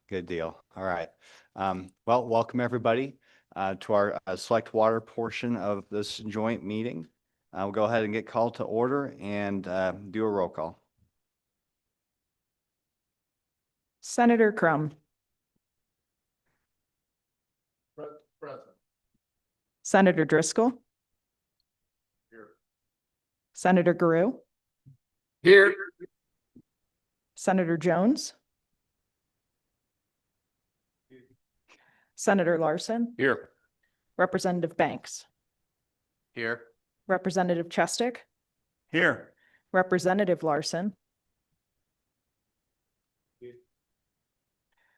Good deal. All right. Well, welcome everybody to our select water portion of this joint meeting. We'll go ahead and get called to order and do a roll call. Senator Crum. Present. Senator Driscoll. Here. Senator Guru. Here. Senator Jones. Senator Larson. Here. Representative Banks. Here. Representative Chestick. Here. Representative Larson.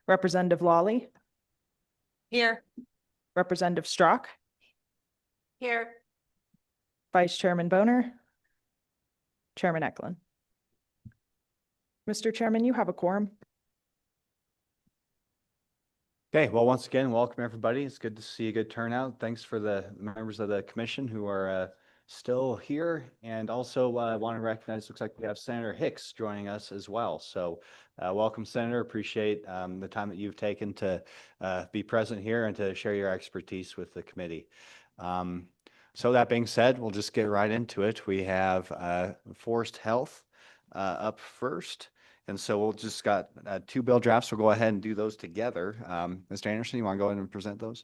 Representative Lawley. Here. Representative Strzok. Here. Vice Chairman Boner. Chairman Eklund. Mr. Chairman, you have a quorum. Okay, well, once again, welcome everybody. It's good to see a good turnout. Thanks for the members of the commission who are still here. And also want to recognize, looks like we have Senator Hicks joining us as well. So welcome, Senator. Appreciate the time that you've taken to be present here and to share your expertise with the committee. So that being said, we'll just get right into it. We have Forest Health up first. And so we'll just got two bill drafts. We'll go ahead and do those together. Mr. Anderson, you want to go ahead and present those?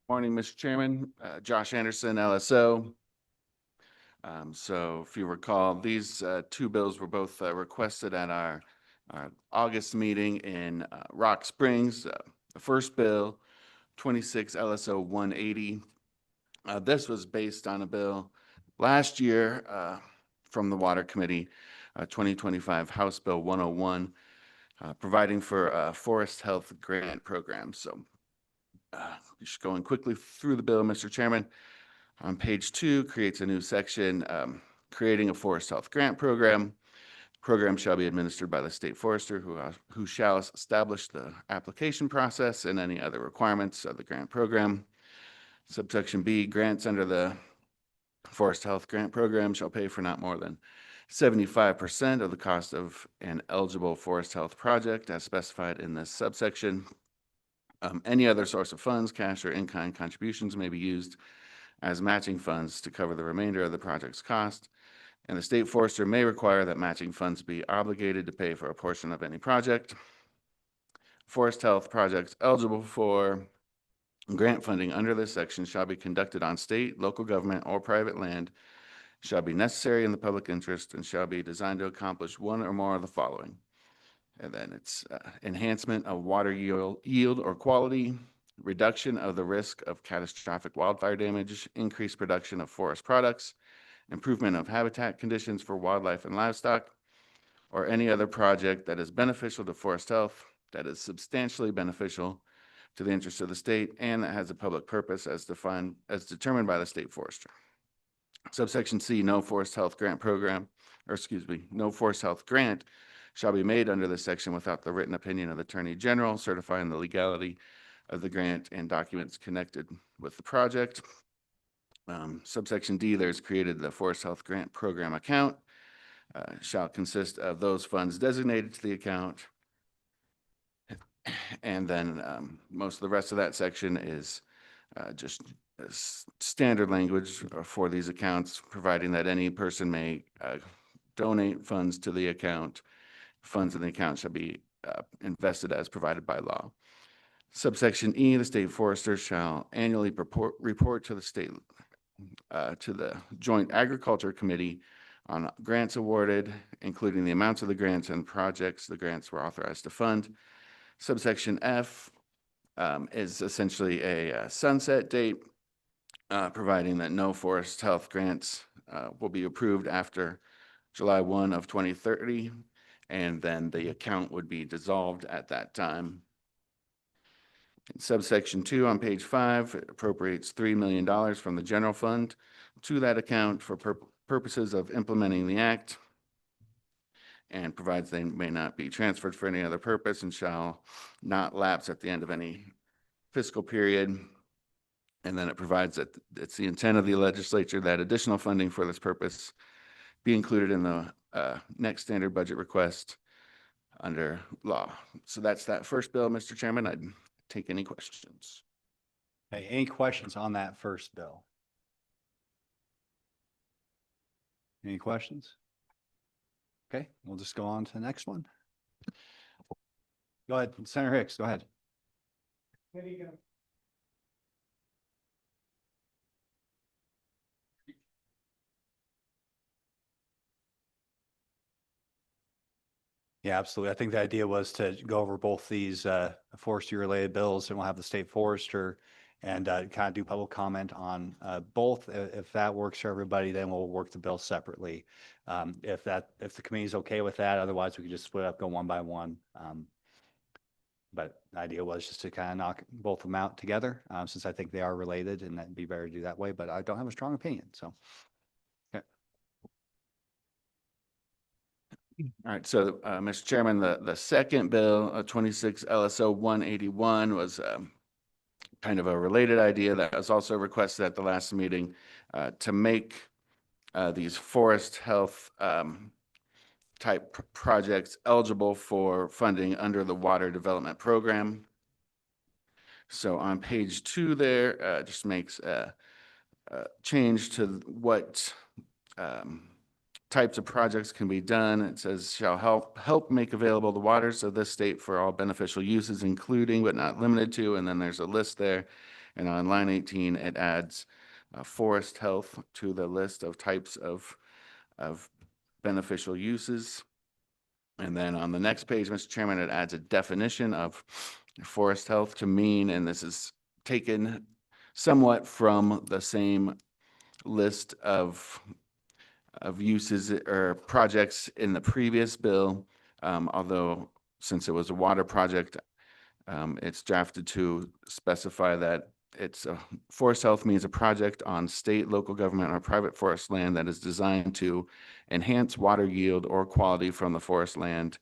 Morning, Mr. Chairman. Josh Anderson, LSO. So if you recall, these two bills were both requested at our August meeting in Rock Springs. The first bill, 26 LSO 180. This was based on a bill last year from the Water Committee, 2025 House Bill 101, providing for a forest health grant program. So just going quickly through the bill, Mr. Chairman, on page 2 creates a new section creating a forest health grant program. Program shall be administered by the state forester who shall establish the application process and any other requirements of the grant program. Subsection B, grants under the Forest Health Grant Program shall pay for not more than 75% of the cost of an eligible forest health project as specified in this subsection. Any other source of funds, cash or in-kind contributions may be used as matching funds to cover the remainder of the project's cost. And the state forester may require that matching funds be obligated to pay for a portion of any project. Forest health projects eligible for grant funding under this section shall be conducted on state, local government, or private land, shall be necessary in the public interest, and shall be designed to accomplish one or more of the following. And then it's enhancement of water yield or quality, reduction of the risk of catastrophic wildfire damage, increased production of forest products, improvement of habitat conditions for wildlife and livestock, or any other project that is beneficial to forest health, that is substantially beneficial to the interest of the state, and that has a public purpose as determined by the state forester. Subsection C, no forest health grant shall be made under this section without the written opinion of the Attorney General certifying the legality of the grant and documents connected with the project. Subsection D, there's created the Forest Health Grant Program account, shall consist of those funds designated to the account. And then most of the rest of that section is just standard language for these accounts, providing that any person may donate funds to the account. Funds in the account shall be invested as provided by law. Subsection E, the state forester shall annually report to the state, to the Joint Agriculture Committee on grants awarded, including the amounts of the grants and projects the grants were authorized to fund. Subsection F is essentially a sunset date, providing that no forest health grants will be approved after July 1 of 2030, and then the account would be dissolved at that time. In subsection 2 on page 5, it appropriates $3 million from the general fund to that account for purposes of implementing the act, and provides they may not be transferred for any other purpose and shall not lapse at the end of any fiscal period. And then it provides that it's the intent of the legislature that additional funding for this purpose be included in the next standard budget request under law. So that's that first bill, Mr. Chairman. I'd take any questions. Okay, any questions on that first bill? Any questions? Okay, we'll just go on to the next one. Go ahead, Senator Hicks, go ahead. Yeah, absolutely. I think the idea was to go over both these forestry related bills, and we'll have the state forester and kind of do public comment on both. If that works for everybody, then we'll work the bill separately. If the committee's okay with that, otherwise we could just split up, go one by one. But the idea was just to kind of knock both of them out together, since I think they are related, and that'd be better to do that way, but I don't have a strong opinion, so. All right, so, Mr. Chairman, the second bill, 26 LSO 181 was kind of a related idea that was also requested at the last meeting to make these forest health type projects eligible for funding under the Water Development Program. So on page 2 there, just makes a change to what types of projects can be done. It says shall help make available the waters of this state for all beneficial uses, including but not limited to, and then there's a list there. And on line 18, it adds forest health to the list of types of beneficial uses. And then on the next page, Mr. Chairman, it adds a definition of forest health to mean, and this is taken somewhat from the same list of uses or projects in the previous bill, although since it was a water project, it's drafted to specify that it's forest health means a project on state, local government, or private forest land that is designed to enhance water yield or quality from the forest land,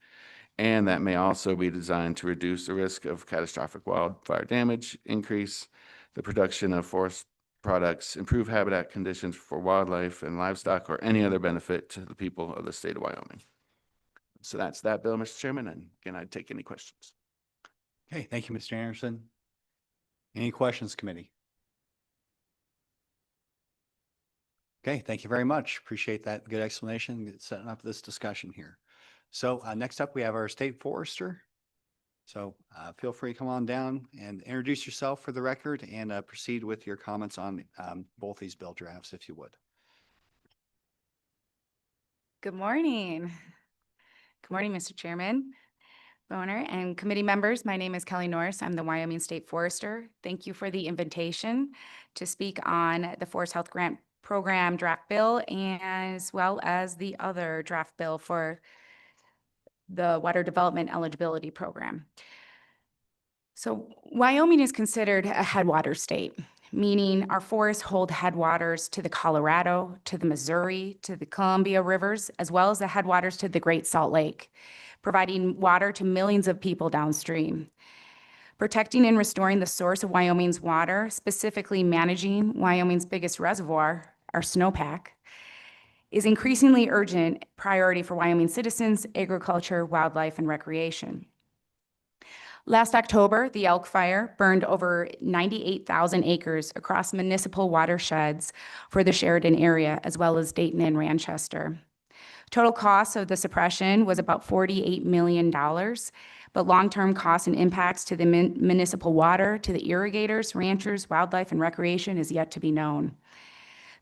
and that may also be designed to reduce the risk of catastrophic wildfire damage, increase the production of forest products, improve habitat conditions for wildlife and livestock, or any other benefit to the people of the state of Wyoming. So that's that bill, Mr. Chairman, and again, I'd take any questions. Okay, thank you, Mr. Anderson. Any questions, committee? Okay, thank you very much. Appreciate that good explanation, setting up this discussion here. So next up, we have our state forester. So feel free to come on down and introduce yourself for the record and proceed with your comments on both these bill drafts, if you would. Good morning. Good morning, Mr. Chairman, Boner, and committee members. My name is Kelly Norris. I'm the Wyoming State Forester. Thank you for the invitation to speak on the Forest Health Grant Program draft bill, as well as the other draft bill for the Water Development Eligibility Program. So Wyoming is considered a headwater state, meaning our forests hold headwaters to the Colorado, to the Missouri, to the Columbia rivers, as well as the headwaters to the Great Salt Lake, providing water to millions of people downstream. Protecting and restoring the source of Wyoming's water, specifically managing Wyoming's biggest reservoir, our snowpack, is increasingly urgent priority for Wyoming citizens, agriculture, wildlife, and recreation. Last October, the Elk Fire burned over 98,000 acres across municipal watersheds for the Sheridan area, as well as Dayton and Manchester. Total cost of the suppression was about $48 million, but long-term costs and impacts to the municipal water, to the irrigators, ranchers, wildlife, and recreation is yet to be known.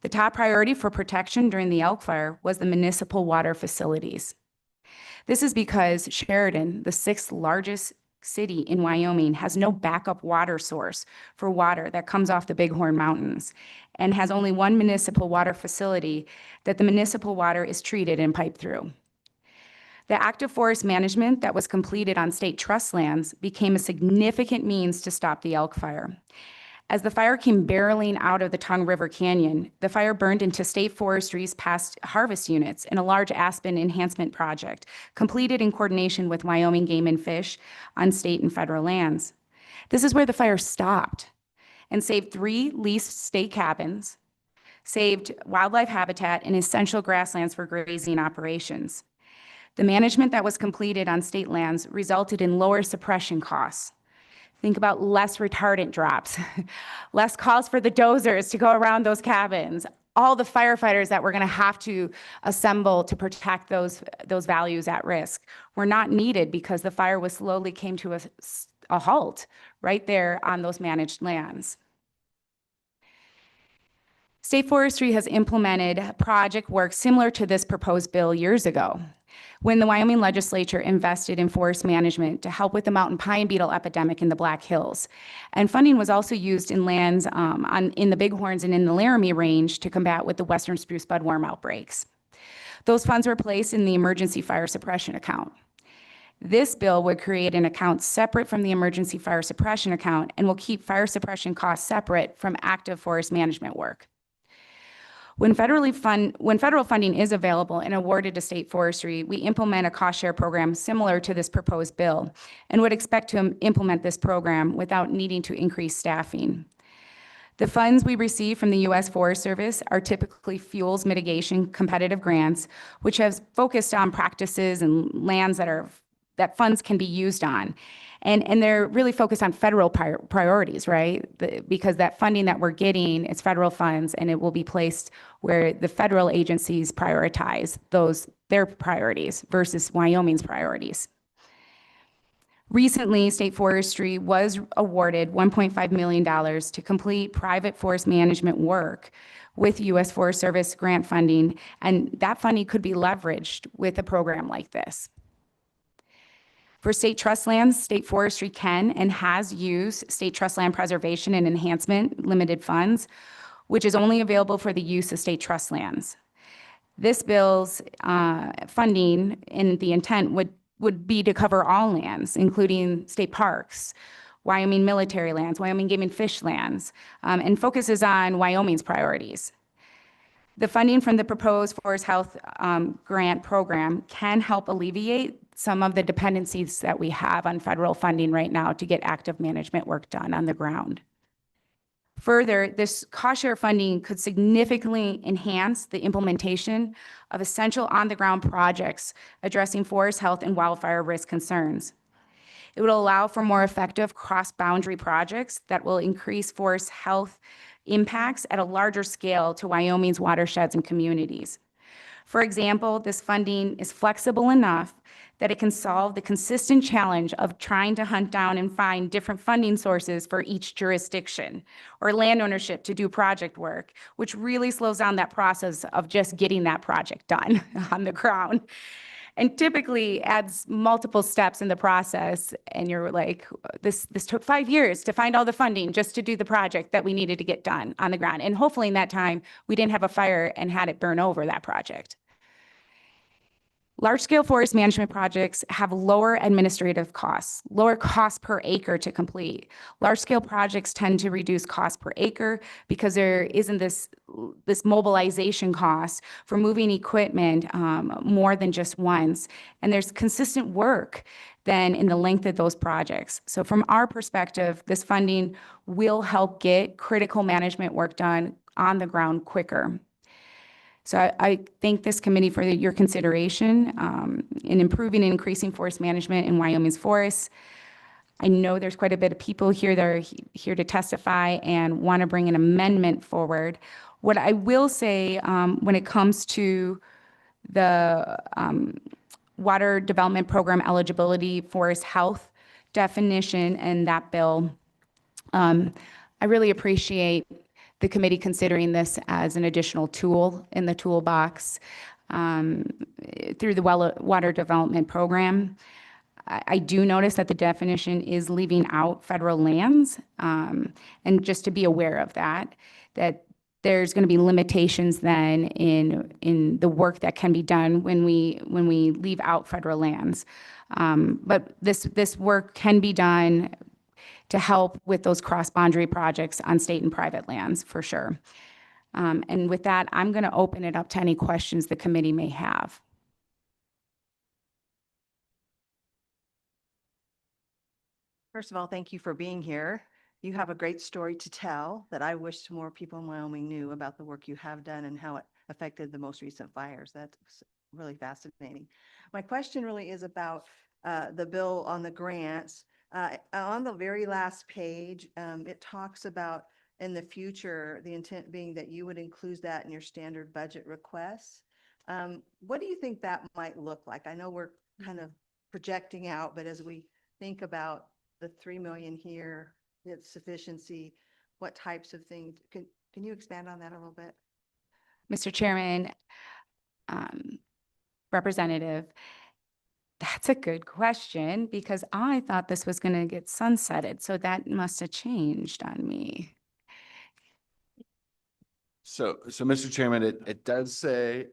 The top priority for protection during the Elk Fire was the municipal water facilities. This is because Sheridan, the 6th largest city in Wyoming, has no backup water source for water that comes off the Bighorn Mountains and has only one municipal water facility that the municipal water is treated and piped through. The active forest management that was completed on state trust lands became a significant means to stop the Elk Fire. As the fire came barreling out of the Tongue River Canyon, the fire burned into state forestry's past harvest units in a large aspen enhancement project, completed in coordination with Wyoming Game and Fish on state and federal lands. This is where the fire stopped. and saved 3 leased state cabins, saved wildlife habitat and essential grasslands for grazing operations. The management that was completed on state lands resulted in lower suppression costs. Think about less retardant drops, less calls for the dozers to go around those cabins, all the firefighters that we're going to have to assemble to protect those values at risk were not needed because the fire was slowly came to a halt right there on those managed lands. State Forestry has implemented project work similar to this proposed bill years ago, when the Wyoming Legislature invested in forest management to help with the mountain pine beetle epidemic in the Black Hills. And funding was also used in lands in the Bighorns and in the Laramie Range to combat with the western spruce budworm outbreaks. Those funds were placed in the emergency fire suppression account. This bill would create an account separate from the emergency fire suppression account and will keep fire suppression costs separate from active forest management work. When federal funding is available and awarded to state forestry, we implement a cost share program similar to this proposed bill and would expect to implement this program without needing to increase staffing. The funds we receive from the U.S. Forest Service are typically fuels mitigation competitive grants, which has focused on practices and lands that funds can be used on. And they're really focused on federal priorities, right? Because that funding that we're getting is federal funds, and it will be placed where the federal agencies prioritize their priorities versus Wyoming's priorities. Recently, State Forestry was awarded $1.5 million to complete private forest management work with U.S. Forest Service grant funding, and that funding could be leveraged with a program like this. For state trust lands, State Forestry can and has used state trust land preservation and enhancement limited funds, which is only available for the use of state trust lands. This bill's funding and the intent would be to cover all lands, including state parks, Wyoming military lands, Wyoming game and fish lands, and focuses on Wyoming's priorities. The funding from the proposed Forest Health Grant Program can help alleviate some of the dependencies that we have on federal funding right now to get active management work done on the ground. Further, this cost share funding could significantly enhance the implementation of essential on-the-ground projects addressing forest health and wildfire risk concerns. It would allow for more effective cross-boundary projects that will increase forest health impacts at a larger scale to Wyoming's watersheds and communities. For example, this funding is flexible enough that it can solve the consistent challenge of trying to hunt down and find different funding sources for each jurisdiction or land ownership to do project work, which really slows down that process of just getting that project done on the ground. And typically adds multiple steps in the process. And you're like, this took 5 years to find all the funding just to do the project that we needed to get done on the ground. And hopefully in that time, we didn't have a fire and had it burn over that project. Large-scale forest management projects have lower administrative costs, lower cost per acre to complete. Large-scale projects tend to reduce cost per acre because there isn't this mobilization cost for moving equipment more than just once. And there's consistent work then in the length of those projects. So from our perspective, this funding will help get critical management work done on the ground quicker. So I thank this committee for your consideration in improving and increasing forest management in Wyoming's forests. I know there's quite a bit of people here that are here to testify and want to bring an amendment forward. What I will say when it comes to the Water Development Program eligibility, forest health definition, and that bill, I really appreciate the committee considering this as an additional tool in the toolbox through the Water Development Program. I do notice that the definition is leaving out federal lands, and just to be aware of that there's going to be limitations then in the work that can be done when we leave out federal lands. But this work can be done to help with those cross-boundary projects on state and private lands, for sure. And with that, I'm going to open it up to any questions the committee may have. First of all, thank you for being here. You have a great story to tell that I wish more people in Wyoming knew about the work you have done and how it affected the most recent fires. That's really fascinating. My question really is about the bill on the grants. On the very last page, it talks about in the future, the intent being that you would include that in your standard budget requests. What do you think that might look like? I know we're kind of projecting out, but as we think about the 3 million here, its sufficiency, what types of things, can you expand on that a little bit? Mr. Chairman, Representative, that's a good question because I thought this was going to get sunsetted, so that must have changed on me. So, Mr. Chairman, it does say,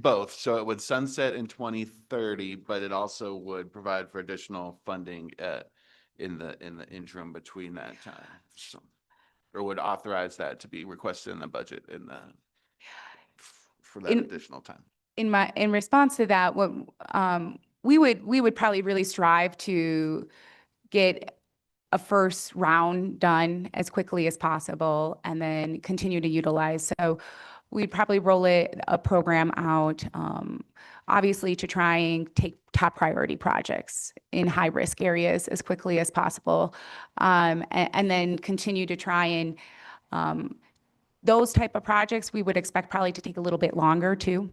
both. So it would sunset in 2030, but it also would provide for additional funding, in the interim between that time. So, or would authorize that to be requested in the budget for that In- additional time. In response to that, what we would probably really strive to get a first round done as quickly as possible and then continue to utilize. So we'd probably roll a program out, obviously to try and take top priority projects in high risk areas as quickly as possible, and then continue to try and those type of projects we would expect probably to take a little bit longer too,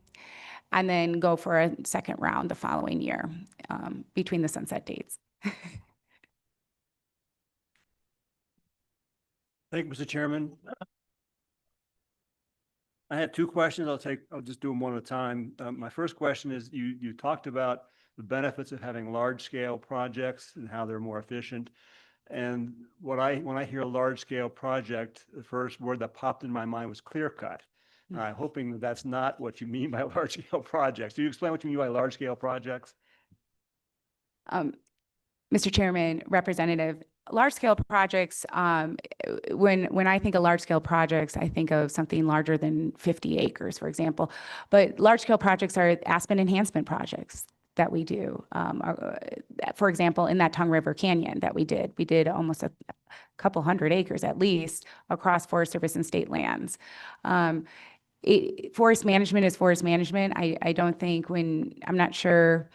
and then go for a second round the following year between the sunset dates. Thank you, Mr. Chairman. I had two questions. I'll just do them one at a time. My first question is, you talked about the benefits of having large scale projects and how they're more efficient. And when I hear a large scale project, the first word that popped in my mind was clear cut. I'm hoping that that's not what you mean by large scale projects. Do you explain what you mean by large scale projects? Mr. Chairman, Representative, large-scale projects, when I think of large-scale projects, I think of something larger than 50 acres, for example. But large-scale projects are aspen enhancement projects that we do. For example, in that Tongue River Canyon that we did almost a couple hundred acres at least across Forest Service and state lands. Forest management is forest management. I don't think I'm not sure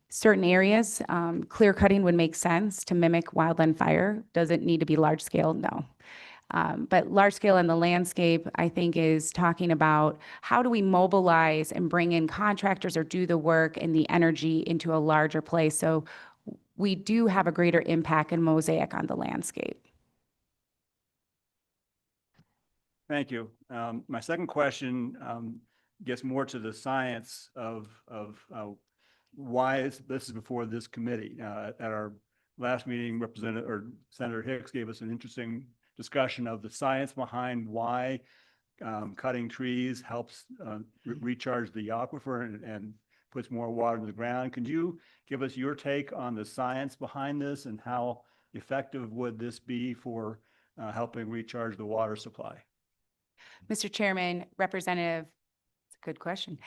certain areas, clear cutting would make sense to mimic wildland fire. Does it need to be large scale? No. But large scale in the landscape, I think, is talking about how do we mobilize and bring in contractors or do the work and the energy into a larger place so we do have a greater impact and mosaic on the landscape. Thank you. My second question gets more to the science of why this is before this committee. At our last meeting, Senator Hicks gave us an interesting discussion of the science behind why cutting trees helps recharge the aquifer and puts more water in the ground. Could you give us your take on the science behind this and how effective would this be for helping recharge the water supply? Mr. Chairman, Representative, it's a good question.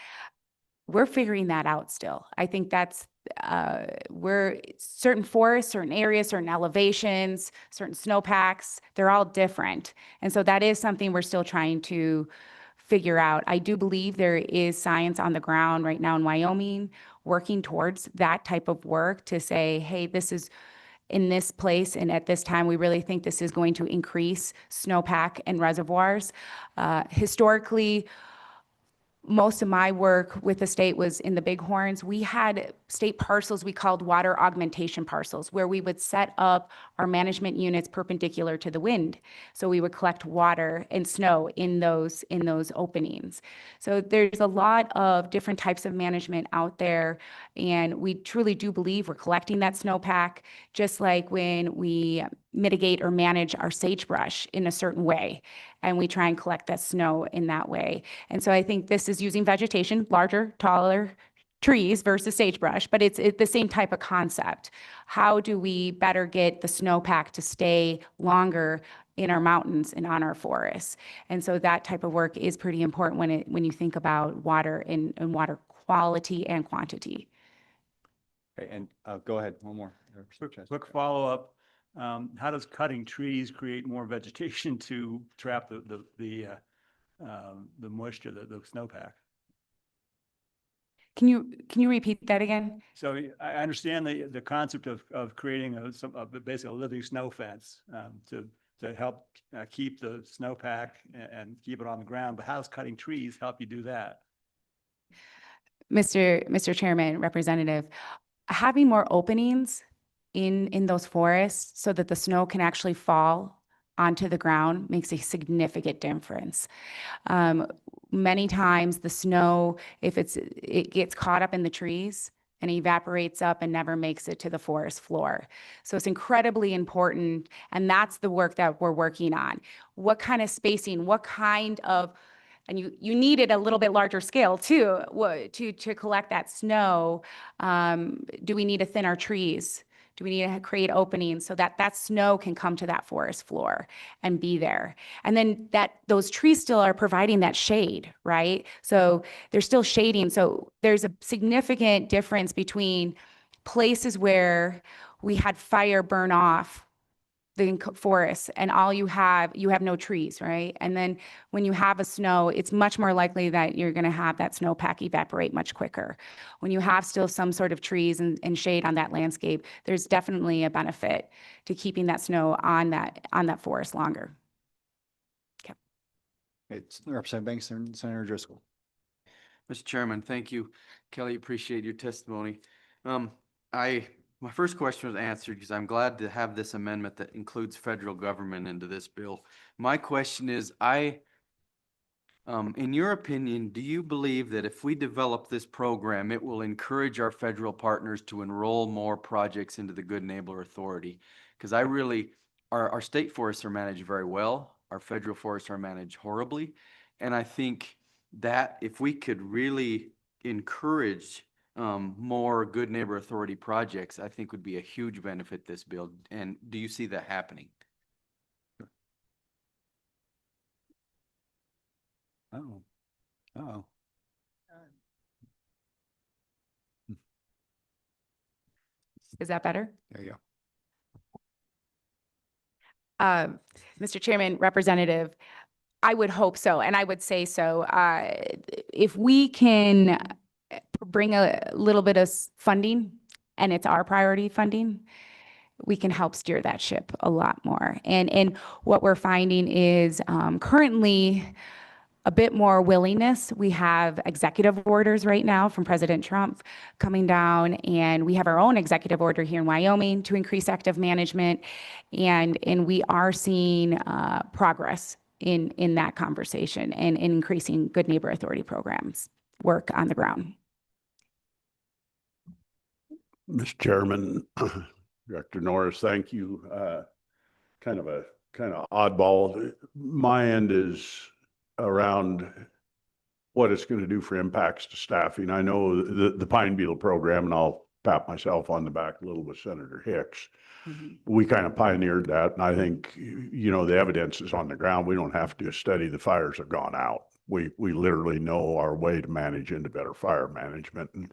We're figuring that out still. I think that's we're certain forests, certain areas, certain elevations, certain snowpacks, they're all different. And so that is something we're still trying to figure out. I do believe there is science on the ground right now in Wyoming working towards that type of work to say, hey, this is in this place and at this time, we really think this is going to increase snowpack and reservoirs. Historically, most of my work with the state was in the Bighorns. We had state parcels we called water augmentation parcels, where we would set up our management units perpendicular to the wind. So we would collect water and snow in those openings. So there's a lot of different types of management out there, and we truly do believe we're collecting that snowpack, just like when we mitigate or manage our sagebrush in a certain way, and we try and collect that snow in that way. And so I think this is using vegetation, larger, taller trees versus sagebrush, but it's the same type of concept. How do we better get the snowpack to stay longer in our mountains and on our forests? And so that type of work is pretty important when you think about water and water quality and quantity. Okay, and go ahead, one more. Quick follow-up. how does cutting trees create more vegetation to trap the moisture, the snowpack? Can you repeat that again? So I understand the concept of creating basically a living snow fence to help keep the snowpack and keep it on the ground. But how does cutting trees help you do that? Mr. Chairman, Representative, having more openings in those forests so that the snow can actually fall onto the ground makes a significant difference. Many times the snow, if it gets caught up in the trees and evaporates up and never makes it to the forest floor. So it's incredibly important, and that's the work that we're working on. What kind of spacing, what kind of, and you needed a little bit larger scale too, to collect that snow. Do we need to thin our trees? Do we need to create openings so that that snow can come to that forest floor and be there? And then those trees still are providing that shade, right? So they're still shading. So there's a significant difference between places where we had fire burn off the forest and all you have no trees, right? And then when you have a snow, it's much more likely that you're going to have that snowpack evaporate much quicker. When you have still some sort of trees and shade on that landscape, there's definitely a benefit to keeping that snow on that forest longer. Okay. It's Representative Banks and Senator Driscoll. Mr. Chairman, thank you. Kelly, appreciate your testimony. My first question was answered because I'm glad to have this amendment that includes federal government into this bill. My question is, in your opinion, do you believe that if we develop this program, it will encourage our federal partners to enroll more projects into the Good Neighbor Authority? Because our state forests are managed very well. Our federal forests are managed horribly. And I think that if we could really encourage more Good Neighbor Authority projects, I think would be a huge benefit this bill. And do you see that happening? Oh, oh. Is that better? There you go. Mr. Chairman, Representative, I would hope so, and I would say so. If we can bring a little bit of funding, and it's our priority funding, we can help steer that ship a lot more. And what we're finding is currently a bit more willingness. We have executive orders right now from President Trump coming down, and we have our own executive order here in Wyoming to increase active management, and we are seeing progress in that conversation and in increasing Good Neighbor Authority programs work on the ground. Mr. Chairman, Director Norris, thank you. Kind of oddball. My end is around what it's going to do for impacts to staffing. I know the pine beetle program, and I'll pat myself on the back a little with Senator Hicks. We kind of pioneered that, and I think, the evidence is on the ground. We don't have to do a study. The fires have gone out. We literally know our way to manage into better fire management. And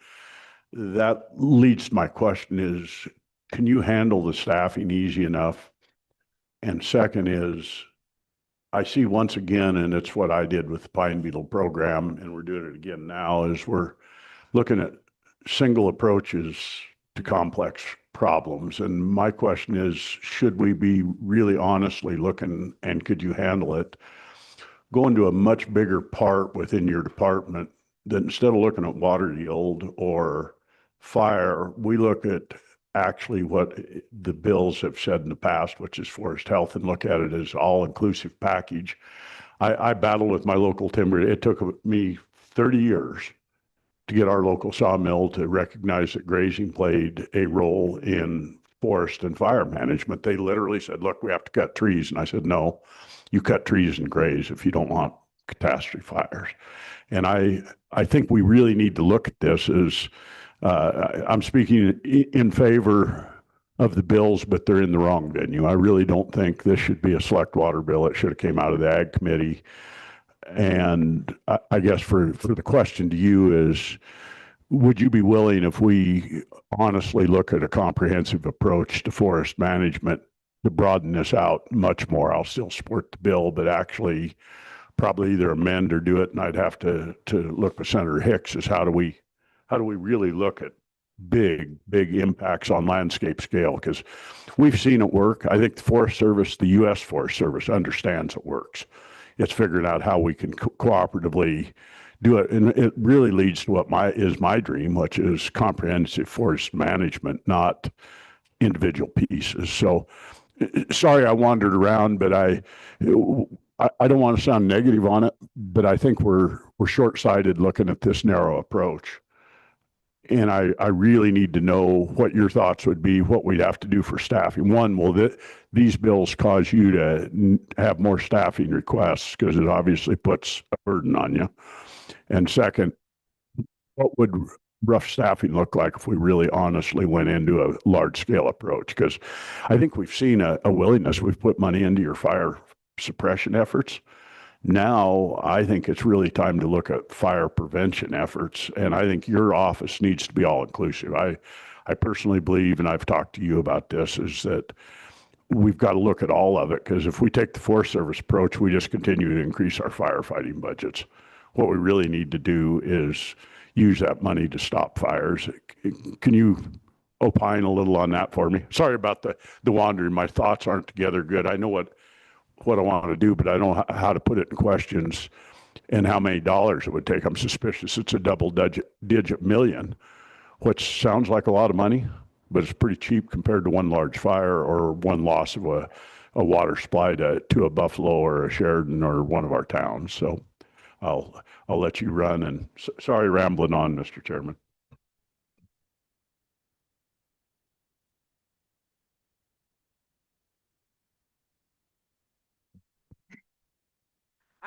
that leads to my question is, can you handle the staffing easy enough? And second is, I see once again, and it's what I did with the pine beetle program, and we're doing it again now, is we're looking at single approaches to complex problems. And my question is, should we be really honestly looking, and could you handle it, go into a much bigger part within your department that instead of looking at water yield or fire, we look at actually what the bills have said in the past, which is forest health, and look at it as all-inclusive package. I battled with my local timber. It took me 30 years to get our local sawmill to recognize that grazing played a role in forest and fire management. They literally said, look, we have to cut trees. And I said, no, you cut trees and graze if you don't want catastrophe fires. And I think we really need to look at this as, I'm speaking in favor of the bills, but they're in the wrong venue. I really don't think this should be a select water bill. It should have came out of the Ag Committee. And I guess for the question to you is, would you be willing, if we honestly look at a comprehensive approach to forest management, to broaden this out much more. I'll still support the bill, but actually probably either amend or do it. And I'd have to look with Senator Hicks is how do we really look at big impacts on landscape scale? Because we've seen it work. I think the Forest Service, the U.S. Forest Service understands it works. It's figuring out how we can cooperatively do it. And it really leads to what is my dream, which is comprehensive forest management, not individual pieces. So sorry I wandered around, but I don't want to sound negative on it, but I think we're short-sighted looking at this narrow approach. And I really need to know what your thoughts would be, what we'd have to do for staffing. One, will these bills cause you to have more staffing requests? Because it obviously puts a burden on you. And second, what would rough staffing look like if we really honestly went into a large-scale approach? Because I think we've seen a willingness. We've put money into your fire suppression efforts. Now, I think it's really time to look at fire prevention efforts, and I think your office needs to be all-inclusive. I personally believe, and I've talked to you about this, is that we've got to look at all of it, because if we take the Forest Service approach, we just continue to increase our firefighting budgets. What we really need to do is use that money to stop fires. Can you opine a little on that for me? Sorry about the wandering. My thoughts aren't together good. I know what I want to do, but I don't know how to put it in questions and how many dollars it would take. I'm suspicious it's a double-digit million, which sounds like a lot of money, but it's pretty cheap compared to one large fire or one loss of a water supply to a Buffalo or a Sheridan or one of our towns. So I'll let you run, and sorry rambling on, Mr. Chairman.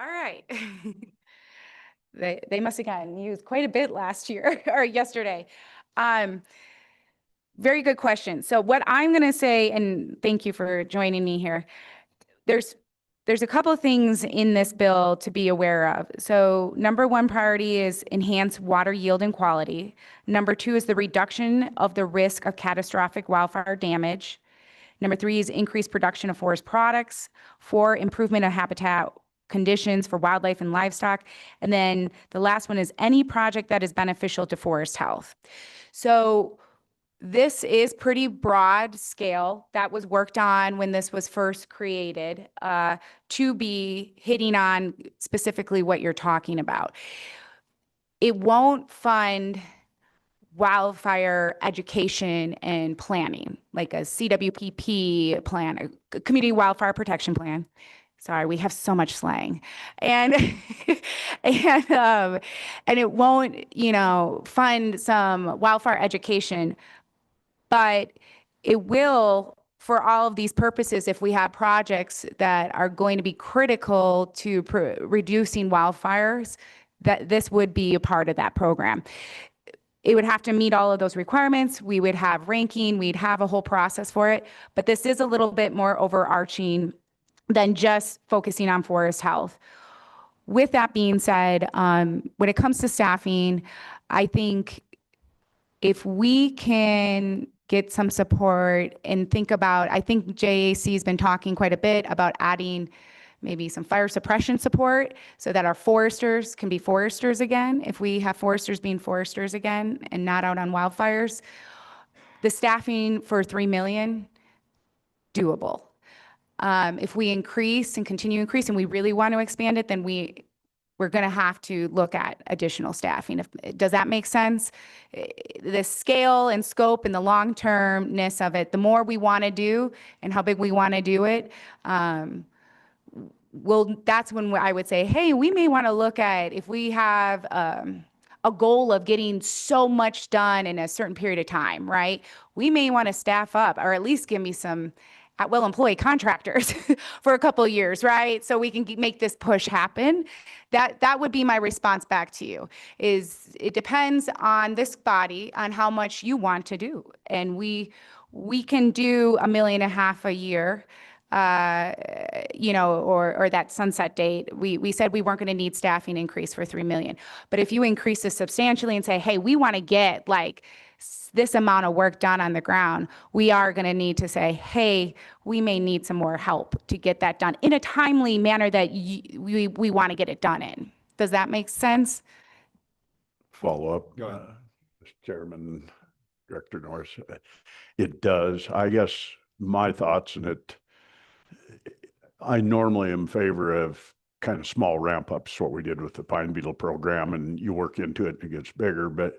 All right. They must have gotten used quite a bit last year or yesterday. Very good question. So what I'm going to say, and thank you for joining me here. There's a couple of things in this bill to be aware of. So number one priority is enhance water yield and quality. Number two is the reduction of the risk of catastrophic wildfire damage. Number three is increased production of forest products. 4, improvement of habitat conditions for wildlife and livestock. And then the last one is any project that is beneficial to forest health. So this is pretty broad scale that was worked on when this was first created to be hitting on specifically what you're talking about. It won't fund wildfire education and planning, like a CWPP plan, a community wildfire protection plan. Sorry, we have so much slang, and and it won't, fund some wildfire education, but it will for all of these purposes. If we have projects that are going to be critical to reducing wildfires, that this would be a part of that program. It would have to meet all of those requirements. We would have ranking. We'd have a whole process for it. But this is a little bit more overarching than just focusing on forest health. With that being said, when it comes to staffing, I think if we can get some support and think about, I think JAC has been talking quite a bit about adding maybe some fire suppression support so that our foresters can be foresters again. If we have foresters being foresters again and not out on wildfires, the staffing for 3 million, doable. If we increase and continue to increase and we really want to expand it, then we're going to have to look at additional staffing. Does that make sense? The scale and scope and the long-termness of it, the more we want to do and how big we want to do it, that's when I would say, hey, we may want to look at if we have a goal of getting so much done in a certain period of time, right? We may want to staff up or at least give me some at-will employee contractors for a couple of years, right? So we can make this push happen. That would be my response back to you, is it depends on this body on how much you want to do. And we can do $1.5 million a year, or that sunset date. We said we weren't going to need staffing increase for 3 million. But if you increase this substantially and say, hey, we want to get like this amount of work done on the ground, we are going to need to say, hey, we may need some more help to get that done in a timely manner that we want to get it done in. Does that make sense? Follow up. Go ahead. Mr. Chairman, Director Norris. It does. I guess my thoughts in it, I normally am in favor of kind of small ramp ups, what we did with the pine beetle program, and you work into it and it gets bigger. But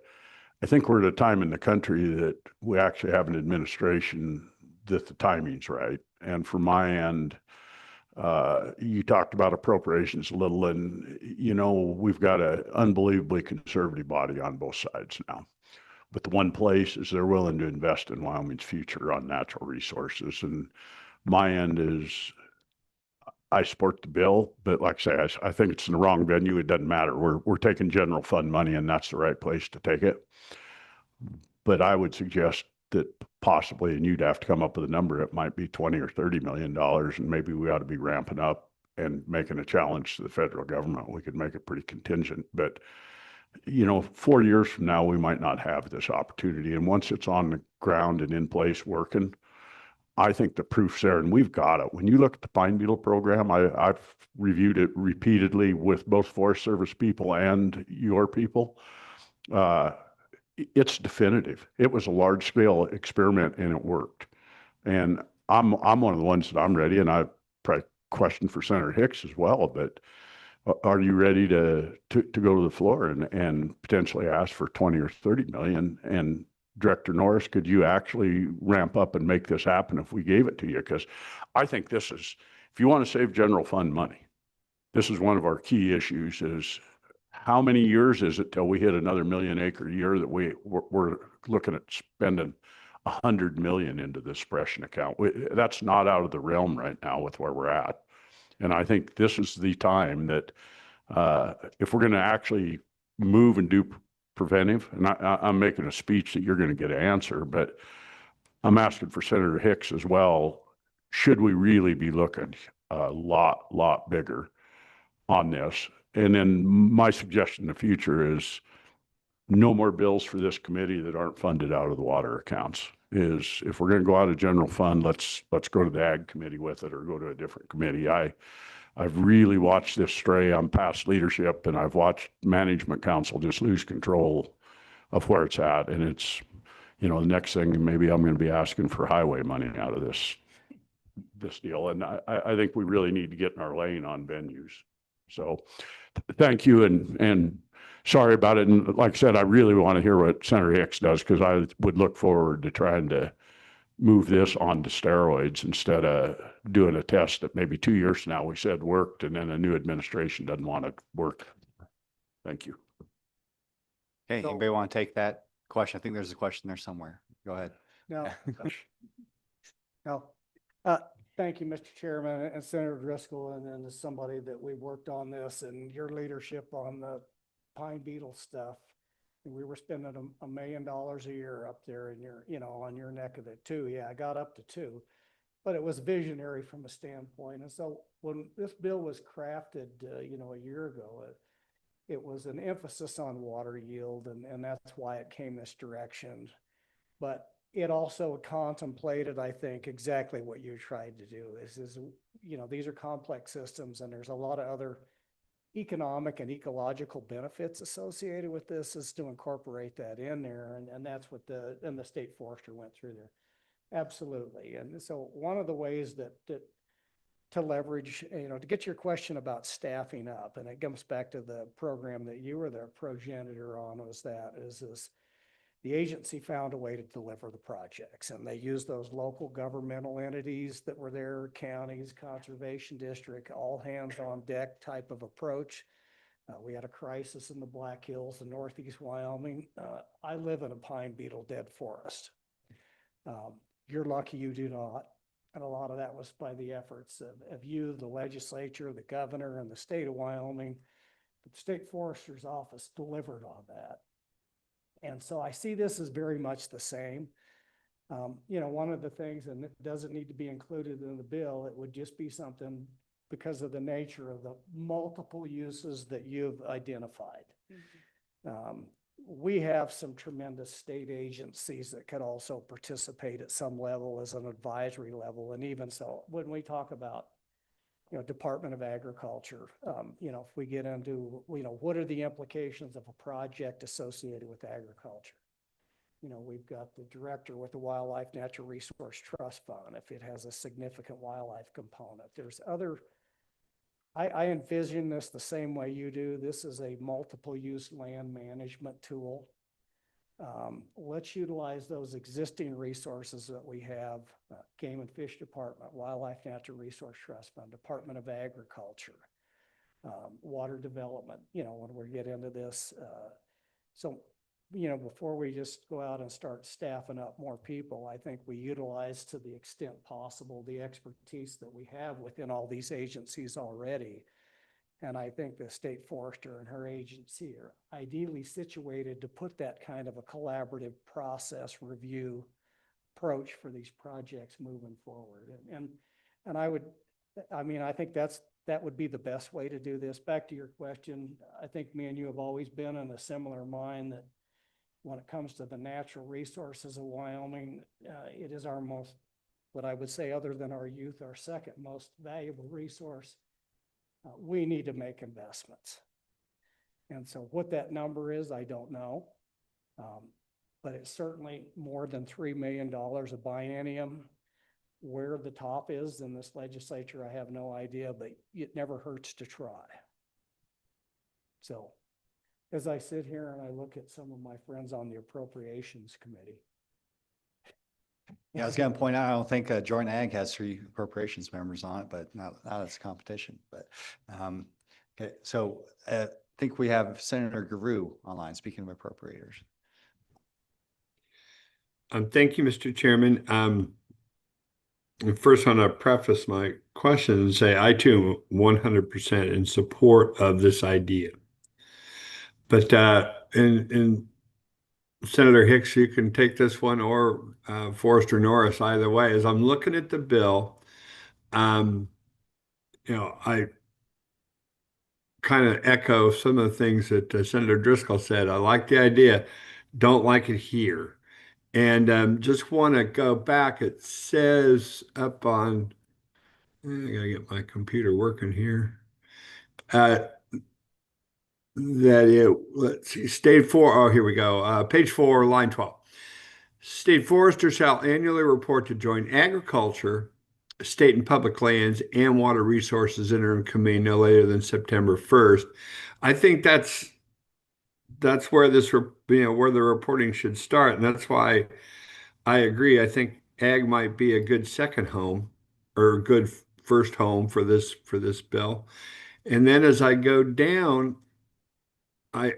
I think we're at a time in the country that we actually have an administration that the timing's right. And from my end, you talked about appropriations a little, and we've got an unbelievably conservative body on both sides now. But the one place is they're willing to invest in Wyoming's future on natural resources. And my end is I support the bill, but like I say, I think it's in the wrong venue. It doesn't matter. We're taking general fund money, and that's the right place to take it. But I would suggest that possibly, and you'd have to come up with a number, it might be $20 or $30 million, and maybe we ought to be ramping up and making a challenge to the federal government. We could make it pretty contingent, but 4 years from now, we might not have this opportunity. And once it's on the ground and in place working, I think the proof's there, and we've got it. When you look at the pine beetle program, I've reviewed it repeatedly with both Forest Service people and your people. It's definitive. It was a large scale experiment and it worked. And I'm one of the ones that I'm ready, and I probably question for Senator Hicks as well, but are you ready to go to the floor and potentially ask for 20 or 30 million? And Director Norris, could you actually ramp up and make this happen if we gave it to you? Because I think this is, if you want to save general fund money, this is one of our key issues is how many years is it till we hit another 1 million acre year that we're looking at spending 100 million into this suppression account? That's not out of the realm right now with where we're at. And I think this is the time that if we're going to actually move and do preventive, and I'm making a speech that you're going to get an answer, but I'm asking for Senator Hicks as well. Should we really be looking a lot bigger on this? And then my suggestion in the future is no more bills for this committee that aren't funded out of the water accounts. Is if we're going to go out of general fund, let's go to the ag committee with it or go to a different committee. I've really watched this stray on past leadership, and I've watched management council just lose control of where it's at. And it's, the next thing, maybe I'm going to be asking for highway money out of this deal. And I think we really need to get in our lane on venues. So thank you. And sorry about it. And like I said, I really want to hear what Senator Hicks does, because I would look forward to trying to move this on to steroids instead of doing a test that maybe 2 years from now we said worked, and then a new administration doesn't want it work. Thank you. Okay, So- anybody want to take that question? I think there's a question there somewhere. Go ahead. No. No. Thank you, Mr. Chairman and Senator Driscoll, and then as somebody that we worked on this and your leadership on the pine beetle stuff. And we were spending $1 million a year up there in your, on your neck of it too. Yeah, I got up to 2, but it was visionary from a standpoint. And so when this bill was crafted, a year ago, it was an emphasis on water yield, and that's why it came this direction. But it also contemplated, I think, exactly what you tried to do is, these are complex systems, and there's a lot of other economic and ecological benefits associated with this, is to incorporate that in there. And that's what the state forester went through there. Absolutely. And so one of the ways that to leverage, to get your question about staffing up, and it comes back to the program that you were the progenitor on, was the agency found a way to deliver the projects, and they used those local governmental entities that were there, counties, conservation district, all hands on deck type of approach. We had a crisis in the Black Hills in Northeast Wyoming. I live in a pine beetle dead forest. You're lucky you do not. And a lot of that was by the efforts of you, the legislature, the governor, and the state of Wyoming. But the state forester's office delivered on that. And so I see this as very much the same. One of the things, and it doesn't need to be included in the bill, it would just be something because of the nature of the multiple uses that you've identified. we have some tremendous state agencies that could also participate at some level as an advisory level. And even so, when we talk about, Department of Agriculture, if we get into, what are the implications of a project associated with agriculture? We've got the director with the Wildlife Natural Resource Trust Fund, if it has a significant wildlife component. There's other, I envision this the same way you do. This is a multiple use land management tool. Let's utilize those existing resources that we have, Game and Fish Department, Wildlife Natural Resource Trust Fund, Department of Agriculture, water development, when we get into this. So, before we just go out and start staffing up more people, I think we utilize to the extent possible the expertise that we have within all these agencies already. And I think the state forester and her agency are ideally situated to put that kind of a collaborative process review approach for these projects moving forward. And I think that would be the best way to do this. Back to your question, I think me and you have always been in a similar mind that when it comes to the natural resources of Wyoming, it is our most, what I would say, other than our youth, our second most valuable resource. We need to make investments. And so what that number is, I don't know. But it's certainly more than $3 million a biennium. Where the top is in this legislature, I have no idea, but it never hurts to try. So as I sit here and I look at some of my friends on the Appropriations Committee. Yeah, I was going to point out, I don't think Joint Ag has 3 appropriations members on it, but not as a competition. But okay, so I think we have Senator Guru online, speaking of appropriators. Thank you, Mr. Chairman. First, I want to preface my question and say I too am 100% in support of this idea. But in Senator Hicks, you can take this one, or Forrester Norris, either way. As I'm looking at the bill, I kind of echo some of the things that Senator Driscoll said. I like the idea, don't like it here. And just want to go back. It says up on, I gotta get my computer working here. Let's see, here we go. Page 4, line 12. State foresters shall annually report to Joint Agriculture, State and Public Lands, and Water Resources Interim Committee no later than September 1st. I think that's where this, where the reporting should start. And that's why I agree. I think ag might be a good second home or a good first home for this bill. And then as I go down, I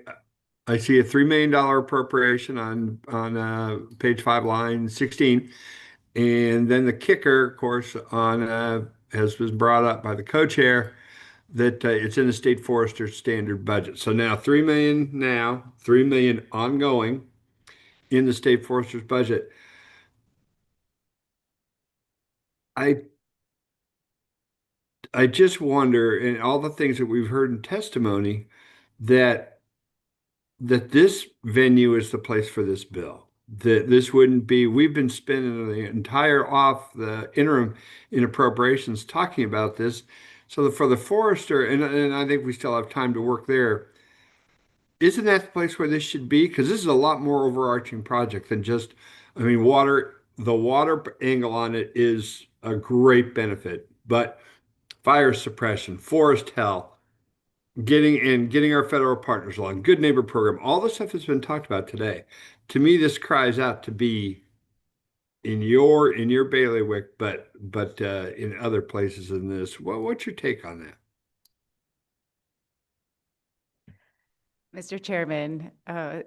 see a $3 million appropriation on page 5, line 16. And then the kicker, of course, on as was brought up by the co-chair, that it's in the state forester standard budget. So now $3 million now, $3 million ongoing in the state forester's budget. I just wonder, and all the things that we've heard in testimony, that this venue is the place for this bill. That this wouldn't be, we've been spending the entire the interim in appropriations talking about this. So for the forester, and I think we still have time to work there, isn't that the place where this should be? Because this is a lot more overarching project than just, water. The water angle on it is a great benefit, but fire suppression, forest health, getting our federal partners along, good neighbor program, all the stuff that's been talked about today. To me, this cries out to be in your bailiwick, but in other places than this. What's your take on that? Mr. Chairman,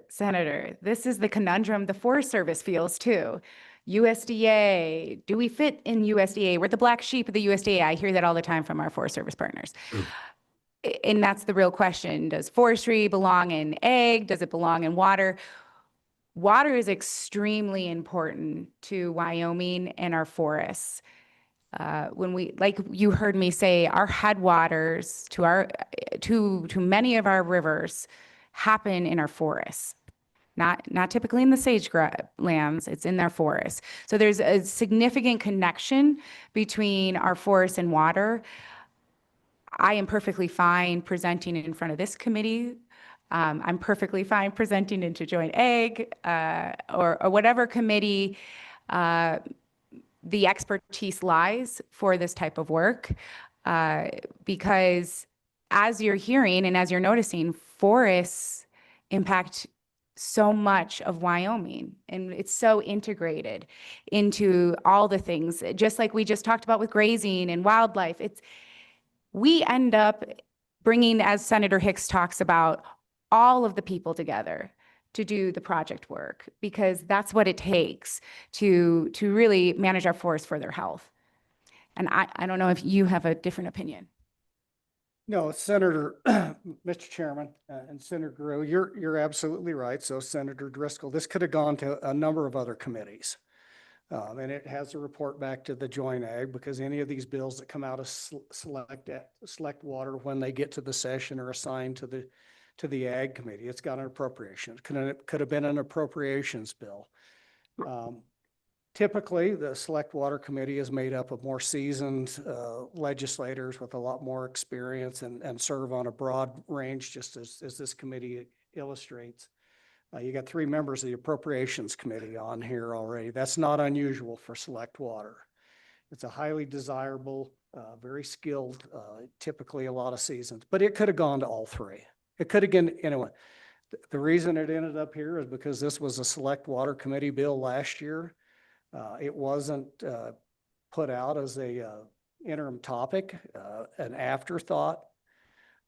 Senator, this is the conundrum the Forest Service feels too. USDA, do we fit in USDA? We're the black sheep of the USDA. I hear that all the time from our Forest Service partners. And that's the real question. Does forestry belong in ag? Does it belong in water? Water is extremely important to Wyoming and our forests. When we, like you heard me say, our headwaters to many of our rivers happen in our forests. not typically in the lands, it's in their forests. So there's a significant connection between our forests and water. I am perfectly fine presenting in front of this committee. I'm perfectly fine presenting into Joint Ag, or whatever committee the expertise lies for this type of work. Because as you're hearing and as you're noticing, forests impact so much of Wyoming, and it's so integrated into all the things, just like we just talked about with grazing and wildlife. We end up bringing, as Senator Hicks talks about, all of the people together to do the project work, because that's what it takes to really manage our forests for their health. And I don't know if you have a different opinion. No, Senator, Mr. Chairman, and Senator Grew, you're absolutely right. So Senator Driscoll, this could have gone to a number of other committees. And it has a report back to the Joint Ag, because any of these bills that come out of select water, when they get to the session, are assigned to the Ag Committee. It's got an appropriation. It could have been an appropriations bill. Typically, the Select Water Committee is made up of more seasoned legislators with a lot more experience and serve on a broad range, just as this committee illustrates. You got 3 members of the Appropriations Committee on here already. That's not unusual for Select Water. It's a highly desirable, very skilled, typically a lot of seasons, but it could have gone to all 3. It could have been, anyway. The reason it ended up here is because this was a Select Water Committee bill last year. It wasn't put out as a interim topic, an afterthought.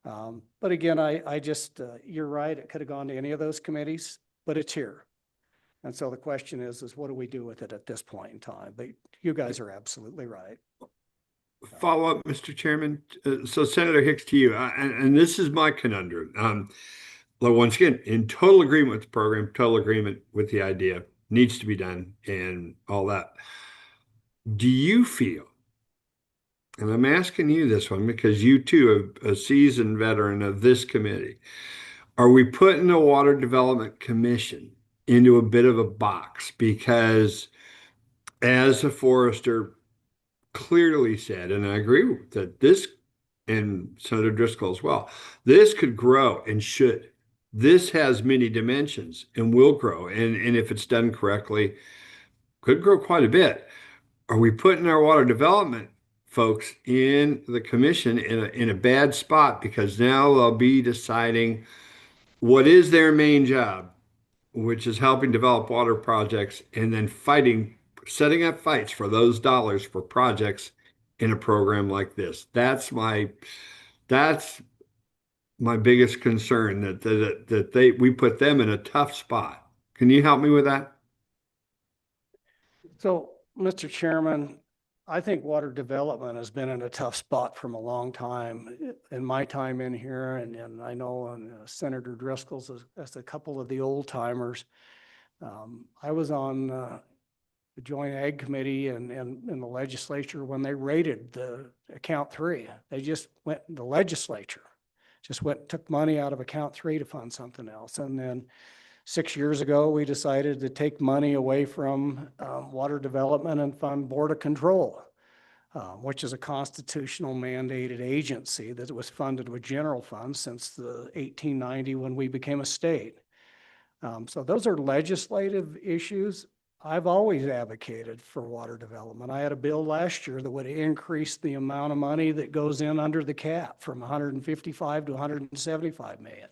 But again, I just, you're right, it could have gone to any of those committees, but it's here. And so the question is what do we do with it at this point in time? But you guys are absolutely right. Follow up, Mr. Chairman. So Senator Hicks, to you, and this is my conundrum. Once again, in total agreement with the program, total agreement with the idea, needs to be done and all that. Do you feel, and I'm asking you this one because you too are a seasoned veteran of this committee, are we putting the Water Development Commission into a bit of a box? Because as a forester clearly said, and I agree with that, this, and Senator Driscoll as well, this could grow and should. This has many dimensions and will grow. And if it's done correctly, could grow quite a bit. Are we putting our water development folks in the commission in a bad spot? Because now they'll be deciding what is their main job, which is helping develop water projects, and then setting up fights for those dollars for projects in a program like this. That's my biggest concern, that we put them in a tough spot. Can you help me with that? So, Mr. Chairman, I think water development has been in a tough spot from a long time. In my time in here, and I know Senator Driscoll's as a couple of the old timers. I was on the Joint Ag Committee and in the legislature when they raided the Account 3. The legislature just took money out of Account 3 to fund something else. And then 6 years ago, we decided to take money away from water development and fund Board of Control, which is a constitutional mandated agency that was funded with general funds since the 1890 when we became a state. So those are legislative issues. I've always advocated for water development. I had a bill last year that would increase the amount of money that goes in under the cap from 155 to 175 million.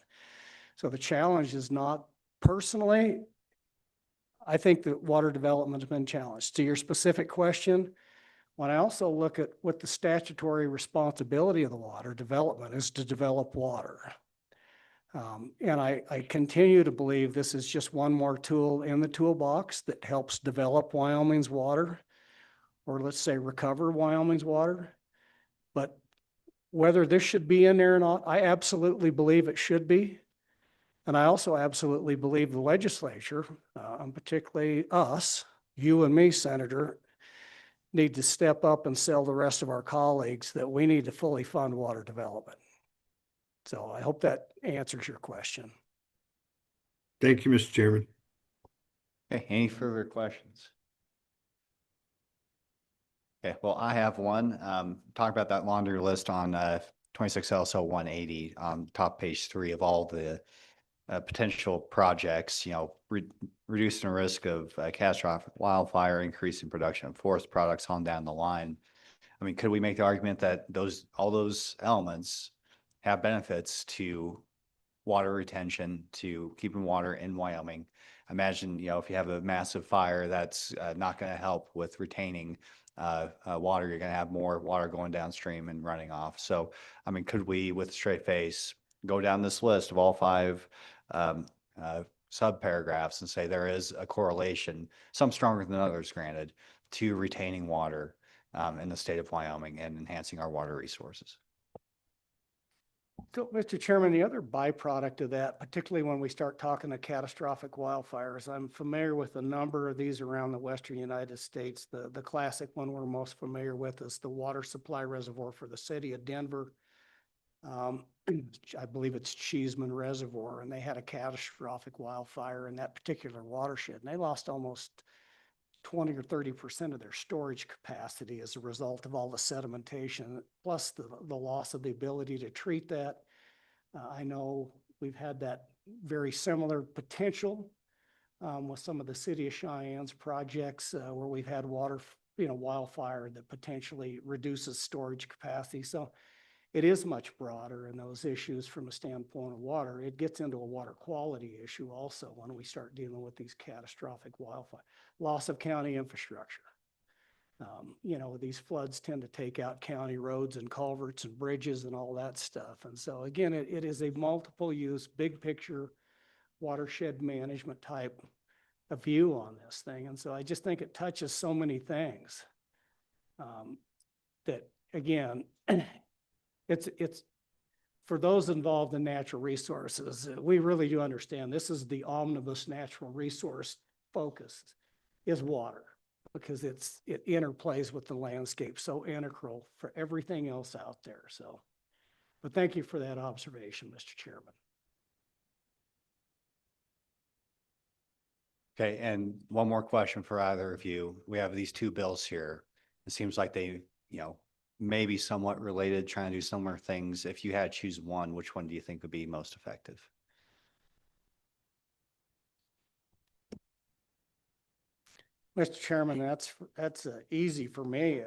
So the challenge is not, personally, I think that water development has been challenged. To your specific question, when I also look at what the statutory responsibility of the water development is, to develop water. And I continue to believe this is just one more tool in the toolbox that helps develop Wyoming's water, or let's say recover Wyoming's water. But whether this should be in there or not, I absolutely believe it should be. And I also absolutely believe the legislature, and particularly us, you and me, Senator, need to step up and sell the rest of our colleagues that we need to fully fund water development. So I hope that answers your question. Thank you, Mr. Chairman. Okay, any further questions? Okay, well, I have one. Talk about that laundry list on 26 LSO 180, top page 3 of all the potential projects, reducing the risk of catastrophic wildfire, increasing production of forest products on down the line. I mean, could we make the argument that all those elements have benefits to water retention, to keeping water in Wyoming? Imagine, if you have a massive fire, that's not going to help with retaining water. You're going to have more water going downstream and running off. So, I mean, could we, with a straight face, go down this list of all 5 sub-paragraphs and say there is a correlation, some stronger than others, granted, to retaining water in the state of Wyoming and enhancing our water resources? So, Mr. Chairman, the other byproduct of that, particularly when we start talking of catastrophic wildfires, I'm familiar with a number of these around the western United States. The classic one we're most familiar with is the water supply reservoir for the city of Denver. I believe it's Cheeseman Reservoir, and they had a catastrophic wildfire in that particular watershed, and they lost almost 20 or 30% of their storage capacity as a result of all the sedimentation, plus the loss of the ability to treat that. I know we've had that very similar potential with some of the City of Cheyenne's projects where we've had water, wildfire that potentially reduces storage capacity. So it is much broader in those issues from a standpoint of water. It gets into a water quality issue also when we start dealing with these catastrophic wildfire, loss of county infrastructure. These floods tend to take out county roads and culverts and bridges and all that stuff. And so again, it is a multiple use, big picture watershed management type of view on this thing. And so I just think it touches so many things that, again, it's for those involved in natural resources, we really do understand this is the omnibus natural resource focus is water, because it interplays with the landscape so integral for everything else out there. So, but thank you for that observation, Mr. Chairman. Okay, and one more question for either of you. We have these 2 bills here. It seems like they, maybe somewhat related, trying to do similar things. If you had to choose one, which one do you think would be most effective? Mr. Chairman, that's easy for me.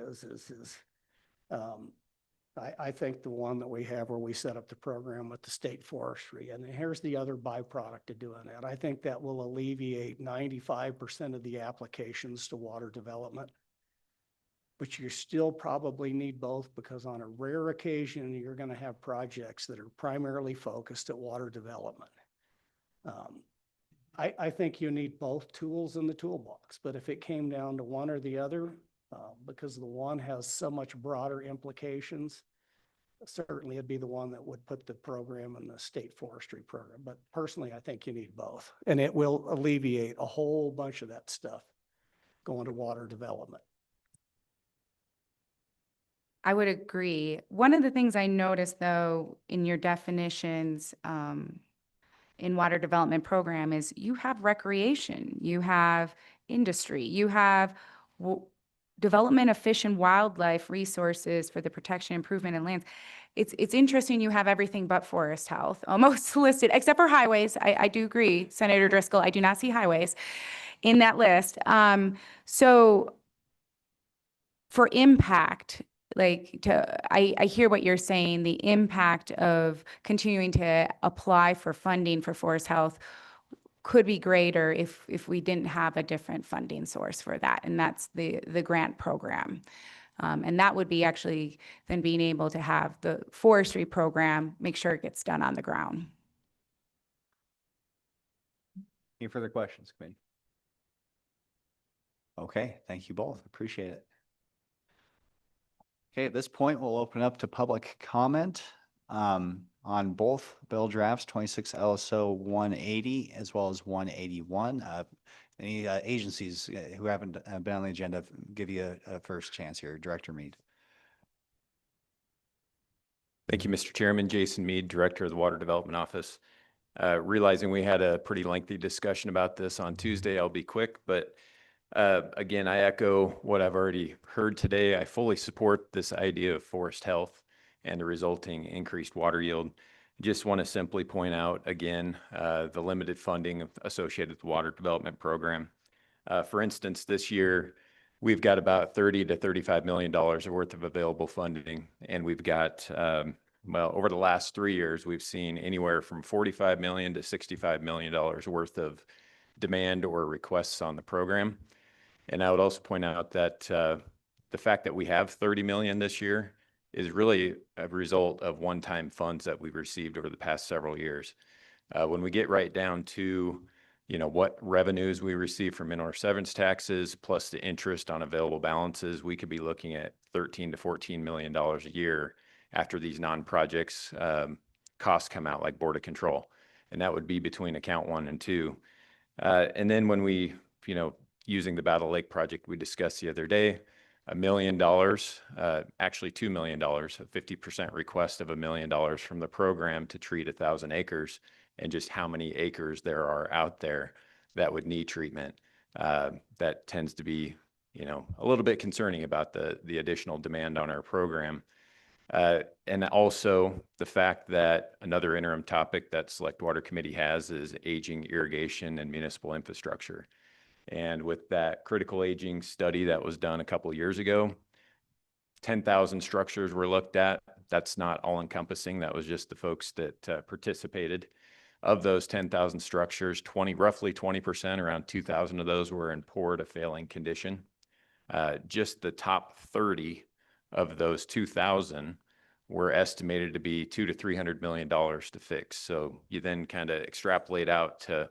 I think the one that we have where we set up the program with the state forestry, and here's the other byproduct of doing that. I think that will alleviate 95% of the applications to water development. But you still probably need both, because on a rare occasion, you're going to have projects that are primarily focused at water development. I think you need both tools in the toolbox, but if it came down to one or the other, because the one has so much broader implications, certainly it'd be the one that would put the program in the state forestry program. But personally, I think you need both, and it will alleviate a whole bunch of that stuff going to water development. I would agree. One of the things I noticed, though, in your definitions in water development program is you have recreation, you have industry, you have development of fish and wildlife resources for the protection, improvement, and lands. It's interesting you have everything but forest health almost listed, except for highways. I do agree, Senator Driscoll, I do not see highways in that list. So for impact, I hear what you're saying, the impact of continuing to apply for funding for forest health could be greater if we didn't have a different funding source for that, and that's the grant program. And that would be actually then being able to have the forestry program make sure it gets done on the ground. Any further questions, committee? Okay, thank you both. Appreciate it. Okay, at this point, we'll open up to public comment on both bill drafts, 26 LSO 180 as well as 181. Any agencies who haven't been on the agenda, give you a first chance here. Director Mead. Thank you, Mr. Chairman. Jason Mead, Director of the Water Development Office. Realizing we had a pretty lengthy discussion about this on Tuesday, I'll be quick, but again, I echo what I've already heard today. I fully support this idea of forest health and the resulting increased water yield. Just want to simply point out again, the limited funding associated with the water development program. For instance, this year, we've got about $30 to $35 million worth of available funding, and we've got, well, over the last 3 years, we've seen anywhere from $45 million to $65 million worth of demand or requests on the program. And I would also point out that the fact that we have 30 million this year is really a result of one-time funds that we've received over the past several years. When we get right down to, what revenues we receive from mineral severance taxes plus the interest on available balances, we could be looking at $13 to $14 million a year after these non-projects costs come out, like Board of Control. And that would be between account 1 and 2. And then when we, using the Battle Lake project we discussed the other day, $1 million, actually $2 million, a 50% request of $1 million from the program to treat 1,000 acres, and just how many acres there are out there that would need treatment. That tends to be, a little bit concerning about the additional demand on our program. And also the fact that another interim topic that Select Water Committee has is aging irrigation and municipal infrastructure. And with that critical aging study that was done a couple of years ago, 10,000 structures were looked at. That's not all encompassing. That was just the folks that participated. Of those 10,000 structures, roughly 20%, around 2,000 of those were in poor to failing condition. Just the top 30 of those 2,000 were estimated to be $200 to $300 million to fix. So you then kind of extrapolate out to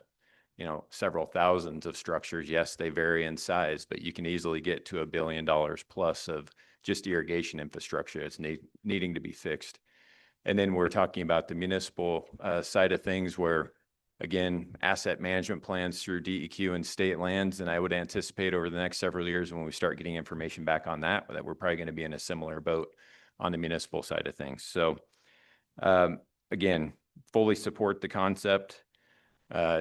several thousands of structures. Yes, they vary in size, but you can easily get to $1 billion plus of just irrigation infrastructure that's needing to be fixed. And then we're talking about the municipal side of things where, again, asset management plans through DEQ and state lands. And I would anticipate over the next several years when we start getting information back on that we're probably going to be in a similar boat on the municipal side of things. So again, fully support the concept.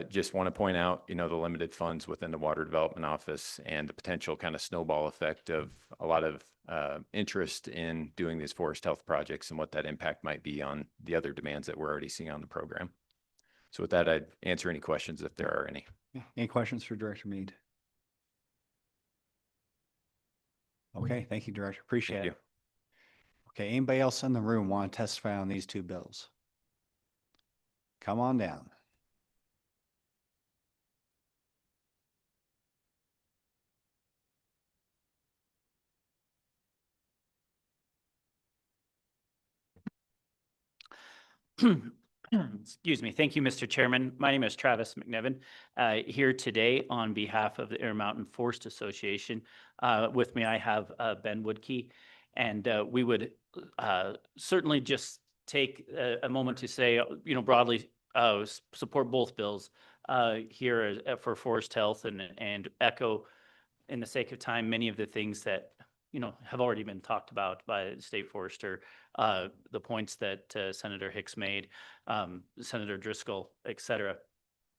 Just want to point out, the limited funds within the Water Development Office and the potential kind of snowball effect of a lot of interest in doing these forest health projects and what that impact might be on the other demands that we're already seeing on the program. So with that, I'd answer any questions if there are any. Yeah. Any questions for Director Mead? Okay, thank you, Director. Appreciate Thank it. Okay, anybody else in the room want to testify on these two bills? Come on down. Excuse me. Thank you, Mr. Chairman. My name is Travis McNevin, here today on behalf of the Intermountain Forest Association. With me, I have Ben Woodkey, and we would certainly just take a moment to say, broadly support both bills here for forest health and echo, in the sake of time, many of the things that have already been talked about by the state forester, the points that Senator Hicks made, Senator Driscoll, et cetera.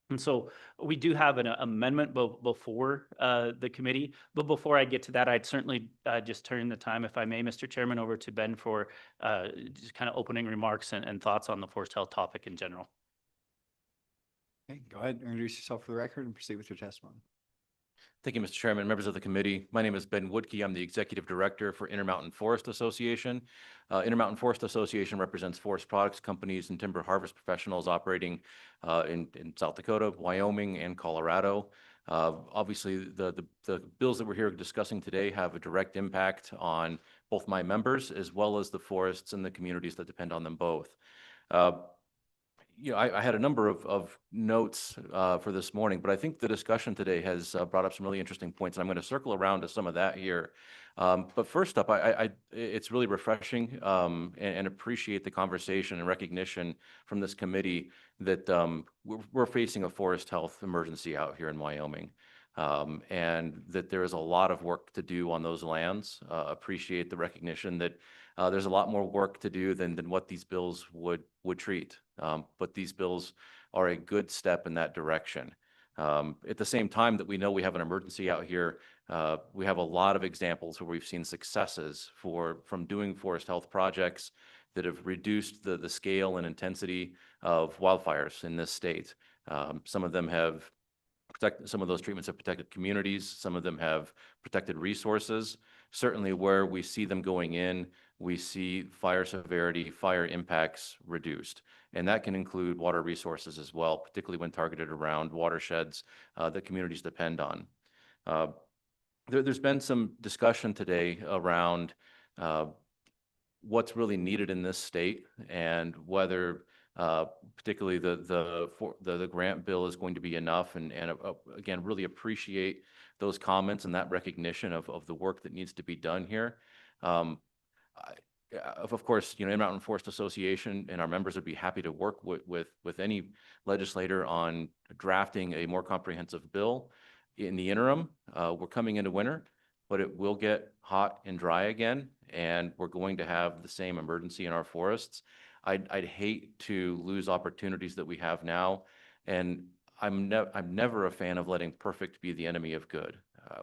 And so we do have an amendment before the committee. But before I get to that, I'd certainly just turn the time, if I may, Mr. Chairman, over to Ben for just kind of opening remarks and thoughts on the forest health topic in general. Okay, go ahead, introduce yourself for the record and proceed with your testimony. Thank you, Mr. Chairman, members of the committee. My name is Ben Woodkey. I'm the Executive Director for Intermountain Forest Association. Intermountain Forest Association represents forest products companies and timber harvest professionals operating in South Dakota, Wyoming, and Colorado. Obviously, the bills that we're here discussing today have a direct impact on both my members as well as the forests and the communities that depend on them both. I had a number of notes for this morning, but I think the discussion today has brought up some really interesting points, and I'm going to circle around to some of that here. But first up, it's really refreshing and appreciate the conversation and recognition from this committee that we're facing a forest health emergency out here in Wyoming. And that there is a lot of work to do on those lands. Appreciate the recognition that there's a lot more work to do than what these bills would treat. But these bills are a good step in that direction. At the same time that we know we have an emergency out here, we have a lot of examples where we've seen successes from doing forest health projects that have reduced the scale and intensity of wildfires in this state. Some of them have some of those treatments have protected communities. Some of them have protected resources. Certainly where we see them going in, we see fire severity, fire impacts reduced. And that can include water resources as well, particularly when targeted around watersheds that communities depend on. There's been some discussion today around what's really needed in this state and whether particularly the grant bill is going to be enough, and again, really appreciate those comments and that recognition of the work that needs to be done here. Of course, Intermountain Forest Association and our members would be happy to work with any legislator on drafting a more comprehensive bill. In the interim, we're coming into winter, but it will get hot and dry again, and we're going to have the same emergency in our forests. I'd hate to lose opportunities that we have now, and I'm never a fan of letting perfect be the enemy of good.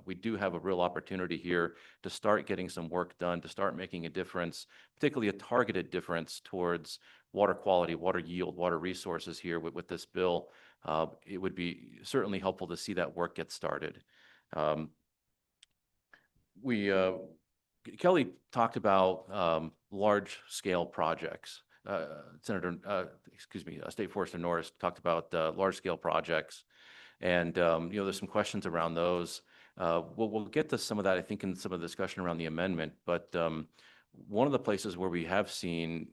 We do have a real opportunity here to start getting some work done, to start making a difference, particularly a targeted difference towards water quality, water yield, water resources here with this bill. It would be certainly helpful to see that work get started. Kelly talked about large-scale projects. State Forester Norris talked about large-scale projects, and there's some questions around those. We'll get to some of that, I think, in some of the discussion around the amendment. But one of the places where we have seen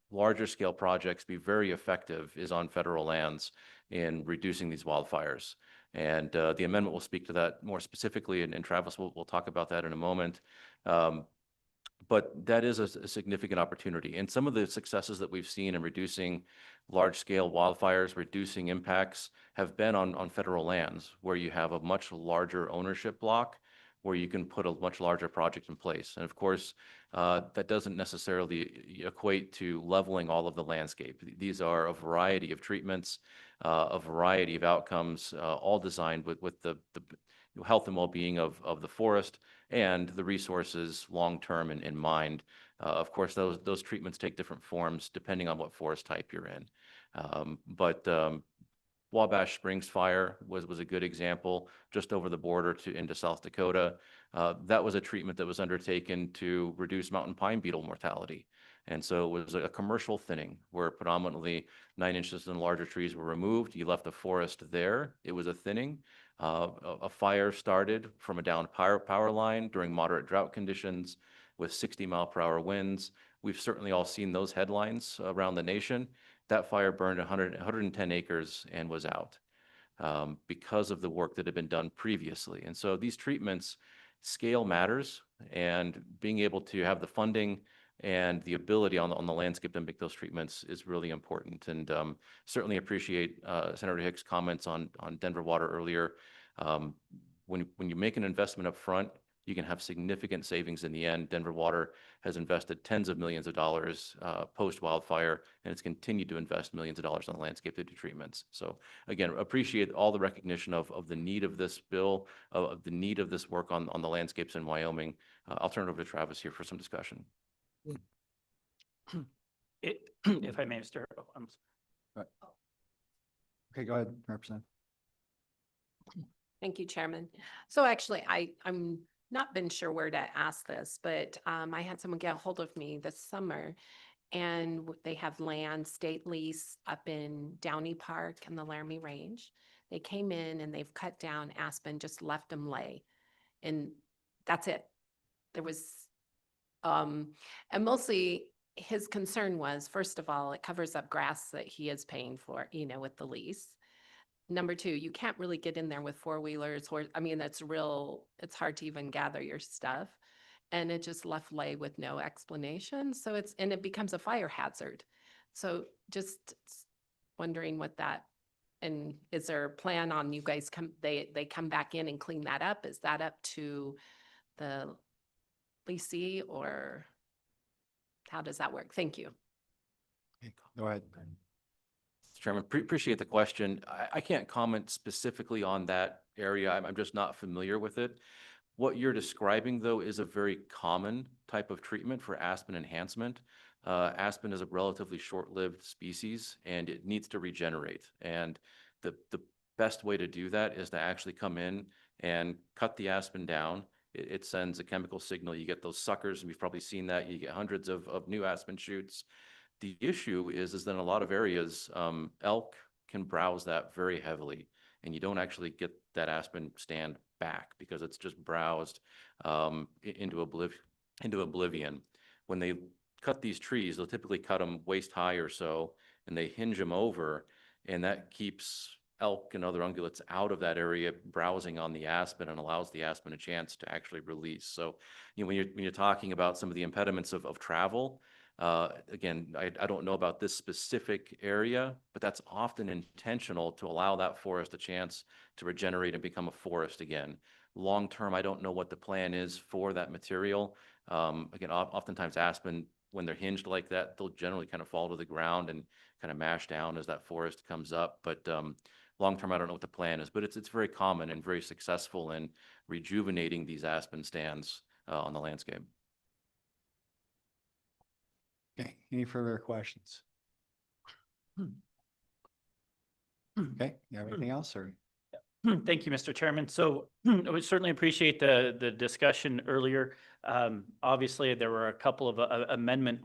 larger scale projects be very effective is on federal lands in reducing these wildfires. And the amendment will speak to that more specifically, and Travis will talk about that in a moment. But that is a significant opportunity. And some of the successes that we've seen in reducing large-scale wildfires, reducing impacts, have been on federal lands, where you have a much larger ownership block, where you can put a much larger project in place. And of course, that doesn't necessarily equate to leveling all of the landscape. These are a variety of treatments, a variety of outcomes, all designed with the health and well-being of the forest and the resources long-term in mind. Of course, those treatments take different forms depending on what forest type you're in. But Wabash Springs Fire was a good example, just over the border into South Dakota. That was a treatment that was undertaken to reduce mountain pine beetle mortality. And so it was a commercial thinning where predominantly 9 inches and larger trees were removed. You left the forest there. It was a thinning. A fire started from a downed power line during moderate drought conditions with 60-mile-per-hour winds. We've certainly all seen those headlines around the nation. That fire burned 110 acres and was out because of the work that had been done previously. And so these treatments, scale matters, and being able to have the funding and the ability on the landscape to make those treatments is really important. And certainly appreciate Senator Hicks' comments on Denver Water earlier. When you make an investment up front, you can have significant savings in the end. Denver Water has invested tens of millions of dollars post-wildfire, and it's continued to invest millions of dollars on the landscape to do treatments. So again, appreciate all the recognition of the need of this bill, of the need of this work on the landscapes in Wyoming. I'll turn it over to Travis here for some discussion. If I may, Mr. Okay, go ahead, Representative. Thank you, Chairman. So actually, I'm not been sure where to ask this, but I had someone get a hold of me this summer, and they have land, state lease up in Downey Park and the Laramie Range. They came in and they've cut down aspen, just left them lay, and that's it. There was, and mostly his concern was, first of all, it covers up grass that he is paying for, with the lease. Number two, you can't really get in there with four-wheelers, or, it's hard to even gather your stuff. And it just left lay with no explanation. So it becomes a fire hazard. So just wondering and is there a plan on you guys they come back in and clean that up? Is that up to the leasee, or how does that work? Thank you. Go ahead. Mr. Chairman, appreciate the question. I can't comment specifically on that area. I'm just not familiar with it. What you're describing, though, is a very common type of treatment for aspen enhancement. Aspen is a relatively short-lived species, and it needs to regenerate. And the best way to do that is to actually come in and cut the aspen down. It sends a chemical signal. You get those suckers, and we've probably seen that. You get hundreds of new aspen shoots. The issue is that in a lot of areas, elk can browse that very heavily, and you don't actually get that aspen stand back because it's just browsed into oblivion. When they cut these trees, they'll typically cut them waist high or so, and they hinge them over, and that keeps elk and other ungulates out of that area browsing on the aspen and allows the aspen a chance to actually release. So, when you're talking about some of the impediments of travel, again, I don't know about this specific area, but that's often intentional to allow that forest a chance to regenerate and become a forest again. Long term, I don't know what the plan is for that material. Again, oftentimes aspen, when they're hinged like that, they'll generally kind of fall to the ground and kind of mash down as that forest comes up. But long term, I don't know what the plan is, but it's very common and very successful in rejuvenating these aspen stands on the landscape. Okay, any further questions? Okay, you have anything else or? Thank you, Mr. Chairman. So I would certainly appreciate the discussion earlier. Obviously, there were a couple of amendment,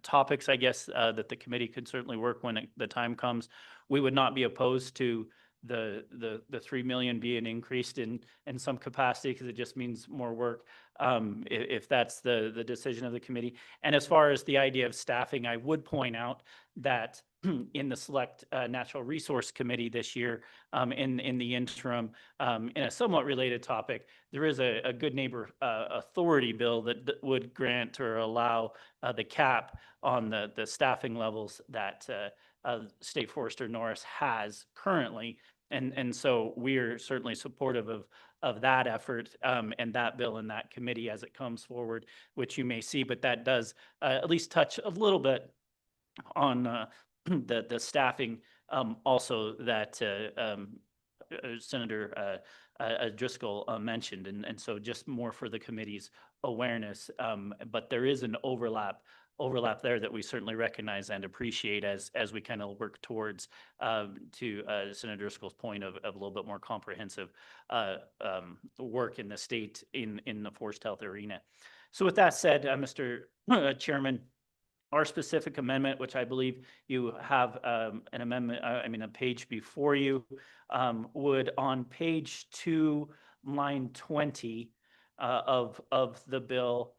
topics, I guess, that the committee could certainly work when the time comes. We would not be opposed to the 3 million being increased in some capacity because it just means more work, if that's the decision of the committee. And as far as the idea of staffing, I would point out that in the Select Natural Resource Committee this year, in the interim, in a somewhat related topic, there is a Good Neighbor Authority bill that would grant or allow the cap on the staffing levels that State Forester Norris has currently. And so we are certainly supportive of that effort and that bill in that committee as it comes forward, which you may see, but that does at least touch a little bit on the staffing also that Senator Driscoll mentioned. And so just more for the committee's awareness. But there is an overlap there that we certainly recognize and appreciate as we kind of work towards to Senator Driscoll's point of a little bit more comprehensive work in the state in the forest health arena. So with that said, Mr. Chairman, our specific amendment, which I believe you have an amendment, a page before you, would on page 2, line 20 of the bill,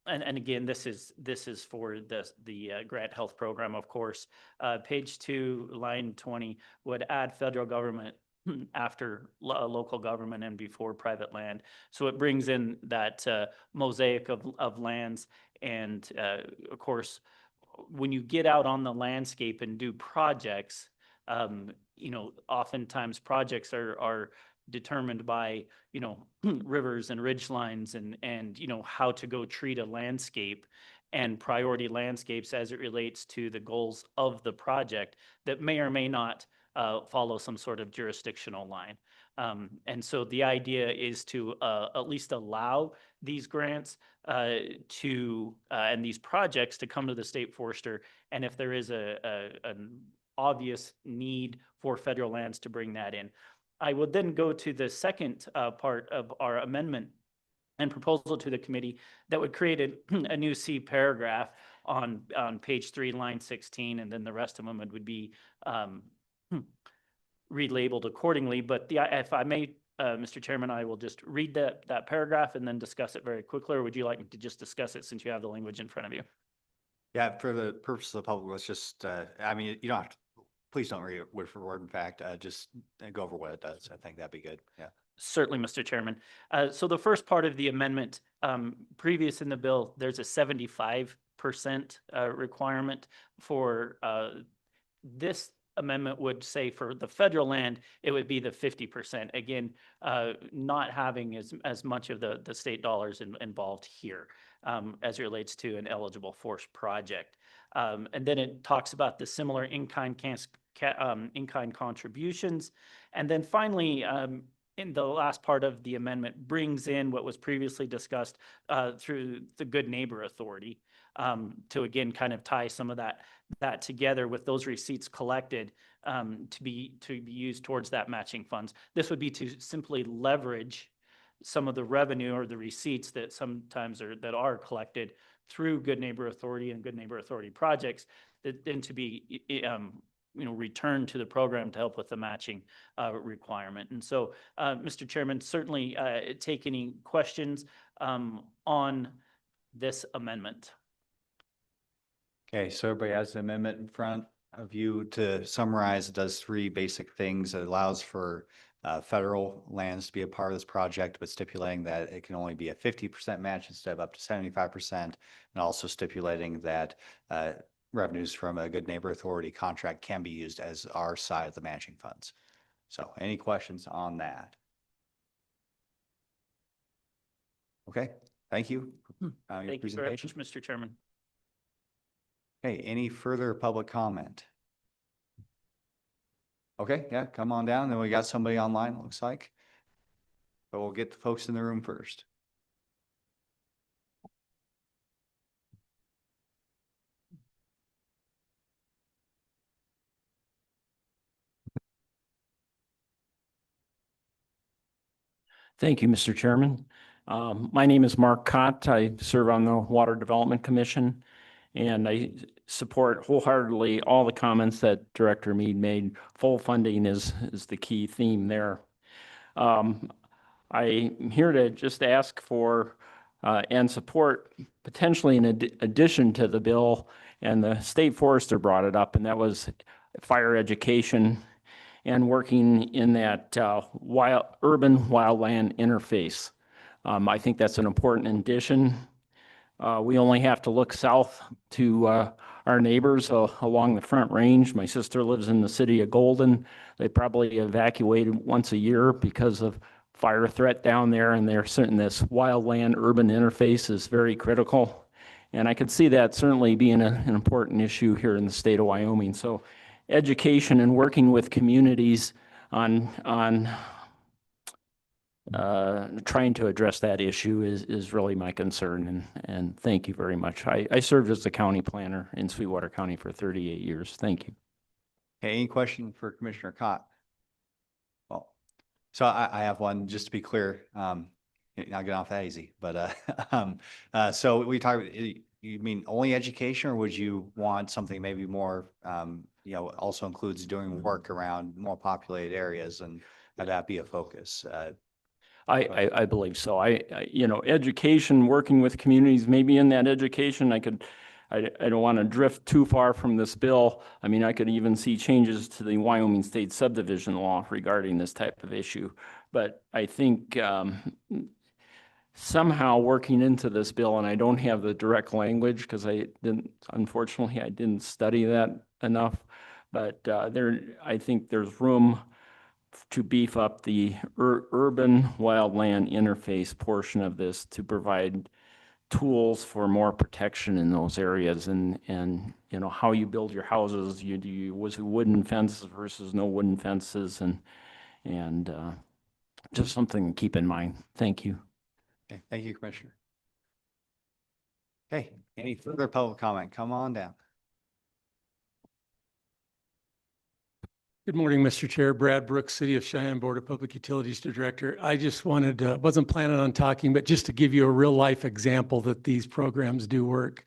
and again, this is for the grant health program, of course. Page 2, line 20 would add federal government after local government and before private land. So it brings in that mosaic of lands. And of course, when you get out on the landscape and do projects, oftentimes projects are determined by, rivers and ridge lines and how to go treat a landscape and priority landscapes as it relates to the goals of the project that may or may not follow some sort of jurisdictional line. And so the idea is to at least allow these grants and these projects to come to the state forester. And if there is an obvious need for federal lands, to bring that in. I would then go to the second part of our amendment and proposal to the committee that would create a new C paragraph on page 3, line 16, and then the rest of them would be relabeled accordingly. But if I may, Mr. Chairman, I will just read that paragraph and then discuss it very quickly. Or would you like me to just discuss it since you have the language in front of you? Yeah, for the purpose of the public, let's just, you don't have to, please don't read it word for word. In fact, just go over what it does. I think that'd be good. Yeah. Certainly, Mr. Chairman. So the first part of the amendment, previous in the bill, there's a 75% requirement for this amendment would say for the federal land, it would be the 50%. Again, not having as much of the state dollars involved here as it relates to an eligible forest project. And then it talks about the similar in-kind in-kind contributions. And then finally, in the last part of the amendment, brings in what was previously discussed through the Good Neighbor Authority to again kind of tie some of that together with those receipts collected to be used towards that matching funds. This would be to simply leverage some of the revenue or the receipts that sometimes are collected through Good Neighbor Authority and Good Neighbor Authority projects, that then to be returned to the program to help with the matching requirement. And so, Mr. Chairman, certainly take any questions on this amendment. Okay, so everybody has the amendment in front of you. To summarize, it does three basic things. It allows for federal lands to be a part of this project, but stipulating that it can only be a 50% match instead of up to 75%, and also stipulating that revenues from a Good Neighbor Authority contract can be used as our side of the matching funds. So any questions on that? Okay, thank you. Your Thank you very presentation. much, Mr. Chairman. Okay, any further public comment? Okay, yeah, come on down. Then we got somebody online, it looks like. But we'll get the folks in the room first. Thank you, Mr. Chairman. My name is Mark Cott. I serve on the Water Development Commission, and I support wholeheartedly all the comments that Director Mead made. Full funding is the key theme there. I'm here to just ask for and support potentially in addition to the bill, and the state forester brought it up, and that was fire education and working in that urban wildland interface. I think that's an important addition. We only have to look south to our neighbors along the Front Range. My sister lives in the city of Golden. They probably evacuated once a year because of fire threat down there, and they're certain this wildland urban interface is very critical. And I could see that certainly being an important issue here in the state of Wyoming. So education and working with communities on trying to address that issue is really my concern, and thank you very much. I served as the county planner in Sweetwater County for 38 years. Thank you. Okay, any question for Commissioner Cott? Well, so I have one, just to be clear, not get off that easy, but so we talked, you mean only education, or would you want something maybe more, also includes doing work around more populated areas, and have that be a focus? I believe so. Education, working with communities, maybe in that education, I don't want to drift too far from this bill. I mean, I could even see changes to the Wyoming state subdivision law regarding this type of issue. But I think somehow working into this bill, and I don't have the direct language because unfortunately, I didn't study that enough. But I think there's room to beef up the urban wildland interface portion of this to provide tools for more protection in those areas, and how you build your houses. Was it wooden fences versus no wooden fences, and just something to keep in mind. Thank you. Okay, thank you, Commissioner. Okay, any further public comment? Come on down. Good morning, Mr. Chair. Brad Brooks, City of Cheyenne Board of Public Utilities Director. I just wanted wasn't planning on talking, but just to give you a real life example that these programs do work.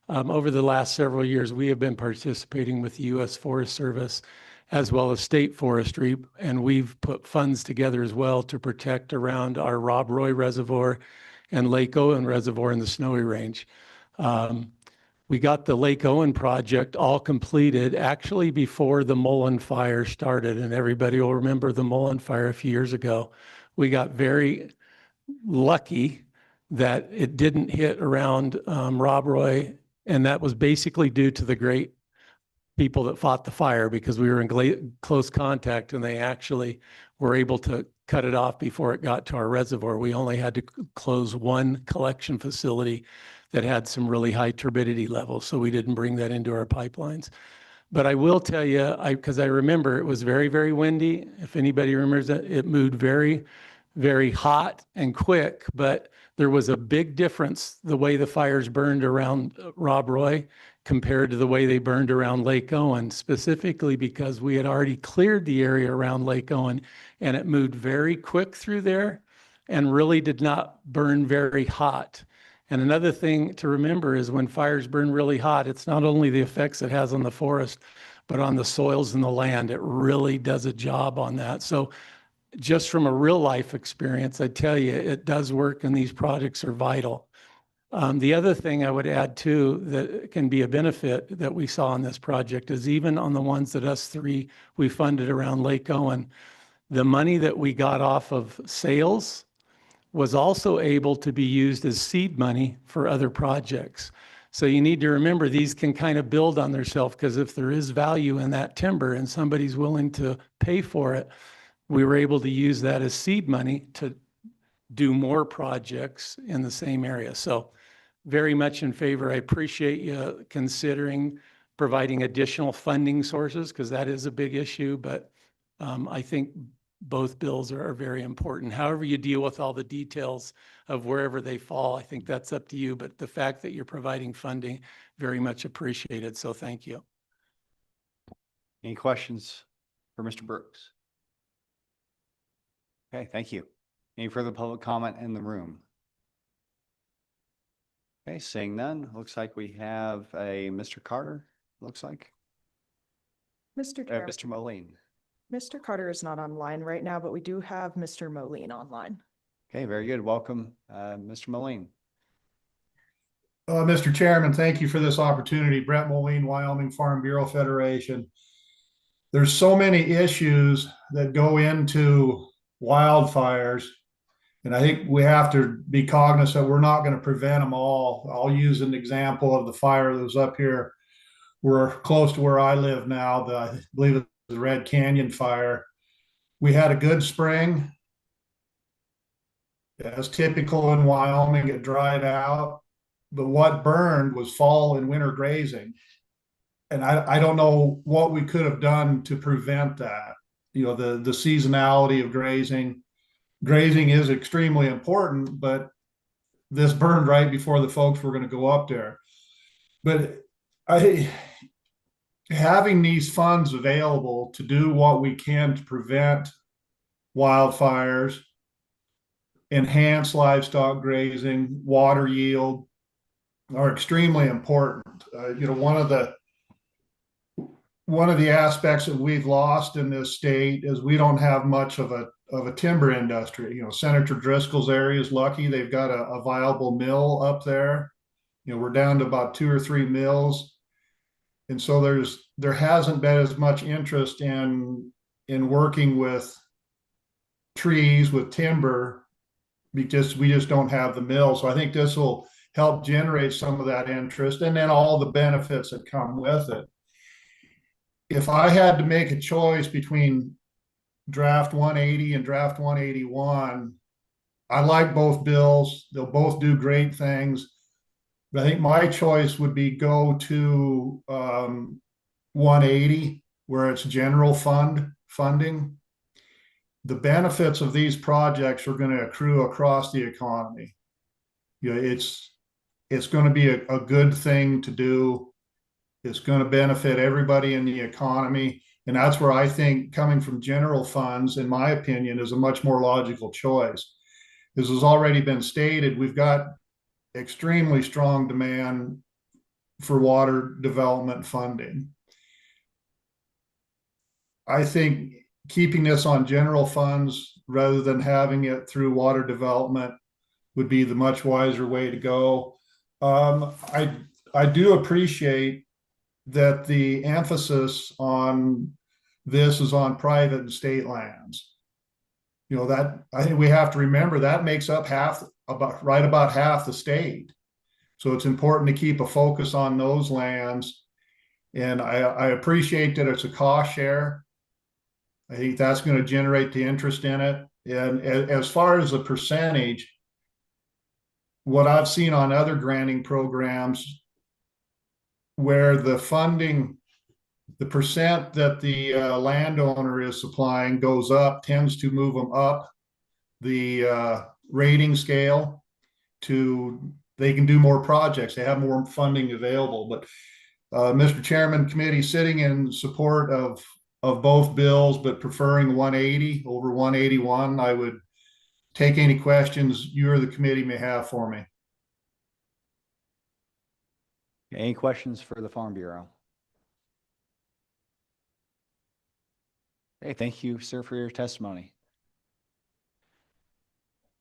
Over the last several years, we have been participating with the U.S. Forest Service as well as state forestry, and we've put funds together as well to protect around our Rob Roy Reservoir and Lake Owen Reservoir in the Snowy Range. We got the Lake Owen project all completed actually before the Mullen Fire started, and everybody will remember the Mullen Fire a few years ago. We got very lucky that it didn't hit around Rob Roy, and that was basically due to the great people that fought the fire because we were in close contact and they actually were able to cut it off before it got to our reservoir. We only had to close one collection facility that had some really high turbidity levels, so we didn't bring that into our pipelines. But I will tell you, because I remember it was very, very windy. If anybody remembers that, it moved very, very hot and quick, but there was a big difference the way the fires burned around Rob Roy compared to the way they burned around Lake Owen, specifically because we had already cleared the area around Lake Owen and it moved very quick through there and really did not burn very hot. And another thing to remember is when fires burn really hot, it's not only the effects it has on the forest, but on the soils and the land. It really does a job on that. So just from a real life experience, I tell you, it does work and these projects are vital. The other thing I would add too that can be a benefit that we saw on this project is even on the ones that us three we funded around Lake Owen, the money that we got off of sales was also able to be used as seed money for other projects. So you need to remember these can kind of build on themselves because if there is value in that timber and somebody's willing to pay for it, we were able to use that as seed money to do more projects in the same area. So very much in favor. I appreciate you considering providing additional funding sources because that is a big issue, but I think both bills are very important. However you deal with all the details of wherever they fall, I think that's up to you. But the fact that you're providing funding, very much appreciated. So thank you. Any questions for Mr. Brooks? Okay, thank you. Any further public comment in the room? Okay, seeing none, looks like we have a Mr. Carter, looks like. Mr. Chairman, Mr. Moline. Mr. Carter is not online right now, but we do have Mr. Moline online. Okay, very good. Welcome, Mr. Moline. Mr. Chairman, thank you for this opportunity. Brett Moline, Wyoming Farm Bureau Federation. There's so many issues that go into wildfires, and I think we have to be cognizant we're not going to prevent them all. I'll use an example of the fire that was up here. We're close to where I live now. I believe it's the Red Canyon fire. We had a good spring. As typical in Wyoming, it dried out. But what burned was fall and winter grazing. And I don't know what we could have done to prevent that. You know, the seasonality of grazing. Grazing is extremely important, but this burned right before the folks were going to go up there. But having these funds available to do what we can to prevent wildfires, enhance livestock grazing, water yield are extremely important. You know, one of the aspects that we've lost in this state is we don't have much of a timber industry. You know, Senator Driscoll's area is lucky; they've got a viable mill up there. You know, we're down to about 2 or 3 mills, and so there hasn't been as much interest in working with trees with timber because we just don't have the mill. So I think this will help generate some of that interest and then all the benefits that come with it. If I had to make a choice between draft 180 and draft 181, I like both bills. They'll both do great things. But I think my choice would be go to 180, where it's general funding. The benefits of these projects are going to accrue across the economy. You know, it's going to be a good thing to do. It's going to benefit everybody in the economy. And that's where I think coming from general funds, in my opinion, is a much more logical choice. As has already been stated, we've got extremely strong demand for water development funding. I think keeping this on general funds rather than having it through water development would be the much wiser way to go. I do appreciate that the emphasis on this is on private and state lands. You know, that I think we have to remember that makes up about half the state. So it's important to keep a focus on those lands And I appreciate that it's a cost share. I think that's going to generate the interest in it. And as far as the percentage, what I've seen on other granting programs where the funding, the percent that the landowner is supplying goes up, tends to move them up the rating scale to, they can do more projects. They have more funding available. But Mr. Chairman, committee sitting in support of both bills, but preferring 180 over 181. I would take any questions you or the committee may have for me. Any questions for the Farm Bureau? Okay, thank you, sir, for your testimony.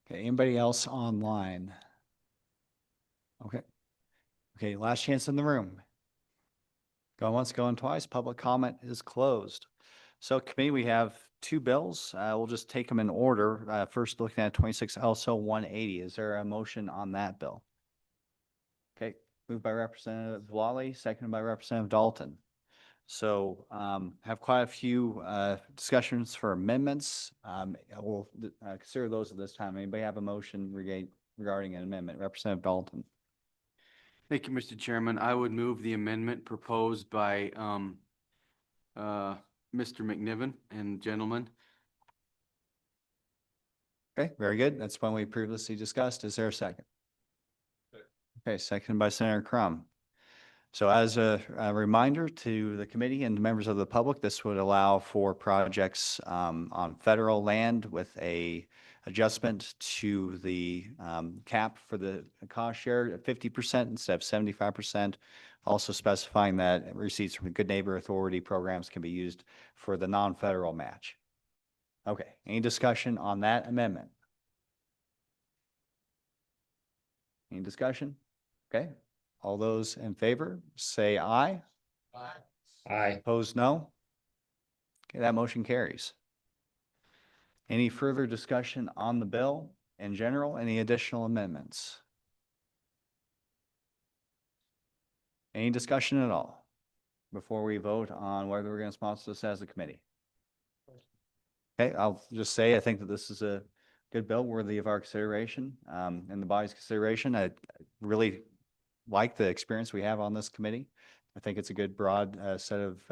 Okay, anybody else online? Okay. Okay, last chance in the room. Going once, going twice. Public comment is closed. So committee, we have two bills. We'll just take them in order. First, looking at 26 LSO 180. Is there a motion on that bill? Okay, moved by Representative Lawley, seconded by Representative Dalton. So have quite a few discussions for amendments. We'll consider those at this time. Anybody have a motion regarding an amendment? Representative Dalton. Thank you, Mr. Chairman. I would move the amendment proposed by Mr. McNiven and gentlemen. Okay, very good. That's one we previously discussed. Is there a second? Okay, seconded by Senator Crum. So as a reminder to the committee and members of the public, this would allow for projects on federal land with a adjustment to the cap for the cost share at 50% instead of 75%. Also specifying that receipts from the Good Neighbor Authority programs can be used for the non-federal match. Okay, any discussion on that amendment? Any discussion? Okay. All those in favor, say aye. Aye. Aye. Opposed, no. Okay, that motion carries. Any further discussion on the bill in general? Any additional amendments? Any discussion at all before we vote on whether we're going to sponsor this as a committee? Okay, I'll just say I think that this is a good bill worthy of our consideration and the body's consideration. I really like the experience we have on this committee. I think it's a good broad set of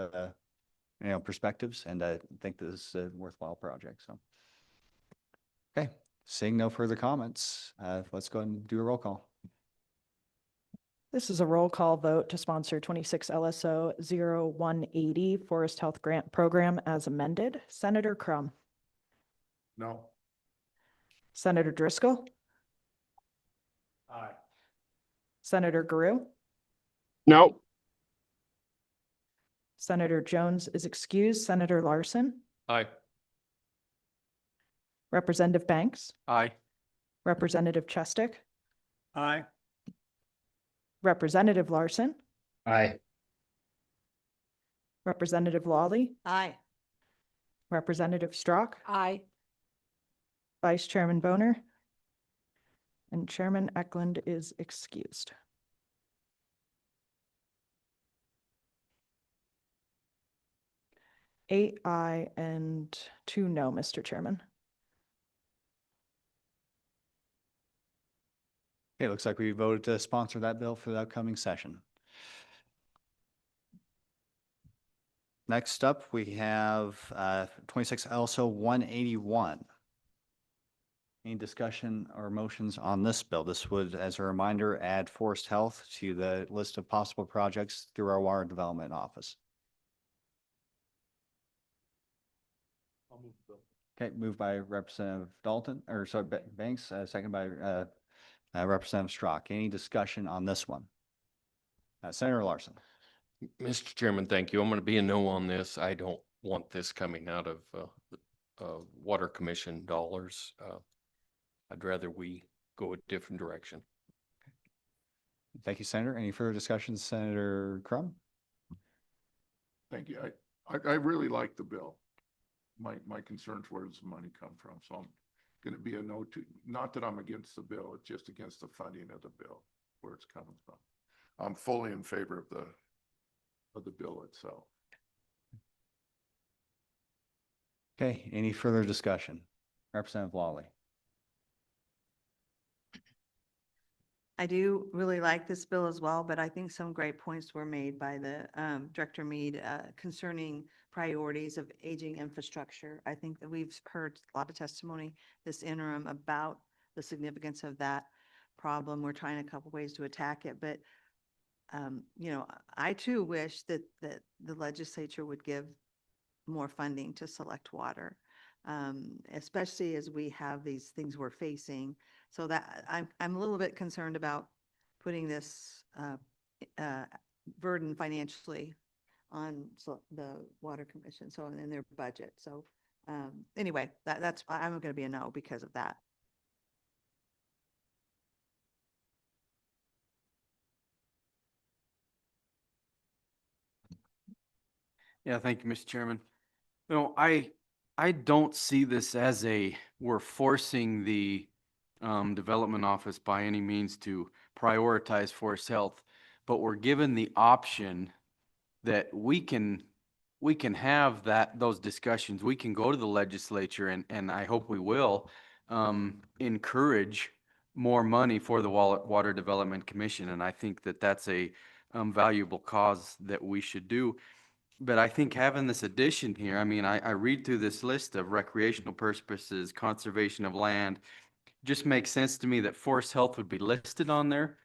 perspectives, and I think this is a worthwhile project. So, okay, seeing no further comments, let's go ahead and do a roll call. This is a roll call vote to sponsor 26 LSO 0180 Forest Health Grant Program as amended. Senator Crum. No. Senator Driscoll. Aye. Senator Guru. No. Senator Jones is excused. Senator Larson. Aye. Representative Banks. Aye. Representative Chestick. Aye. Representative Larson. Aye. Representative Lawley. Aye. Representative Strock. Aye. Vice Chairman Boner. And Chairman Eklund is excused. Eight aye and 2 no, Mr. Chairman. Okay, looks like we voted to sponsor that bill for the upcoming session. Next up, we have 26 LSO 181. Any discussion or motions on this bill? This would, as a reminder, add Forest Health to the list of possible projects through our Water Development Office. I'll move the bill. Okay, moved by Representative Dalton, or sorry, Banks, second by Representative Strock. Any discussion on this one? Senator Larson. Mr. Chairman, thank you. I'm going to be a no on this. I don't want this coming out of Water Commission dollars. I'd rather we go a different direction. Thank you, Senator. Any further discussion, Senator Crum? Thank you. I really like the bill. My concerns, where does the money come from? So I'm going to be a no to, not that I'm against the bill, it's just against the funding of the bill, where it's coming from. I'm fully in favor of the of the bill itself. Okay, any further discussion? Representative Lawley. I do really like this bill as well, but I think some great points were made by the Director Mead concerning priorities of aging infrastructure. I think that we've heard a lot of testimony this interim about the significance of that problem. We're trying a couple ways to attack it, but you know, I too wish that the legislature would give more funding to select water, especially as we have these things we're facing. So that I'm a little bit concerned about putting this burden financially on the Water Commission, so in their budget. So anyway, that's I'm going to be a no because of that. Yeah, thank you, Mr. Chairman. No, I don't see this as we're forcing the Development Office by any means to prioritize forest health, but we're given the option that we can have those discussions. We can go to the legislature and I hope we will encourage more money for the Water Development Commission. And I think that that's a valuable cause that we should do. But I think having this addition here, I mean, I read through this list of recreational purposes, conservation of land, just makes sense to me that forest health would be listed on there.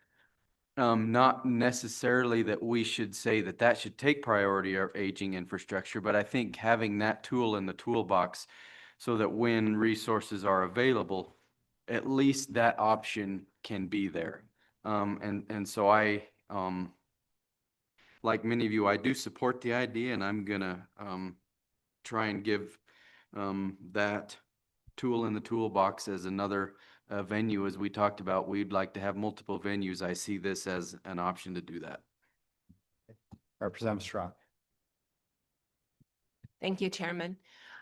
Not necessarily that we should say that that should take priority or aging infrastructure, but I think having that tool in the toolbox so that when resources are available, at least that option can be there. And so like many of you, I do support the idea, and I'm gonna try and give that tool in the toolbox as another venue. As we talked about, we'd like to have multiple venues. I see this as an option to do that. Representative Strong. Thank you, Chairman.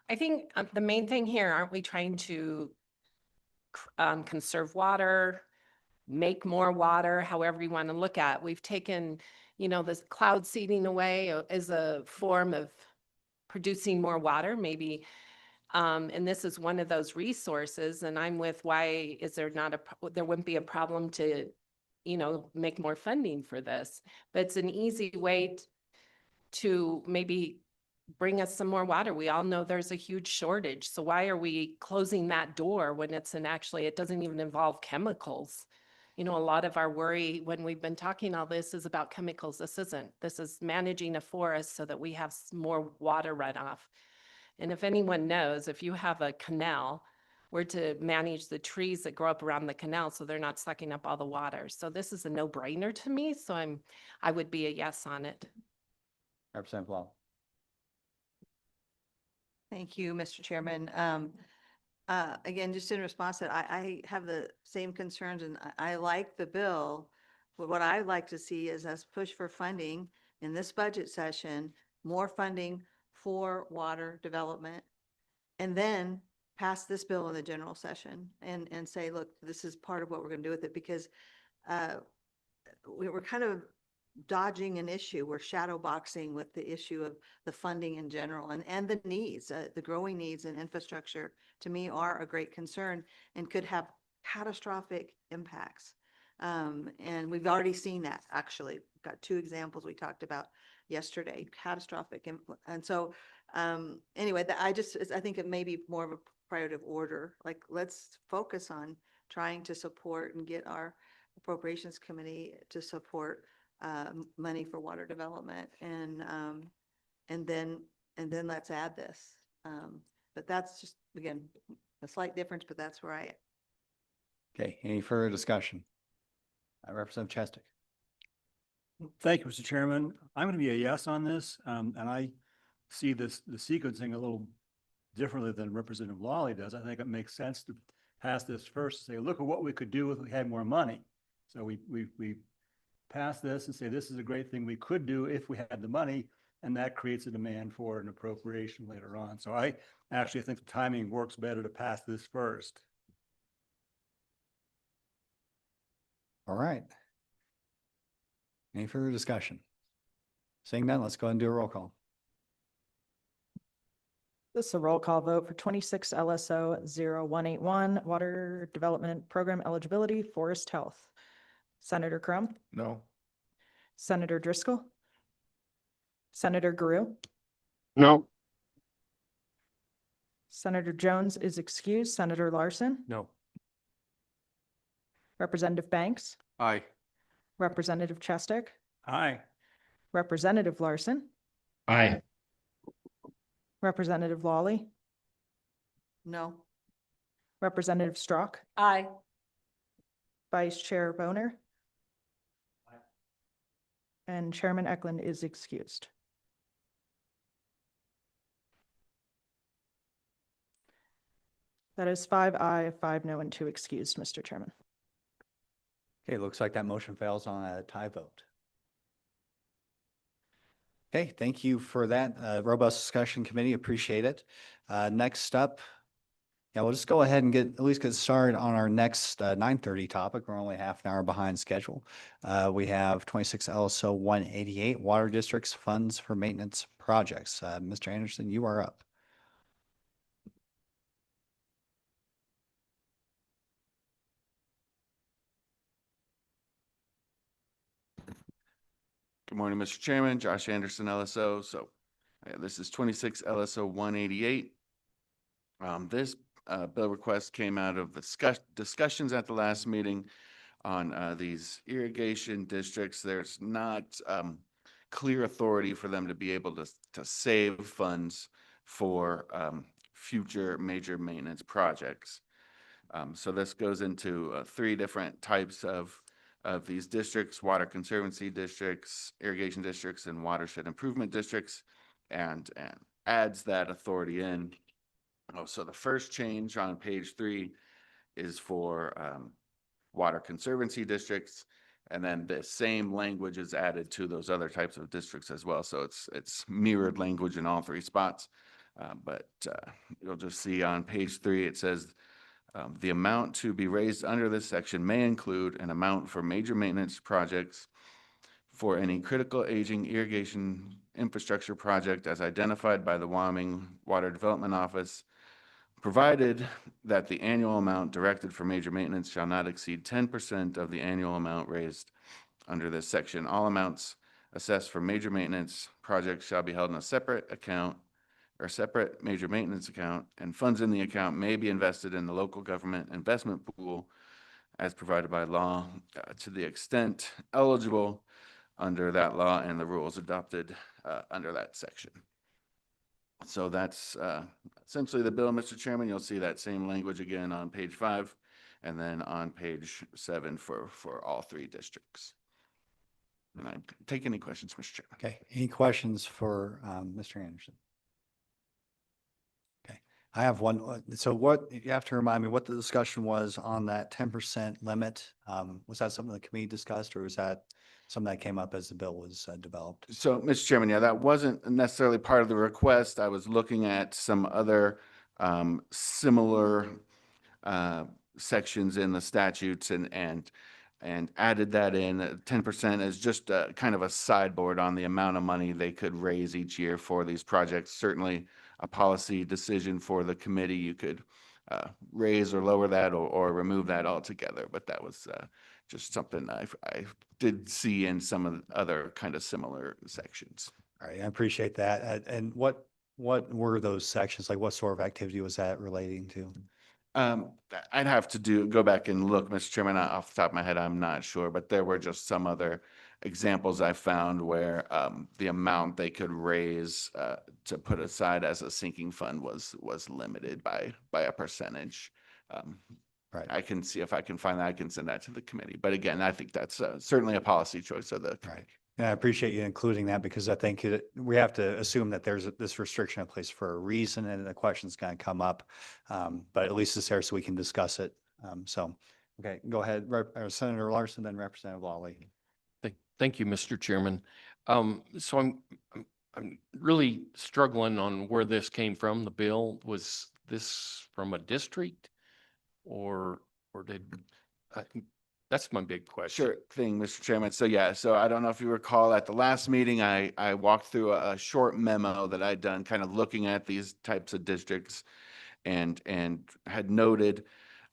I think the main thing here, aren't we trying to conserve water, make more water, however you want to look at? We've taken, you know, this cloud seeding away as a form of producing more water, maybe. And this is one of those resources, and I'm with why is there not there wouldn't be a problem to, you know, make more funding for this. But it's an easy way to maybe bring us some more water. We all know there's a huge shortage. So why are we closing that door when it doesn't even involve chemicals? You know, a lot of our worry when we've been talking all this is about chemicals. This isn't. This is managing a forest so that we have more water runoff. And if anyone knows, if you have a canal, we're to manage the trees that grow up around the canal so they're not sucking up all the water. So this is a no-brainer to me. So I would be a yes on it. Representative Lawley. Thank you, Mr. Chairman. Again, just in response to that, I have the same concerns and I like the bill. But what I'd like to see is us push for funding in this budget session, more funding for water development, and then pass this bill in the general session and say, look, this is part of what we're going to do with it, because we're kind of dodging an issue. We're shadow boxing with the issue of the funding in general and the needs, the growing needs in infrastructure, to me are a great concern and could have catastrophic impacts. And we've already seen that, actually. We've got 2 examples we talked about yesterday, catastrophic. And so anyway, I think it may be more of a priority of order. Like, let's focus on trying to support and get our Appropriations Committee to support money for water development, and then let's add this. But that's just, again, a slight difference, but that's where I am. Okay, any further discussion? Representative Chestic. Thank you, Mr. Chairman. I'm going to be a yes on this, and I see the sequencing a little differently than Representative Lawley does. I think it makes sense to pass this first and say, look at what we could do if we had more money. So we pass this and say, this is a great thing we could do if we had the money, and that creates a demand for an appropriation later on. So I actually think the timing works better to pass this first. All right. Any further discussion? Seeing none, let's go ahead and do a roll call. This is a roll call vote for 26 LSO 0181, Water Development Program Eligibility, Forest Health. Senator Crum, No. Senator Driscoll, Senator Guru, No. Senator Jones is excused, Senator Larson, No. Representative Banks, Aye. Representative Chestick, Aye. Representative Larson, Aye. Representative Lawley, No. Representative Strock, Aye. Vice Chair Boner, and Chairman Eklund is excused. That is 5 aye, 5 no, and 2 excused, Mr. Chairman. Okay, looks like that motion fails on a tie vote. Okay, thank you for that robust discussion, committee. Appreciate it. Next up, yeah, we'll just go ahead and at least get started on our next 9:30 topic. We're only half an hour behind schedule. We have 26 LSO 188 Water Districts Funds for Maintenance Projects. Mr. Anderson, you are up. Good morning, Mr. Chairman, Josh Anderson, LSO. So this is 26 LSO 188. This bill request came out of the discussions at the last meeting on these irrigation districts. There's not clear authority for them to be able to save funds for future major maintenance projects. So this goes into 3 different types of these districts: water conservancy districts, irrigation districts, and watershed improvement districts, and adds that authority in. Oh, so the first change on page 3 is for water conservancy districts, and then the same language is added to those other types of districts as well. So it's mirrored language in all 3 spots. But you'll just see on page 3, it says the amount to be raised under this section may include an amount for major maintenance projects for any critical aging irrigation infrastructure project as identified by the Wyoming Water Development Office, provided that the annual amount directed for major maintenance shall not exceed 10% of the annual amount raised under this section. All amounts assessed for major maintenance projects shall be held in a separate account or separate major maintenance account, and funds in the account may be invested in the local government investment pool as provided by law to the extent eligible under that law and the rules adopted under that section. So that's essentially the bill, Mr. Chairman. You'll see that same language again on page 5 and then on page 7 for all 3 districts. And I take any questions, Mr. Chairman. Okay, any questions for Mr. Anderson? Okay, I have one. So what, you have to remind me what the discussion was on that 10% limit. Was that something the committee discussed, or was that something that came up as the bill was developed? So, Mr. Chairman, yeah, that wasn't necessarily part of the request. I was looking at some other similar sections in the statutes and added that in. 10% as just kind of a sideboard on the amount of money they could raise each year for these projects. Certainly a policy decision for the committee. You could raise or lower that or remove that altogether, but that was just something I did see in some of the other kind of similar sections. All right, I appreciate that. And what were those sections? Like what sort of activity was that relating to? I'd have to go back and look, Mr. Chairman. Off the top of my head, I'm not sure, but there were just some other examples I found where the amount they could raise to put aside as a sinking fund was limited by a percentage. Right. I can see if I can find that. I can send that to the committee. But again, I think that's certainly a policy choice of the committee. Right. And I appreciate you including that, because I think we have to assume that there's this restriction in place for a reason, and the question's going to come up. But at least it's there so we can discuss it. So, okay, go ahead, Senator Larson, then Representative Lawley. Thank you, Mr. Chairman. So I'm really struggling on where this came from. The bill, was this from a district or did That's my big question. Sure thing, Mr. Chairman. So yeah, so I don't know if you recall at the last meeting, I walked through a short memo that I'd done, kind of looking at these types of districts and had noted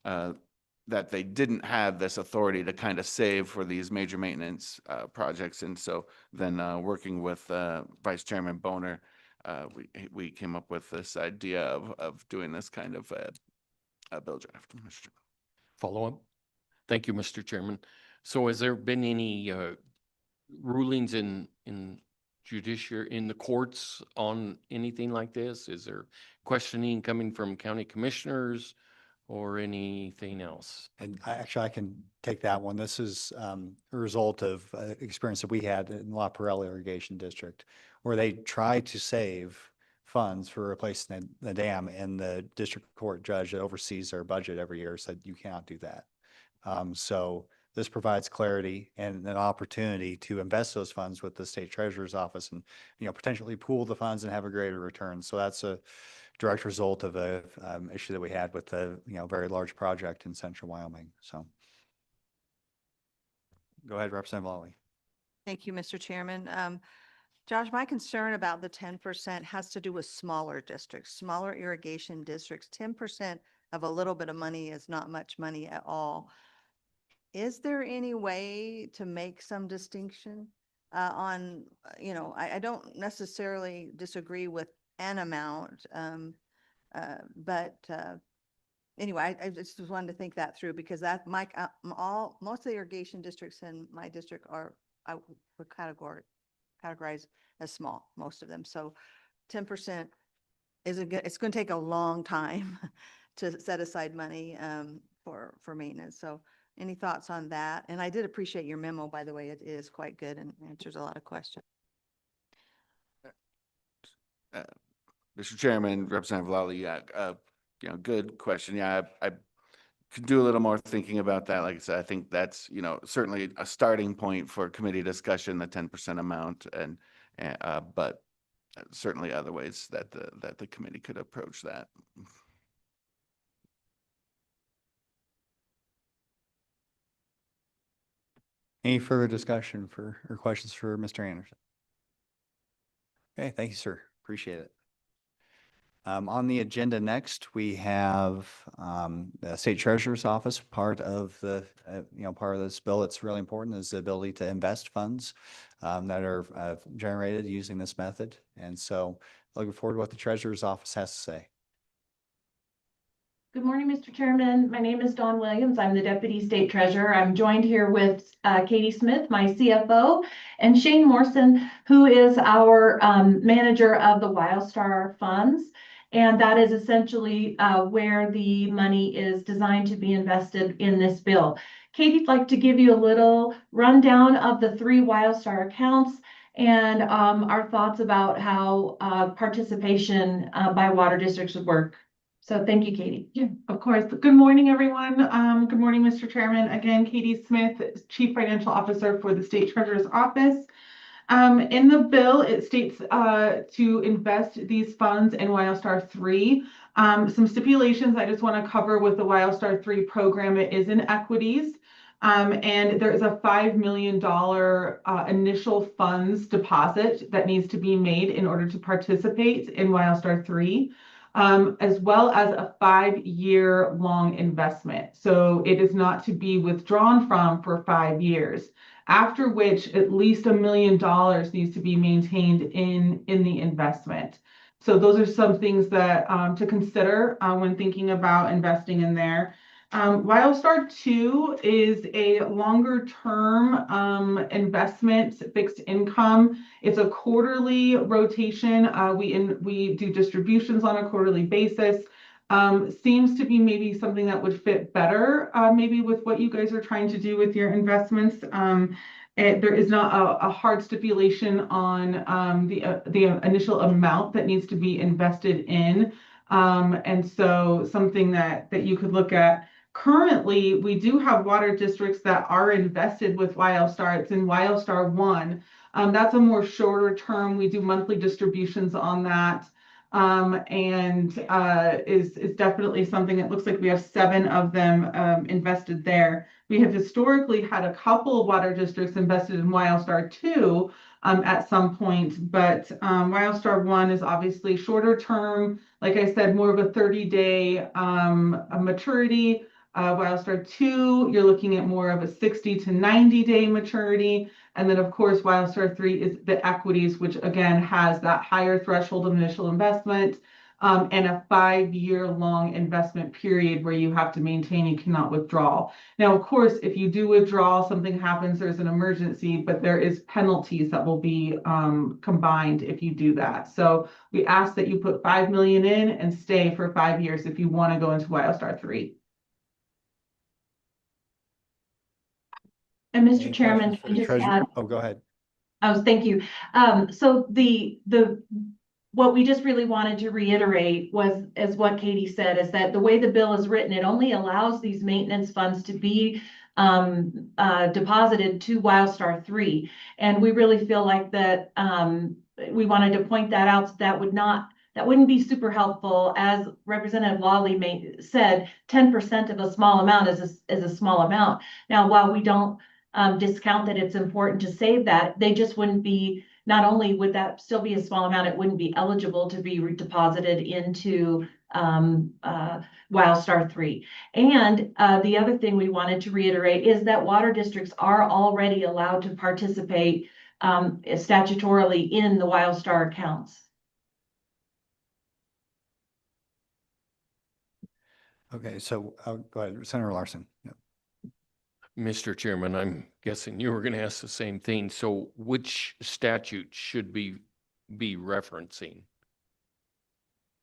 that they didn't have this authority to kind of save for these major maintenance projects. And so then working with Vice Chairman Boner, we came up with this idea of doing this kind of a bill draft. Mr. Chairman. Follow up? Thank you, Mr. Chairman. So has there been any rulings in the courts on anything like this? Is there questioning coming from county commissioners or anything else? And I can take that one. This is a result of experience that we had in La Perla Irrigation District, where they tried to save funds for replacing the dam, and the district court judge that oversees their budget every year said, you cannot do that. So this provides clarity and an opportunity to invest those funds with the state treasurer's office and, potentially pool the funds and have a greater return. So that's a direct result of a issue that we had with a, very large project in central Wyoming. So go ahead, Representative Lawley. Thank you, Mr. Chairman. Josh, my concern about the 10% has to do with smaller districts, smaller irrigation districts. 10% of a little bit of money is not much money at all. Is there any way to make some distinction on, I don't necessarily disagree with an amount, but anyway, I just wanted to think that through, because that most of the irrigation districts in my district are, I would categorize as small, most of them. So 10% isn't good. It's going to take a long time to set aside money for maintenance. So any thoughts on that? And I did appreciate your memo, by the way. It is quite good and answers a lot of questions. Mr. Chairman, Representative Lawley, yeah, good question. Yeah, I could do a little more thinking about that. Like I said, I think that's, certainly a starting point for committee discussion, the 10% amount, and but certainly other ways that the committee could approach that. Any further discussion or questions for Mr. Anderson? Okay, thank you, sir. Appreciate it. On the agenda next, we have the State Treasurer's Office. Part of the, part of this bill that's really important is the ability to invest funds that are generated using this method. And so looking forward to what the Treasurer's Office has to say. Good morning, Mr. Chairman. My name is Dawn Williams. I'm the Deputy State Treasurer. I'm joined here with Katie Smith, my CFO, and Shane Morrison, who is our manager of the WildStar funds. And that is essentially where the money is designed to be invested in this bill. Katie'd like to give you a little rundown of the 3 WildStar accounts and our thoughts about how participation by water districts would work. So thank you, Katie. Yeah, of course. Good morning, everyone. Good morning, Mr. Chairman. Again, Katie Smith, Chief Financial Officer for the State Treasurer's Office. In the bill, it states to invest these funds in WildStar 3. Some stipulations I just want to cover with the WildStar 3 program. It is in equities. And there is a $5 million initial funds deposit that needs to be made in order to participate in WildStar 3. As well as a 5-year long investment. So it is not to be withdrawn from for 5 years, after which at least $1 million needs to be maintained in the investment. So those are some things that to consider when thinking about investing in there. WildStar 2 is a longer term investment, fixed income. It's a quarterly rotation. We do distributions on a quarterly basis. Seems to be maybe something that would fit better, maybe with what you guys are trying to do with your investments. There is not a hard stipulation on the initial amount that needs to be invested in. And so something that you could look at. Currently, we do have water districts that are invested with WildStar. It's in WildStar 1. That's a more shorter term. We do monthly distributions on that. is definitely something. It looks like we have 7 of them invested there. We have historically had a couple of water districts invested in WildStar 2 at some point, but WildStar 1 is obviously shorter term. Like I said, more of a 30-day maturity. WildStar 2, you're looking at more of a 60 to 90-day maturity. And then, of course, WildStar 3 is the equities, which again has that higher threshold of initial investment and a 5-year long investment period where you have to maintain, you cannot withdraw. Now, of course, if you do withdraw, something happens, there's an emergency, but there is penalties that will be combined if you do that. So we ask that you put $5 million in and stay for 5 years if you want to go into WildStar 3. And Mr. Any Chairman, questions for the just treasurer? add, Oh, go ahead. thank you. So what we just really wanted to reiterate was, as what Katie said, is that the way the bill is written, it only allows these maintenance funds to be deposited to WildStar 3. And we really feel like that we wanted to point that out. So that wouldn't be super helpful. As Representative Lawley said, 10% of a small amount is a small amount. Now, while we don't discount that it's important to save that, they just wouldn't be, not only would that still be a small amount, it wouldn't be eligible to be deposited into WildStar 3. And the other thing we wanted to reiterate is that water districts are already allowed to participate statutorily in the WildStar accounts. Okay, so go ahead, Senator Larson. Yeah. Mr. Chairman, I'm guessing you were going to ask the same thing. So which statute should we be referencing?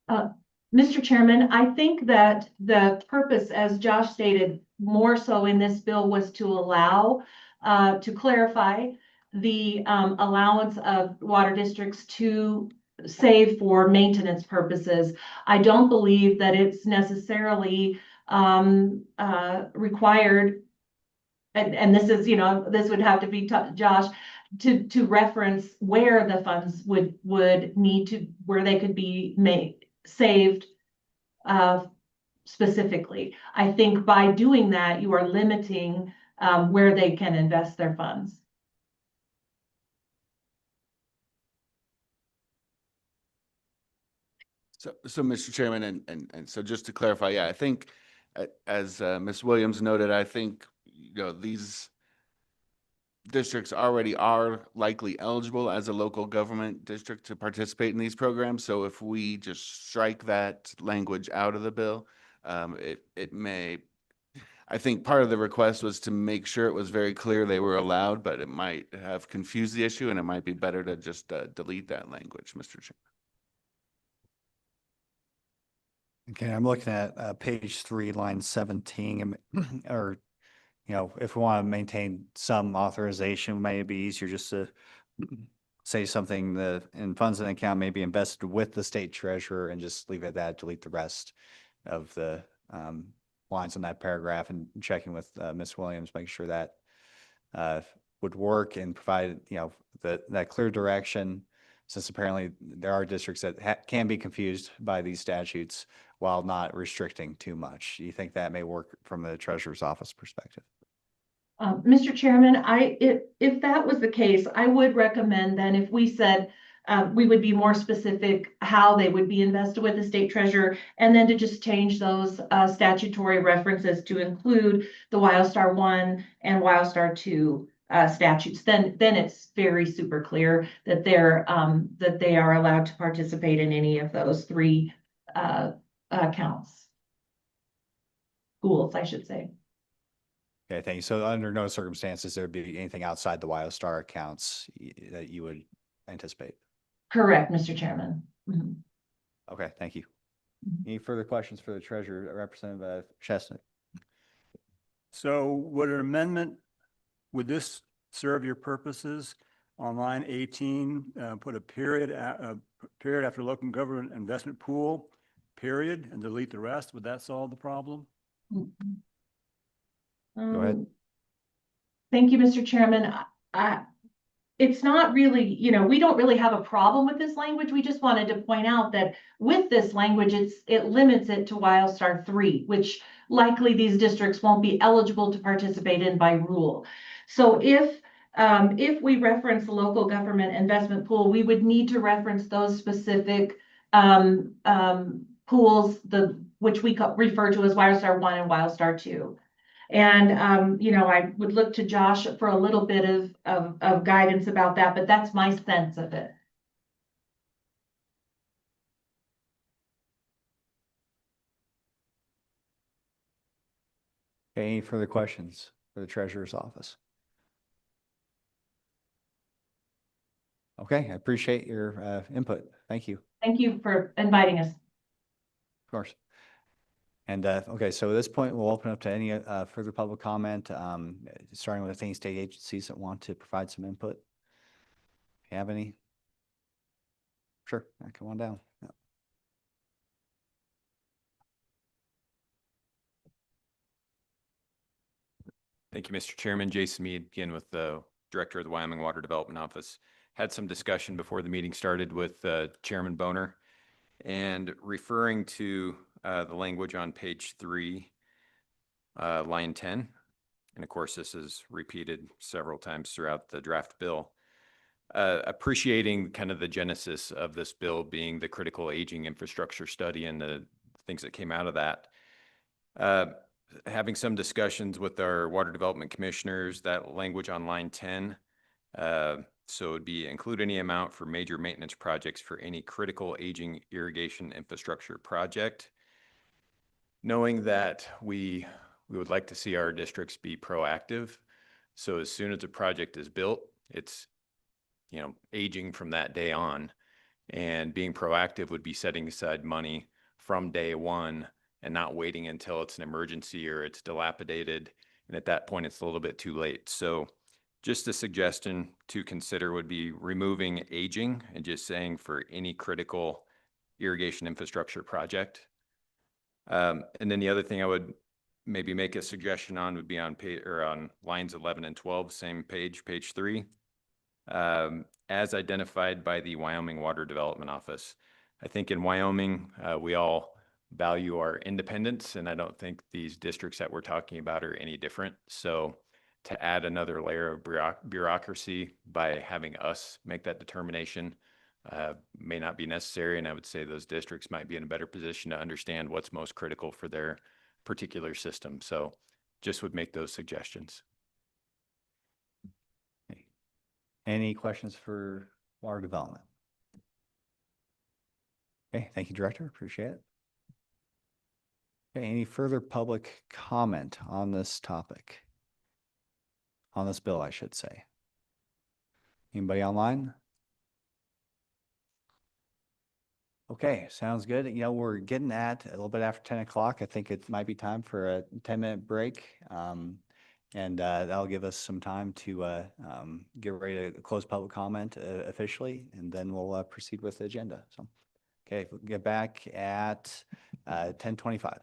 Mr. Chairman, I think that the purpose, as Josh stated, more so in this bill was to allow, to clarify the allowance of water districts to save for maintenance purposes. I don't believe that it's necessarily required, and this is, this would have to be Josh, to reference where the funds would need to, where they could be saved specifically. I think by doing that, you are limiting where they can invest their funds. So Mr. Chairman, and so just to clarify, yeah, I think as Ms. Williams noted, I think, these districts already are likely eligible as a local government district to participate in these programs. So if we just strike that language out of the bill, it may, I think part of the request was to make sure it was very clear they were allowed, but it might have confused the issue, and it might be better to just delete that language, Mr. Chairman. Okay, I'm looking at page 3, line 17, or, if we want to maintain some authorization, may be easier just to say something in funds in the account may be invested with the state treasurer and just leave it at that, delete the rest of the lines in that paragraph, and checking with Ms. Williams, making sure that would work and provide, that clear direction, since apparently there are districts that can be confused by these statutes while not restricting too much. Do you think that may work from the treasurer's office perspective? Mr. Chairman, if that was the case, I would recommend then if we said we would be more specific how they would be invested with the state treasurer, and then to just change those statutory references to include the WildStar 1 and WildStar 2 statutes. Then it's very super clear that they are allowed to participate in any of those 3 accounts. Schools, I should say. Okay, thank you. So under no circumstances there'd be anything outside the WildStar accounts that you would anticipate? Correct, Mr. Chairman. Mm-hmm. Okay, thank you. Any further questions for the treasurer, Representative Chestnut? So would an amendment, would this serve your purposes? On line 18, put a period after local government investment pool, period, and delete the rest. Would that solve the problem? Go ahead. Thank you, Mr. Chairman. it's not really, we don't really have a problem with this language. We just wanted to point out that with this language, it limits it to Wildstar 3, which likely these districts won't be eligible to participate in by rule. So if we reference the local government investment pool, we would need to reference those specific pools, which we refer to as Wildstar 1 and Wildstar 2. And, I would look to Josh for a little bit of guidance about that, but that's my sense of it. Okay, any further questions for the treasurer's office? Okay, I appreciate your input. Thank you. Thank you for inviting us. Of course. And okay, so at this point, we'll open up to any further public comment, starting with any state agencies that want to provide some input. If you have any? Sure, come on down. Yeah. Thank you, Mr. Chairman. Jason Mead, again with the Director of the Wyoming Water Development Office. Had some discussion before the meeting started with Chairman Boner, and referring to the language on page 3, line 10. And of course, this is repeated several times throughout the draft bill. Appreciating kind of the genesis of this bill being the critical aging infrastructure study and the things that came out of that. Having some discussions with our water development commissioners, that language on line 10. So it would be include any amount for major maintenance projects for any critical aging irrigation infrastructure project. Knowing that we would like to see our districts be proactive. So as soon as a project is built, it's, aging from that day on, and being proactive would be setting aside money from day one and not waiting until it's an emergency or it's dilapidated. And at that point, it's a little bit too late. So just a suggestion to consider would be removing aging and just saying for any critical irrigation infrastructure project. And then the other thing I would maybe make a suggestion on would be on on lines 11 and 12, same page 3. As identified by the Wyoming Water Development Office. I think in Wyoming, we all value our independence, and I don't think these districts that we're talking about are any different. So to add another layer of bureaucracy by having us make that determination may not be necessary. And I would say those districts might be in a better position to understand what's most critical for their particular system. So just would make those suggestions. Any questions for water development? Okay, thank you, Director. Appreciate it. Okay, any further public comment on this topic? On this bill, I should say. Anybody online? Okay, sounds good. We're getting at a little bit after 10 o'clock. I think it might be time for a 10-minute break. And that'll give us some time to get ready to close public comment officially, and then we'll proceed with the agenda. So, okay, we'll get back at 10:25.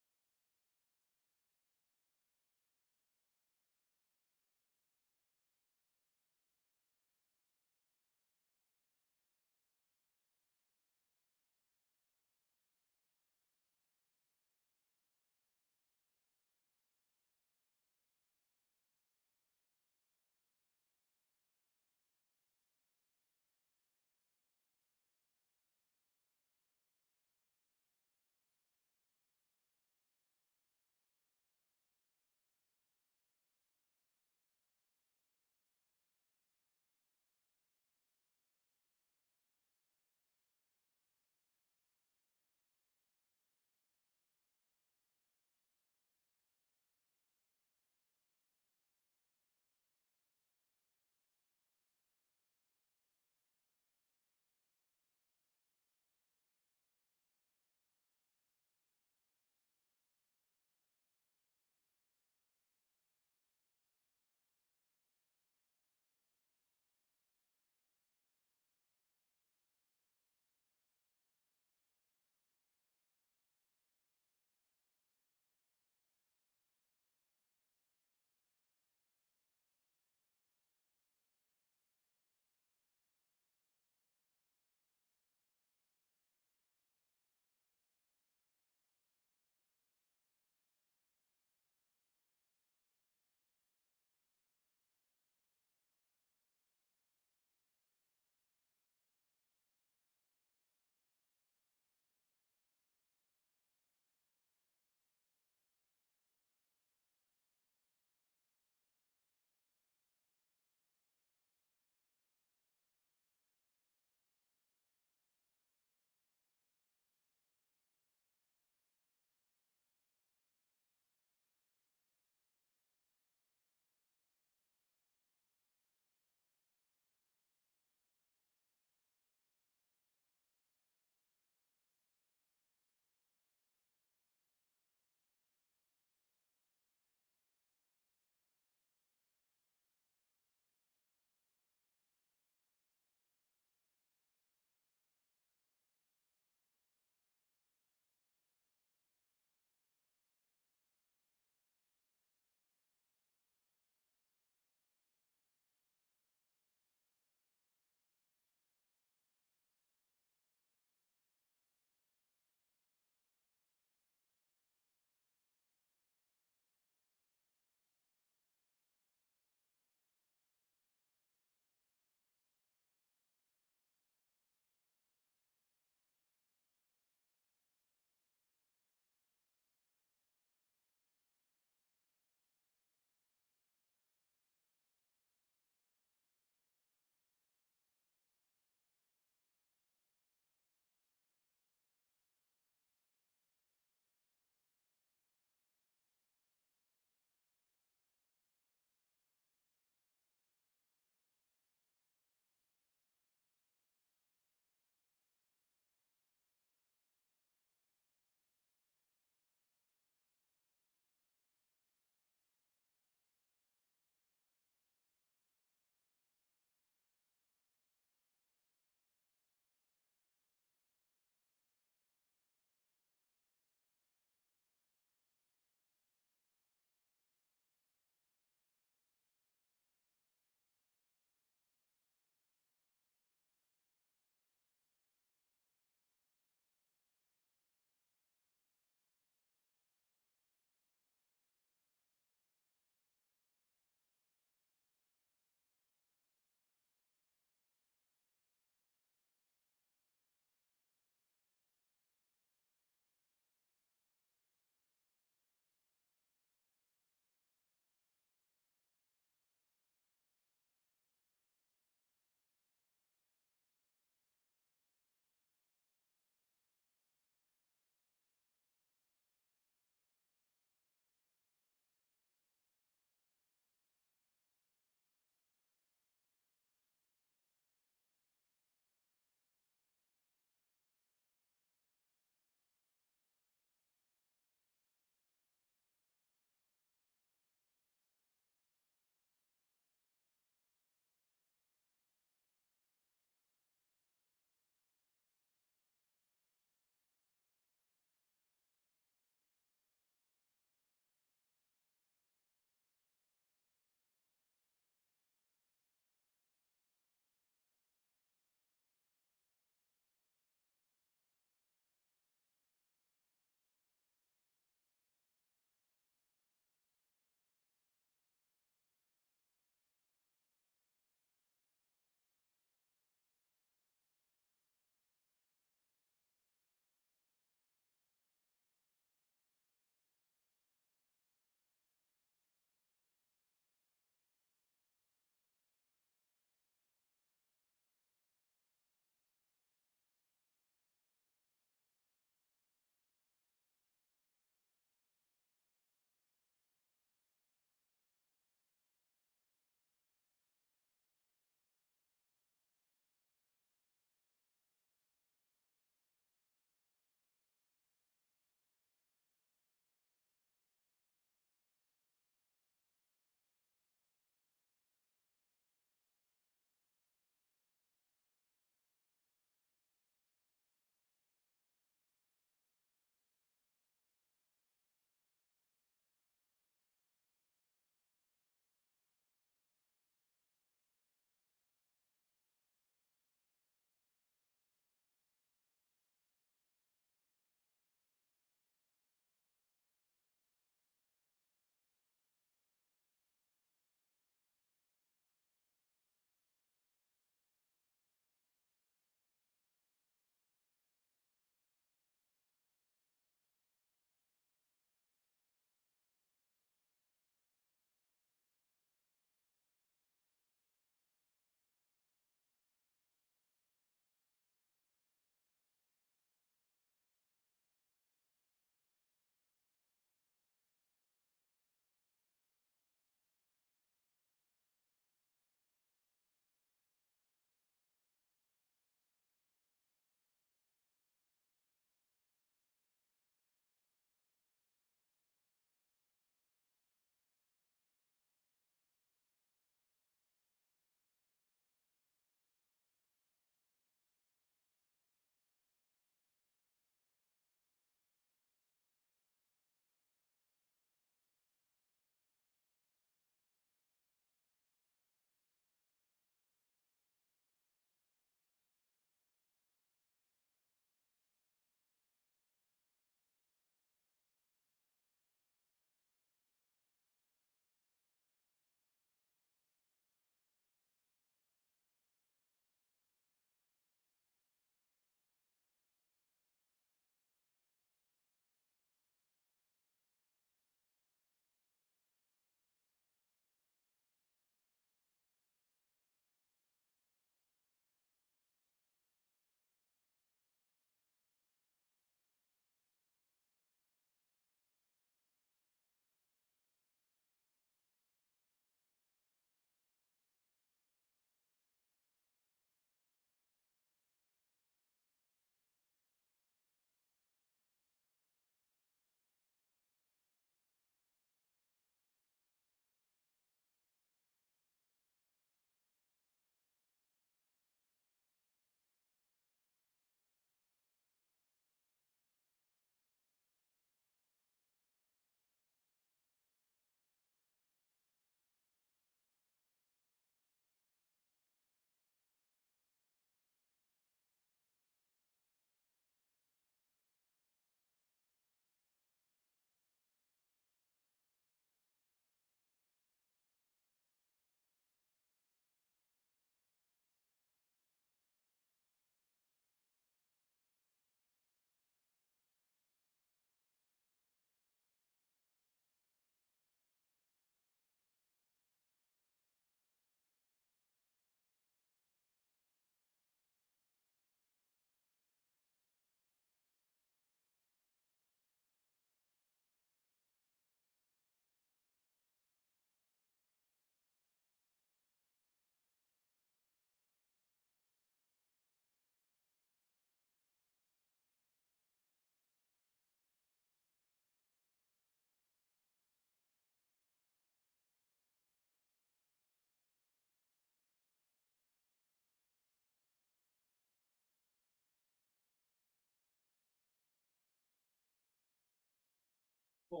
Yeah.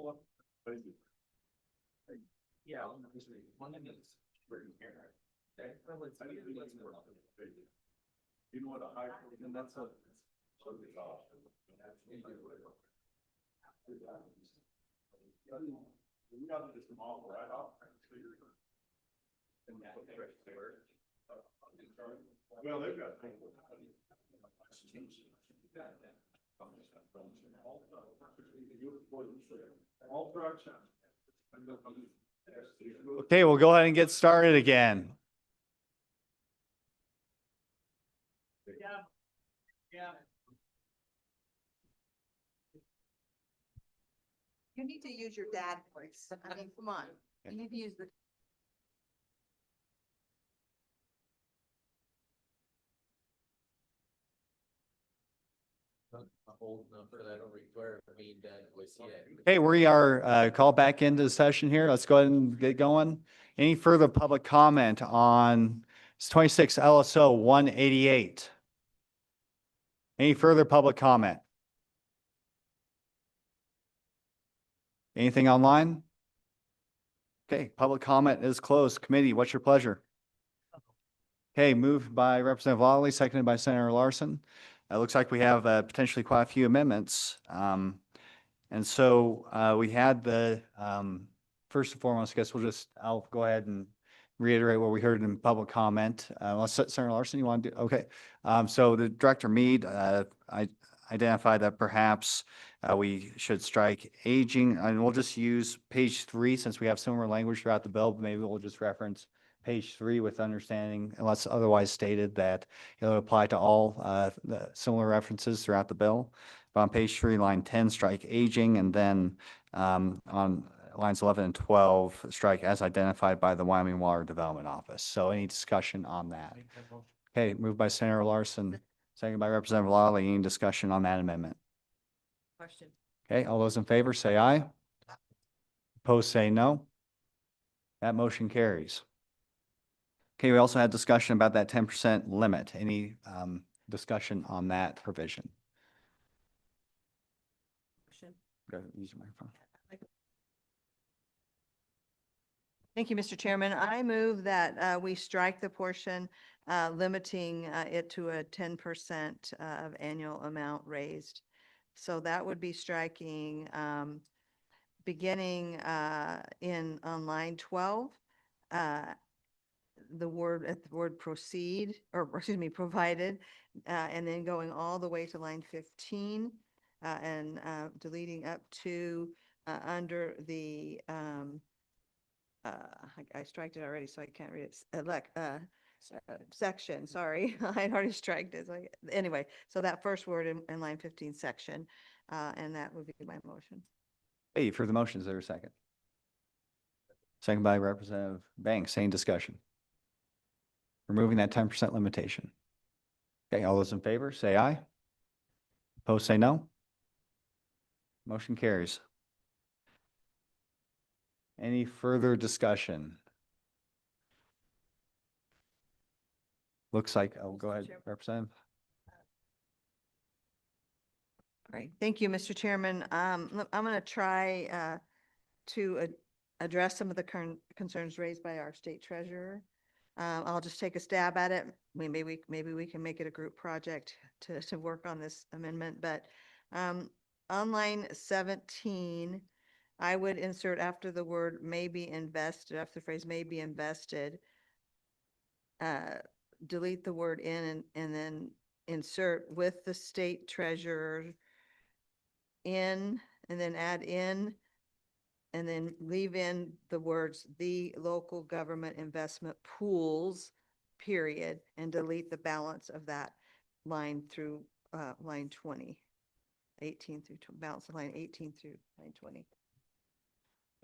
You know what, and that's a. Well, they've got. All trucks. Okay, we'll go ahead and get started again. You need to use your dad voice. I mean, come on. You need to use the. Okay, we are called back into the session here. Let's go ahead and get going. Any further public comment on 26 LSO 188? Any further public comment? Anything online? Okay, public comment is closed. Committee, what's your pleasure? Okay, moved by Representative Lawley, seconded by Senator Larson. It looks like we have potentially quite a few amendments. And so we had the, first and foremost, I guess I'll go ahead and reiterate what we heard in public comment. Senator Larson, you want to do? Okay. So the Director Mead, I identified that perhaps we should strike aging, and we'll just use page 3 since we have similar language throughout the bill. Maybe we'll just reference page 3 with understanding, unless otherwise stated, that it'll apply to all the similar references throughout the bill. But on page 3, line 10, strike aging, and then on lines 11 and 12, strike as identified by the Wyoming Water Development Office. So any discussion on that? Okay, moved by Senator Larson, seconded by Representative Lawley. Any discussion on that amendment? Question. Okay, all those in favor say aye. Opposed say no. That motion carries. Okay, we also had discussion about that 10% limit. Any discussion on that provision? Go ahead, use your microphone. Thank you, Mr. Chairman. I move that we strike the portion limiting it to a 10% of annual amount raised. So that would be striking beginning on line 12, the word proceed, or excuse me, provided, and then going all the way to line 15 and deleting up to under the I striked it already, so I can't read it. Section, sorry. I had already striked it. So anyway, so that first word in line 15 section, and that would be my motion. Hey, for the motion, is there a second? Second by Representative Banks. Same discussion. Removing that 10% limitation. Okay, all those in favor, say aye. Opposed, say no. Motion carries. Any further discussion? Looks like, oh, go ahead, Representative. All right, thank you, Mr. Chairman. I'm going to try to address some of the current concerns raised by our state treasurer. I'll just take a stab at it. Maybe we can make it a group project to work on this amendment. But on line 17, I would insert after the word may be invested, after the phrase may be invested, delete the word in and then insert with the state treasurer in, and then add in, and then leave in the words the local government investment pools, period, and delete the balance of that line through line 20, 18 through balance of line 18 through line 20.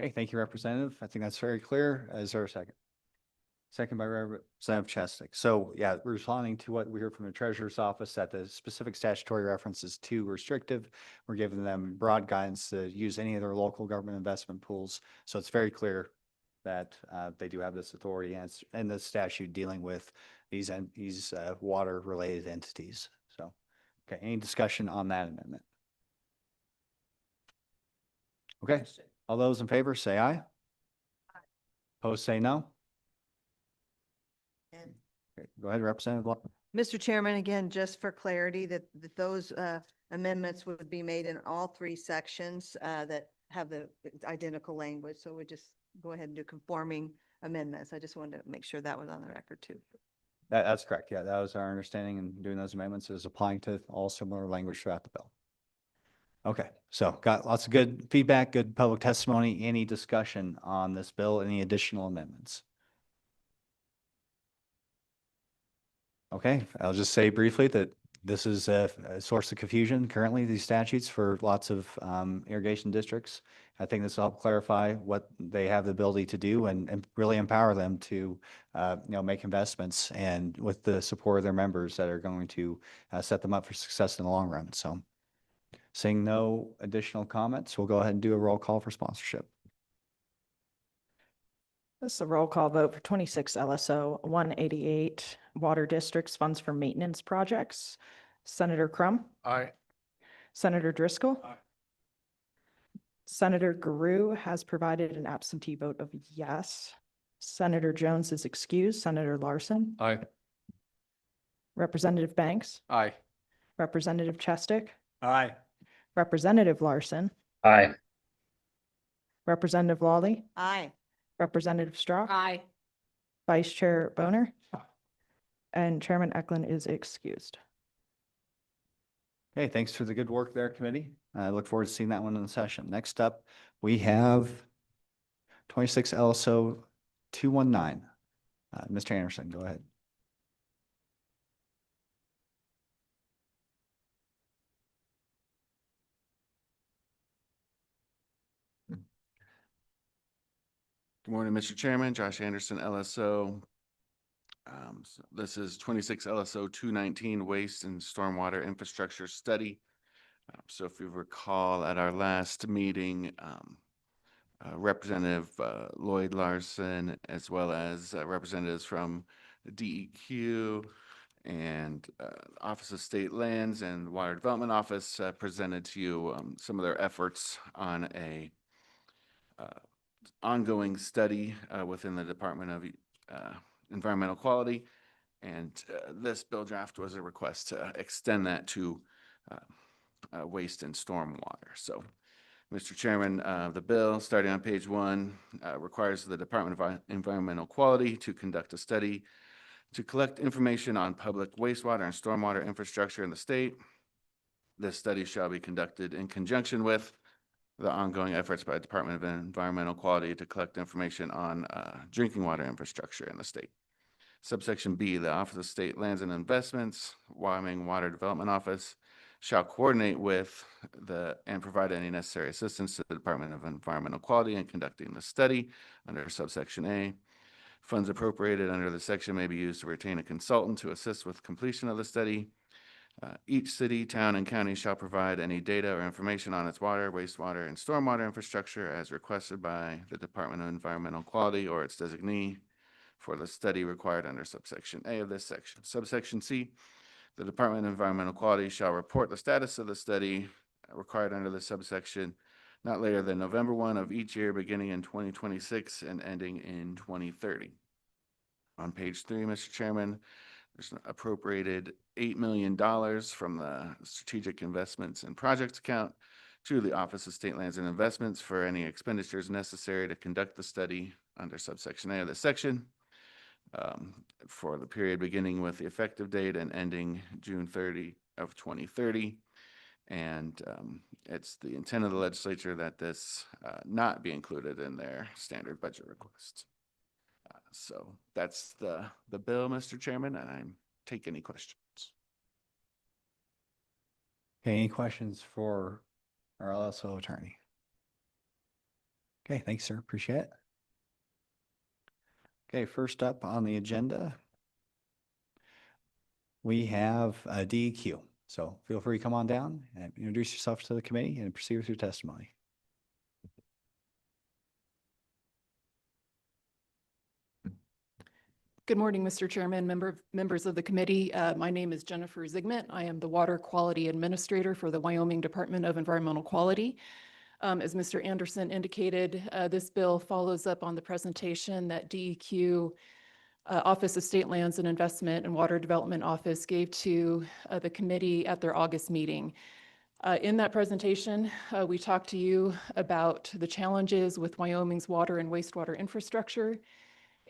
Okay, thank you, Representative. I think that's very clear. Is there a second? Second by Representative Chesnick. So yeah, responding to what we heard from the Treasurer's Office, that the specific statutory reference is too restrictive. We're giving them broad guidance to use any of their local government investment pools. So it's very clear that they do have this authority and the statute dealing with these water related entities. So, okay, any discussion on that amendment? Okay, all those in favor say aye. Opposed, say no. And Okay, go ahead, Representative Law. Mr. Chairman, again, just for clarity, that those amendments would be made in all three sections that have the identical language. So we just go ahead and do conforming amendments. I just wanted to make sure that was on the record too. That's correct. Yeah, that was our understanding, and doing those amendments is applying to all similar language throughout the bill. Okay, so got lots of good feedback, good public testimony. Any discussion on this bill? Any additional amendments? Okay, I'll just say briefly that this is a source of confusion currently, these statutes for lots of irrigation districts. I think this will help clarify what they have the ability to do and really empower them to, make investments, and with the support of their members that are going to set them up for success in the long run. So seeing no additional comments, we'll go ahead and do a roll call for sponsorship. This is a roll call vote for 26 LSO 188 Water Districts Funds for Maintenance Projects. Senator Crum. Aye. Senator Driscoll. Aye. Senator Guru has provided an absentee vote of yes. Senator Jones is excused. Senator Larson. Aye. Representative Banks. Aye. Representative Chestick. Aye. Representative Larson. Aye. Representative Lawley. Aye. Representative Straw. Aye. Vice Chair Boner. And Chairman Eklund is excused. Okay, thanks for the good work there, committee. I look forward to seeing that one in the session. Next up, we have 26 LSO 219. Mr. Anderson, go ahead. Good morning, Mr. Chairman. Josh Anderson, LSO. So this is 26 LSO 219 Waste and Stormwater Infrastructure Study. So if you recall at our last meeting, Representative Lloyd Larson, as well as representatives from DEQ and Office of State Lands and Water Development Office presented to you some of their efforts on a ongoing study within the Department of Environmental Quality. And this bill draft was a request to extend that to waste and stormwater. So, Mr. Chairman, the bill, starting on page 1, requires the Department of Environmental Quality to conduct a study to collect information on public wastewater and stormwater infrastructure in the state. This study shall be conducted in conjunction with the ongoing efforts by the Department of Environmental Quality to collect information on drinking water infrastructure in the state. Subsection B, the Office of State Lands and Investments, Wyoming Water Development Office, shall coordinate with and provide any necessary assistance to the Department of Environmental Quality in conducting the study under subsection A. Funds appropriated under the section may be used to retain a consultant to assist with completion of the study. Each city, town, and county shall provide any data or information on its water, wastewater, and stormwater infrastructure as requested by the Department of Environmental Quality or its designee for the study required under subsection A of this section. Subsection C, the Department of Environmental Quality shall report the status of the study required under this subsection not later than November 1 of each year, beginning in 2026 and ending in 2030. On page 3, Mr. Chairman, there's an appropriated $8 million from the Strategic Investments and Projects account to the Office of State Lands and Investments for any expenditures necessary to conduct the study under subsection A of this section for the period beginning with the effective date and ending June 30 of 2030. And it's the intent of the legislature that this not be included in their standard budget request. So that's the bill, Mr. Chairman, and I take any questions. Okay, any questions for our LSO attorney? Okay, thanks, sir. Appreciate it. Okay, first up on the agenda, we have DEQ. So feel free to come on down and introduce yourself to the committee and proceed with your testimony. Good morning, Mr. Chairman, members of the committee. My name is Jennifer Zigmund. I am the Water Quality Administrator for the Wyoming Department of Environmental Quality. As Mr. Anderson indicated, this bill follows up on the presentation that DEQ Office of State Lands and Investment and Water Development Office gave to the committee at their August meeting. In that presentation, we talked to you about the challenges with Wyoming's water and wastewater infrastructure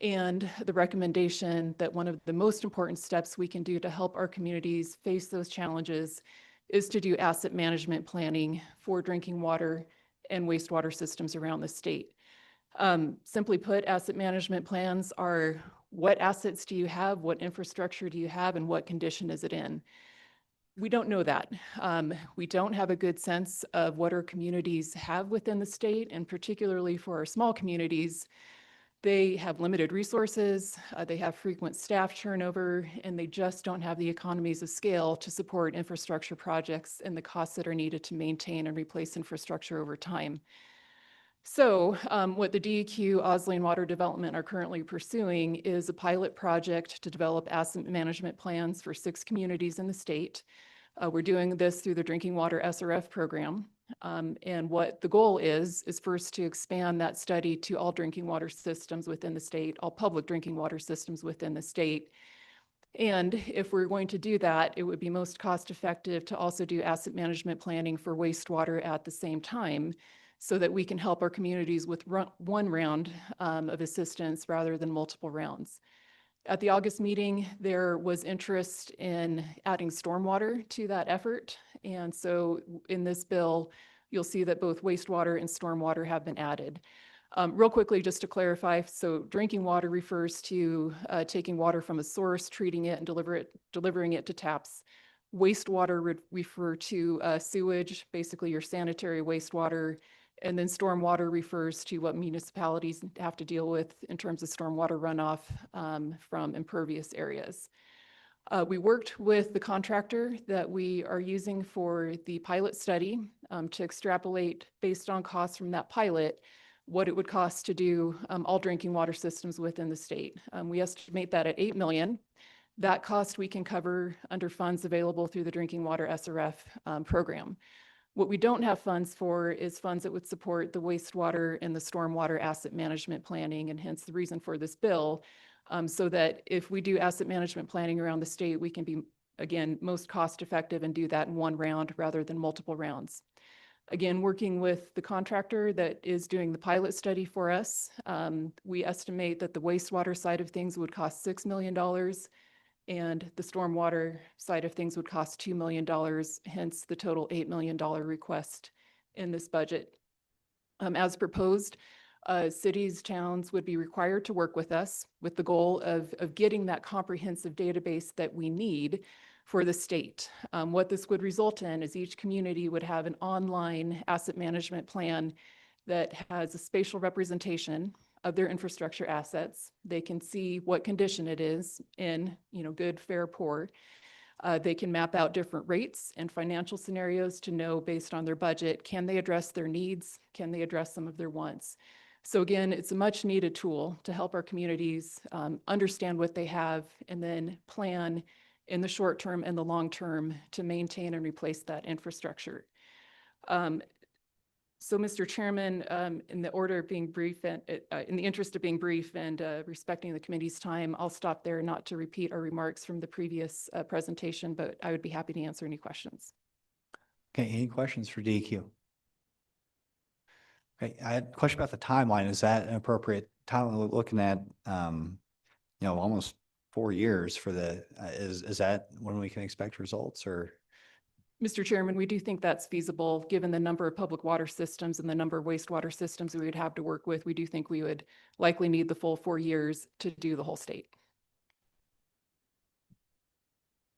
and the recommendation that one of the most important steps we can do to help our communities face those challenges is to do asset management planning for drinking water and wastewater systems around the state. Simply put, asset management plans are what assets do you have, what infrastructure do you have, and what condition is it in? We don't know that. We don't have a good sense of what our communities have within the state, and particularly for our small communities, they have limited resources, they have frequent staff turnover, and they just don't have the economies of scale to support infrastructure projects and the costs that are needed to maintain and replace infrastructure over time. So what the DEQ, Osley, and Water Development are currently pursuing is a pilot project to develop asset management plans for 6 communities in the state. We're doing this through the Drinking Water SRF program. And what the goal is first to expand that study to all drinking water systems within the state, all public drinking water systems within the state. And if we're going to do that, it would be most cost effective to also do asset management planning for wastewater at the same time, so that we can help our communities with one round of assistance rather than multiple rounds. At the August meeting, there was interest in adding stormwater to that effort. And so in this bill, you'll see that both wastewater and stormwater have been added. Real quickly, just to clarify, so drinking water refers to taking water from a source, treating it, and delivering it to taps. Wastewater would refer to sewage, basically your sanitary wastewater. And then stormwater refers to what municipalities have to deal with in terms of stormwater runoff from impervious areas. We worked with the contractor that we are using for the pilot study to extrapolate based on costs from that pilot, what it would cost to do all drinking water systems within the state. We estimate that at $8 million. That cost we can cover under funds available through the Drinking Water SRF program. What we don't have funds for is funds that would support the wastewater and the stormwater asset management planning, and hence the reason for this bill, so that if we do asset management planning around the state, we can be, again, most cost effective and do that in one round rather than multiple rounds. Again, working with the contractor that is doing the pilot study for us, we estimate that the wastewater side of things would cost $6 million. And the stormwater side of things would cost $2 million, hence the total $8 million request in this budget. As proposed, cities, towns would be required to work with us with the goal of getting that comprehensive database that we need for the state. What this would result in is each community would have an online asset management plan that has a spatial representation of their infrastructure assets. They can see what condition it is in, good, fair, poor. They can map out different rates and financial scenarios to know based on their budget, can they address their needs? Can they address some of their wants? So again, it's a much needed tool to help our communities understand what they have and then plan in the short term and the long term to maintain and replace that infrastructure. So, Mr. Chairman, in the order of being brief and in the interest of being brief and respecting the committee's time, I'll stop there, not to repeat our remarks from the previous presentation, but I would be happy to answer any questions. Okay, any questions for DEQ? Okay, I had a question about the timeline. Is that an appropriate time? Looking at, almost 4 years for the, is that when we can expect results, or? Mr. Chairman, we do think that's feasible, given the number of public water systems and the number of wastewater systems we would have to work with. We do think we would likely need the full 4 years to do the whole state.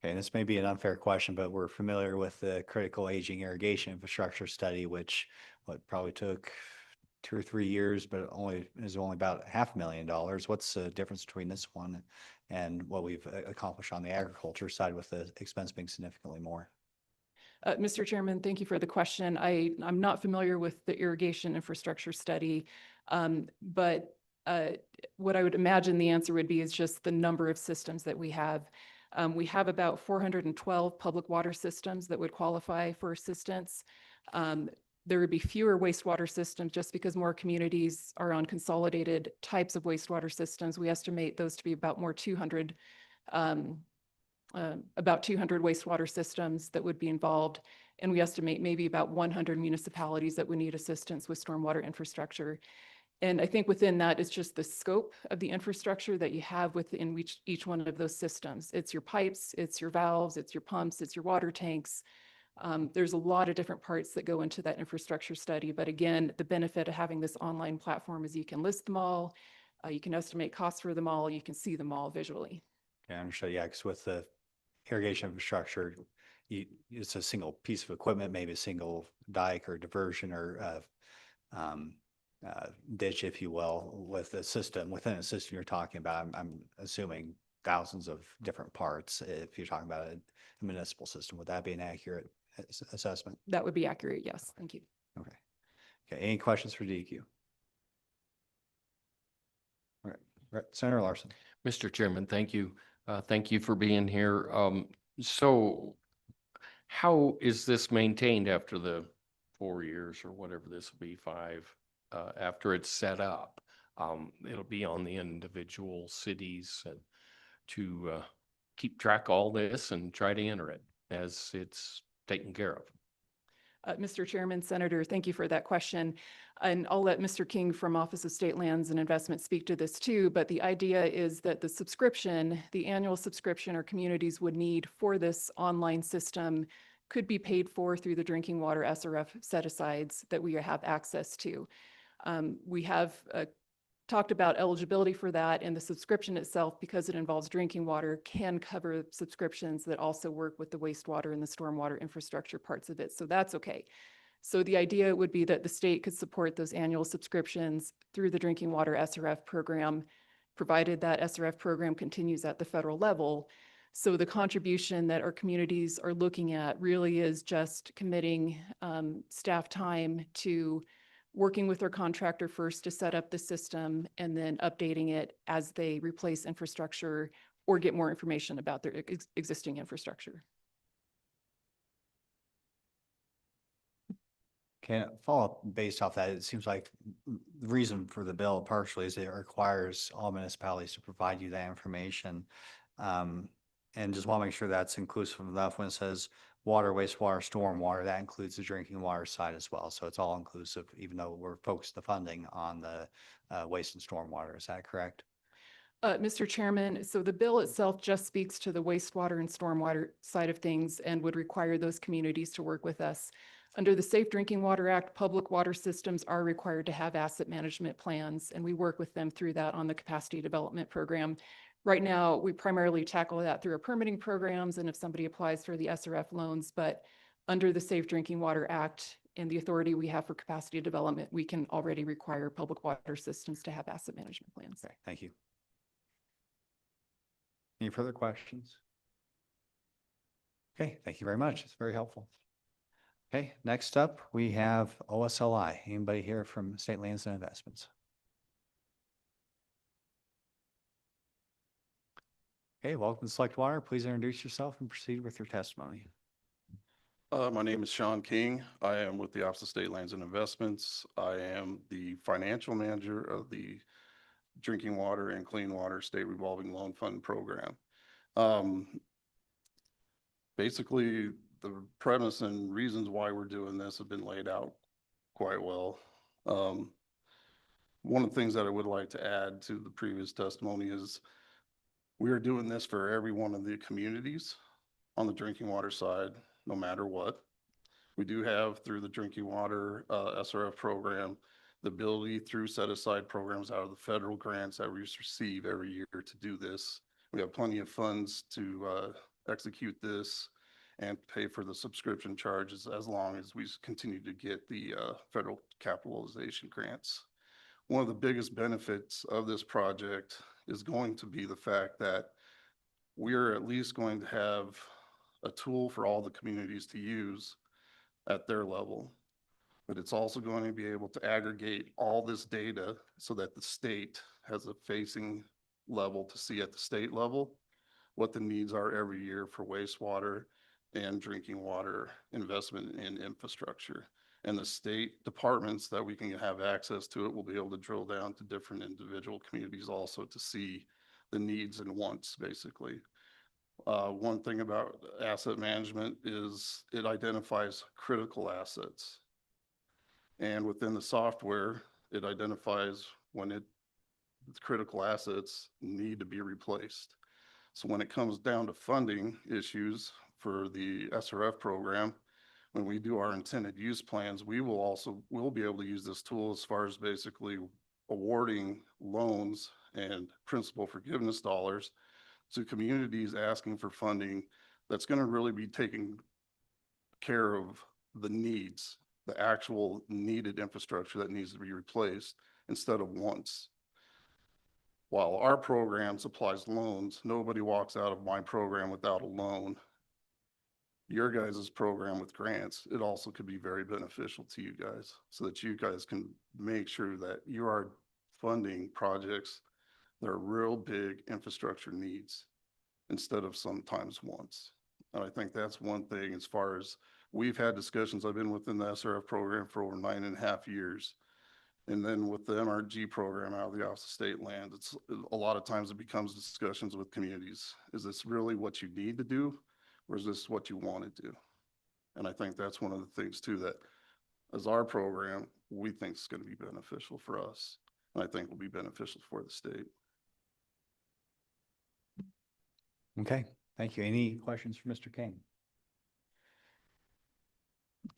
Okay, this may be an unfair question, but we're familiar with the critical aging irrigation infrastructure study, which probably took 2 or 3 years, but is only about $500,000. What's the difference between this one and what we've accomplished on the agriculture side, with the expense being significantly more? Mr. Chairman, thank you for the question. I'm not familiar with the irrigation infrastructure study, but what I would imagine the answer would be is just the number of systems that we have. We have about 412 public water systems that would qualify for assistance. there would be fewer wastewater systems just because more communities are on consolidated types of wastewater systems. We estimate those to be about 200 wastewater systems that would be involved. And we estimate maybe about 100 municipalities that would need assistance with stormwater infrastructure. And I think within that, it's just the scope of the infrastructure that you have within each one of those systems. It's your pipes, it's your valves, it's your pumps, it's your water tanks. There's a lot of different parts that go into that infrastructure study. But again, the benefit of having this online platform is you can list them all, you can estimate costs for them all, you can see them all visually. Yeah, I understand. Yeah, because with the irrigation infrastructure, it's a single piece of equipment, maybe a single dike or diversion or ditch, if you will, with a system, within a system you're talking about. I'm assuming thousands of different parts if you're talking about a municipal system. Would that be an accurate assessment? That would be accurate, yes. Thank you. Okay. Okay, any questions for DEQ? All right, Senator Larson. Mr. Chairman, thank you. Thank you for being here. So how is this maintained after the 4 years or whatever this will be, 5, after it's set up? It'll be on the individual cities to keep track of all this and try to enter it as it's taken care of. Mr. Chairman, Senator, thank you for that question. And I'll let Mr. King from Office of State Lands and Investment speak to this too. But the idea is that the subscription, the annual subscription our communities would need for this online system could be paid for through the drinking water SRF set-asides that we have access to. We have talked about eligibility for that, and the subscription itself, because it involves drinking water, can cover subscriptions that also work with the wastewater and the stormwater infrastructure parts of it. So that's okay. So the idea would be that the state could support those annual subscriptions through the drinking water SRF program, provided that SRF program continues at the federal level. So the contribution that our communities are looking at really is just committing staff time to working with their contractor first to set up the system and then updating it as they replace infrastructure or get more information about their existing infrastructure. Can I follow up based off that? It seems like the reason for the bill partially is it requires all municipalities to provide you that information. And just want to make sure that's inclusive enough when it says water, wastewater, stormwater, that includes the drinking water side as well. So it's all inclusive, even though we're focused the funding on the waste and stormwater. Is that correct? Mr. Chairman, so the bill itself just speaks to the wastewater and stormwater side of things and would require those communities to work with us. Under the Safe Drinking Water Act, public water systems are required to have asset management plans, and we work with them through that on the capacity development program. Right now, we primarily tackle that through our permitting programs and if somebody applies for the SRF loans, but under the Safe Drinking Water Act and the authority we have for capacity development, we can already require public water systems to have asset management plans. Okay, thank you. Any further questions? Okay, thank you very much. It's very helpful. Okay, next up, we have OSLI. Anybody here from State Lands and Investments? Okay, welcome to Select Water. Please introduce yourself and proceed with your testimony. My name is Sean King. I am with the Office of State Lands and Investments. I am the financial manager of the Drinking Water and Clean Water State Revolving Loan Fund Program. Basically, the premise and reasons why we're doing this have been laid out quite well. One of the things that I would like to add to the previous testimony is we are doing this for every one of the communities on the drinking water side, no matter what. We do have, through the drinking water SRF program, the ability through set-aside programs out of the federal grants that we receive every year to do this. We have plenty of funds to execute this and pay for the subscription charges as long as we continue to get the federal capitalization grants. One of the biggest benefits of this project is going to be the fact that we're at least going to have a tool for all the communities to use at their level. But it's also going to be able to aggregate all this data so that the state has a facing level to see at the state level what the needs are every year for wastewater and drinking water investment in infrastructure. And the state departments that we can have access to it will be able to drill down to different individual communities also to see the needs and wants, basically. One thing about asset management is it identifies critical assets. And within the software, it identifies when critical assets need to be replaced. So when it comes down to funding issues for the SRF program, when we do our intended use plans, we'll be able to use this tool as far as basically awarding loans and principal forgiveness dollars to communities asking for funding that's going to really be taking care of the needs, the actual needed infrastructure that needs to be replaced instead of wants. While our program supplies loans, nobody walks out of my program without a loan. Your guys' program with grants, it also could be very beneficial to you guys so that you guys can make sure that you are funding projects that are real big infrastructure needs instead of sometimes wants. And I think that's one thing as far as we've had discussions. I've been within the SRF program for over 9.5 years. And then with the MRG program out of the Office of State Land, it's a lot of times it becomes discussions with communities. Is this really what you need to do? Or is this what you want to do? And I think that's one of the things too, that as our program, we think is going to be beneficial for us. And I think will be beneficial for the state. Okay, thank you. Any questions for Mr. King?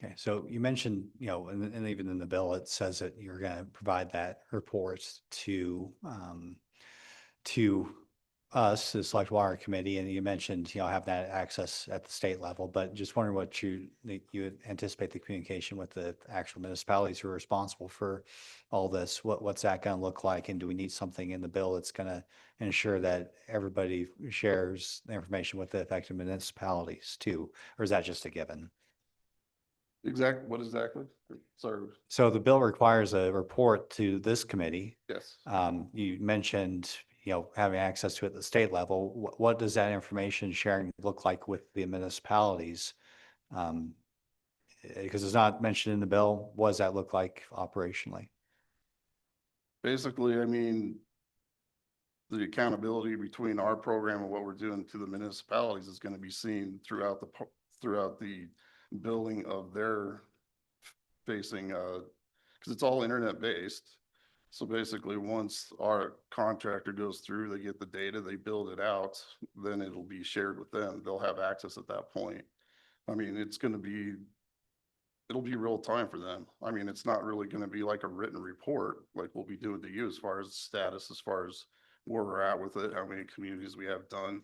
Okay, so you mentioned, and even in the bill, it says that you're going to provide that report to us, the Select Water Committee, and you mentioned, have that access at the state level, but just wondering what you anticipate the communication with the actual municipalities who are responsible for all this. What's that going to look like? And do we need something in the bill that's going to ensure that everybody shares the information with the affected municipalities too? Or is that just a given? What exactly? Sorry. So the bill requires a report to this committee. Yes. You mentioned, having access to it at the state level. What does that information sharing look like with the municipalities? Because it's not mentioned in the bill. What does that look like operationally? Basically, I mean, the accountability between our program and what we're doing to the municipalities is going to be seen throughout the building of their facing, because it's all internet based. So basically, once our contractor goes through, they get the data, they build it out, then it'll be shared with them. They'll have access at that point. I mean, it'll be real time for them. I mean, it's not really going to be like a written report like we'll be doing to you as far as status, as far as where we're at with it, how many communities we have done.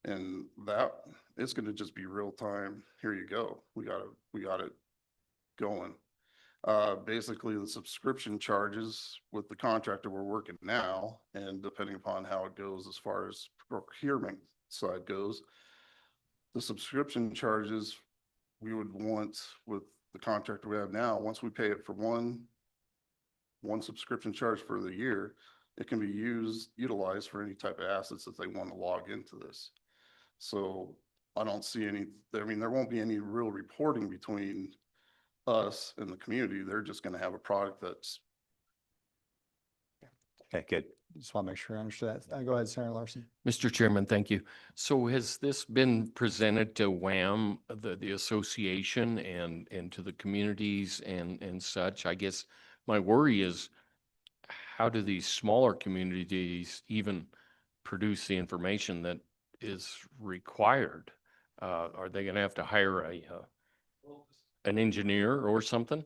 And that it's going to just be real time. Here you go. We got it going. Basically the subscription charges with the contractor we're working now, and depending upon how it goes as far as procurement side goes, the subscription charges we would want with the contractor we have now, once we pay it for one subscription charge for the year, it can be utilized for any type of assets that they want to log into this. So I don't see there won't be any real reporting between us and the community. They're just going to have a product that's. Okay, good. Just want to make sure I understood that. Go ahead, Senator Larson. Mr. Chairman, thank you. So has this been presented to WHAM, the association, and to the communities and such? I guess my worry is, how do these smaller communities even produce the information that is required? Are they going to have to hire an engineer or something?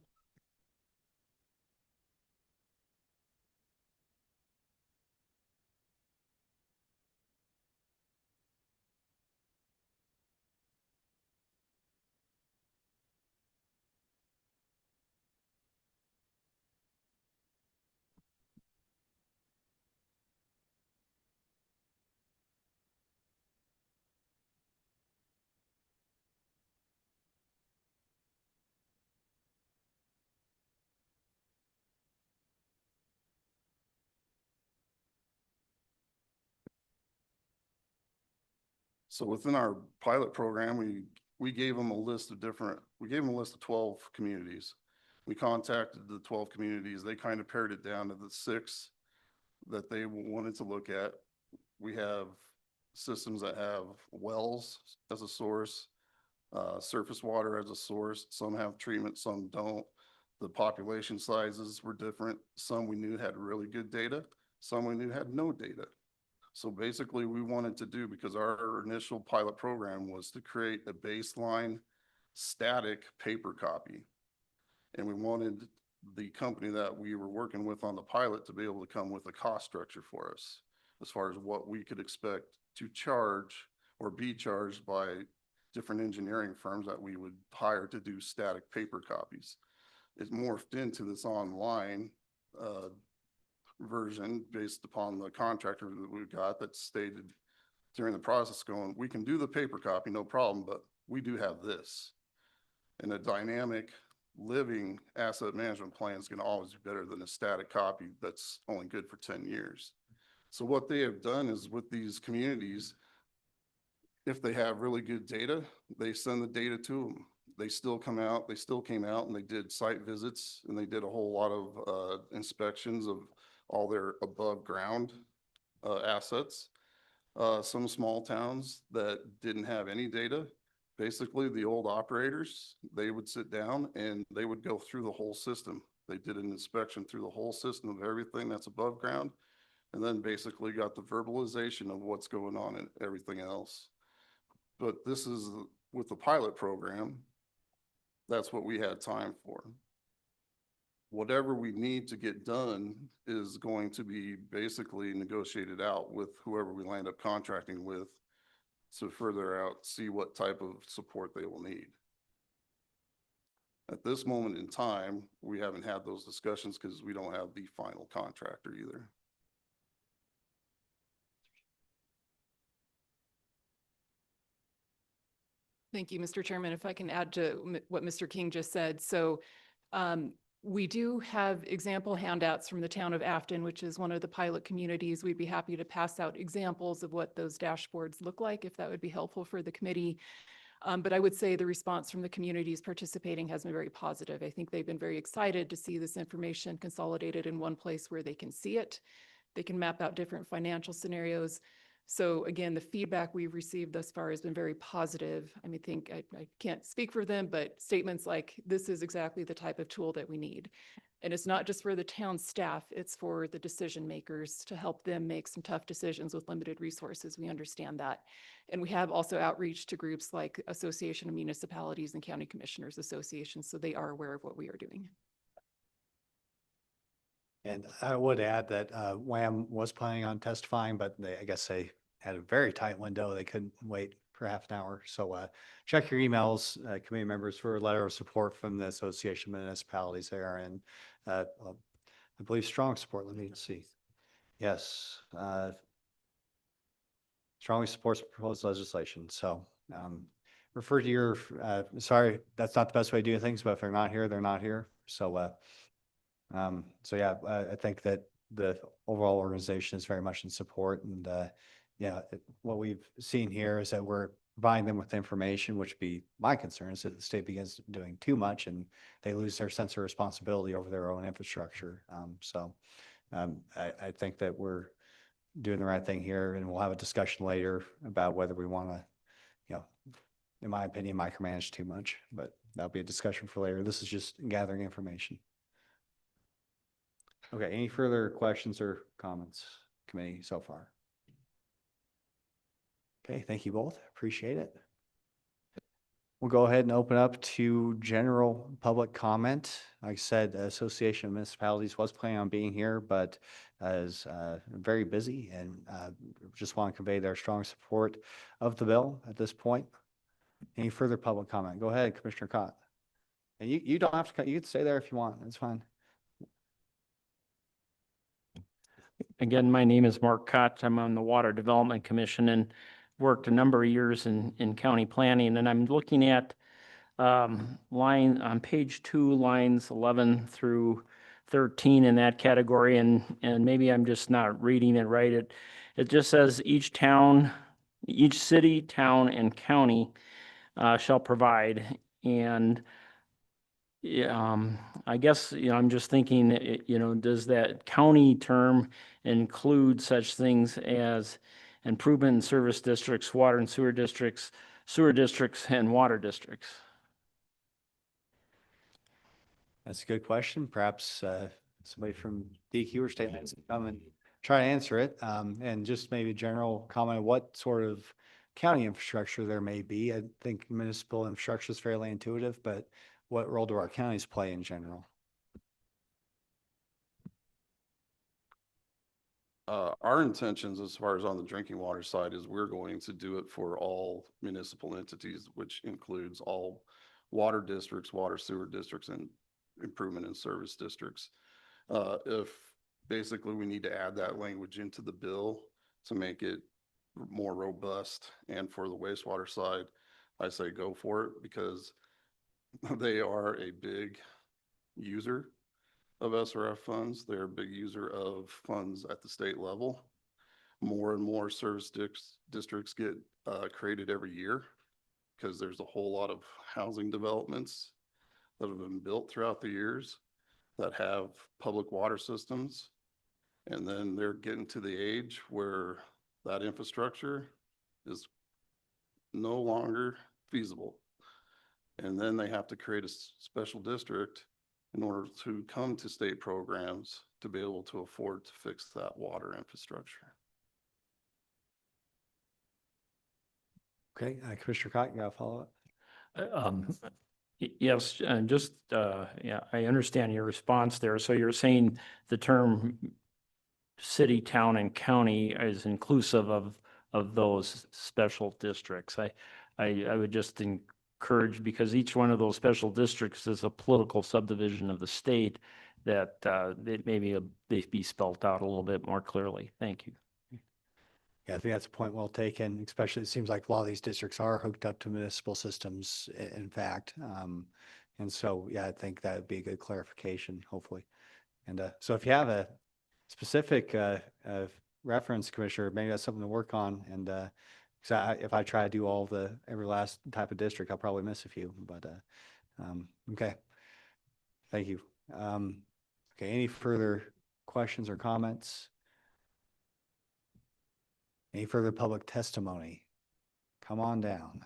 So within our pilot program, we gave them a list of 12 communities. We contacted the 12 communities. They kind of pared it down to the 6 that they wanted to look at. We have systems that have wells as a source, surface water as a source. Some have treatment, some don't. The population sizes were different. Some we knew had really good data, some we knew had no data. So basically we wanted to do, because our initial pilot program was to create a baseline static paper copy. And we wanted the company that we were working with on the pilot to be able to come with a cost structure for us as far as what we could expect to charge or be charged by different engineering firms that we would hire to do static paper copies. It morphed into this online version based upon the contractor that we got that stated during the process going, we can do the paper copy, no problem, but we do have this. And a dynamic living asset management plan is going to always be better than a static copy that's only good for 10 years. So what they have done is with these communities, if they have really good data, they send the data to them. They still came out and they did site visits and they did a whole lot of inspections of all their above ground assets. Some small towns that didn't have any data, basically the old operators, they would sit down and they would go through the whole system. They did an inspection through the whole system of everything that's above ground, and then basically got the verbalization of what's going on and everything else. But this is with the pilot program, that's what we had time for. Whatever we need to get done is going to be basically negotiated out with whoever we land up contracting with to further out, see what type of support they will need. At this moment in time, we haven't had those discussions because we don't have the final contractor either. Thank you, Mr. Chairman. If I can add to what Mr. King just said. So we do have example handouts from the town of Afton, which is one of the pilot communities. We'd be happy to pass out examples of what those dashboards look like, if that would be helpful for the committee. But I would say the response from the communities participating has been very positive. I think they've been very excited to see this information consolidated in one place where they can see it. They can map out different financial scenarios. So again, the feedback we've received thus far has been very positive. I mean, I can't speak for them, but statements like, this is exactly the type of tool that we need. And it's not just for the town staff, it's for the decision makers to help them make some tough decisions with limited resources. We understand that. And we have also outreach to groups like Association of Municipalities and County Commissioners Association, so they are aware of what we are doing. And I would add that WAM was planning on testifying, but I guess they had a very tight window. They couldn't wait for half an hour. So check your emails, committee members, for a letter of support from the Association of Municipalities there. And I believe strong support. Let me see. Yes. Strongly supports proposed legislation. So refer to your, sorry, that's not the best way to do things, but if they're not here, they're not here. So yeah, I think that the overall organization is very much in support. And yeah, what we've seen here is that we're providing them with information, which would be my concern, is that the state begins doing too much and they lose their sense of responsibility over their own infrastructure. I think that we're doing the right thing here, and we'll have a discussion later about whether we want to, in my opinion, micromanage too much, but that'll be a discussion for later. This is just gathering information. Okay, any further questions or comments, committee, so far? Okay, thank you both. Appreciate it. We'll go ahead and open up to general public comment. Like I said, the Association of Municipalities was planning on being here, but is very busy, and just want to convey their strong support of the bill at this point. Any further public comment? Go ahead, Commissioner Cott. And you don't have to, you can stay there if you want. It's fine. Again, my name is Mark Cott. I'm on the Water Development Commission and worked a number of years in county planning. And I'm looking at line on page 2, lines 11 through 13 in that category. And maybe I'm just not reading it right. It just says each city, town, and county shall provide. And Yeah, I guess, I'm just thinking, does that county term include such things as improvement in service districts, water and sewer districts, and water districts? That's a good question. Perhaps somebody from DQ or state lands can come and try to answer it. And just maybe a general comment, what sort of county infrastructure there may be. I think municipal infrastructure is fairly intuitive, but what role do our counties play in general? Our intentions as far as on the drinking water side is we're going to do it for all municipal entities, which includes all water districts, water sewer districts, and improvement in service districts. If basically we need to add that language into the bill to make it more robust and for the wastewater side, I say go for it because they are a big user of SRF funds. They're a big user of funds at the state level. More and more service districts get created every year because there's a whole lot of housing developments that have been built throughout the years that have public water systems. And then they're getting to the age where that infrastructure is no longer feasible. And then they have to create a special district in order to come to state programs to be able to afford to fix that water infrastructure. Okay, Commissioner Cotton, you got a follow-up? Yes, and just, yeah, I understand your response there. So you're saying the term city, town, and county is inclusive of those special districts. I would just encourage, because each one of those special districts is a political subdivision of the state, that maybe they be spelled out a little bit more clearly. Thank you. Yeah, I think that's a point well taken, especially it seems like a lot of these districts are hooked up to municipal systems, in fact. And so, yeah, I think that would be a good clarification, hopefully. And so if you have a specific reference, Commissioner, maybe that's something to work on. And because if I try to do every last type of district, I'll probably miss a few. But okay, thank you. Okay, any further questions or comments? Any further public testimony? Come on down.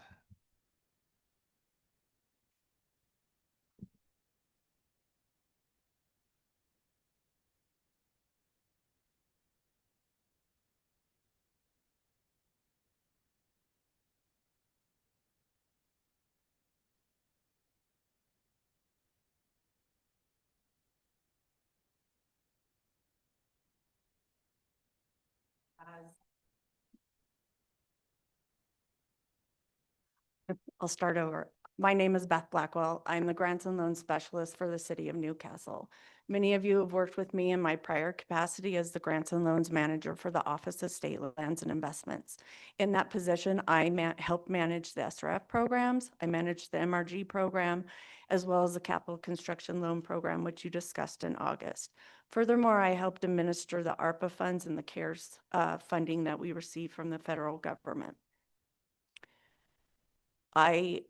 I'll start over. My name is Beth Blackwell. I'm the Grants and Loan Specialist for the City of Newcastle. Many of you have worked with me in my prior capacity as the Grants and Loans Manager for the Office of State Lands and Investments. In that position, I helped manage the SRF programs. I managed the MRG program, as well as the Capital Construction Loan Program, which you discussed in August. Furthermore, I helped administer the ARPA funds and the CARES funding that we received from the federal government. I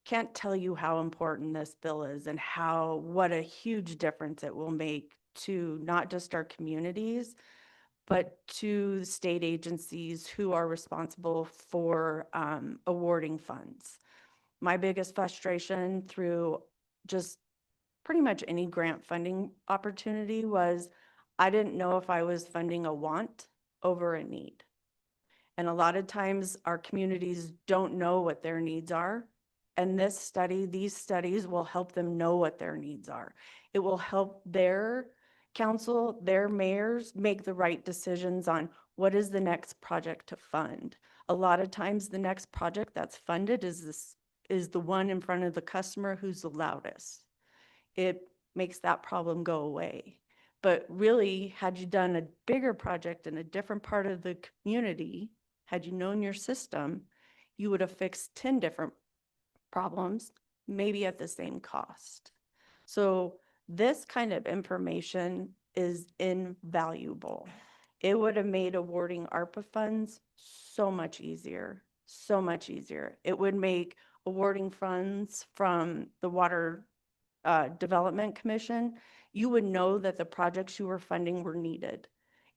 can't tell you how important this bill is and what a huge difference it will make to not just our communities, but to the state agencies who are responsible for awarding funds. My biggest frustration through just pretty much any grant funding opportunity was I didn't know if I was funding a want over a need. And a lot of times our communities don't know what their needs are. And these studies will help them know what their needs are. It will help their council, their mayors make the right decisions on what is the next project to fund. A lot of times the next project that's funded is the one in front of the customer who's the loudest. It makes that problem go away. But really, had you done a bigger project in a different part of the community, had you known your system, you would have fixed 10 different problems, maybe at the same cost. So this kind of information is invaluable. It would have made awarding ARPA funds so much easier, so much easier. It would make awarding funds from the water Development Commission, you would know that the projects you were funding were needed.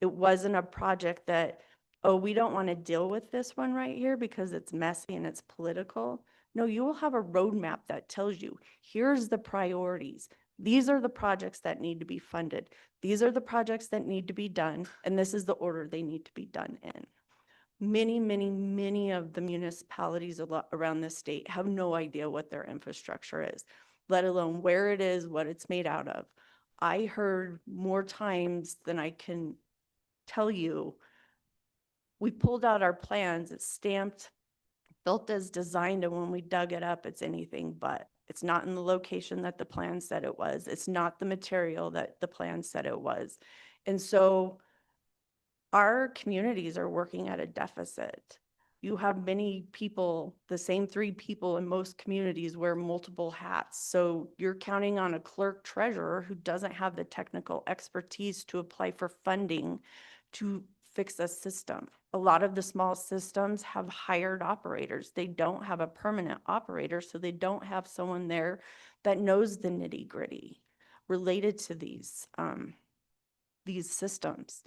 It wasn't a project that, oh, we don't want to deal with this one right here because it's messy and it's political. No, you will have a roadmap that tells you, here's the priorities. These are the projects that need to be funded. These are the projects that need to be done, and this is the order they need to be done in. Many, many, many of the municipalities around the state have no idea what their infrastructure is, let alone where it is, what it's made out of. I heard more times than I can tell you, we pulled out our plans, it's stamped, built as designed, and when we dug it up, it's anything but. It's not in the location that the plan said it was. It's not the material that the plan said it was. And so our communities are working at a deficit. You have many people, the same 3 people in most communities wear multiple hats. So you're counting on a clerk treasurer who doesn't have the technical expertise to apply for funding to fix a system. A lot of the small systems have hired operators. They don't have a permanent operator, so they don't have someone there that knows the nitty-gritty related to these systems.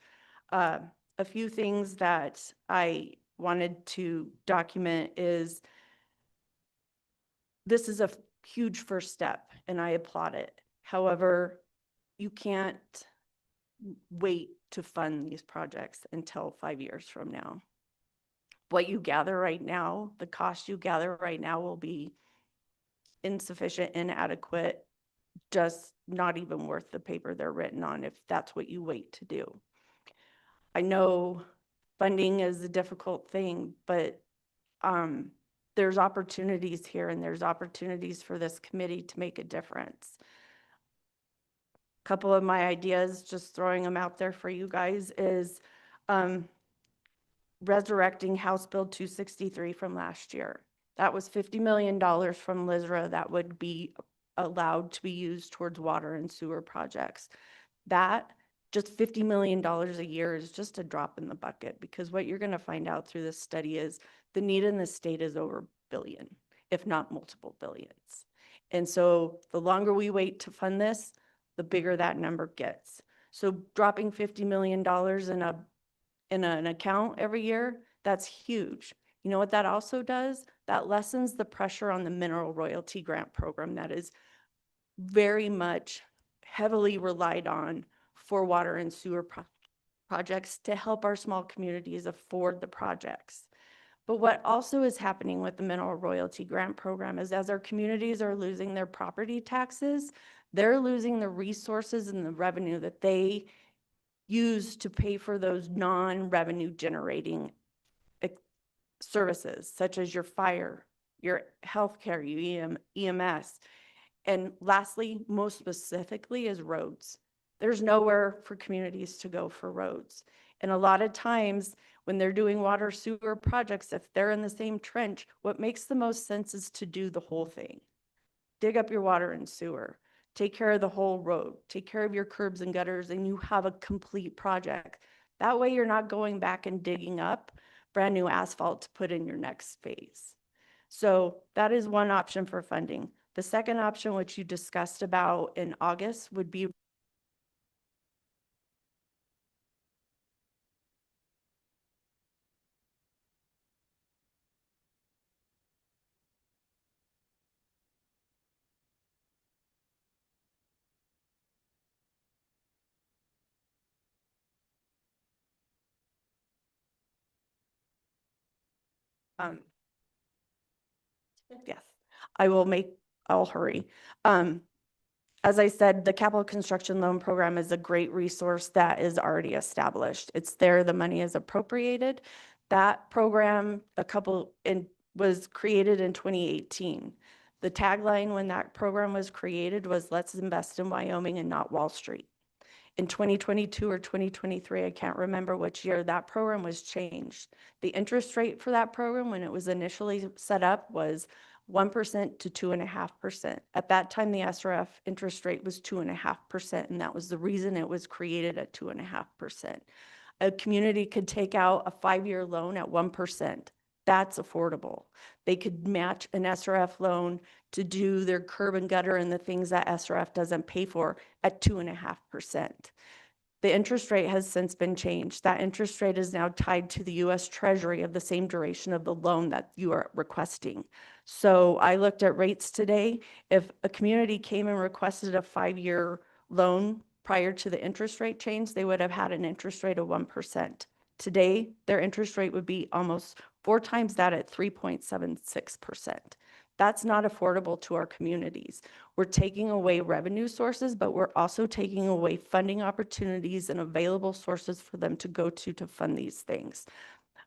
A few things that I wanted to document is this is a huge first step and I applaud it. However, you can't wait to fund these projects until 5 years from now. What you gather right now, the cost you gather right now will be insufficient, inadequate, just not even worth the paper they're written on if that's what you wait to do. I know funding is a difficult thing, but there's opportunities here and there's opportunities for this committee to make a difference. A couple of my ideas, just throwing them out there for you guys, is resurrecting House Bill 263 from last year. That was $50 million from LISRA that would be allowed to be used towards water and sewer projects. That just $50 million a year is just a drop in the bucket, because what you're going to find out through this study is the need in the state is over $1 billion, if not multiple billions. And so the longer we wait to fund this, the bigger that number gets. So dropping $50 million in an account every year, that's huge. You know what that also does? That lessens the pressure on the mineral royalty grant program that is very much heavily relied on for water and sewer projects to help our small communities afford the projects. But what also is happening with the mineral royalty grant program is as our communities are losing their property taxes, they're losing the resources and the revenue that they use to pay for those non-revenue generating services, such as your fire, your healthcare, your EMS. And lastly, most specifically, is roads. There's nowhere for communities to go for roads. And a lot of times when they're doing water sewer projects, if they're in the same trench, what makes the most sense is to do the whole thing. Dig up your water and sewer, take care of the whole road, take care of your curbs and gutters, and you have a complete project. That way you're not going back and digging up brand new asphalt to put in your next phase. So that is one option for funding. The second option, which you discussed about in August, would be yes, I'll hurry. As I said, the capital construction loan program is a great resource that is already established. It's there, the money is appropriated. That program was created in 2018. The tagline when that program was created was, "Let's invest in Wyoming and not Wall Street." In 2022 or 2023, I can't remember which year, that program was changed. The interest rate for that program when it was initially set up was 1% to 2.5%. At that time, the SRF interest rate was 2.5%, and that was the reason it was created at 2.5%. A community could take out a 5-year loan at 1%. That's affordable. They could match an SRF loan to do their curb and gutter and the things that SRF doesn't pay for at 2.5%. The interest rate has since been changed. That interest rate is now tied to the US Treasury of the same duration of the loan that you are requesting. So I looked at rates today. If a community came and requested a 5-year loan prior to the interest rate change, they would have had an interest rate of 1%. Today, their interest rate would be almost 4 times that at 3.76%. That's not affordable to our communities. We're taking away revenue sources, but we're also taking away funding opportunities and available sources for them to go to fund these things.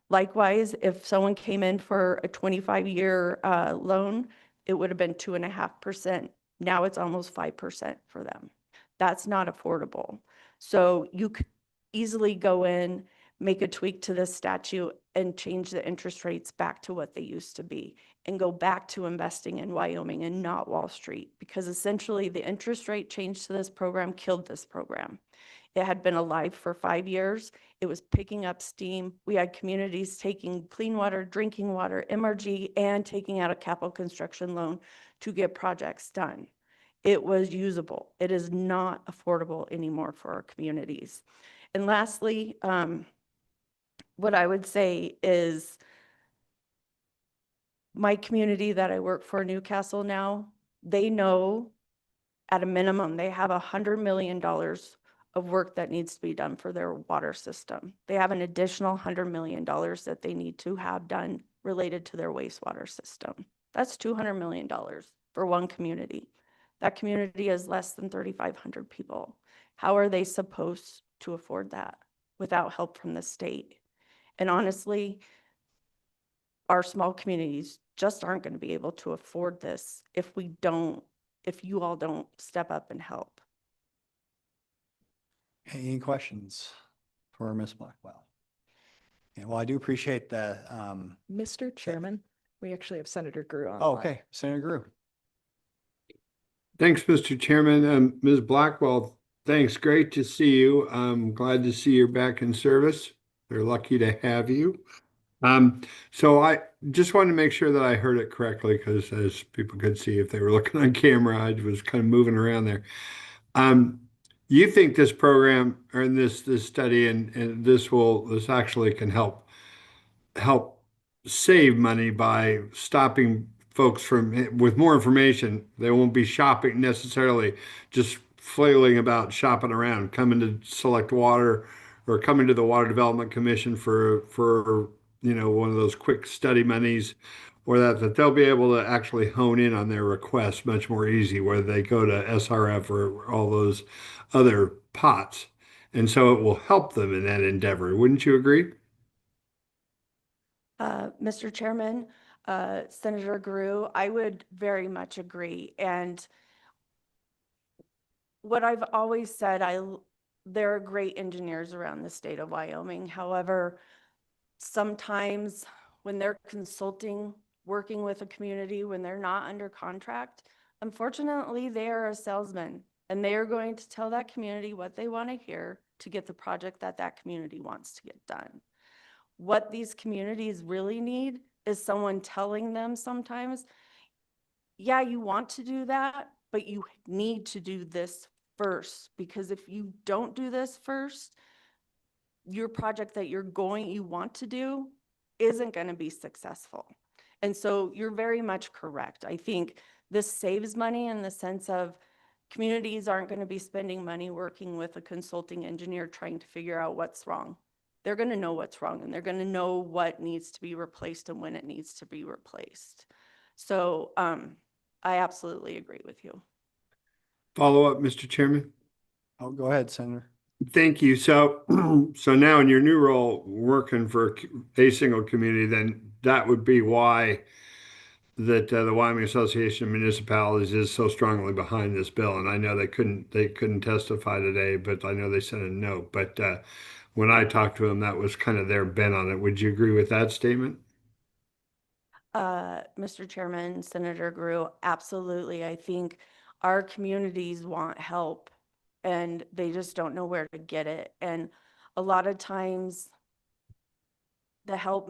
Likewise, if someone came in for a 25-year loan, it would have been 2.5%. Now it's almost 5% for them. That's not affordable. So you could easily go in, make a tweak to this statute and change the interest rates back to what they used to be and go back to investing in Wyoming and not Wall Street, because essentially the interest rate change to this program killed this program. It had been alive for 5 years. It was picking up steam. We had communities taking clean water, drinking water, MRG, and taking out a capital construction loan to get projects done. It was usable. It is not affordable anymore for our communities. And lastly, what I would say is my community that I work for, Newcastle now, they know at a minimum they have $100 million of work that needs to be done for their water system. They have an additional $100 million that they need to have done related to their wastewater system. That's $200 million for one community. That community is less than 3,500 people. How are they supposed to afford that without help from the state? And honestly, our small communities just aren't going to be able to afford this if you all don't step up and help. Any questions for Ms. Blackwell? Yeah, well, I do appreciate the, Mr. Chairman, we actually have Senator Grew on. oh, okay, Senator Grew. Thanks, Mr. Chairman. Ms. Blackwell, thanks. Great to see you. I'm glad to see you're back in service. They're lucky to have you. So I just wanted to make sure that I heard it correctly, because as people could see if they were looking on camera, I was kind of moving around there. You think this program or this study and this actually can help save money by stopping folks from, with more information, they won't be shopping necessarily, just flailing about shopping around, coming to Select Water or coming to the Water Development Commission for one of those quick study monies, or that they'll be able to actually hone in on their requests much more easy, whether they go to SRF or all those other pots. And so it will help them in that endeavor. Wouldn't you agree? Mr. Chairman, Senator Grew, I would very much agree. And what I've always said, there are great engineers around the state of Wyoming. However, sometimes when they're consulting, working with a community, when they're not under contract, unfortunately, they are a salesman, and they are going to tell that community what they want to hear to get the project that community wants to get done. What these communities really need is someone telling them sometimes, yeah, you want to do that, but you need to do this first, because if you don't do this first, your project that you want to do isn't going to be successful. And so you're very much correct. I think this saves money in the sense of communities aren't going to be spending money working with a consulting engineer trying to figure out what's wrong. They're going to know what's wrong, and they're going to know what needs to be replaced and when it needs to be replaced. So I absolutely agree with you. Follow up, Mr. Chairman. Oh, go ahead, Senator. Thank you. So now in your new role, working for a single community, then that would be why that the Wyoming Association of Municipalities is so strongly behind this bill. And I know they couldn't testify today, but I know they sent a note. But when I talked to them, that was kind of their bent on it. Would you agree with that statement? Mr. Chairman, Senator Grew, absolutely. I think our communities want help, and they just don't know where to get it. And a lot of times the help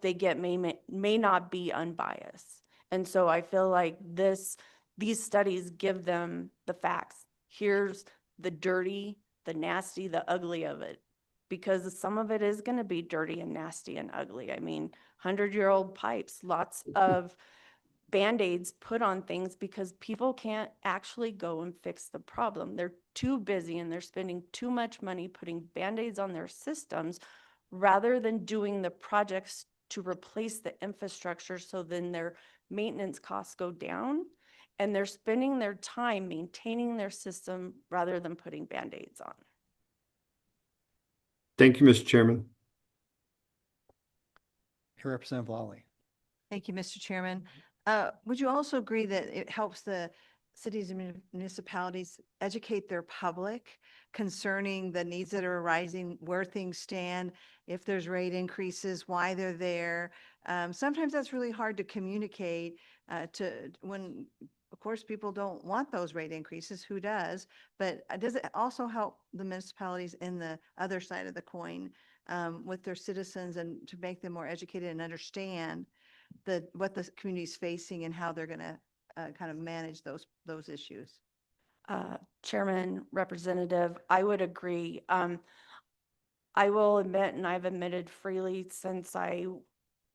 they get may not be unbiased. And so I feel like these studies give them the facts. Here's the dirty, the nasty, the ugly of it, because some of it is going to be dirty and nasty and ugly. I mean, 100-year-old pipes, lots of Band-Aids put on things because people can't actually go and fix the problem. They're too busy and they're spending too much money putting Band-Aids on their systems rather than doing the projects to replace the infrastructure, so then their maintenance costs go down and they're spending their time maintaining their system rather than putting Band-Aids on. Thank you, Mr. Chairman. Representative Lawley. Thank you, Mr. Chairman. Would you also agree that it helps the cities and municipalities educate their public concerning the needs that are arising, where things stand, if there's rate increases, why they're there? Sometimes that's really hard to communicate when, of course, people don't want those rate increases. Who does? But does it also help the municipalities in the other side of the coin with their citizens, and to make them more educated and understand what the community's facing and how they're going to kind of manage those issues? Chairman, Representative, I would agree. I will admit, and I've admitted freely since I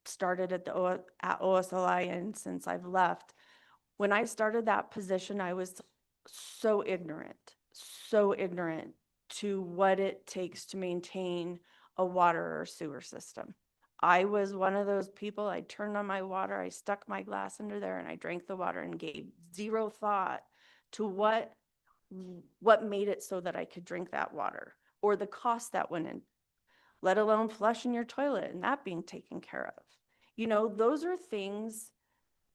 started at OSLI and since I've left, when I started that position, I was so ignorant to what it takes to maintain a water or sewer system. I was one of those people, I turned on my water, I stuck my glass under there and I drank the water and gave zero thought to what made it so that I could drink that water, or the cost that went in, let alone flushing your toilet and that being taken care of. You know, those are things,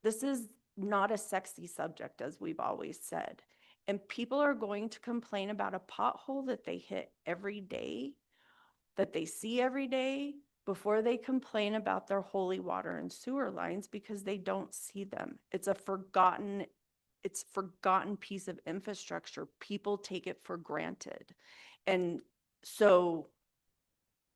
this is not a sexy subject, as we've always said. And people are going to complain about a pothole that they hit every day, that they see every day, before they complain about their holy water and sewer lines because they don't see them. It's a forgotten piece of infrastructure. People take it for granted. And so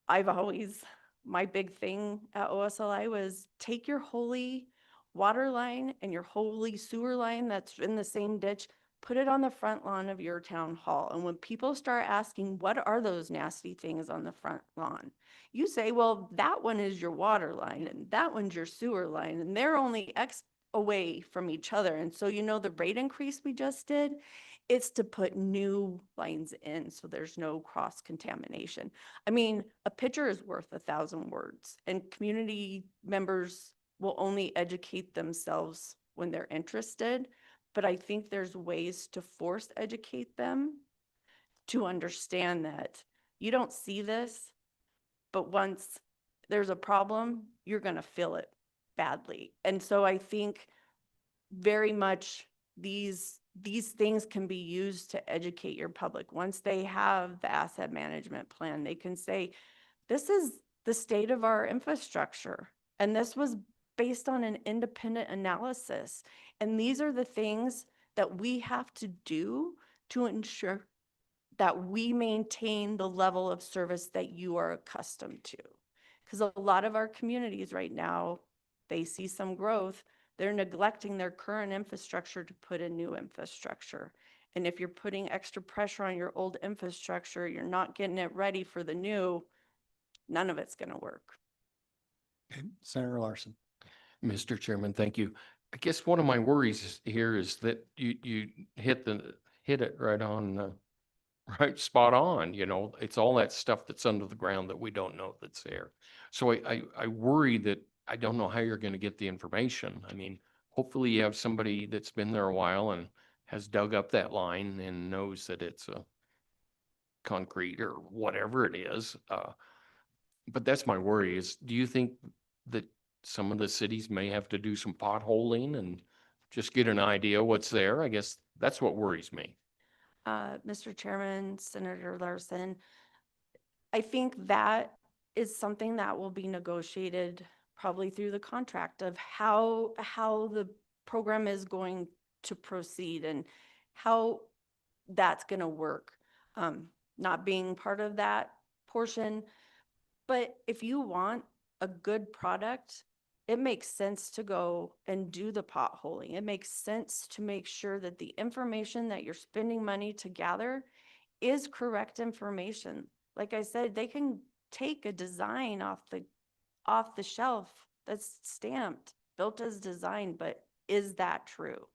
my big thing at OSLI was take your holy water line and your holy sewer line that's in the same ditch, put it on the front lawn of your town hall. And when people start asking, what are those nasty things on the front lawn? You say, well, that one is your water line and that one's your sewer line, and they're only X away from each other. And so, you know, the rate increase we just did, it's to put new lines in so there's no cross contamination. I mean, a picture is worth 1,000 words, and community members will only educate themselves when they're interested. But I think there's ways to force educate them to understand that you don't see this, but once there's a problem, you're going to feel it badly. And so I think very much these things can be used to educate your public. Once they have the asset management plan, they can say, this is the state of our infrastructure. And this was based on an independent analysis. And these are the things that we have to do to ensure that we maintain the level of service that you are accustomed to. Because a lot of our communities right now, they see some growth, they're neglecting their current infrastructure to put in new infrastructure. And if you're putting extra pressure on your old infrastructure, you're not getting it ready for the new, none of it's going to work. Senator Larson. Mr. Chairman, thank you. I guess one of my worries here is that you hit it right on, right spot on. You know, it's all that stuff that's under the ground that we don't know that's there. So I worry that I don't know how you're going to get the information. I mean, hopefully you have somebody that's been there a while and has dug up that line and knows that it's a concrete or whatever it is. But that's my worry is, do you think that some of the cities may have to do some potholing and just get an idea what's there? I guess that's what worries me. Mr. Chairman, Senator Larson, I think that is something that will be negotiated probably through the contract of how the program is going to proceed and how that's going to work. Not being part of that portion, But if you want a good product, it makes sense to go and do the potholing. It makes sense to make sure that the information that you're spending money to gather is correct information. Like I said, they can take a design off the shelf that's stamped, built as design, but is that true?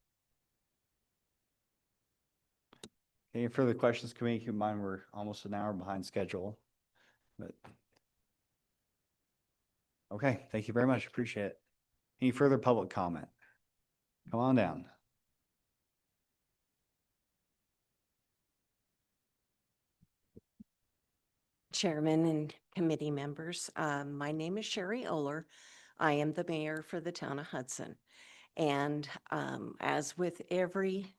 Any further questions, committee? Keep in mind, we're almost an hour behind schedule. But okay, thank you very much. Appreciate it. Any further public comment? Come on down. Chairman and committee members, my name is Sherry Oler. I am the mayor for the town of Hudson. And as with every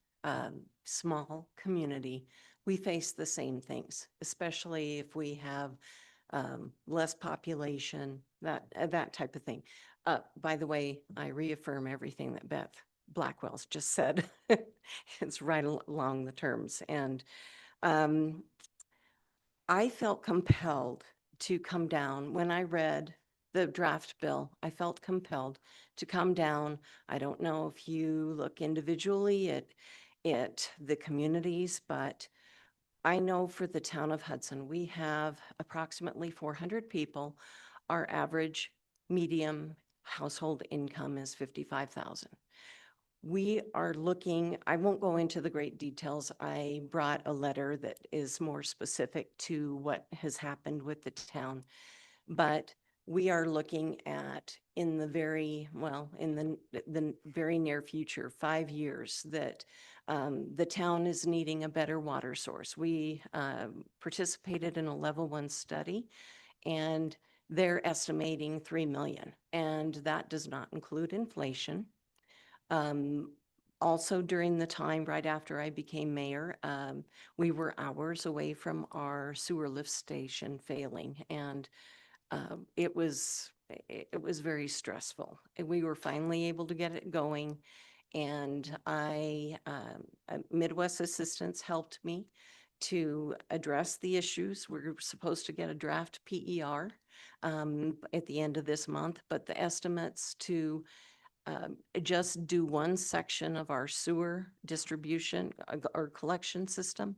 small community, we face the same things, especially if we have less population, that type of thing. By the way, I reaffirm everything that Beth Blackwell's just said. It's right along the terms. And I felt compelled to come down when I read the draft bill. I felt compelled to come down. I don't know if you look individually at the communities, but I know for the town of Hudson, we have approximately 400 people. Our average medium household income is 55,000. We are looking, I won't go into the great details. I brought a letter that is more specific to what has happened with the town. But we are looking at in the very, well, in the very near future, 5 years, that the town is needing a better water source. We participated in a level 1 study, and they're estimating 3 million, and that does not include inflation. Also during the time right after I became mayor, we were hours away from our sewer lift station failing, and it was very stressful. And we were finally able to get it going, and Midwest Assistance helped me to address the issues. We're supposed to get a draft PER at the end of this month, but the estimates to just do one section of our sewer distribution or collection system,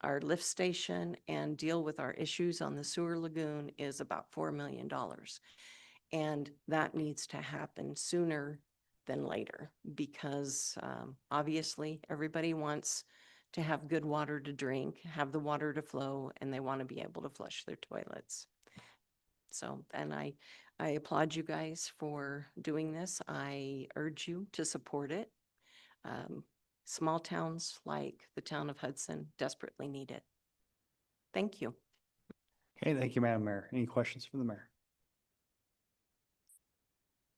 our lift station, and deal with our issues on the sewer lagoon is about $4 million. And that needs to happen sooner than later because obviously everybody wants to have good water to drink, have the water to flow, and they want to be able to flush their toilets. So, and I applaud you guys for doing this. I urge you to support it. Small towns like the town of Hudson desperately need it. Thank you. Okay, thank you, Madam Mayor. Any questions for the mayor?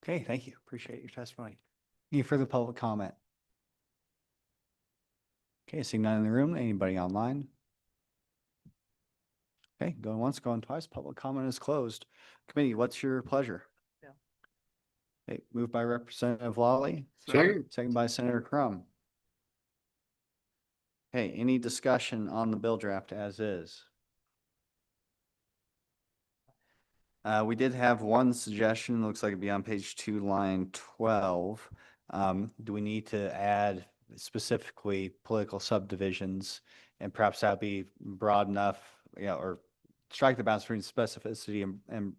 Okay, thank you. Appreciate your testimony. Any further public comment? Okay, seeing none in the room. Anybody online? Okay, going once, going twice. Public comment is closed. Committee, what's your pleasure? Bill. Okay, moved by Representative Lawley. Second. Second by Senator Crum. Okay, any discussion on the bill draft as is? We did have one suggestion, looks like it'd be on page 2, line 12. Do we need to add specifically political subdivisions? And perhaps that'd be broad enough, or strike the balance between specificity and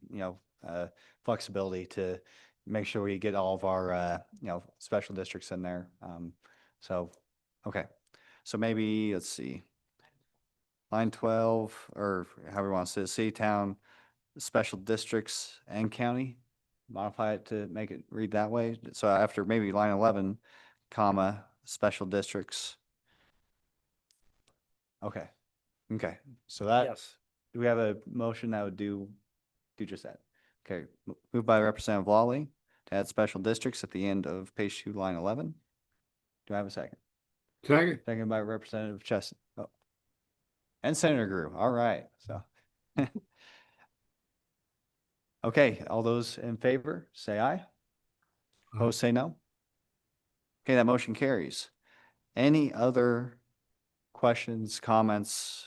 flexibility to make sure we get all of our, special districts in there. Okay. So maybe, let's see, line 12, or however you want to say it, city, town, special districts and county, modify it to make it read that way. So after maybe line 11, comma, special districts. Okay. Okay. So that, Yes. do we have a motion that would do just that? Okay. Moved by Representative Lawley to add special districts at the end of page 2, line 11. Do I have a second? Second. Second by Representative Chesson. Oh. And Senator Grew. All right. So. Okay, all those in favor, say aye. Opposed, say no. Okay, that motion carries. Any other questions, comments,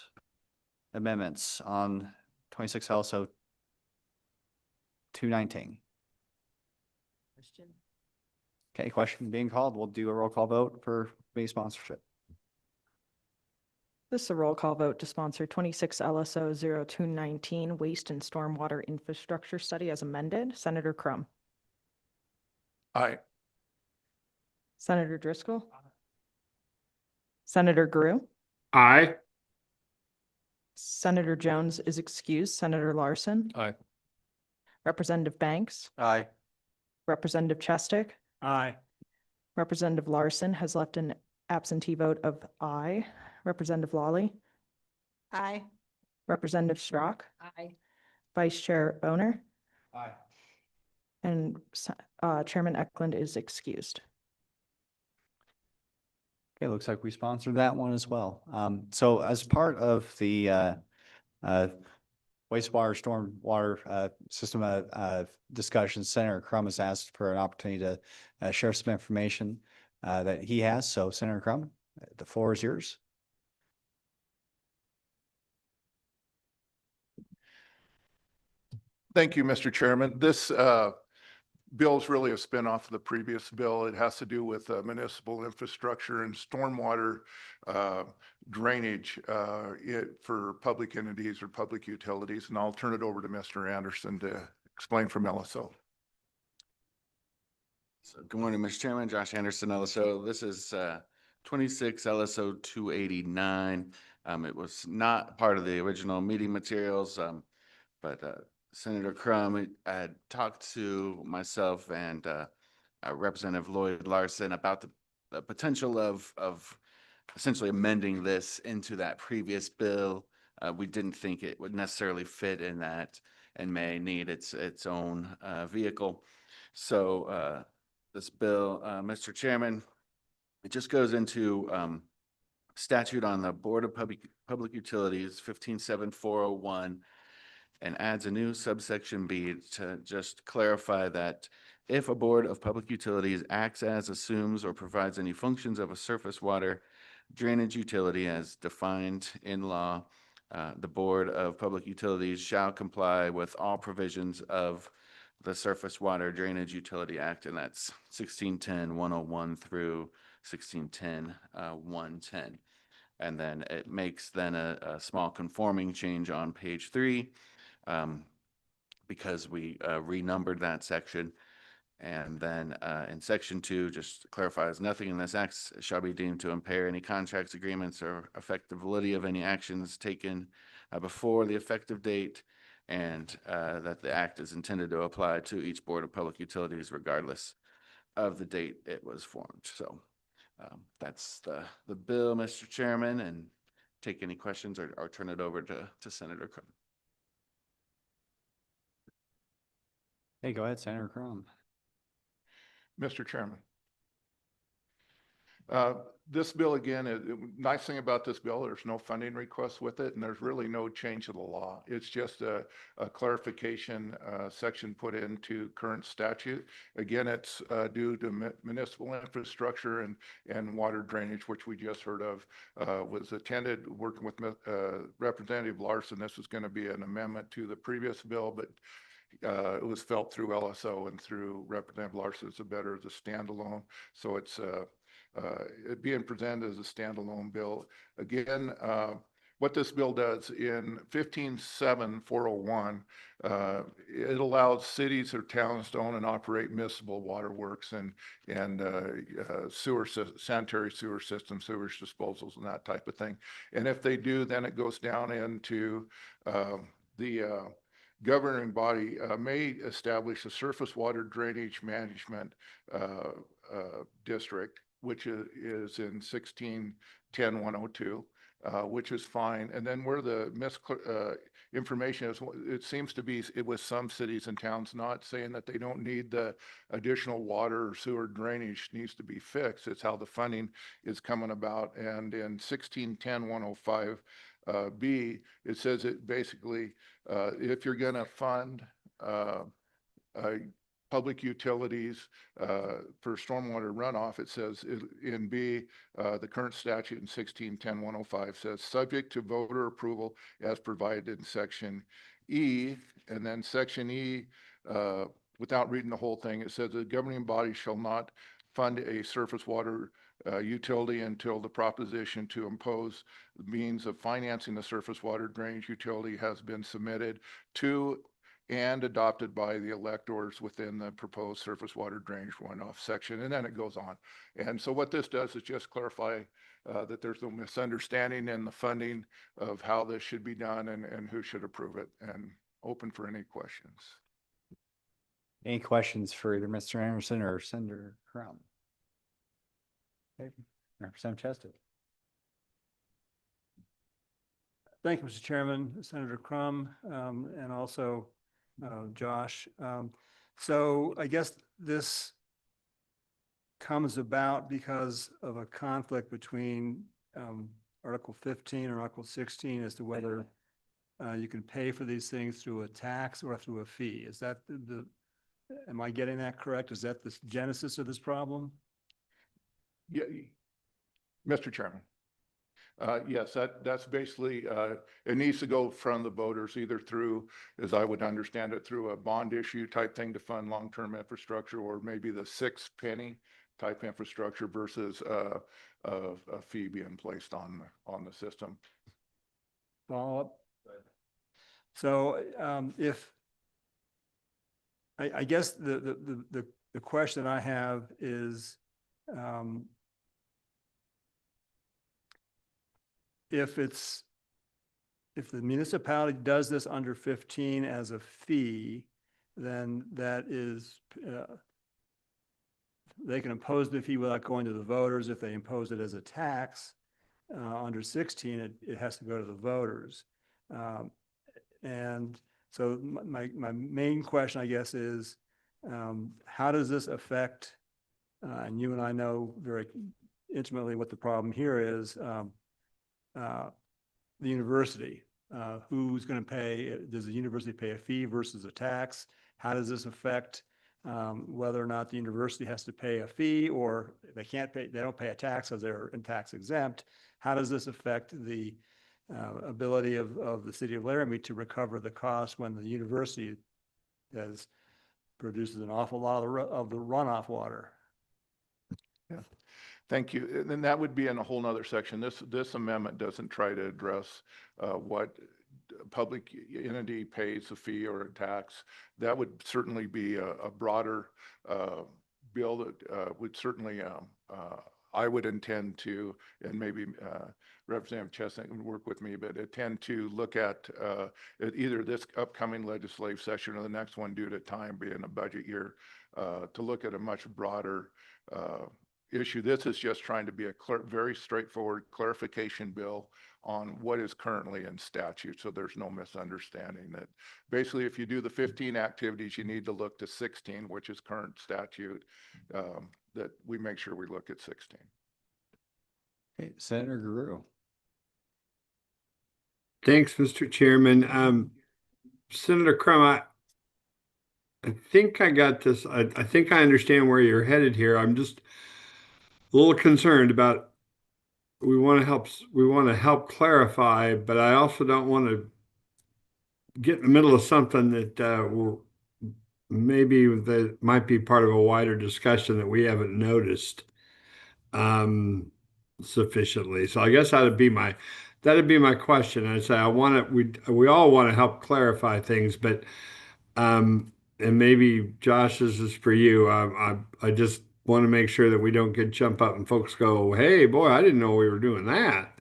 amendments on 26 LSO 219. Okay, question being called. We'll do a roll call vote for committee sponsorship. This is a roll call vote to sponsor 26 LSO 0219 Waste and Stormwater Infrastructure Study as amended. Senator Crum. Aye. Senator Driscoll. Senator Grew. Aye. Senator Jones is excused. Senator Larson. Aye. Representative Banks. Aye. Representative Chestick. Aye. Representative Larson has left an absentee vote of aye. Representative Lawley. Aye. Representative Schrock. Aye. Vice Chair Boner. Aye. And Chairman Eklund is excused. Okay, looks like we sponsored that one as well. So as part of the wastewater stormwater system discussion, Senator Crum has asked for an opportunity to share some information that he has. So Senator Crum, the floor is yours. Thank you, Mr. Chairman. This bill is really a spinoff of the previous bill. It has to do with municipal infrastructure and stormwater drainage for public entities or public utilities. And I'll turn it over to Mr. Anderson to explain from LSO. So good morning, Mr. Chairman, Josh Anderson, LSO. This is 26 LSO 289. It was not part of the original meeting materials, but Senator Crum had talked to myself and Representative Lloyd Larson about the potential of essentially amending this into that previous bill. We didn't think it would necessarily fit in that and may need its own vehicle. So this bill, Mr. Chairman, it just goes into statute on the Board of Public Utilities 157401 and adds a new subsection B to just clarify that if a Board of Public Utilities acts as, assumes, or provides any functions of a surface water drainage utility as defined in law, the Board of Public Utilities shall comply with all provisions of the Surface Water Drainage Utility Act, and that's 1610-101 through 1610-110. And then it makes then a small conforming change on page 3 because we renumbered that section. And then in section 2, just clarifies nothing in this act shall be deemed to impair any contracts, agreements, or affect the validity of any actions taken before the effective date, and that the act is intended to apply to each Board of Public Utilities regardless of the date it was formed. So that's the bill, Mr. Chairman, and take any questions or turn it over to Senator Crum. Hey, go ahead, Senator Crum. Mr. Chairman. This bill, again, nice thing about this bill, there's no funding request with it, and there's really no change to the law. It's just a clarification section put into current statute. Again, it's due to municipal infrastructure and water drainage, which we just heard of, was attended working with Representative Larson. This was going to be an amendment to the previous bill, but it was felt through LSO and through Representative Larson as a better as a standalone. So it's it being presented as a standalone bill. Again, what this bill does in 157401, it allows cities or towns to own and operate municipal waterworks and sanitary sewer systems, sewage disposals, and that type of thing. And if they do, then it goes down into the governing body may establish a surface water drainage management district, which is in 1610-102, which is fine. And then where the information is, it seems to be it with some cities and towns, not saying that they don't need the additional water or sewer drainage needs to be fixed. It's how the funding is coming about. And in 1610-105, B, it says it basically, if you're going to fund public utilities for stormwater runoff, it says in B, the current statute in 1610-105 says subject to voter approval as provided in section E, and then section E without reading the whole thing, it says the governing body shall not fund a surface water utility until the proposition to impose the means of financing the surface water drainage utility has been submitted to and adopted by the electors within the proposed surface water drainage runoff section. And then it goes on. And so what this does is just clarify that there's no misunderstanding in the funding of how this should be done and who should approve it, and open for any questions. Any questions for either Mr. Anderson or Senator Crum? Okay, Representative Chester. Thank you, Mr. Chairman, Senator Crum, and also Josh. So I guess this comes about because of a conflict between Article 15 and Article 16 as to whether you can pay for these things through a tax or through a fee. Is that am I getting that correct? Is that the genesis of this problem? Yeah, Mr. Chairman. Yes, that's basically, it needs to go from the voters either through, as I would understand it, through a bond issue type thing to fund long-term infrastructure, or maybe the 6 penny type infrastructure versus a fee being placed on the system. Follow up. So if I guess the question I have is if the municipality does this under 15 as a fee, then that is they can impose the fee without going to the voters. If they impose it as a tax under 16, it has to go to the voters. And so my main question, I guess, is how does this affect, and you and I know very intimately what the problem here is, the university. Who's going to pay? Does the university pay a fee versus a tax? How does this affect whether or not the university has to pay a fee, or they can't pay, they don't pay a tax because they're in tax exempt? How does this affect the ability of the city of Laramie to recover the cost when the university produces an awful lot of the runoff water? Yeah, thank you. And then that would be in a whole nother section. This amendment doesn't try to address what public entity pays a fee or a tax. That would certainly be a broader bill that would certainly I would intend to, and maybe Representative Chestnut can work with me, but intend to look at either this upcoming legislative session or the next one due to time being a budget year, to look at a much broader issue. This is just trying to be a very straightforward clarification bill on what is currently in statute, so there's no misunderstanding that basically if you do the 15 activities, you need to look to 16, which is current statute, that we make sure we look at 16. Okay, Senator Guru. Thanks, Mr. Chairman. Senator Crum, I think I got this. I think I understand where you're headed here. I'm just a little concerned about, we want to help clarify, but I also don't want to get in the middle of something that maybe that might be part of a wider discussion that we haven't noticed sufficiently. So I guess that'd be my question. I'd say we all want to help clarify things, but and maybe Josh, this is for you. I just want to make sure that we don't jump up and folks go, hey, boy, I didn't know we were doing that.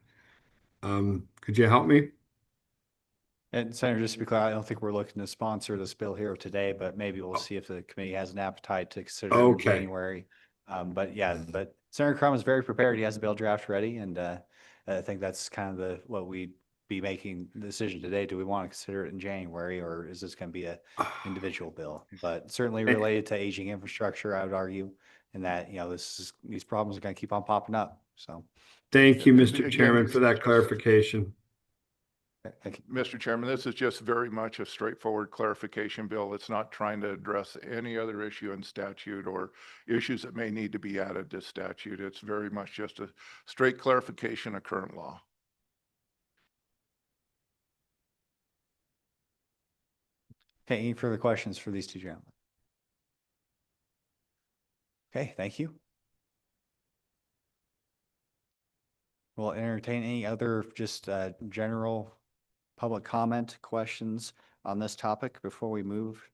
Could you help me? And Senator, just to be clear, I don't think we're looking to sponsor this bill here today, but maybe we'll see if the committee has an appetite to consider it in January. But Senator Crum is very prepared. He has the bill draft ready, and I think that's kind of what we'd be making the decision today. Do we want to consider it in January, or is this going to be an individual bill? But certainly related to aging infrastructure, I would argue, and that these problems are going to keep on popping up. So, thank you, Mr. Chairman, for that clarification. Thank you. Mr. Chairman, this is just very much a straightforward clarification bill. It's not trying to address any other issue in statute or issues that may need to be added to statute. It's very much just a straight clarification of current law. Okay, any further questions for these two gentlemen? Okay, thank you. We'll entertain any other just general public comment, questions on this topic before we move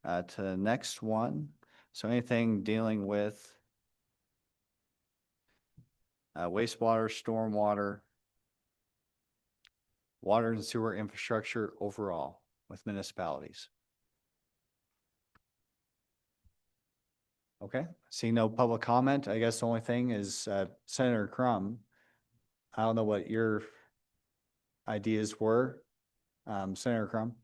to the next one. So anything dealing with wastewater, stormwater, water and sewer infrastructure overall with municipalities. Okay, seeing no public comment, I guess the only thing is Senator Crum. I don't know what your ideas were, Senator Crum.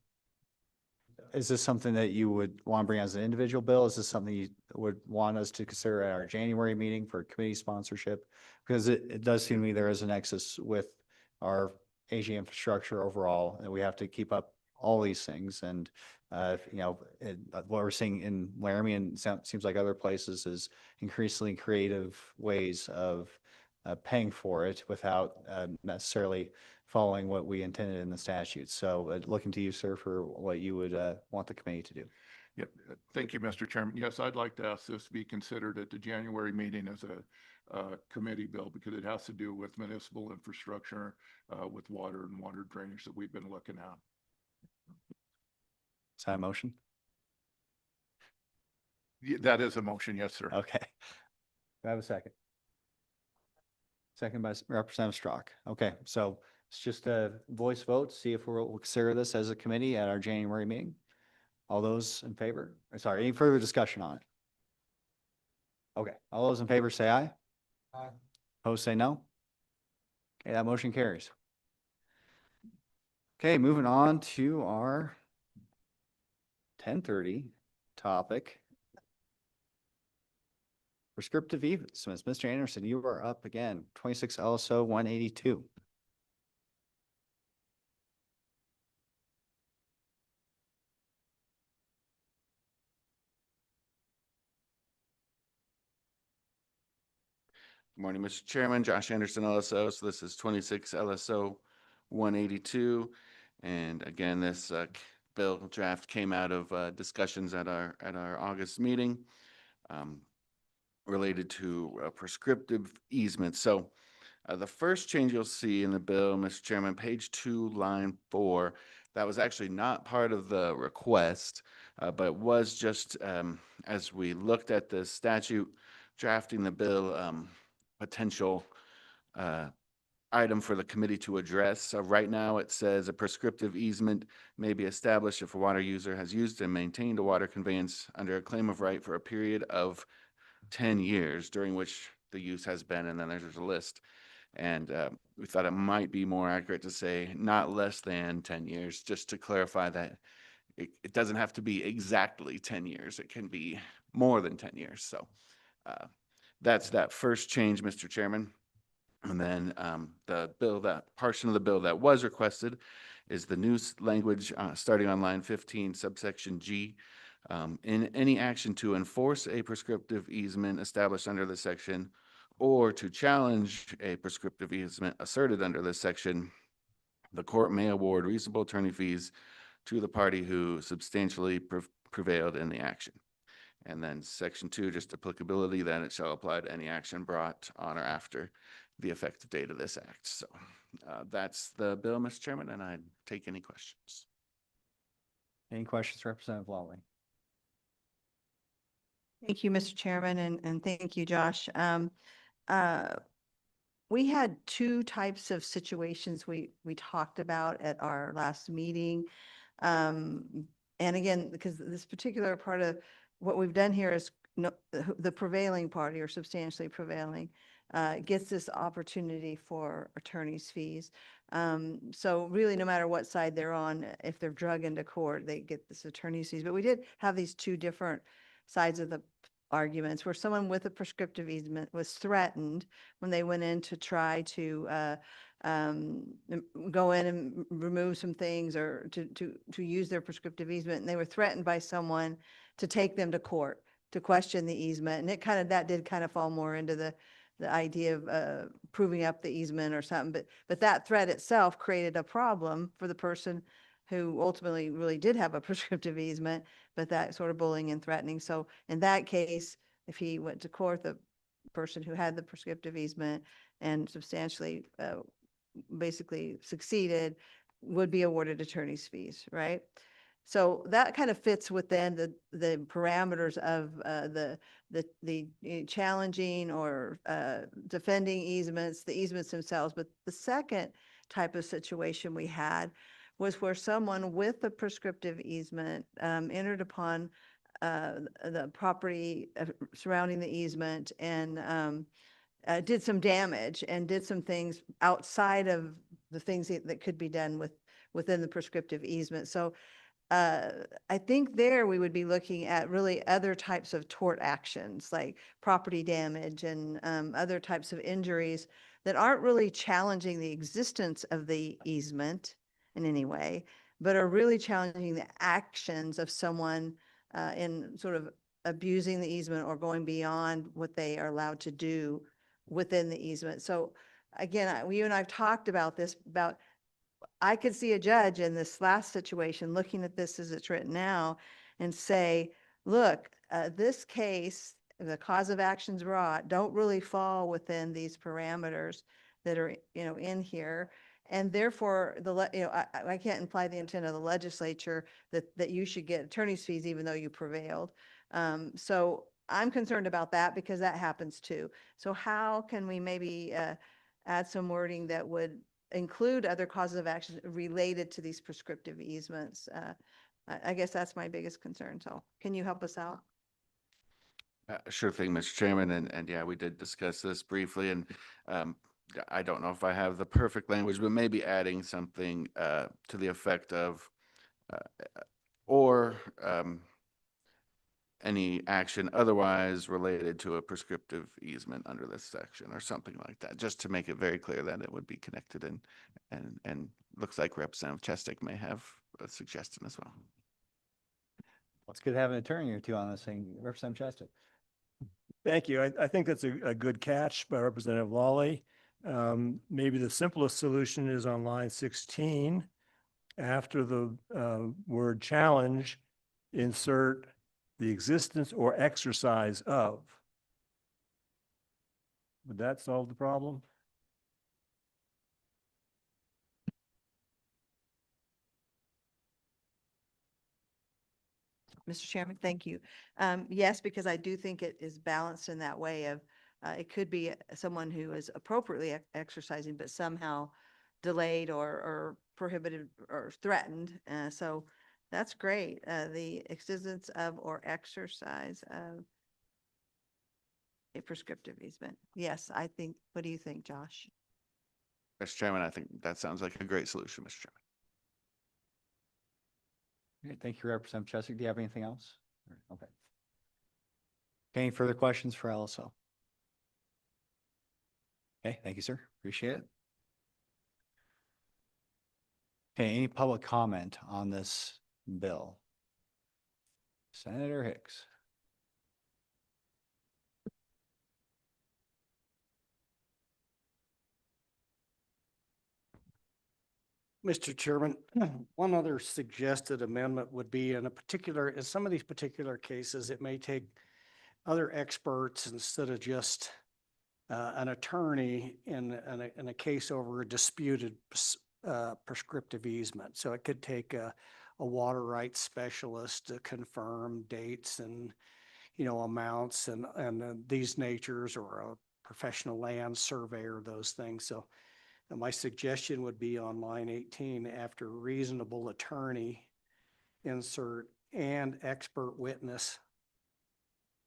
Is this something that you would want to bring as an individual bill? Is this something you would want us to consider at our January meeting for committee sponsorship? Because it does seem to me there is a nexus with our aging infrastructure overall, and we have to keep up all these things. And, what we're seeing in Laramie and seems like other places is increasingly creative ways of paying for it without necessarily following what we intended in the statute. So looking to you, sir, for what you would want the committee to do. Yep. Thank you, Mr. Chairman. Yes, I'd like to ask this to be considered at the January meeting as a committee bill because it has to do with municipal infrastructure, with water and water drainage that we've been looking at. Is that a motion? That is a motion. Yes, sir. Okay. Do I have a second? Second by Representative Strzok. Okay, so it's just a voice vote. See if we'll consider this as a committee at our January meeting. All those in favor? Sorry, any further discussion on it? Okay, all those in favor say aye. Aye. Opposed say no. Okay, that motion carries. Okay, moving on to our 10:30 topic. Prescriptive easements. Mr. Anderson, you are up again, 26 LSO 182. Good morning, Mr. Chairman. Josh Anderson, LSO. So this is 26 LSO 182. And again, this bill draft came out of discussions at our August meeting related to prescriptive easements. So the first change you'll see in the bill, Mr. Chairman, page 2, line 4, that was actually not part of the request, but was just as we looked at the statute drafting the bill, potential item for the committee to address. So right now it says a prescriptive easement may be established if a water user has used and maintained a water conveyance under a claim of right for a period of 10 years during which the use has been, and then there's a list. And we thought it might be more accurate to say not less than 10 years, just to clarify that it doesn't have to be exactly 10 years. It can be more than 10 years. So that's that first change, Mr. Chairman. And then that portion of the bill that was requested is the new language starting on line 15, subsection G. In any action to enforce a prescriptive easement established under this section or to challenge a prescriptive easement asserted under this section, the court may award reasonable attorney fees to the party who substantially prevailed in the action. And then section 2, just applicability, then it shall apply to any action brought on or after the effective date of this act. So that's the bill, Mr. Chairman, and I'd take any questions. Any questions, Representative Lawley? Thank you, Mr. Chairman, and thank you, Josh. We had two types of situations we talked about at our last meeting. And again, because this particular part of what we've done here is the prevailing party or substantially prevailing gets this opportunity for attorney's fees. So really, no matter what side they're on, if they're drug into court, they get this attorney's fees. But we did have these two different sides of the arguments where someone with a prescriptive easement was threatened when they went in to try to go in and remove some things or to use their prescriptive easement, and they were threatened by someone to take them to court to question the easement. And that did kind of fall more into the idea of proving up the easement or something. But that threat itself created a problem for the person who ultimately really did have a prescriptive easement, but that sort of bullying and threatening. So in that case, if he went to court, the person who had the prescriptive easement and substantially basically succeeded would be awarded attorney's fees, right? So that kind of fits within the parameters of the challenging or defending easements, the easements themselves. But the second type of situation we had was where someone with a prescriptive easement entered upon the property surrounding the easement and did some damage and did some things outside of the things that could be done within the prescriptive easement. So I think there we would be looking at really other types of tort actions like property damage and other types of injuries that aren't really challenging the existence of the easement in any way, but are really challenging the actions of someone in sort of abusing the easement or going beyond what they are allowed to do within the easement. So again, you and I've talked about this, about I could see a judge in this last situation looking at this as it's written now and say, look, this case, the cause of actions brought don't really fall within these parameters that are, in here. And therefore, I can't imply the intent of the legislature that you should get attorney's fees even though you prevailed. So I'm concerned about that because that happens too. So how can we maybe add some wording that would include other causes of action related to these prescriptive easements? I guess that's my biggest concern. So can you help us out? Sure thing, Mr. Chairman, and yeah, we did discuss this briefly, and I don't know if I have the perfect language, but maybe adding something to the effect of or any action otherwise related to a prescriptive easement under this section or something like that, just to make it very clear that it would be connected and looks like Representative Chestic may have a suggestion as well. Well, it's good to have an attorney or two on this thing. Representative Chestic. Thank you. I think that's a good catch by Representative Lawley. Maybe the simplest solution is on line 16. After the word challenge, insert the existence or exercise of. Would that solve the problem? Mr. Chairman, thank you. Yes, because I do think it is balanced in that way of it could be someone who is appropriately exercising, but somehow delayed or prohibited or threatened. So that's great. The existence of or exercise of a prescriptive easement. Yes, I think, what do you think, Josh? Mr. Chairman, I think that sounds like a great solution, Mr. Chairman. Okay, thank you, Representative Chestic. Do you have anything else? Okay. Any further questions for LSO? Okay, thank you, sir. Appreciate it. Okay, any public comment on this bill? Senator Hicks. Mr. Chairman, one other suggested amendment would be in some of these particular cases, it may take other experts instead of just an attorney in a case over a disputed prescriptive easement. So it could take a water rights specialist to confirm dates and, amounts and these natures, or a professional land surveyor, those things. So my suggestion would be on line 18, after reasonable attorney, insert and expert witness.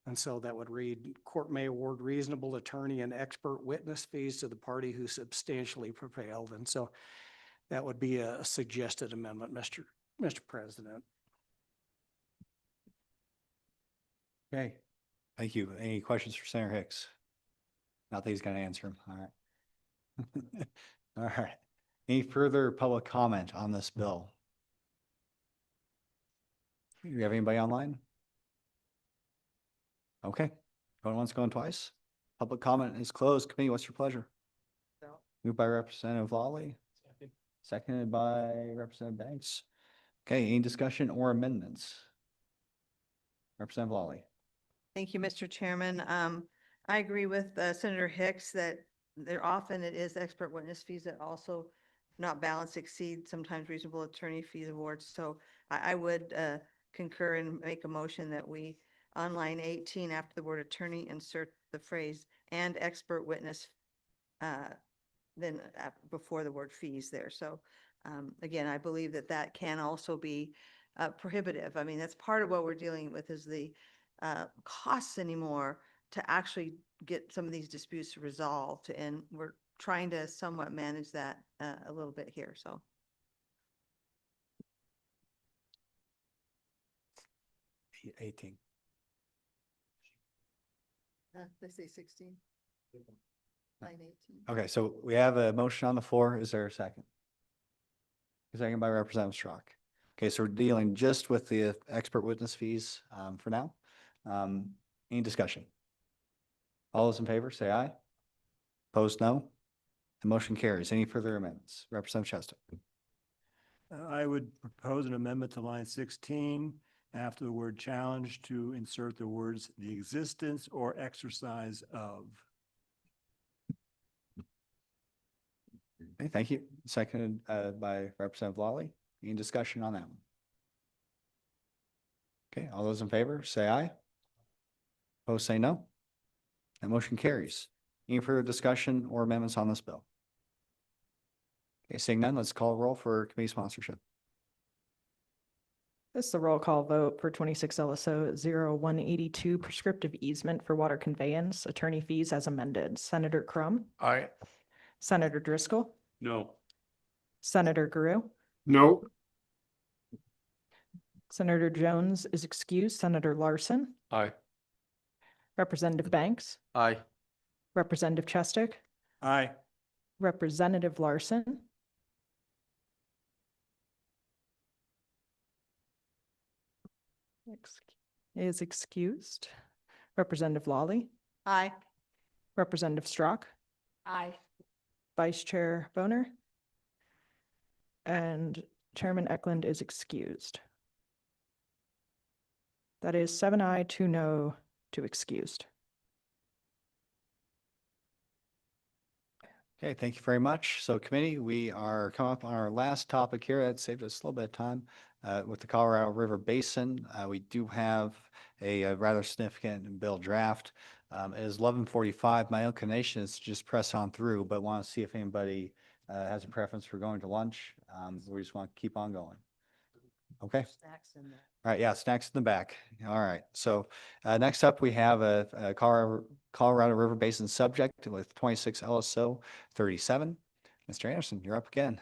And so that would read, court may award reasonable attorney and expert witness fees to the party who substantially prevailed. And so that would be a suggested amendment, Mr. President. Okay, thank you. Any questions for Senator Hicks? Not that he's going to answer them. All right. All right. Any further public comment on this bill? Do you have anybody online? Okay. Going once, going twice. Public comment is closed. Committee, what's your pleasure? Moved by Representative Lawley. Seconded by Representative Banks. Okay, any discussion or amendments? Representative Lawley. Thank you, Mr. Chairman. I agree with Senator Hicks that there often it is expert witness fees that also not balance exceed sometimes reasonable attorney fees awards. So I would concur and make a motion that we on line 18 after the word attorney insert the phrase and expert witness then before the word fees there. So again, I believe that that can also be prohibitive. I mean, that's part of what we're dealing with is the costs anymore to actually get some of these disputes resolved. And we're trying to somewhat manage that a little bit here, so. E- 18. They say 16. Line 18. Okay, so we have a motion on the floor. Is there a second? A second by Representative Schrock. Okay, so we're dealing just with the expert witness fees for now. Any discussion? All those in favor, say aye. Opposed, no. The motion carries. Any further amendments? Representative Chester. I would propose an amendment to line 16 after the word challenge to insert the words the existence or exercise of. Okay, thank you. Seconded by Representative Lawley. Any discussion on that one? Okay, all those in favor, say aye. Opposed, say no. That motion carries. Any further discussion or amendments on this bill? Okay, seeing none, let's call a roll for committee sponsorship. This is the roll call vote for 26 LSO 0182 prescriptive easement for water conveyance, attorney fees as amended. Senator Crum, Aye. Senator Driscoll, No. Senator Guru, No. Senator Jones is excused. Senator Larson, Aye. Representative Banks, Aye. Representative Chestick, Aye. Representative Larson, is excused. Representative Lawley, Aye. Representative Strock, Aye. Vice Chair Boner, and Chairman Eklund is excused. That is 7 aye, 2 no, 2 excused. Okay, thank you very much. So committee, we are coming up on our last topic here. That saved us a little bit of time with the Colorado River Basin. We do have a rather significant bill draft. It is 11:45. My inclination is to just press on through, but want to see if anybody has a preference for going to lunch. We just want to keep on going. Okay. Snacks in there. All right, yeah, snacks in the back. All right, so next up, we have a Colorado River Basin subject with 26 LSO 37. Mr. Anderson, you're up again.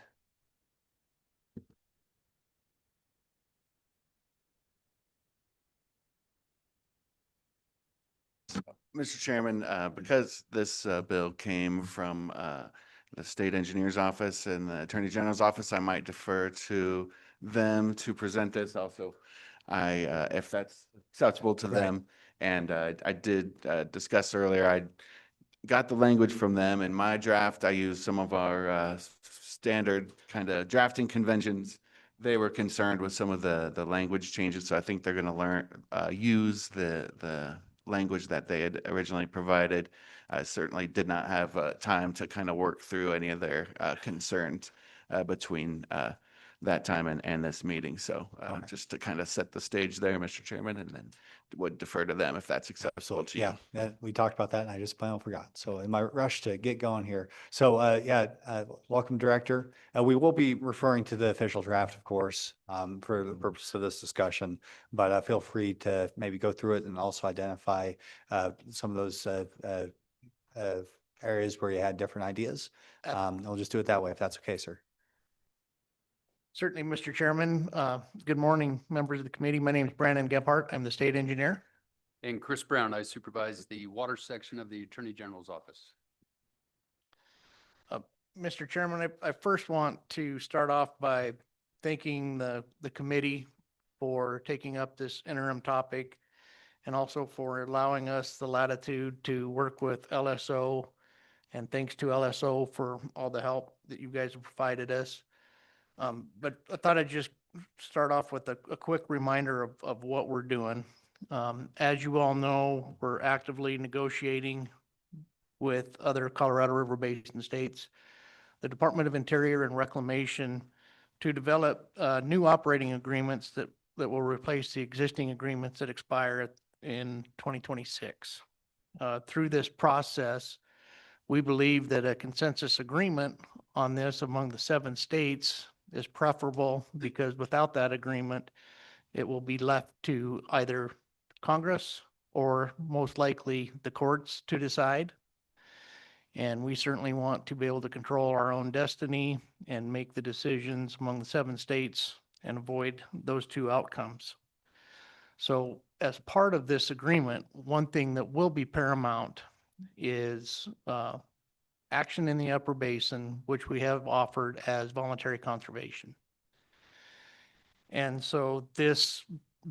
Mr. Chairman, because this bill came from the state engineer's office and the attorney general's office, I might defer to them to present this also. If that's acceptable to them. And I did discuss earlier, I got the language from them. In my draft, I used some of our standard kind of drafting conventions. They were concerned with some of the language changes, so I think they're going to use the language that they had originally provided. I certainly did not have time to kind of work through any of their concerns between that time and this meeting. So just to kind of set the stage there, Mr. Chairman, and then would defer to them if that's acceptable to you. Yeah, we talked about that and I just plain forgot. So in my rush to get going here. So welcome, Director. We will be referring to the official draft, of course, for the purpose of this discussion, but feel free to maybe go through it and also identify some of those areas where you had different ideas. We'll just do it that way, if that's okay, sir. Certainly, Mr. Chairman. Good morning, members of the committee. My name is Brandon Gephardt. I'm the state engineer. And Chris Brown, I supervise the water section of the Attorney General's office. Mr. Chairman, I first want to start off by thanking the committee for taking up this interim topic and also for allowing us the latitude to work with LSO. And thanks to LSO for all the help that you guys have provided us. But I thought I'd just start off with a quick reminder of what we're doing. As you all know, we're actively negotiating with other Colorado River Basin states, the Department of Interior and Reclamation, to develop new operating agreements that will replace the existing agreements that expire in 2026. Through this process, we believe that a consensus agreement on this among the 7 states is preferable, because without that agreement, it will be left to either Congress or most likely the courts to decide. And we certainly want to be able to control our own destiny and make the decisions among the 7 states and avoid those 2 outcomes. So as part of this agreement, one thing that will be paramount is action in the upper basin, which we have offered as voluntary conservation. And so this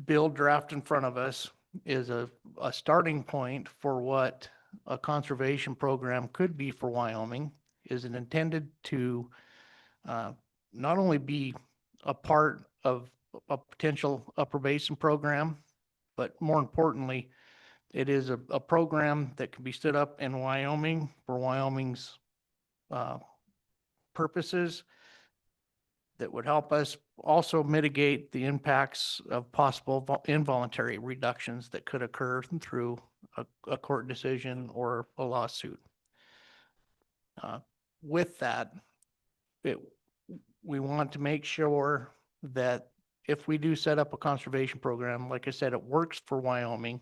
bill draft in front of us is a starting point for what a conservation program could be for Wyoming. Is it intended to not only be a part of a potential upper basin program, but more importantly, it is a program that can be stood up in Wyoming for Wyoming's purposes, that would help us also mitigate the impacts of possible involuntary reductions that could occur through a court decision or a lawsuit. With that, we want to make sure that if we do set up a conservation program, like I said, it works for Wyoming,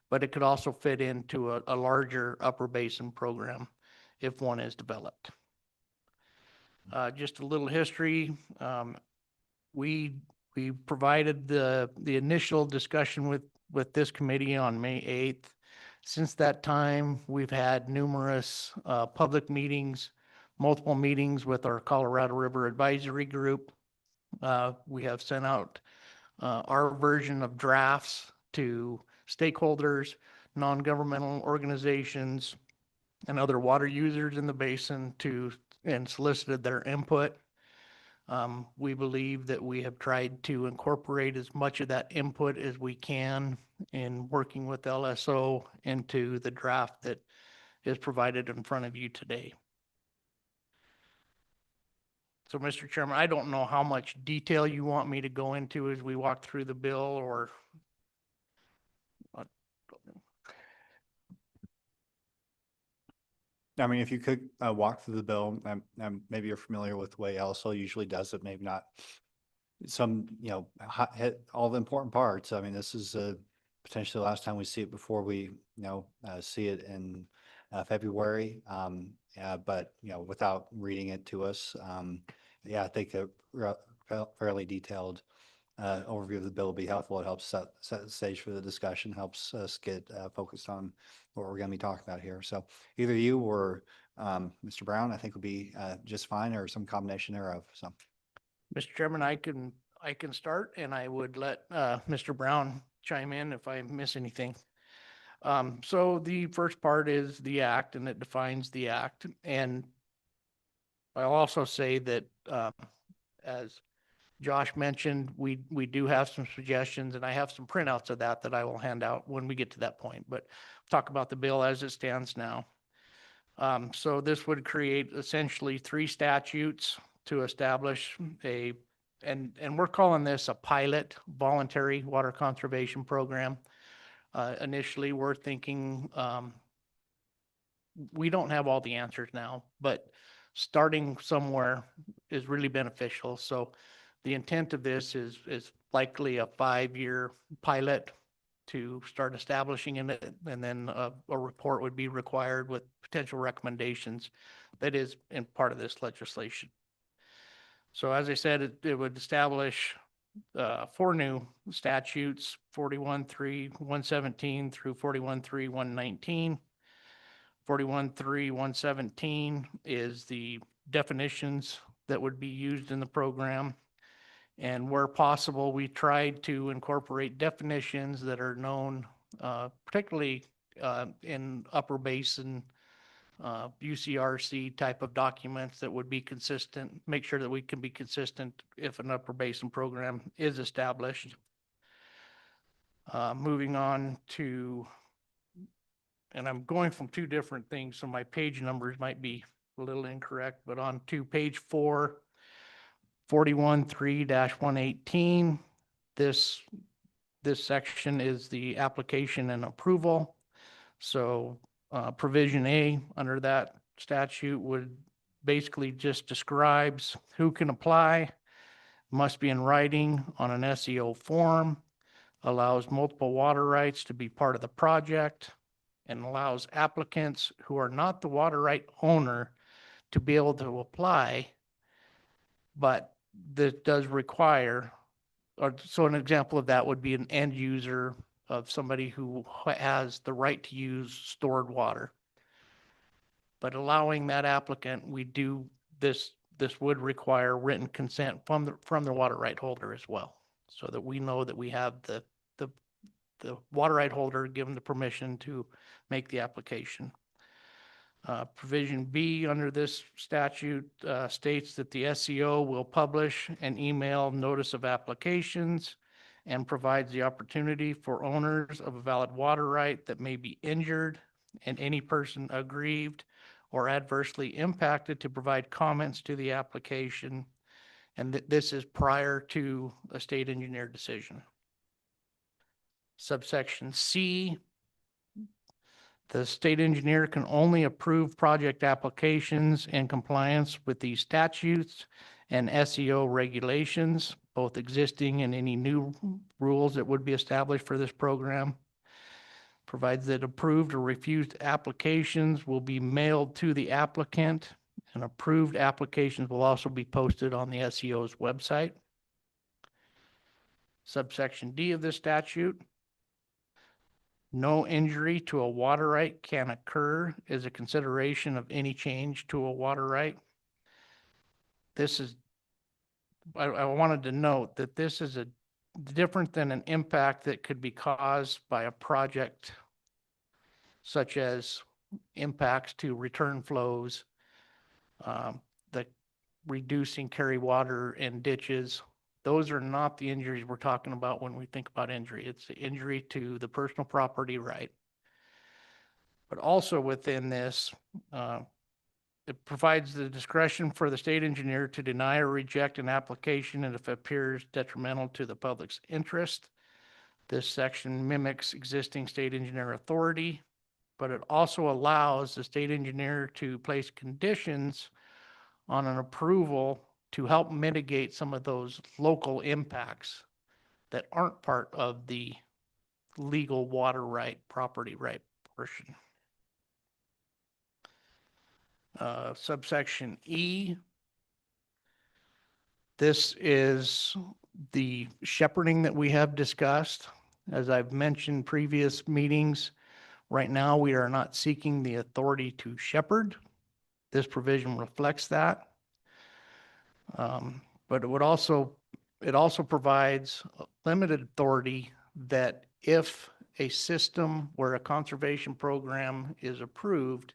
but it could also fit into a larger upper basin program if one is developed. Just a little history. We provided the initial discussion with this committee on May 8th. Since that time, we've had numerous public meetings, multiple meetings with our Colorado River Advisory Group. We have sent out our version of drafts to stakeholders, non-governmental organizations, and other water users in the basin and solicited their input. We believe that we have tried to incorporate as much of that input as we can in working with LSO into the draft that is provided in front of you today. So, Mr. Chairman, I don't know how much detail you want me to go into as we walk through the bill, or I mean, if you could walk through the bill, maybe you're familiar with the way LSO usually does it, maybe not some, hit all the important parts. I mean, this is potentially the last time we see it before we, see it in February. But, without reading it to us, I think a fairly detailed overview of the bill will be helpful. It helps set the stage for the discussion, helps us get focused on what we're going to be talking about here. So either you or Mr. Brown, I think would be just fine, or some combination thereof. So, Mr. Chairman, I can start, and I would let Mr. Brown chime in if I miss anything. So the first part is the act, and it defines the act. And I'll also say that as Josh mentioned, we do have some suggestions, and I have some printouts of that I will hand out when we get to that point, but talk about the bill as it stands now. So this would create essentially 3 statutes to establish and we're calling this a pilot voluntary water conservation program. Initially, we're thinking, we don't have all the answers now, but starting somewhere is really beneficial. So the intent of this is likely a 5-year pilot to start establishing in it, and then a report would be required with potential recommendations that is in part of this legislation. So as I said, it would establish 4 new statutes, 41.3.117 through 41.3.119. 41.3.117 is the definitions that would be used in the program. And where possible, we tried to incorporate definitions that are known, particularly in upper basin UCRC type of documents that would be consistent, make sure that we can be consistent if an upper basin program is established. Moving on to, and I'm going from two different things, so my page numbers might be a little incorrect, but on to page 4, 41-3-118, this section is the application and approval. So provision A under that statute would basically just describes who can apply, must be in writing on an SEO form, allows multiple water rights to be part of the project, and allows applicants who are not the water right owner to be able to apply, but that does require, or so an example of that would be an end user of somebody who has the right to use stored water. But allowing that applicant, we do this would require written consent from the water right holder as well, so that we know that we have the water right holder given the permission to make the application. Provision B under this statute states that the SEO will publish an email notice of applications and provides the opportunity for owners of a valid water right that may be injured and any person aggrieved or adversely impacted to provide comments to the application. And this is prior to a state engineer decision. Subsection C, the state engineer can only approve project applications in compliance with these statutes and SEO regulations, both existing and any new rules that would be established for this program. Provides that approved or refused applications will be mailed to the applicant, and approved applications will also be posted on the SEO's website. Subsection D of this statute, no injury to a water right can occur as a consideration of any change to a water right. This is, I wanted to note that this is a different than an impact that could be caused by a project such as impacts to return flows, the reducing carry water in ditches. Those are not the injuries we're talking about when we think about injury. It's the injury to the personal property right. But also within this, it provides the discretion for the state engineer to deny or reject an application and if it appears detrimental to the public's interest. This section mimics existing state engineer authority, but it also allows the state engineer to place conditions on an approval to help mitigate some of those local impacts that aren't part of the legal water right, property right portion. Subsection E. This is the shepherding that we have discussed. As I've mentioned previous meetings, right now we are not seeking the authority to shepherd. This provision reflects that. But it also provides limited authority that if a system where a conservation program is approved,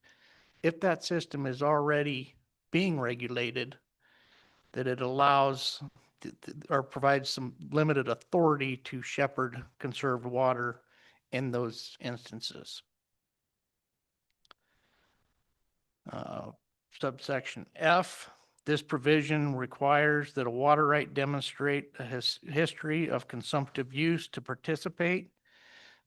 if that system is already being regulated, that it allows or provides some limited authority to shepherd conserved water in those instances. Subsection F, this provision requires that a water right demonstrate a history of consumptive use to participate.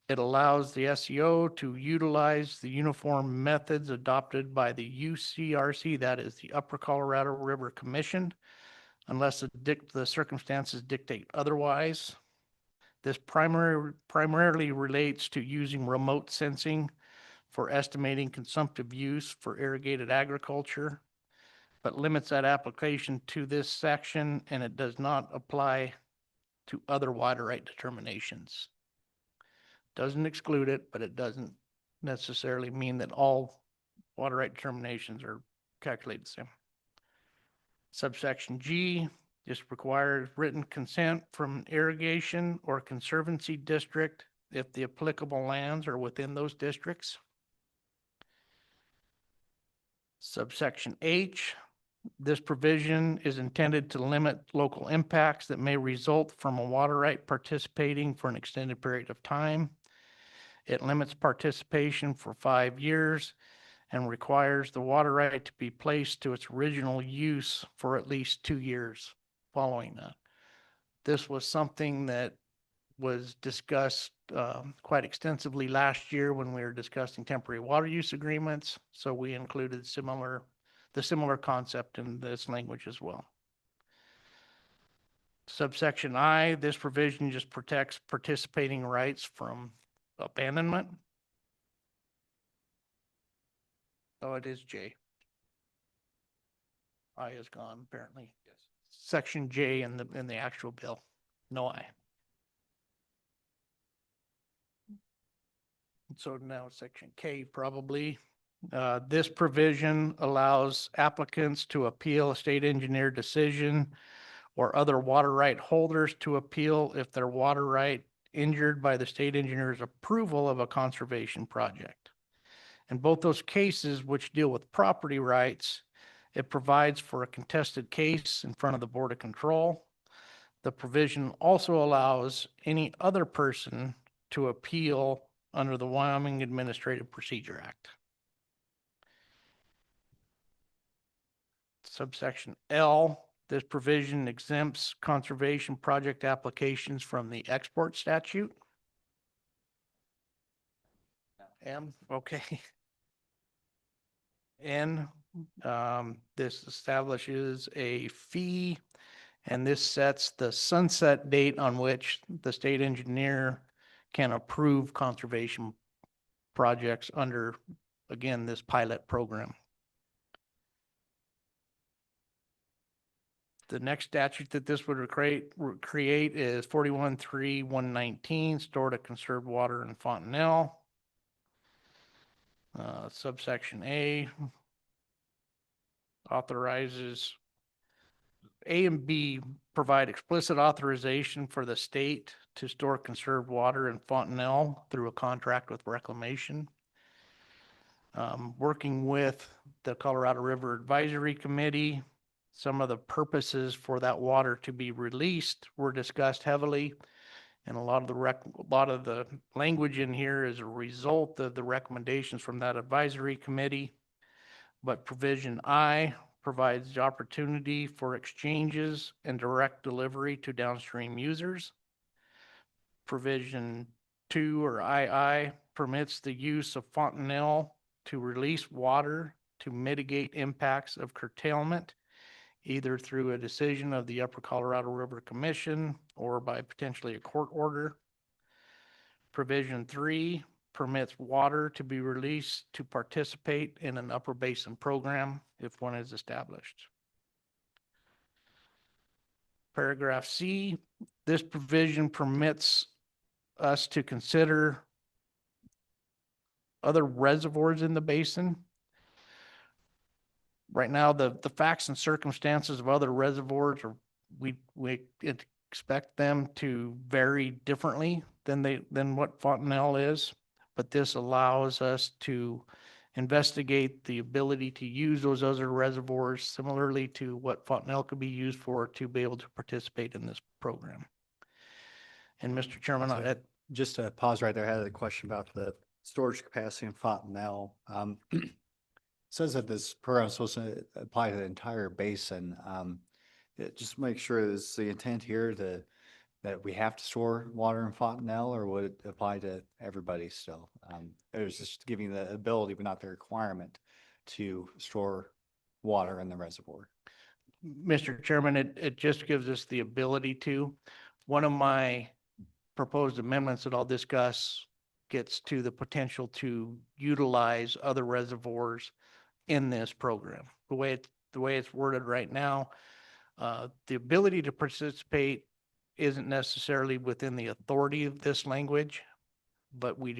It allows the SEO to utilize the uniform methods adopted by the UCRC, that is the Upper Colorado River Commission, unless the circumstances dictate otherwise. This primarily relates to using remote sensing for estimating consumptive use for irrigated agriculture, but limits that application to this section, and it does not apply to other water right determinations. Doesn't exclude it, but it doesn't necessarily mean that all water right determinations are calculated the same. Subsection G just requires written consent from irrigation or conservancy district if the applicable lands are within those districts. Subsection H, this provision is intended to limit local impacts that may result from a water right participating for an extended period of time. It limits participation for 5 years and requires the water right to be placed to its original use for at least 2 years following that. This was something that was discussed quite extensively last year when we were discussing temporary water use agreements. So we included the similar concept in this language as well. Subsection I, this provision just protects participating rights from abandonment. Oh, it is J. I is gone apparently. Yes. Section J in the actual bill. No I. So now section K probably. This provision allows applicants to appeal a state engineer decision or other water right holders to appeal if their water right injured by the state engineer's approval of a conservation project. In both those cases, which deal with property rights, it provides for a contested case in front of the Board of Control. The provision also allows any other person to appeal under the Wyoming Administrative Procedure Act. Subsection L, this provision exempts conservation project applications from the export statute. M, okay. N, this establishes a fee, and this sets the sunset date on which the state engineer can approve conservation projects under, again, this pilot program. The next statute that this would create is 41.3.119, store to conserve water in Fontenelle. Subsection A authorizes, A and B provide explicit authorization for the state to store conserved water in Fontenelle through a contract with reclamation. Working with the Colorado River Advisory Committee, some of the purposes for that water to be released were discussed heavily. And a lot of the language in here is a result of the recommendations from that advisory committee. But provision I provides the opportunity for exchanges and direct delivery to downstream users. Provision 2 or II permits the use of Fontenelle to release water to mitigate impacts of curtailment, either through a decision of the Upper Colorado River Commission or by potentially a court order. Provision 3 permits water to be released to participate in an upper basin program if one is established. Paragraph C, this provision permits us to consider other reservoirs in the basin. Right now, the facts and circumstances of other reservoirs are, we expect them to vary differently than what Fontenelle is, but this allows us to investigate the ability to use those other reservoirs similarly to what Fontenelle could be used for to be able to participate in this program. And Mr. Chairman, Just to pause right there, I had a question about the storage capacity in Fontenelle. Says that this program is supposed to apply to the entire basin. Just make sure is the intent here that we have to store water in Fontenelle, or would it apply to everybody still? It was just giving the ability, but not the requirement to store water in the reservoir. Mr. Chairman, it just gives us the ability to. One of my proposed amendments that I'll discuss gets to the potential to utilize other reservoirs in this program. The way it's worded right now, the ability to participate isn't necessarily within the authority of this language, but we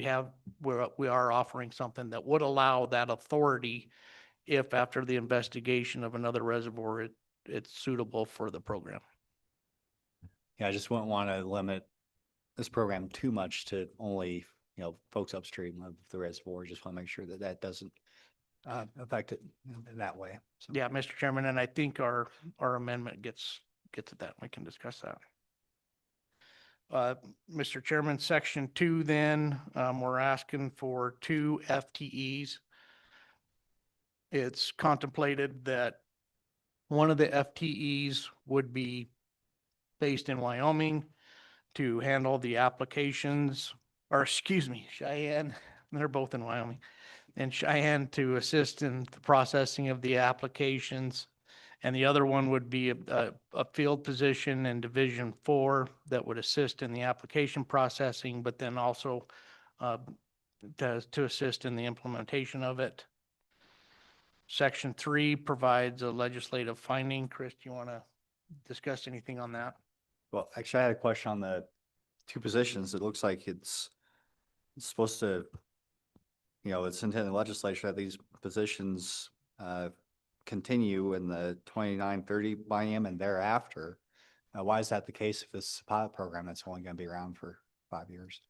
are offering something that would allow that authority if after the investigation of another reservoir, it's suitable for the program. Yeah, I just wouldn't want to limit this program too much to only, folks upstream of the reservoir. Just want to make sure that that doesn't affect it in that way. So. Yeah, Mr. Chairman, and I think our amendment gets at that. We can discuss that. Mr. Chairman, section 2, then, we're asking for 2 FTEs. It's contemplated that one of the FTEs would be based in Wyoming to handle the applications, or excuse me, Cheyenne, they're both in Wyoming, and Cheyenne to assist in the processing of the applications. And the other one would be a field position in Division 4 that would assist in the application processing, but then also to assist in the implementation of it. Section 3 provides a legislative finding. Chris, do you want to discuss anything on that? Well, actually, I had a question on the 2 positions. It looks like it's supposed to, it's intended in the legislature that these positions continue in the 29-30 biennium and thereafter. Why is that the case if it's a pilot program that's only going to be around for 5 years?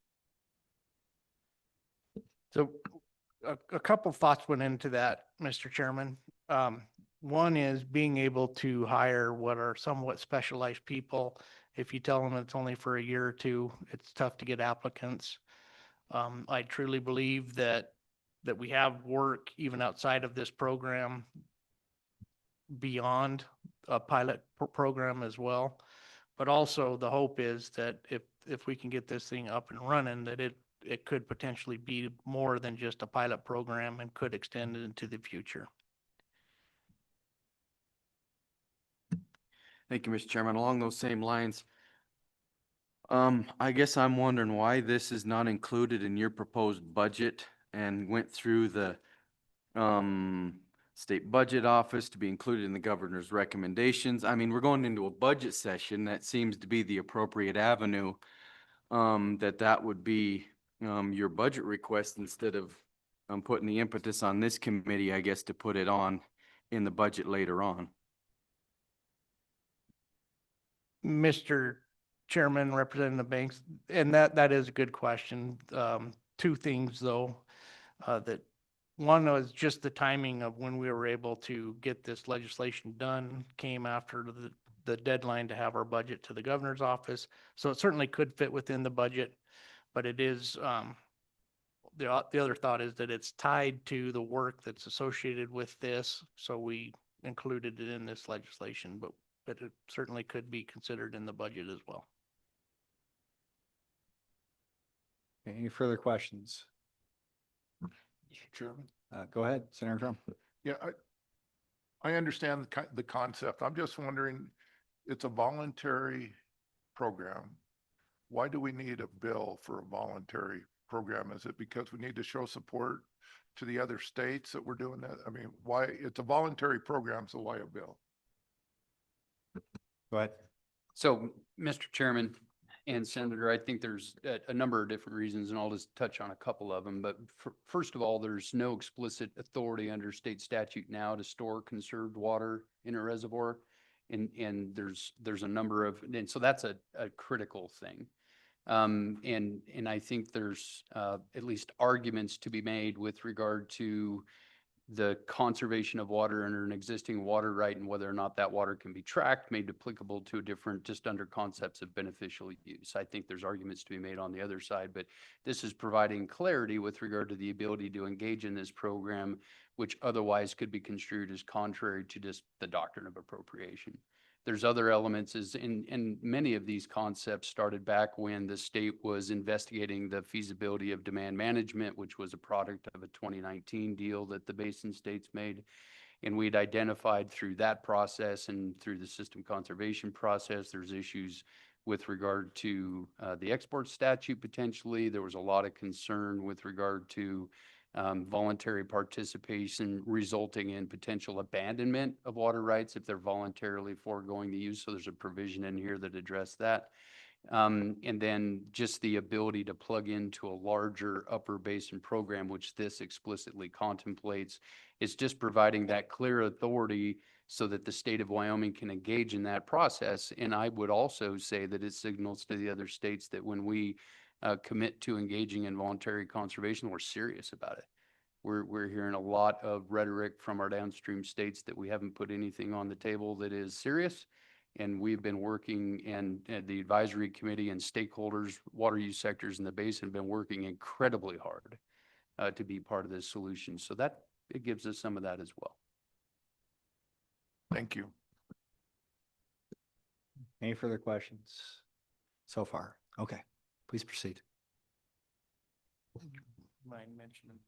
So a couple thoughts went into that, Mr. Chairman. One is being able to hire what are somewhat specialized people. If you tell them it's only for a year or 2, it's tough to get applicants. I truly believe that we have work even outside of this program beyond a pilot program as well. But also the hope is that if we can get this thing up and running, that it could potentially be more than just a pilot program and could extend into the future. Thank you, Mr. Chairman. Along those same lines, I guess I'm wondering why this is not included in your proposed budget and went through the state budget office to be included in the governor's recommendations. I mean, we're going into a budget session. That seems to be the appropriate avenue, that would be your budget request instead of putting the impetus on this committee, I guess, to put it on in the budget later on. Mr. Chairman, Representative Banks, and that is a good question. 2 things though, that one was just the timing of when we were able to get this legislation done came after the deadline to have our budget to the governor's office. So it certainly could fit within the budget, but it is, the other thought is that it's tied to the work that's associated with this. So we included it in this legislation, but it certainly could be considered in the budget as well. Any further questions? Mr. Chairman? Go ahead, Senator Trump. Yeah, I understand the concept. I'm just wondering, it's a voluntary program. Why do we need a bill for a voluntary program? Is it because we need to show support to the other states that we're doing that? I mean, why? It's a voluntary program, so why a bill? Go ahead. So, Mr. Chairman and Senator, I think there's a number of different reasons, and I'll just touch on a couple of them. But first of all, there's no explicit authority under state statute now to store conserved water in a reservoir. And there's a number of, and so that's a critical thing. And I think there's at least arguments to be made with regard to the conservation of water under an existing water right and whether or not that water can be tracked, made applicable to a different, just under concepts of beneficial use. I think there's arguments to be made on the other side, but this is providing clarity with regard to the ability to engage in this program, which otherwise could be construed as contrary to just the doctrine of appropriation. There's other elements and many of these concepts started back when the state was investigating the feasibility of demand management, which was a product of a 2019 deal that the basin states made. And we'd identified through that process and through the system conservation process, there's issues with regard to the export statute potentially. There was a lot of concern with regard to voluntary participation resulting in potential abandonment of water rights if they're voluntarily foregoing the use. So there's a provision in here that addressed that. And then just the ability to plug into a larger upper basin program, which this explicitly contemplates, is just providing that clear authority so that the state of Wyoming can engage in that process. And I would also say that it signals to the other states that when we commit to engaging in voluntary conservation, we're serious about it. We're hearing a lot of rhetoric from our downstream states that we haven't put anything on the table that is serious. And we've been working, and the advisory committee and stakeholders, water use sectors in the basin have been working incredibly hard to be part of this solution. So that, it gives us some of that as well. Thank you. Any further questions so far? Okay, please proceed. Mind mentioning.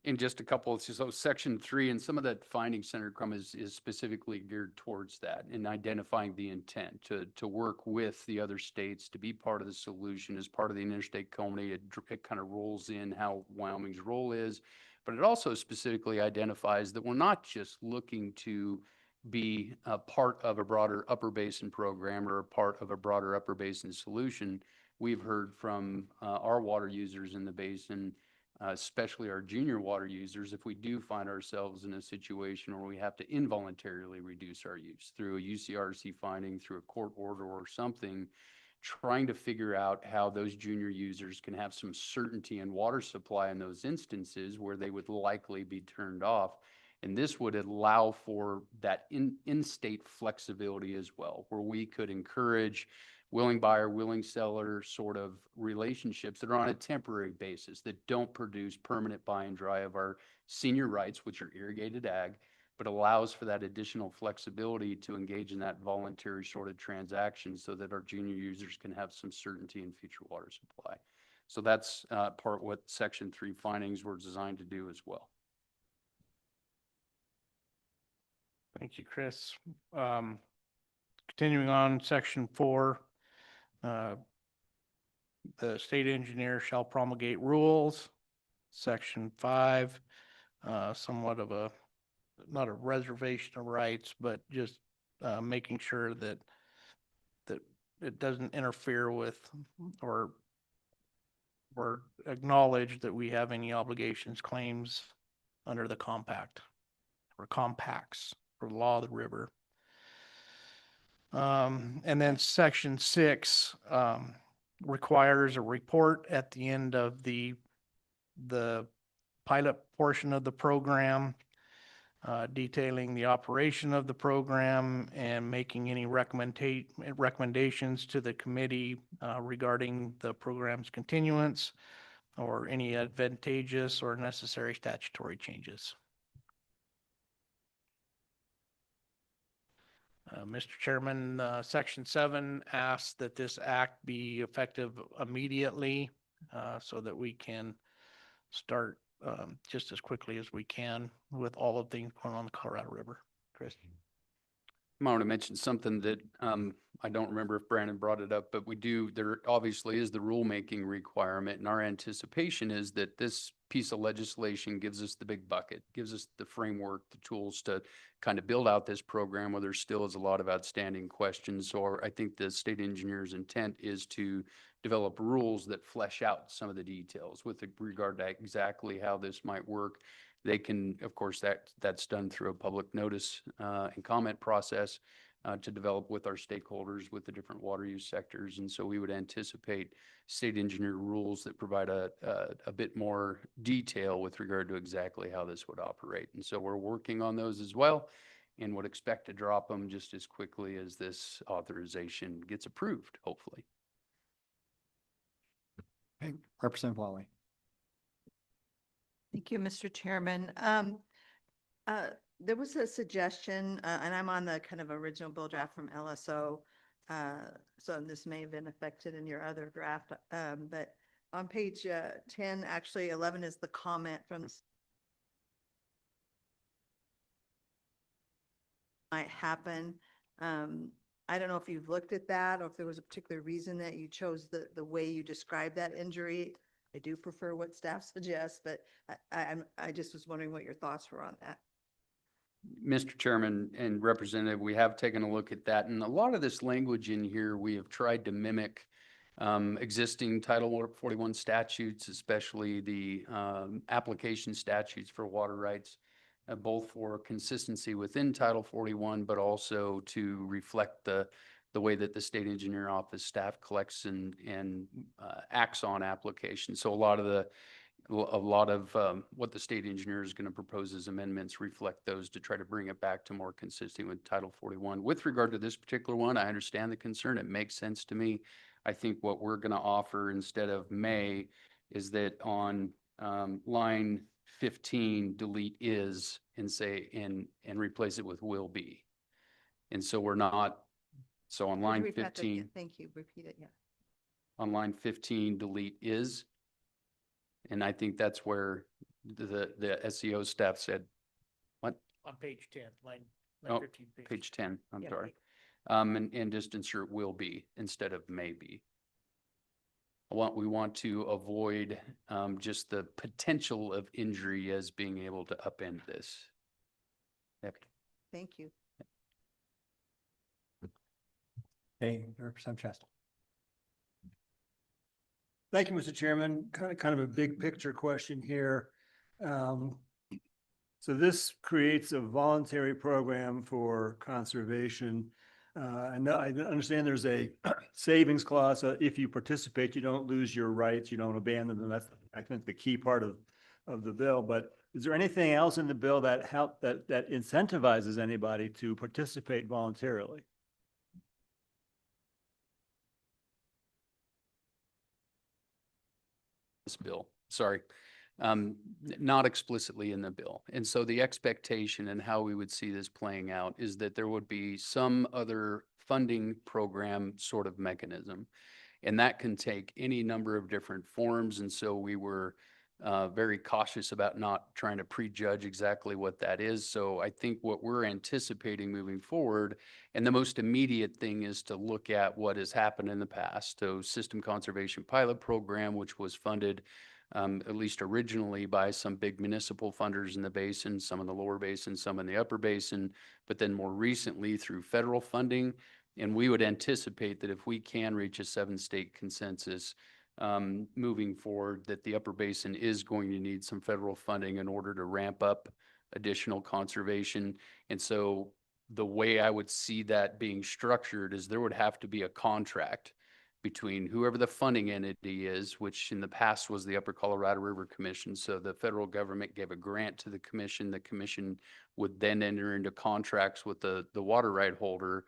In just a couple, so section 3 and some of that finding, Senator Crum, is specifically geared towards that and identifying the intent to work with the other states to be part of the solution as part of the interstate community. It kind of rolls in how Wyoming's role is, but it also specifically identifies that we're not just looking to be a part of a broader upper basin program or a part of a broader upper basin solution. We've heard from our water users in the basin, especially our junior water users, if we do find ourselves in a situation where we have to involuntarily reduce our use through a UCRC finding, through a court order or something, trying to figure out how those junior users can have some certainty in water supply in those instances where they would likely be turned off. And this would allow for that in-state flexibility as well, where we could encourage willing buyer, willing seller sort of relationships that are on a temporary basis, that don't produce permanent buy and dry of our senior rights, which are irrigated ag, but allows for that additional flexibility to engage in that voluntary sort of transaction so that our junior users can have some certainty in future water supply. So that's part what Section 3 findings were designed to do as well. Thank you, Chris. Continuing on, Section 4, the state engineer shall promulgate rules. Section 5, somewhat of a, not a reservation of rights, but just making sure that it doesn't interfere with or acknowledge that we have any obligations, claims under the compact or compacts for the law of the river. And then Section 6 requires a report at the end of the pilot portion of the program, detailing the operation of the program and making any recommendations to the committee regarding the program's continuance or any advantageous or necessary statutory changes. Mr. Chairman, Section 7 asks that this act be effective immediately so that we can start just as quickly as we can with all of things going on the Colorado River. Chris? I want to mention something that I don't remember if Brandon brought it up, but there obviously is the rulemaking requirement, and our anticipation is that this piece of legislation gives us the big bucket, gives us the framework, the tools to kind of build out this program where there still is a lot of outstanding questions. So I think the state engineer's intent is to develop rules that flesh out some of the details with regard to exactly how this might work. They can, of course, that's done through a public notice and comment process to develop with our stakeholders, with the different water use sectors. And so we would anticipate state engineer rules that provide a bit more detail with regard to exactly how this would operate. And so we're working on those as well and would expect to drop them just as quickly as this authorization gets approved, hopefully. Okay, Representative Wally. Thank you, Mr. Chairman. There was a suggestion, and I'm on the kind of original bill draft from LSO, so this may have been affected in your other draft, but on page 10, actually 11 is the comment from might happen. I don't know if you've looked at that or if there was a particular reason that you chose the way you described that injury. I do prefer what staff suggests, but I just was wondering what your thoughts were on that. Mr. Chairman and Representative, we have taken a look at that, and a lot of this language in here, we have tried to mimic existing Title 41 statutes, especially the application statutes for water rights, both for consistency within Title 41, but also to reflect the way that the state engineer office staff collects and acts on applications. So a lot of the a lot of what the state engineer is going to propose as amendments reflect those to try to bring it back to more consistent with Title 41. With regard to this particular one, I understand the concern. It makes sense to me. I think what we're going to offer instead of may is that on line 15, delete is and say, and replace it with will be. And so we're not, so on Would you line repeat that again? 15, Thank you. Repeat it, yeah. on line 15, delete is. And I think that's where the SEO staff said, what? On page 10, line Oh, 15. page 10, I'm Yeah, sorry. And just insert will be instead of may be. We want to avoid just the potential of injury as being able to upend this. Yep. Thank you. Hey, Representative Chester. Thank you, Mr. Chairman. Kind of a big picture question here. So this creates a voluntary program for conservation. I understand there's a savings clause. If you participate, you don't lose your rights, you don't abandon them. That's, I think, the key part of the bill. But is there anything else in the bill that that incentivizes anybody to participate voluntarily? This bill, sorry, not explicitly in the bill. And so the expectation and how we would see this playing out is that there would be some other funding program sort of mechanism. And that can take any number of different forms. And so we were very cautious about not trying to prejudge exactly what that is. So I think what we're anticipating moving forward, and the most immediate thing is to look at what has happened in the past. So System Conservation Pilot Program, which was funded at least originally by some big municipal funders in the basin, some in the lower basin, some in the upper basin, but then more recently through federal funding. And we would anticipate that if we can reach a 7-state consensus moving forward, that the upper basin is going to need some federal funding in order to ramp up additional conservation. And so the way I would see that being structured is there would have to be a contract between whoever the funding entity is, which in the past was the Upper Colorado River Commission. So the federal government gave a grant to the commission. The commission would then enter into contracts with the water right holder.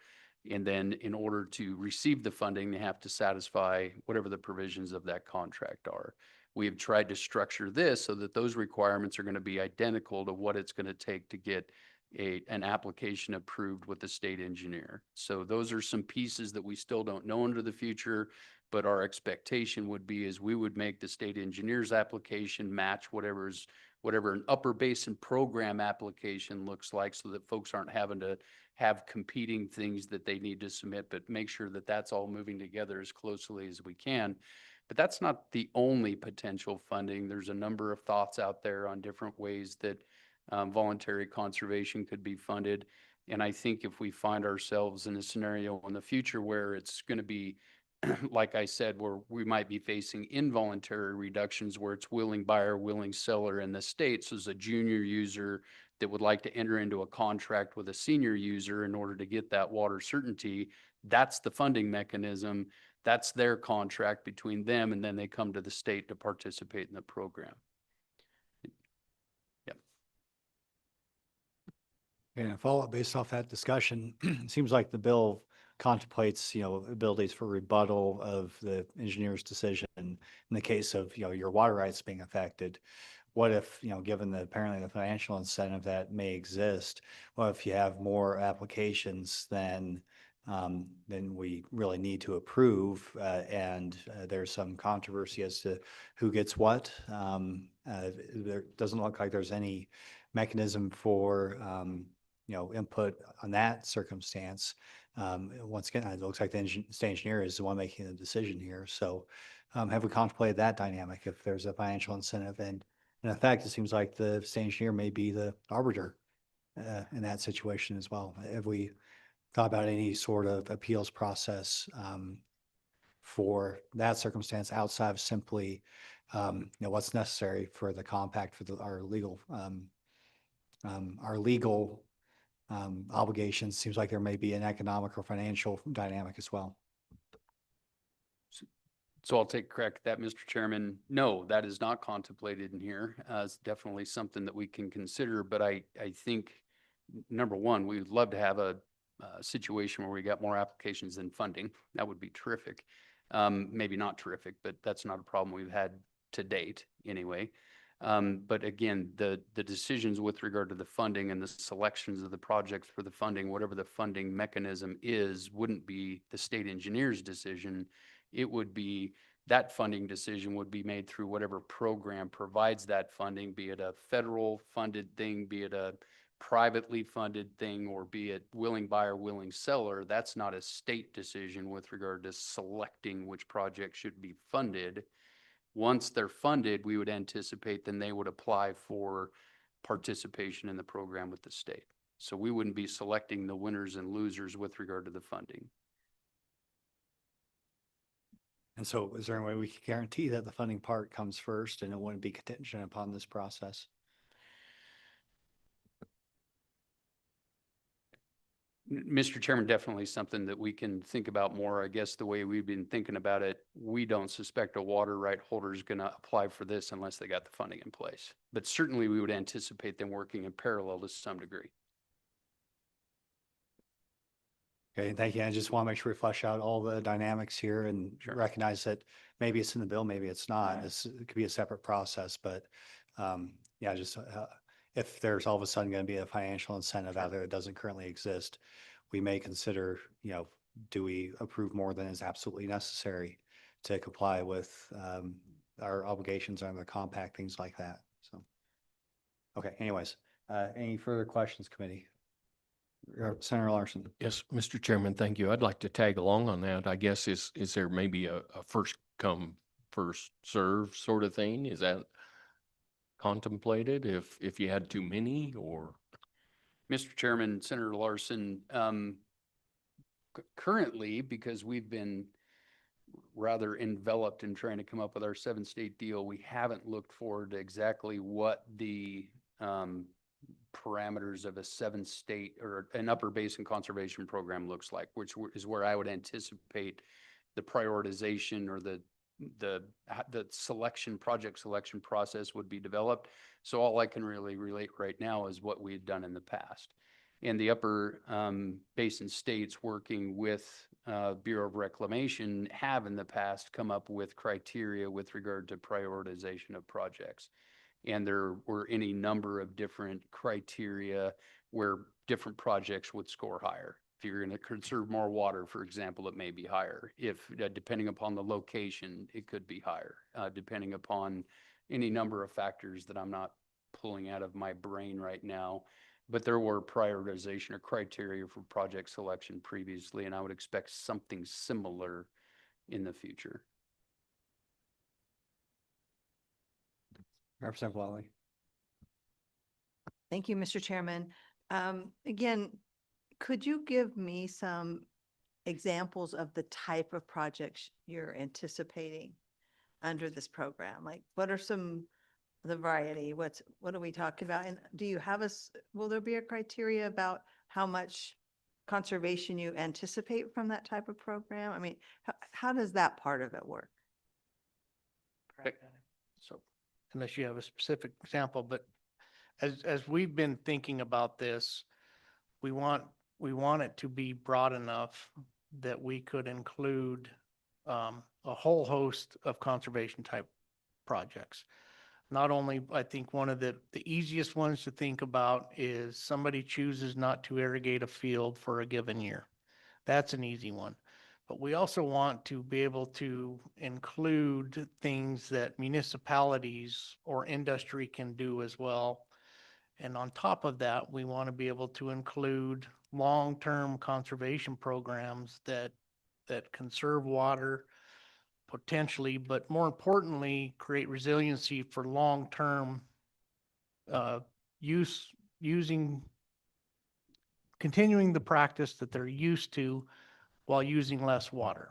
And then in order to receive the funding, they have to satisfy whatever the provisions of that contract are. We have tried to structure this so that those requirements are going to be identical to what it's going to take to get an application approved with the state engineer. So those are some pieces that we still don't know into the future, but our expectation would be is we would make the state engineer's application match whatever an upper basin program application looks like, so that folks aren't having to have competing things that they need to submit, but make sure that that's all moving together as closely as we can. But that's not the only potential funding. There's a number of thoughts out there on different ways that voluntary conservation could be funded. And I think if we find ourselves in a scenario in the future where it's going to be, like I said, where we might be facing involuntary reductions where it's willing buyer, willing seller in the states as a junior user that would like to enter into a contract with a senior user in order to get that water certainty, that's the funding mechanism. That's their contract between them, and then they come to the state to participate in the program. And a follow-up based off that discussion, it seems like the bill contemplates, abilities for rebuttal of the engineer's decision in the case of, your water rights being affected. What if, given apparently the financial incentive that may exist, what if you have more applications than we really need to approve, and there's some controversy as to who gets what? There doesn't look like there's any mechanism for input on that circumstance. Once again, it looks like the state engineer is the one making the decision here. So have we contemplated that dynamic if there's a financial incentive? And in fact, it seems like the state engineer may be the arbiter in that situation as well. Have we thought about any sort of appeals process for that circumstance outside of simply what's necessary for the compact for our legal obligations? Seems like there may be an economic or financial dynamic as well. So I'll take a crack at that, Mr. Chairman. No, that is not contemplated in here. It's definitely something that we can consider, but I think, number one, we would love to have a situation where we got more applications than funding. That would be terrific. Maybe not terrific, but that's not a problem we've had to date anyway. But again, the decisions with regard to the funding and the selections of the projects for the funding, whatever the funding mechanism is, wouldn't be the state engineer's decision. It would be, that funding decision would be made through whatever program provides that funding, be it a federal funded thing, be it a privately funded thing, or be it willing buyer, willing seller. That's not a state decision with regard to selecting which project should be funded. Once they're funded, we would anticipate then they would apply for participation in the program with the state. So we wouldn't be selecting the winners and losers with regard to the funding. And so is there any way we can guarantee that the funding part comes first and it wouldn't be contingent upon this process? Mr. Chairman, definitely something that we can think about more. I guess the way we've been thinking about it, we don't suspect a water right holder is going to apply for this unless they got the funding in place. But certainly we would anticipate them working in parallel to some degree. Okay, thank you. I just want to make sure we flesh out all the dynamics here and recognize that maybe it's in the bill, maybe it's not. It could be a separate process, but yeah, just if there's all of a sudden going to be a financial incentive out there that doesn't currently exist, we may consider, do we approve more than is absolutely necessary to comply with our obligations under the compact, things like that. So, okay, anyways, any further questions, committee? Senator Larson. Yes, Mr. Chairman, thank you. I'd like to tag along on that. I guess is there maybe a first come, first serve sort of thing? Is that contemplated if you had too many, or? Mr. Chairman, Senator Larson, currently, because we've been rather enveloped in trying to come up with our 7-state deal, we haven't looked forward to exactly what the parameters of a 7-state or an upper basin conservation program looks like, which is where I would anticipate the prioritization or the project selection process would be developed. So all I can really relate right now is what we had done in the past. And the upper basin states, working with Bureau of Reclamation, have in the past come up with criteria with regard to prioritization of projects. And there were any number of different criteria where different projects would score higher. If you're going to conserve more water, for example, it may be higher. If depending upon the location, it could be higher, depending upon any number of factors that I'm not pulling out of my brain right now. But there were prioritization or criteria for project selection previously, and I would expect something similar in the future. Representative Wally. Thank you, Mr. Chairman. Again, could you give me some examples of the type of projects you're anticipating under this program? Like, what are some of the variety? What are we talking about? And do you have will there be a criteria about how much conservation you anticipate from that type of program? I mean, how does that part of it work? So unless you have a specific example, but as we've been thinking about this, we want it to be broad enough that we could include a whole host of conservation type projects. Not only, I think one of the easiest ones to think about is somebody chooses not to irrigate a field for a given year. That's an easy one. But we also want to be able to include things that municipalities or industry can do as well. And on top of that, we want to be able to include long-term conservation programs that conserve water potentially, but more importantly, create resiliency for long-term continuing the practice that they're used to while using less water.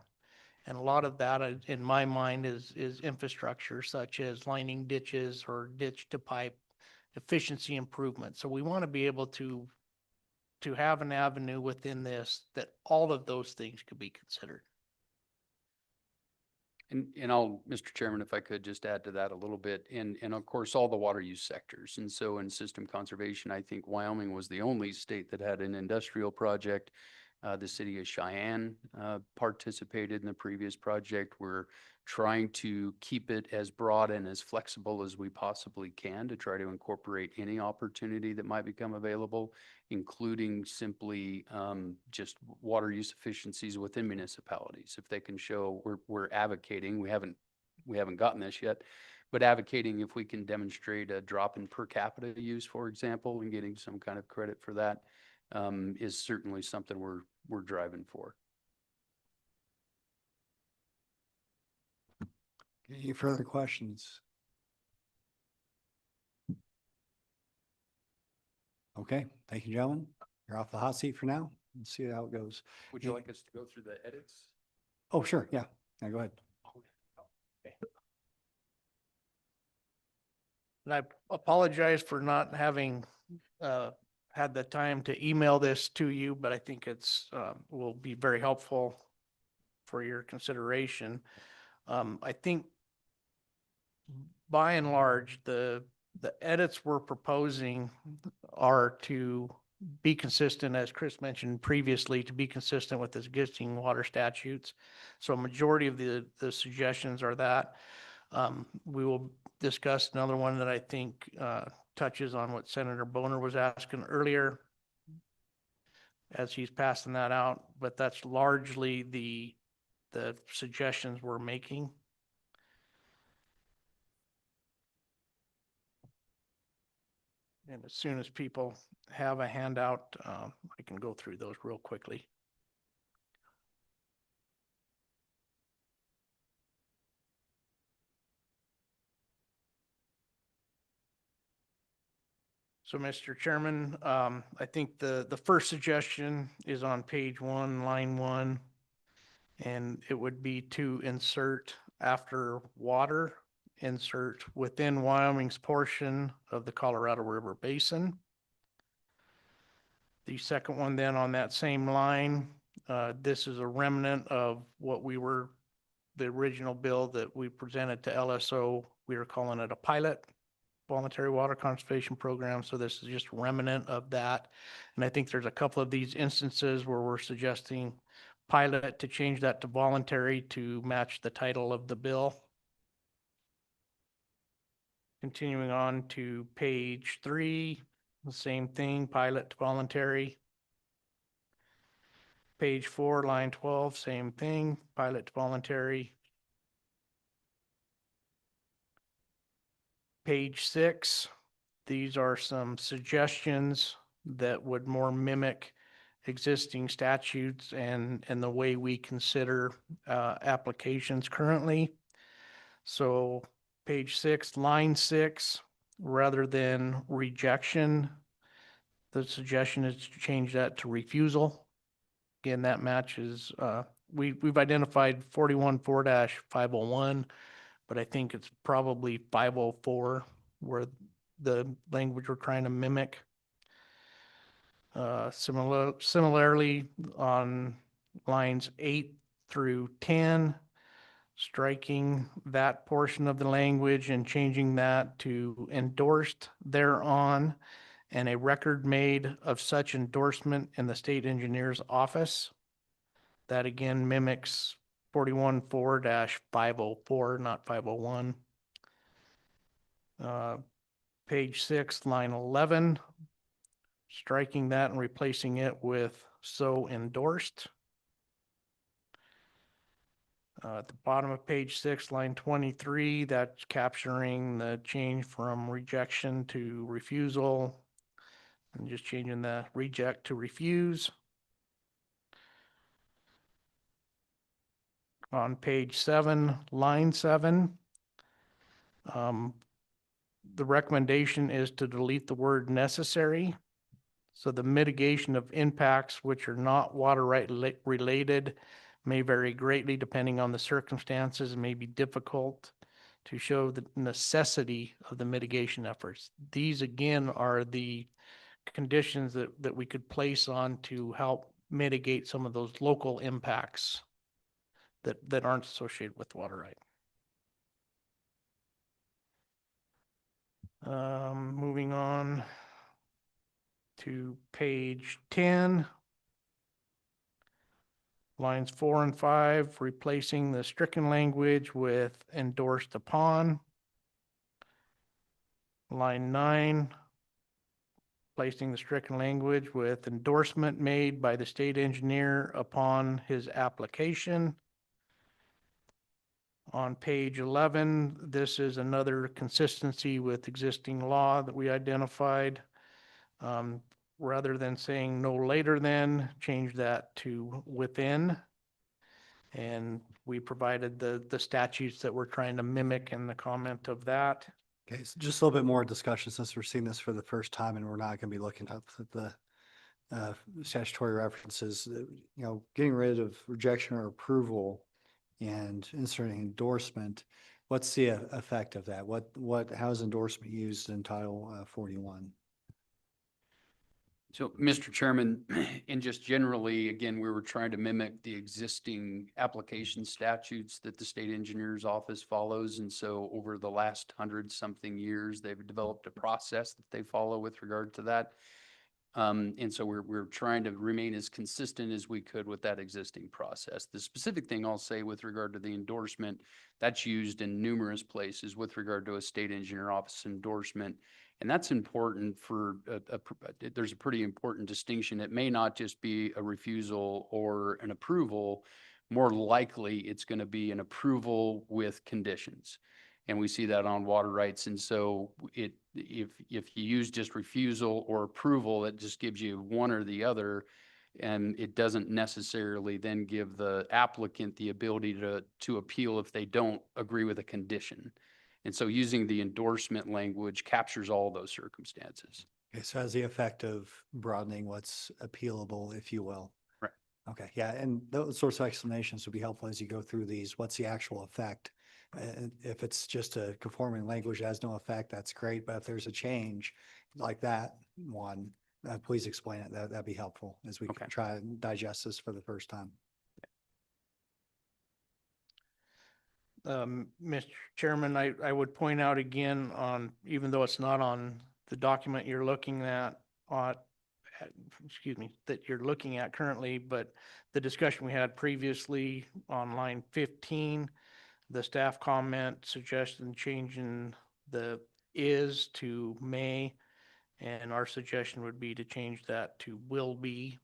And a lot of that, in my mind, is infrastructure such as lining ditches or ditch to pipe efficiency improvement. So we want to be able to have an avenue within this that all of those things could be considered. And I'll, Mr. Chairman, if I could just add to that a little bit, and of course, all the water use sectors. And so in system conservation, I think Wyoming was the only state that had an industrial project. The city of Cheyenne participated in the previous project. We're trying to keep it as broad and as flexible as we possibly can to try to incorporate any opportunity that might become available, including simply just water use efficiencies within municipalities. If they can show, we're advocating, we haven't gotten this yet, but advocating if we can demonstrate a drop in per capita use, for example, and getting some kind of credit for that is certainly something we're driving for. Any further questions? Okay, thank you, gentlemen. You're off the hot seat for now. Let's see how it goes. Would you like us to go through the edits? Oh, sure, yeah. Yeah, go ahead. And I apologize for not having had the time to email this to you, but I think it's will be very helpful for your consideration. I think by and large, the edits we're proposing are to be consistent, as Chris mentioned previously, to be consistent with the existing water statutes. So a majority of the suggestions are that. We will discuss another one that I think touches on what Senator Boner was asking earlier as he's passing that out, but that's largely the suggestions we're making. And as soon as people have a handout, I can go through those real quickly. So, Mr. Chairman, I think the first suggestion is on page 1, line 1, and it would be to insert after water, insert within Wyoming's portion of the Colorado River Basin. The second one then on that same line, this is a remnant of what the original bill that we presented to LSO. We were calling it a pilot voluntary water conservation program. So this is just remnant of that. And I think there's a couple of these instances where we're suggesting pilot to change that to voluntary to match the title of the bill. Continuing on to page 3, the same thing, pilot to voluntary. Page 4, line 12, same thing, pilot to voluntary. Page 6, these are some suggestions that would more mimic existing statutes and the way we consider applications currently. So page 6, line 6, rather than rejection, the suggestion is to change that to refusal. Again, that matches, we've identified 41-4-501, but I think it's probably 504 where the language we're trying to mimic. Similarly, on lines 8 through 10, striking that portion of the language and changing that to endorsed thereon and a record made of such endorsement in the state engineer's office. That again mimics 41-4-504, not 501. Page 6, line 11, striking that and replacing it with so endorsed. At the bottom of page 6, line 23, that's capturing the change from rejection to refusal and just changing the reject to refuse. On page 7, line 7, the recommendation is to delete the word necessary. So the mitigation of impacts which are not water right related may vary greatly depending on the circumstances and may be difficult to show the necessity of the mitigation efforts. These again are the conditions that we could place on to help mitigate some of those local impacts that aren't associated with water right. Moving on to page 10. Lines 4 and 5, replacing the stricken language with endorsed upon. Line 9, placing the stricken language with endorsement made by the state engineer upon his application. On page 11, this is another consistency with existing law that we identified. Rather than saying no later than, change that to within. And we provided the statutes that we're trying to mimic in the comment of that. Okay, so just a little bit more discussion since we're seeing this for the first time and we're not going to be looking up at the statutory references. Getting rid of rejection or approval and inserting endorsement. What's the effect of that? How is endorsement used in Title 41? So, Mr. Chairman, and just generally, again, we were trying to mimic the existing application statutes that the state engineer's office follows. And so over the last 100-something years, they've developed a process that they follow with regard to that. And so we're trying to remain as consistent as we could with that existing process. The specific thing I'll say with regard to the endorsement, that's used in numerous places with regard to a state engineer office endorsement. And that's important for, there's a pretty important distinction. It may not just be a refusal or an approval. More likely, it's going to be an approval with conditions. And we see that on water rights. And so if you use just refusal or approval, it just gives you one or the other. And it doesn't necessarily then give the applicant the ability to appeal if they don't agree with a condition. And so using the endorsement language captures all those circumstances. Okay, so has the effect of broadening what's appealable, if you will. Right. Okay, yeah, and those sorts of explanations would be helpful as you go through these. What's the actual effect? If it's just a conforming language that has no effect, that's great. But if there's a change like that one, please explain it. That'd be helpful as we can try and digest this for the first time. Mr. Chairman, I would point out again on, even though it's not on the document you're looking at, that you're looking at currently, but the discussion we had previously on line 15, the staff comment suggestion changing the is to may, and our suggestion would be to change that to will be.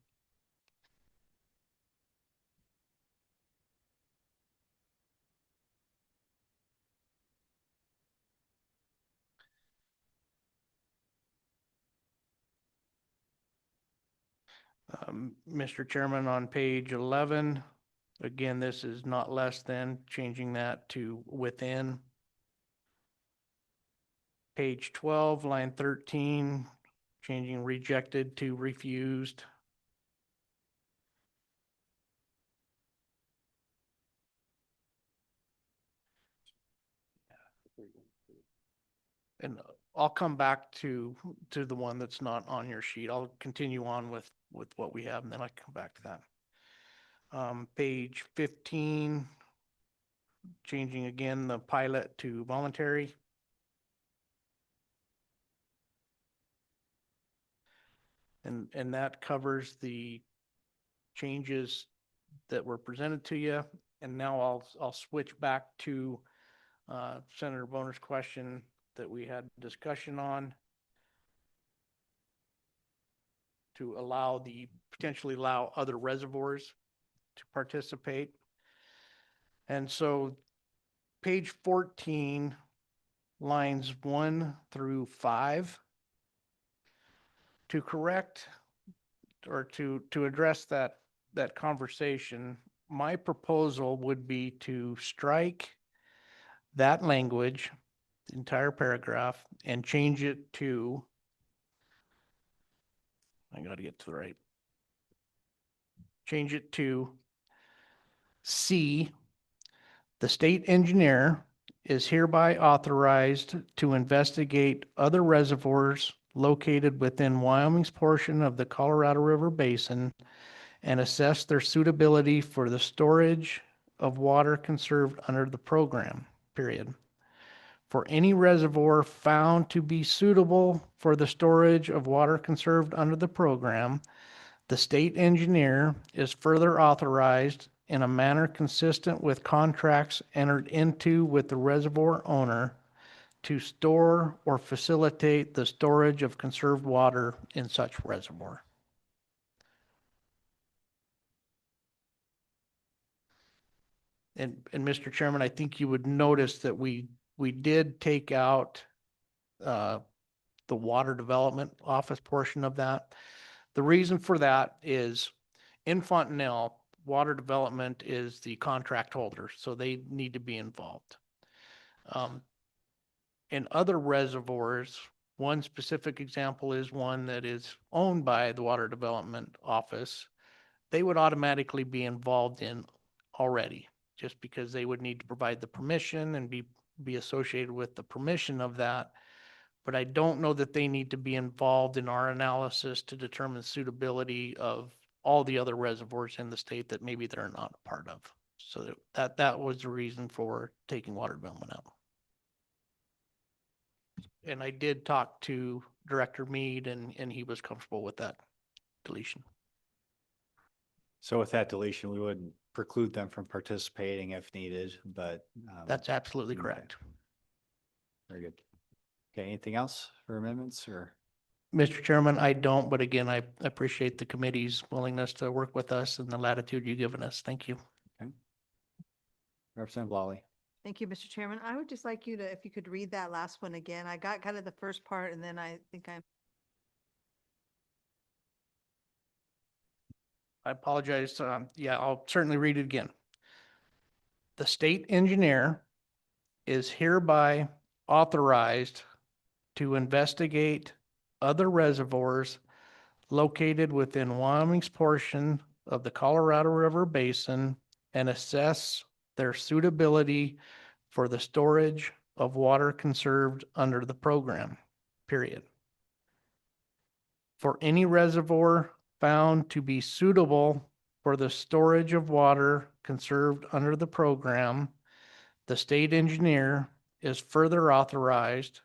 Mr. Chairman, on page 11, again, this is not less than, changing that to within. Page 12, line 13, changing rejected to refused. And I'll come back to the one that's not on your sheet. I'll continue on with what we have, and then I can come back to that. Page 15, changing again the pilot to voluntary. And that covers the changes that were presented to you. And now I'll switch back to Senator Boner's question that we had discussion on, to potentially allow other reservoirs to participate. And so page 14, lines 1 through 5, to correct or to address that conversation, my proposal would be to strike that language, the entire paragraph, and change it to, I got to get to the right, change it to C, the state engineer is hereby authorized to investigate other reservoirs located within Wyoming's portion of the Colorado River Basin and assess their suitability for the storage of water conserved under the program, period. For any reservoir found to be suitable for the storage of water conserved under the program, the state engineer is further authorized in a manner consistent with contracts entered into with the reservoir owner to store or facilitate the storage of conserved water in such reservoir. And Mr. Chairman, I think you would notice that we did take out the water development office portion of that. The reason for that is in Fontenelle, water development is the contract holder, so they need to be involved. In other reservoirs, one specific example is one that is owned by the water development office. They would automatically be involved in already, just because they would need to provide the permission and be associated with the permission of that. But I don't know that they need to be involved in our analysis to determine suitability of all the other reservoirs in the state that maybe they're not a part of. So that was the reason for taking water development out. And I did talk to Director Mead and he was comfortable with that deletion. So with that deletion, we wouldn't preclude them from participating if needed, but. That's absolutely okay. correct. Very good. Okay, anything else for amendments or? Mr. Chairman, I don't, but again, I appreciate the committee's willingness to work with us and the latitude you've given us. Thank you. Okay. Representative Lawley. Thank you, Mr. Chairman. I would just like you to, if you could read that last one again. I got kind of the first part and then I think I apologize. Yeah, I'll certainly read it again. The state engineer is hereby authorized to investigate other reservoirs located within Wyoming's portion of the Colorado River Basin and assess their suitability for the storage of water conserved under the program, period. For any reservoir found to be suitable for the storage of water conserved under the program, the state engineer is further authorized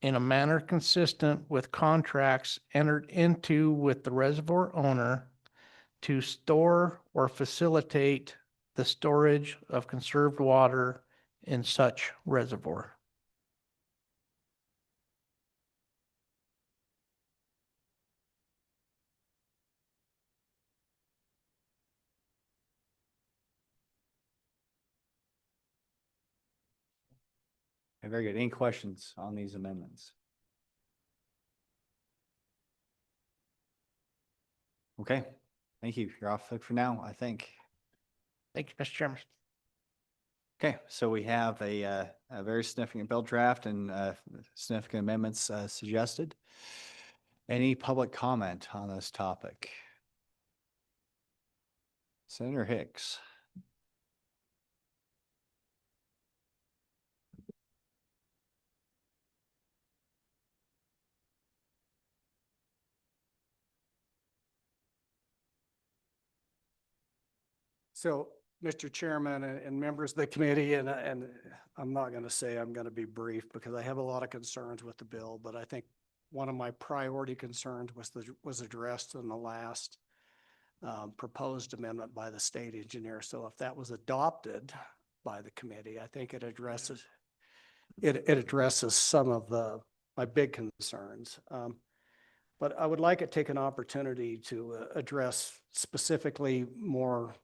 in a manner consistent with contracts entered into with the reservoir owner to store or facilitate the storage of conserved water in such reservoir. Okay, very good. Any questions on these amendments? Okay, thank you. You're off for now, I think. Thank you, Mr. Chairman. Okay, so we have a very significant bill draft and significant amendments suggested. Any public comment on this topic? Senator Hicks. So, Mr. Chairman and members of the committee, and I'm not going to say I'm going to be brief because I have a lot of concerns with the bill, but I think one of my priority concerns was addressed in the last proposed amendment by the state engineer. So if that was adopted by the committee, I think it addresses some of my big concerns. But I would like to take an opportunity to address specifically more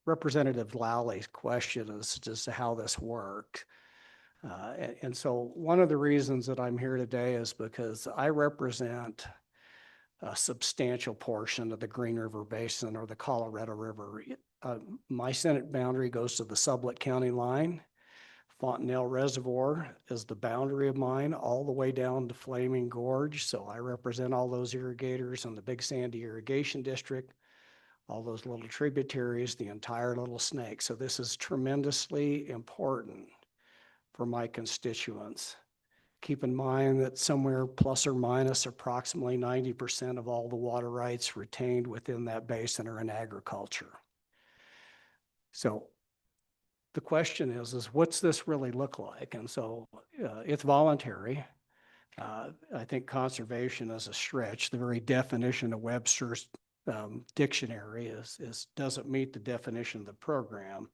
Representative Lowley's question as to how this worked. And so one of the reasons that I'm here today is because I represent a substantial portion of the Green River Basin or the Colorado River. My Senate boundary goes to the Sublette County line. Fontenelle Reservoir is the boundary of mine all the way down to Flaming Gorge. So I represent all those irrigators in the Big Sandy Irrigation District, all those little tributaries, the entire Little Snake. So this is tremendously important for my constituents. Keep in mind that somewhere plus or minus approximately 90% of all the water rights retained within that basin are in agriculture. So the question is what's this really look like? And so it's voluntary. I think conservation is a stretch. The very definition of Webster's dictionary doesn't meet the definition of the program.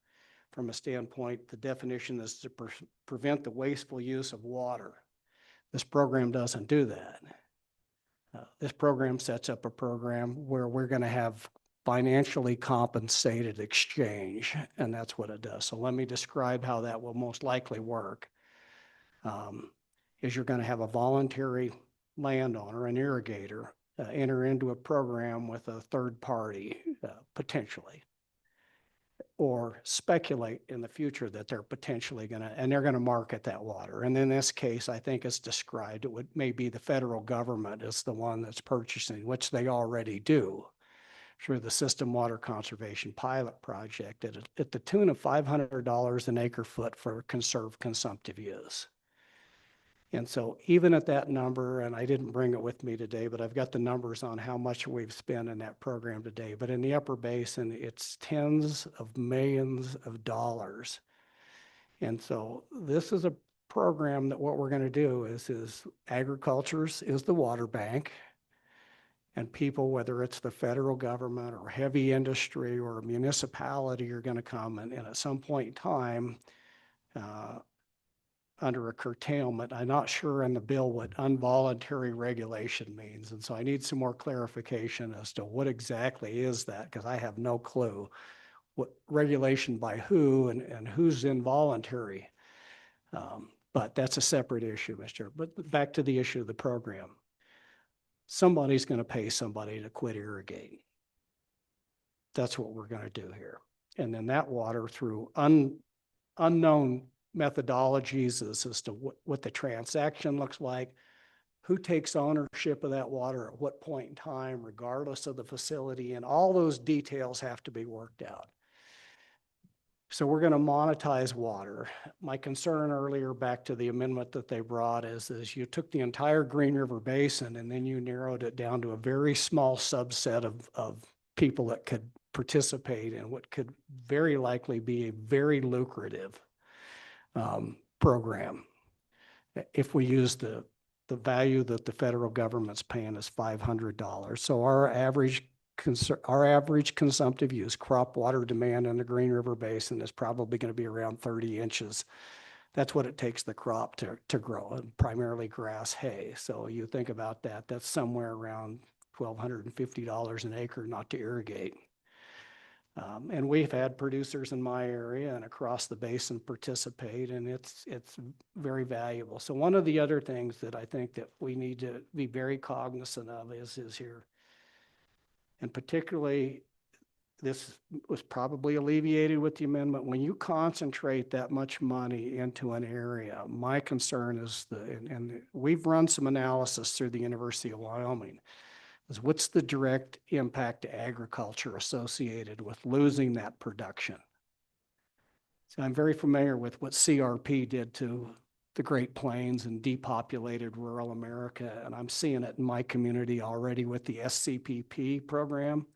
From a standpoint, the definition is to prevent the wasteful use of water. This program doesn't do that. This program sets up a program where we're going to have financially compensated exchange, and that's what it does. So let me describe how that will most likely work. Is you're going to have a voluntary landowner, an irrigator, enter into a program with a third party, potentially, or speculate in the future that they're potentially going to, and they're going to market that water. And in this case, I think it's described, it would maybe the federal government is the one that's purchasing, which they already do through the System Water Conservation Pilot Project at the tune of $500 an acre foot for conserved consumptive use. And so even at that number, and I didn't bring it with me today, but I've got the numbers on how much we've spent in that program today. But in the Upper Basin, it's tens of millions of dollars. And so this is a program that what we're going to do is agriculture is the water bank. And people, whether it's the federal government or heavy industry or a municipality, are going to come and at some point in time, under a curtailment. I'm not sure in the bill what involuntary regulation means. And so I need some more clarification as to what exactly is that, because I have no clue what regulation by who and who's involuntary. But that's a separate issue, Mr. But back to the issue of the program. Somebody's going to pay somebody to quit irrigating. That's what we're going to do here. And then that water through unknown methodologies as to what the transaction looks like, who takes ownership of that water at what point in time, regardless of the facility, and all those details have to be worked out. So we're going to monetize water. My concern earlier, back to the amendment that they brought, is you took the entire Green River Basin and then you narrowed it down to a very small subset of people that could participate in what could very likely be a very lucrative program. If we use the value that the federal government's paying is $500. So our average consumptive use, crop water demand in the Green River Basin is probably going to be around 30 inches. That's what it takes the crop to grow, and primarily grass hay. So you think about that, that's somewhere around $1,250 an acre not to irrigate. And we've had producers in my area and across the basin participate, and it's very valuable. So one of the other things that I think that we need to be very cognizant of is here, and particularly this was probably alleviated with the amendment. When you concentrate that much money into an area, my concern is and we've run some analysis through the University of Wyoming, is what's the direct impact to agriculture associated with losing that production? So I'm very familiar with what CRP did to the Great Plains and depopulated rural America, and I'm seeing it in my community already with the SCPP program.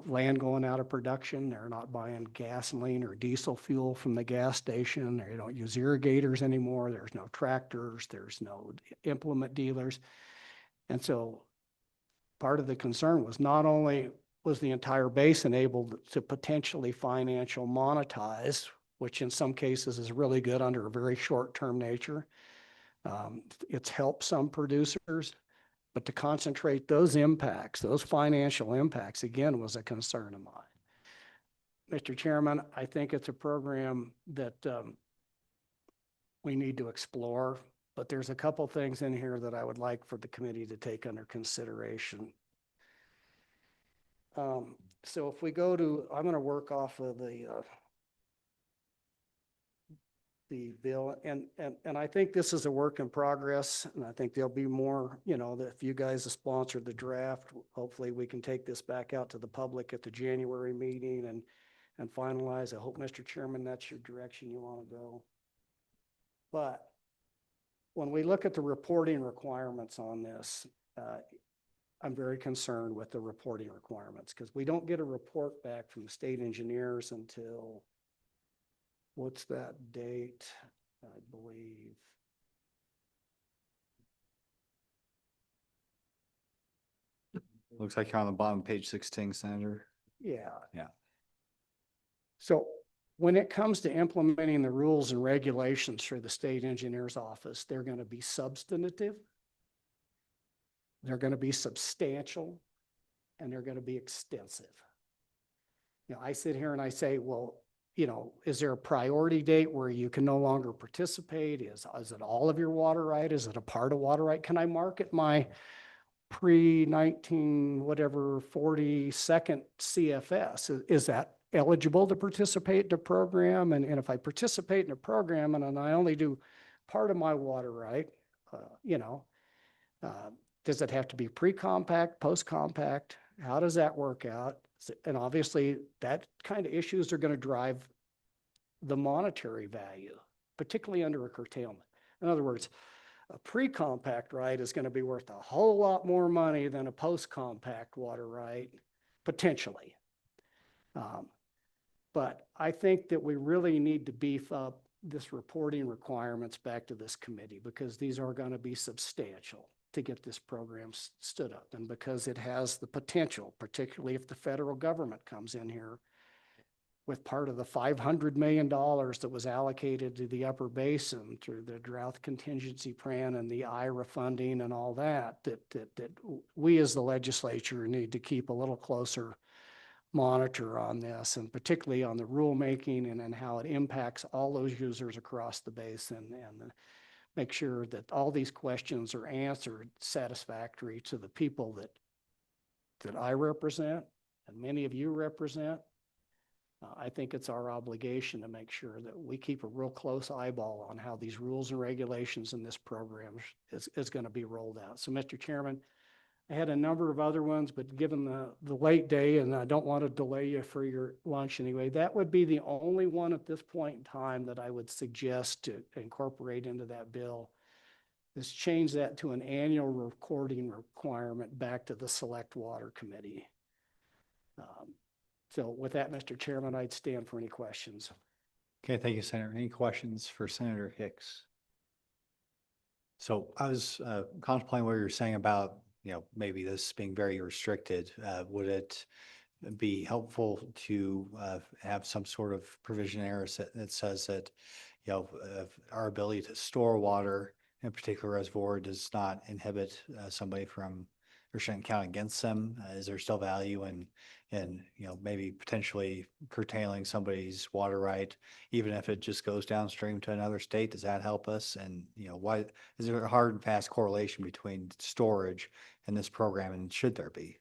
Land going out of production, they're not buying gasoline or diesel fuel from the gas station, they don't use irrigators anymore, there's no tractors, there's no implement dealers. And so part of the concern was not only was the entire basin able to potentially financial monetize, which in some cases is really good under a very short-term nature. It's helped some producers, but to concentrate those impacts, those financial impacts, again, was a concern of mine. Mr. Chairman, I think it's a program that we need to explore, but there's a couple things in here that I would like for the committee to take under consideration. So if we go to, I'm going to work off of the bill, and I think this is a work in progress, and I think there'll be more, that if you guys have sponsored the draft, hopefully we can take this back out to the public at the January meeting and finalize. I hope, Mr. Chairman, that's your direction you want to go. But when we look at the reporting requirements on this, I'm very concerned with the reporting requirements because we don't get a report back from the state engineers until, what's that date? I believe. Looks like you're on the bottom of page 16, Senator. Yeah. Yeah. So when it comes to implementing the rules and regulations for the state engineer's office, they're going to be substantive, they're going to be substantial, and they're going to be extensive. You know, I sit here and I say, well, you know, is there a priority date where you can no longer participate? Is it all of your water right? Is it a part of water right? Can I market my pre-19 whatever 42nd CFS? Is that eligible to participate in the program? And if I participate in a program and I only do part of my water right, you know, does it have to be pre-compact, post-compact? How does that work out? And obviously that kind of issues are going to drive the monetary value, particularly under a curtailment. In other words, a pre-compact right is going to be worth a whole lot more money than a post-compact water right, potentially. But I think that we really need to beef up this reporting requirements back to this committee because these are going to be substantial to get this program stood up, and because it has the potential, particularly if the federal government comes in here with part of the $500 million that was allocated to the upper basin through the drought contingency plan and the IRA funding and all that we as the legislature need to keep a little closer monitor on this, and particularly on the rulemaking and how it impacts all those users across the basin, and make sure that all these questions are answered satisfactory to the people that I represent and many of you represent. I think it's our obligation to make sure that we keep a real close eyeball on how these rules and regulations in this program is going to be rolled out. So, Mr. Chairman, I had a number of other ones, but given the late day, and I don't want to delay you for your lunch anyway, that would be the only one at this point in time that I would suggest to incorporate into that bill, is change that to an annual recording requirement back to the Select Water Committee. So with that, Mr. Chairman, I'd stand for any questions. Okay, thank you, Senator. Any questions for Senator Hicks? So I was contemplating what you were saying about, you know, maybe this being very restricted. Would it be helpful to have some sort of provision there that says that, you know, our ability to store water in a particular reservoir does not inhibit somebody from, or shouldn't count against them? Is there still value in, you know, maybe potentially curtailing somebody's water right, even if it just goes downstream to another state? Does that help us? And, you know, why is there a hard and fast correlation between storage and this program, and should there be?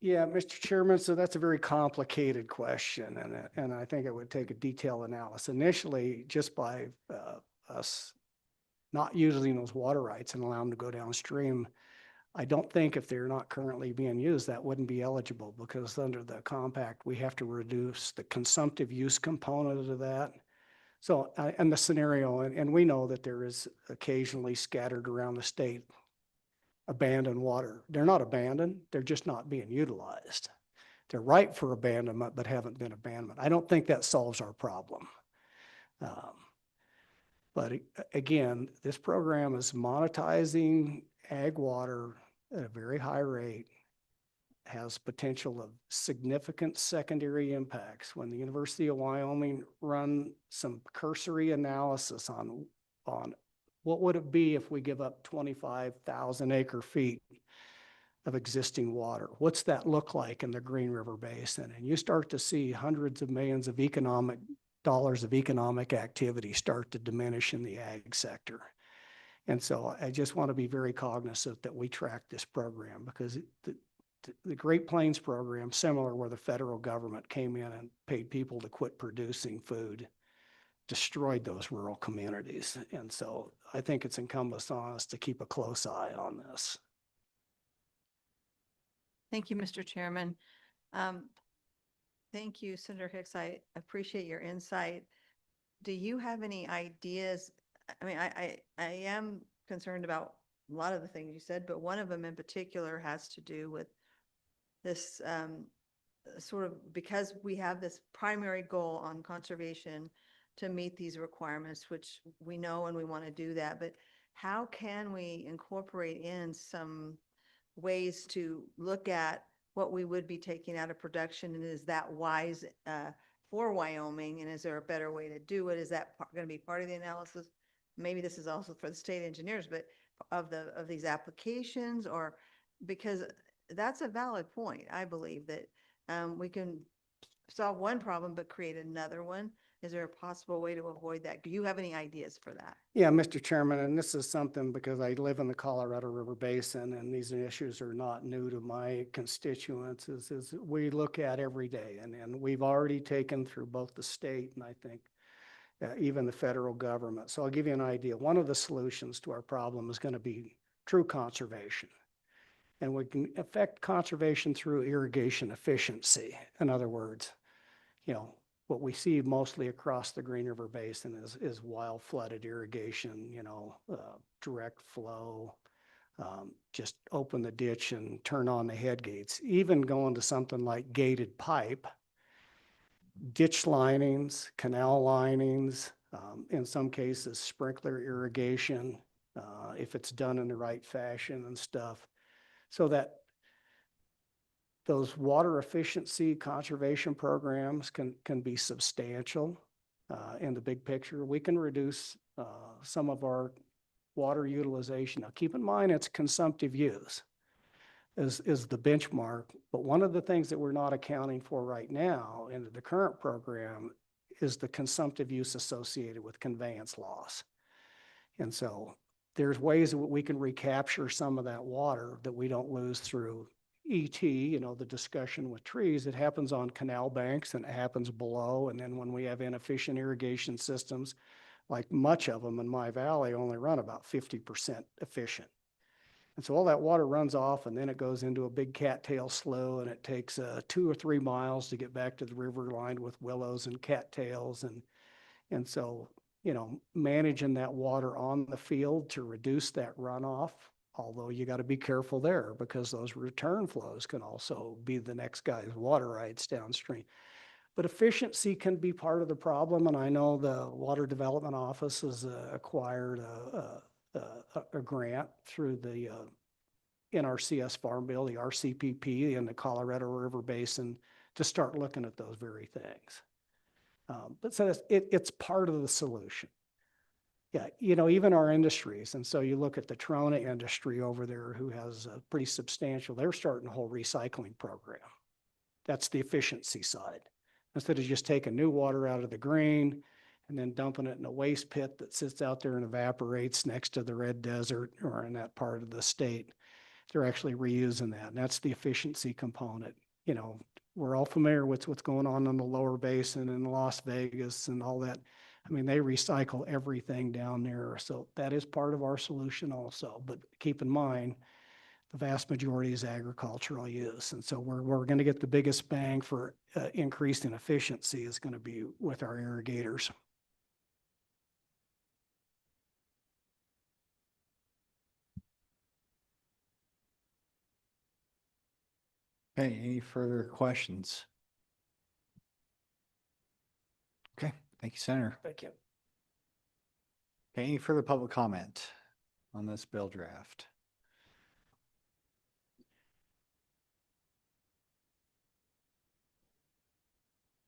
Yeah, Mr. Chairman, so that's a very complicated question, and I think it would take a detailed analysis. Initially, just by us not using those water rights and allowing them to go downstream, I don't think if they're not currently being used, that wouldn't be eligible, because under the compact, we have to reduce the consumptive use component of that. So, and the scenario, and we know that there is occasionally scattered around the state abandoned water. They're not abandoned, they're just not being utilized. They're ripe for abandonment, but haven't been abandoned. I don't think that solves our problem. But again, this program is monetizing ag water at a very high rate, has potential of significant secondary impacts. When the University of Wyoming run some cursory analysis on what would it be if we give up 25,000 acre feet of existing water? What's that look like in the Green River Basin? And you start to see hundreds of millions of dollars of economic activity start to diminish in the ag sector. And so I just want to be very cognizant that we track this program, because the Great Plains program, similar, where the federal government came in and paid people to quit producing food, destroyed those rural communities. And so I think it's incumbent on us to keep a close eye on this. Thank you, Mr. Chairman. Thank you, Senator Hicks. I appreciate your insight. Do you have any ideas? I mean, I am concerned about a lot of the things you said, but one of them in particular has to do with this sort of, because we have this primary goal on conservation to meet these requirements, which we know and we want to do that, but how can we incorporate in some ways to look at what we would be taking out of production, and is that wise for Wyoming, and is there a better way to do it? Is that going to be part of the analysis? Maybe this is also for the state engineers, but of these applications, or because that's a valid point. I believe that we can solve one problem but create another one. Is there a possible way to avoid that? Do you have any ideas for that? Yeah, Mr. Chairman, and this is something because I live in the Colorado River Basin and these issues are not new to my constituents, is we look at every day, and we've already taken through both the state and I think even the federal government. So I'll give you an idea. One of the solutions to our problem is going to be true conservation. And we can affect conservation through irrigation efficiency. In other words, what we see mostly across the Green River Basin is wild flooded irrigation, direct flow, just open the ditch and turn on the head gates. Even going to something like gated pipe, ditch linings, canal linings, in some cases sprinkler irrigation, if it's done in the right fashion and stuff, so that those water efficiency conservation programs can be substantial in the big picture. We can reduce some of our water utilization. Now, keep in mind, it's consumptive use is the benchmark. But one of the things that we're not accounting for right now in the current program is the consumptive use associated with conveyance loss. And so there's ways that we can recapture some of that water that we don't lose through ET, the discussion with trees. It happens on canal banks and it happens below. And then when we have inefficient irrigation systems, like much of them in my valley only run about 50% efficient. And so all that water runs off and then it goes into a big cattail slough, and it takes 2 or 3 miles to get back to the river lined with willows and cattails. And so, managing that water on the field to reduce that runoff, although you got to be careful there because those return flows can also be the next guy's water rights downstream. But efficiency can be part of the problem. And I know the Water Development Office has acquired a grant through the NRCS Farm Bill, the RCPP, in the Colorado River Basin to start looking at those very things. But so it's part of the solution. Yeah, even our industries. And so you look at the Trona industry over there who has a pretty substantial, they're starting a whole recycling program. That's the efficiency side. Instead of just taking new water out of the green and then dumping it in a waste pit that sits out there and evaporates next to the red desert or in that part of the state, they're actually reusing that. And that's the efficiency component. We're all familiar with what's going on in the lower basin in Las Vegas and all that. I mean, they recycle everything down there. So that is part of our solution also. But keep in mind, the vast majority is agricultural use. And so we're going to get the biggest bang for increasing efficiency is going to be with our irrigators. Okay, any further questions? Okay, thank you, Senator. Thank you. Okay, any further public comment on this bill draft?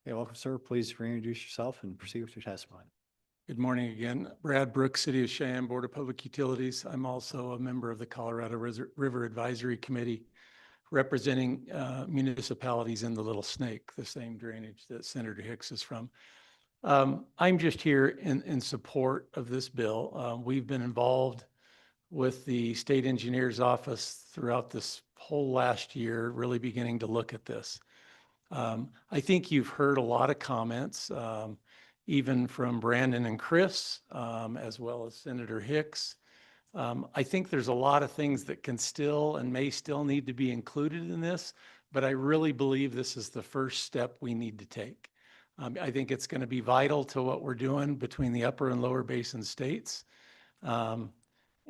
Okay, welcome, sir. Please reintroduce yourself and proceed with your testimony. Good morning again. Brad Brooks, City of Cheyenne Board of Public Utilities. I'm also a member of the Colorado River Advisory Committee, representing municipalities in the Little Snake, the same drainage that Senator Hicks is from. I'm just here in support of this bill. We've been involved with the state engineer's office throughout this whole last year, really beginning to look at this. I think you've heard a lot of comments, even from Brandon and Chris, as well as Senator Hicks. I think there's a lot of things that can still and may still need to be included in this, but I really believe this is the first step we need to take. I think it's going to be vital to what we're doing between the upper and lower basin states.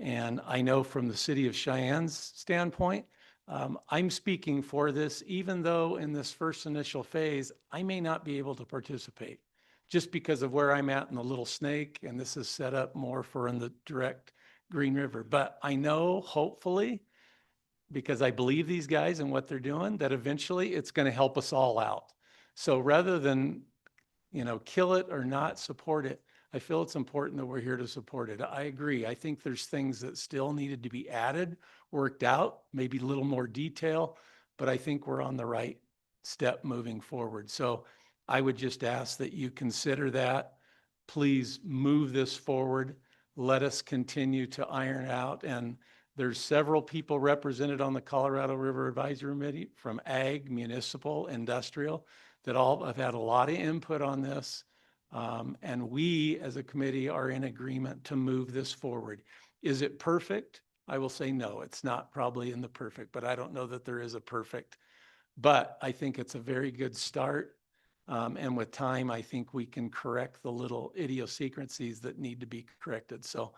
And I know from the city of Cheyenne's standpoint, I'm speaking for this, even though in this first initial phase, I may not be able to participate just because of where I'm at in the Little Snake, and this is set up more for in the direct Green River. But I know, hopefully, because I believe these guys and what they're doing, that eventually it's going to help us all out. So rather than, kill it or not support it, I feel it's important that we're here to support it. I agree. I think there's things that still needed to be added, worked out, maybe a little more detail, but I think we're on the right step moving forward. So I would just ask that you consider that. Please move this forward. Let us continue to iron out. And there's several people represented on the Colorado River Advisory Committee from ag, municipal, industrial, that all have had a lot of input on this. And we as a committee are in agreement to move this forward. Is it perfect? I will say no, it's not probably in the perfect, but I don't know that there is a perfect. But I think it's a very good start. And with time, I think we can correct the little idiosyncrasies that need to be corrected. So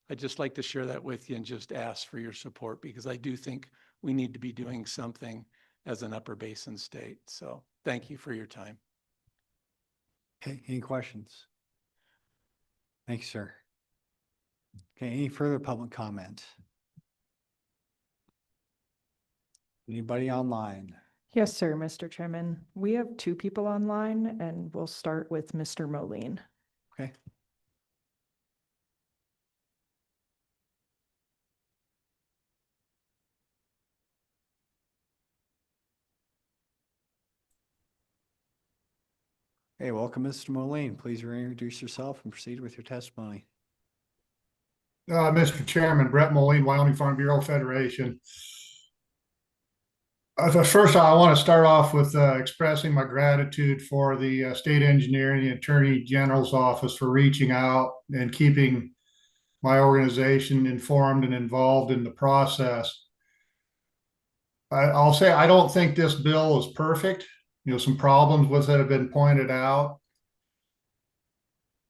I'd just like to share that with you and just ask for your support, because I do think we need to be doing something as an Upper Basin state. So thank you for your time. Okay, any questions? Thanks, sir. Okay, any further public comment? Anybody online? Yes, sir, Mr. Chairman. We have two people online, and we'll start with Mr. Moline. Okay. Hey, welcome, Mr. Moline. Please reintroduce yourself and proceed with your testimony. Mr. Chairman, Brett Moline, Wyoming Farm Bureau Federation. First, I want to start off with expressing my gratitude for the state engineer and the Attorney General's office for reaching out and keeping my organization informed and involved in the process. I'll say I don't think this bill is perfect. Some problems with it have been pointed out.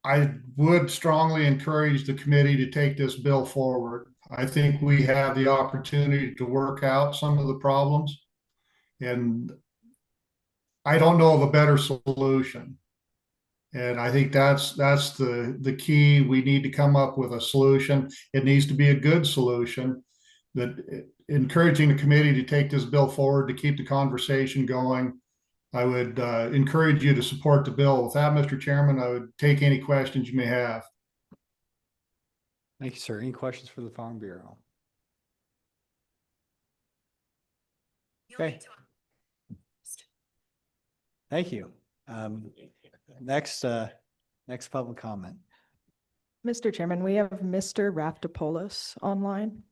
I would strongly encourage the committee to take this bill forward. I think we have the opportunity to work out some of the problems, and I don't know of a better solution. And I think that's the key. We need to come up with a solution. It needs to be a good solution. That encouraging the committee to take this bill forward to keep the conversation going. I would encourage you to support the bill. With that, Mr. Chairman, I would take any questions you may have. Thank you, sir. Any questions for the Farm Bureau? Okay. Thank you. Next public comment. Mr. Chairman, we have Mr. Raftopoulos online.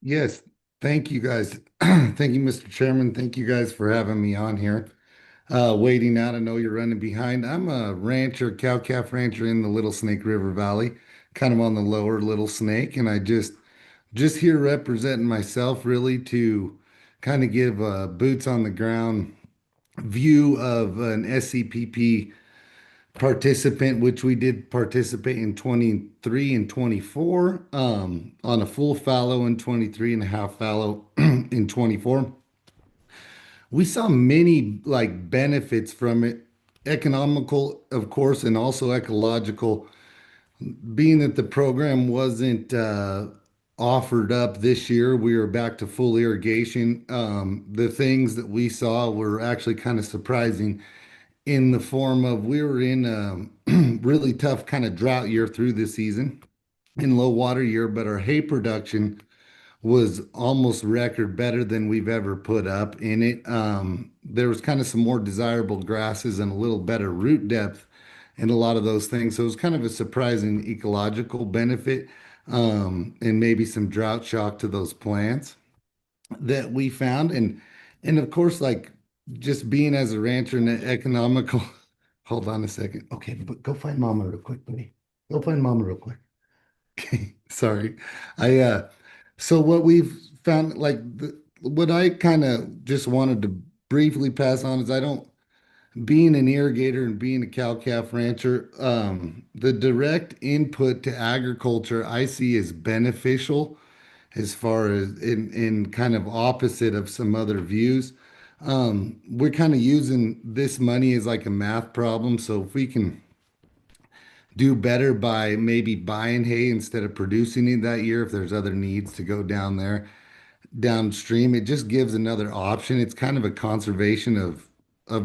Yes, thank you guys. Thank you, Mr. Chairman. Thank you guys for having me on here. Waiting out, I know you're running behind. I'm a rancher, cow-calf rancher in the Little Snake River Valley, kind of on the lower Little Snake. And I just here representing myself really to kind of give a boots on the ground view of an SCPP participant, which we did participate in 23 and 24, on a full fallow in 23 and a half fallow in 24. We saw many benefits from it, economical, of course, and also ecological, being that the program wasn't offered up this year. We were back to full irrigation. The things that we saw were actually kind of surprising, in the form of we were in a really tough kind of drought year through the season, in low water year, but our hay production was almost record better than we've ever put up in it. There was kind of some more desirable grasses and a little better root depth and a lot of those things. So it was kind of a surprising ecological benefit, and maybe some drought shock to those plants that we found. And of course, just being as a rancher and economical. Hold on a second. Okay, but go find mama real quick, buddy. Go find mama real quick. Okay, sorry. So what we've found, what I kind of just wanted to briefly pass on is, I don't being an irrigator and being a cow-calf rancher, the direct input to agriculture I see as beneficial as far as in kind of opposite of some other views. We're kind of using this money as like a math problem. So if we can do better by maybe buying hay instead of producing it that year, if there's other needs to go down there, downstream, it just gives another option. It's kind of a conservation of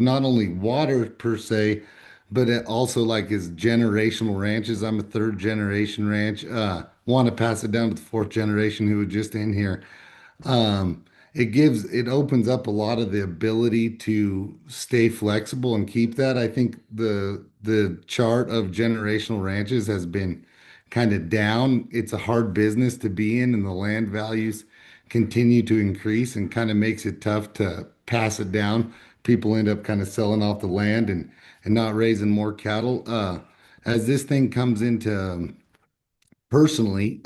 not only water per se, but it also like is generational ranches. I'm a third generation ranch. Want to pass it down to the fourth generation who was just in here. um, it opens up a lot of the ability to stay flexible and keep that. I think the chart of generational ranches has been kind of down. It's a hard business to be in, and the land values continue to increase and kind of makes it tough to pass it down. People end up kind of selling off the land and not raising more cattle. As this thing comes into personally,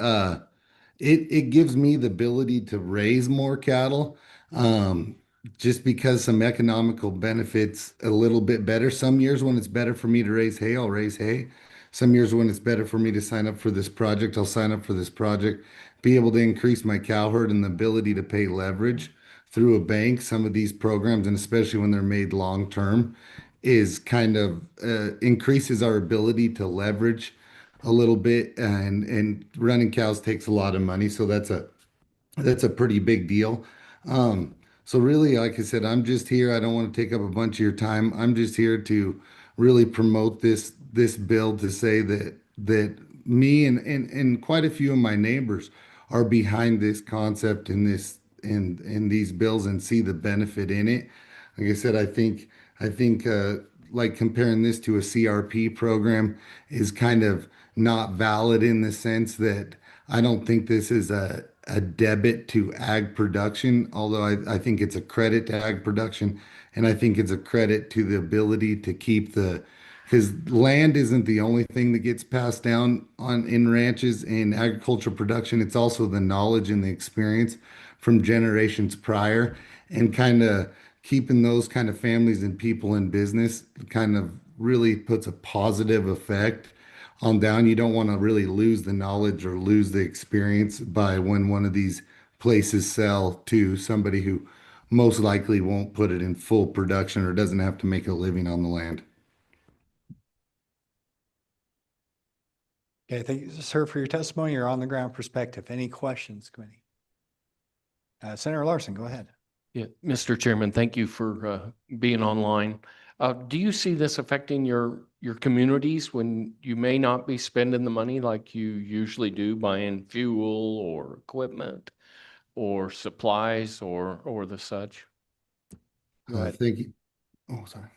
it gives me the ability to raise more cattle, um, just because some economical benefits a little bit better. Some years when it's better for me to raise hay, I'll raise hay. Some years when it's better for me to sign up for this project, I'll sign up for this project. Be able to increase my cow herd and the ability to pay leverage through a bank. Some of these programs, and especially when they're made long term, is kind of increases our ability to leverage a little bit, and running cows takes a lot of money, so that's a pretty big deal. So really, like I said, I'm just here. I don't want to take up a bunch of your time. I'm just here to really promote this bill, to say that me and quite a few of my neighbors are behind this concept and this in these bills and see the benefit in it. Like I said, I think like comparing this to a CRP program is kind of not valid in the sense that I don't think this is a debit to ag production, although I think it's a credit to ag production. And I think it's a credit to the ability to keep because land isn't the only thing that gets passed down on in ranches and agricultural production. It's also the knowledge and the experience from generations prior, and kind of keeping those kind of families and people in business kind of really puts a positive effect on down. You don't want to really lose the knowledge or lose the experience by when one of these places sell to somebody who most likely won't put it in full production or doesn't have to make a living on the land. Okay, thank you, sir, for your testimony, your on-the-ground perspective. Any questions, committee? Senator Larson, go ahead. Yeah, Mr. Chairman, thank you for being online. Do you see this affecting your communities when you may not be spending the money like you usually do, buying fuel or equipment or supplies or the such? Go ahead. Thank you. Oh, sorry.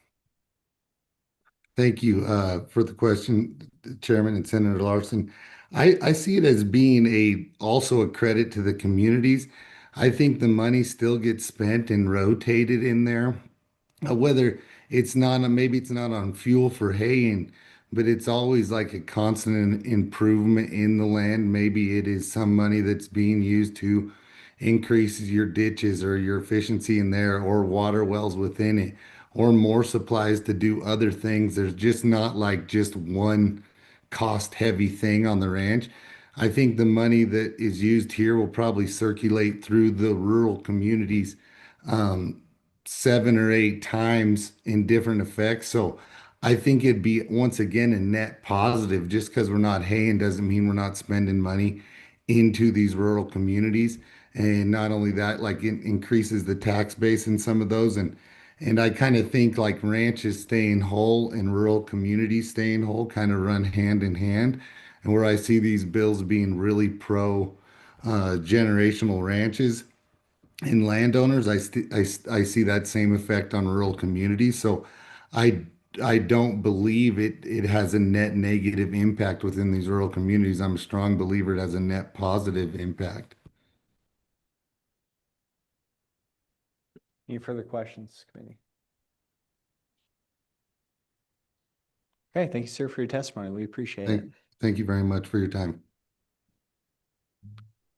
Thank you for the question, Chairman and Senator Larson. I see it as being also a credit to the communities. I think the money still gets spent and rotated in there. Whether it's not, maybe it's not on fuel for haying, but it's always like a constant improvement in the land. Maybe it is some money that's being used to increase your ditches or your efficiency in there, or water wells within it, or more supplies to do other things. There's just not like just one cost heavy thing on the ranch. I think the money that is used here will probably circulate through the rural communities, um, 7 or 8 times in different effects. So I think it'd be once again a net positive. Just because we're not haying doesn't mean we're not spending money into these rural communities. And not only that, like it increases the tax base in some of those. And I kind of think like ranches staying whole and rural communities staying whole kind of run hand in hand. And where I see these bills being really pro generational ranches and landowners, I see that same effect on rural communities. So I I don't believe it has a net negative impact within these rural communities. I'm a strong believer it has a net positive impact. Any further questions, committee? Okay, thank you, sir, for your testimony. We appreciate it. Thank you very much for your time.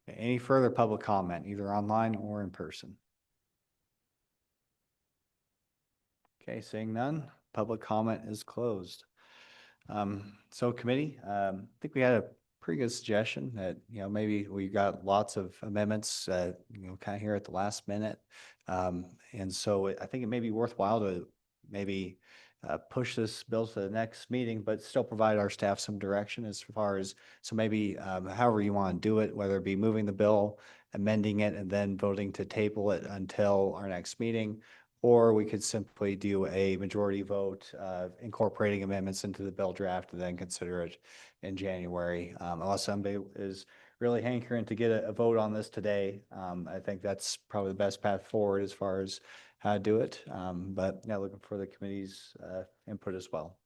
Okay, any further public comment, either online or in person? Okay, seeing none, Public comment is closed. So committee, I think we had a pretty good suggestion that, maybe we got lots of amendments, kind of here at the last minute. And so I think it may be worthwhile to maybe push this bill to the next meeting, but still provide our staff some direction as far as, so maybe however you want to do it, whether it be moving the bill, amending it, and then voting to table it until our next meeting. Or we could simply do a majority vote, incorporating amendments into the bill draft and then consider it in January. Unless somebody is really hankering to get a vote on this today, I think that's probably the best path forward as far as how to do it. But yeah, looking for the committee's input as well.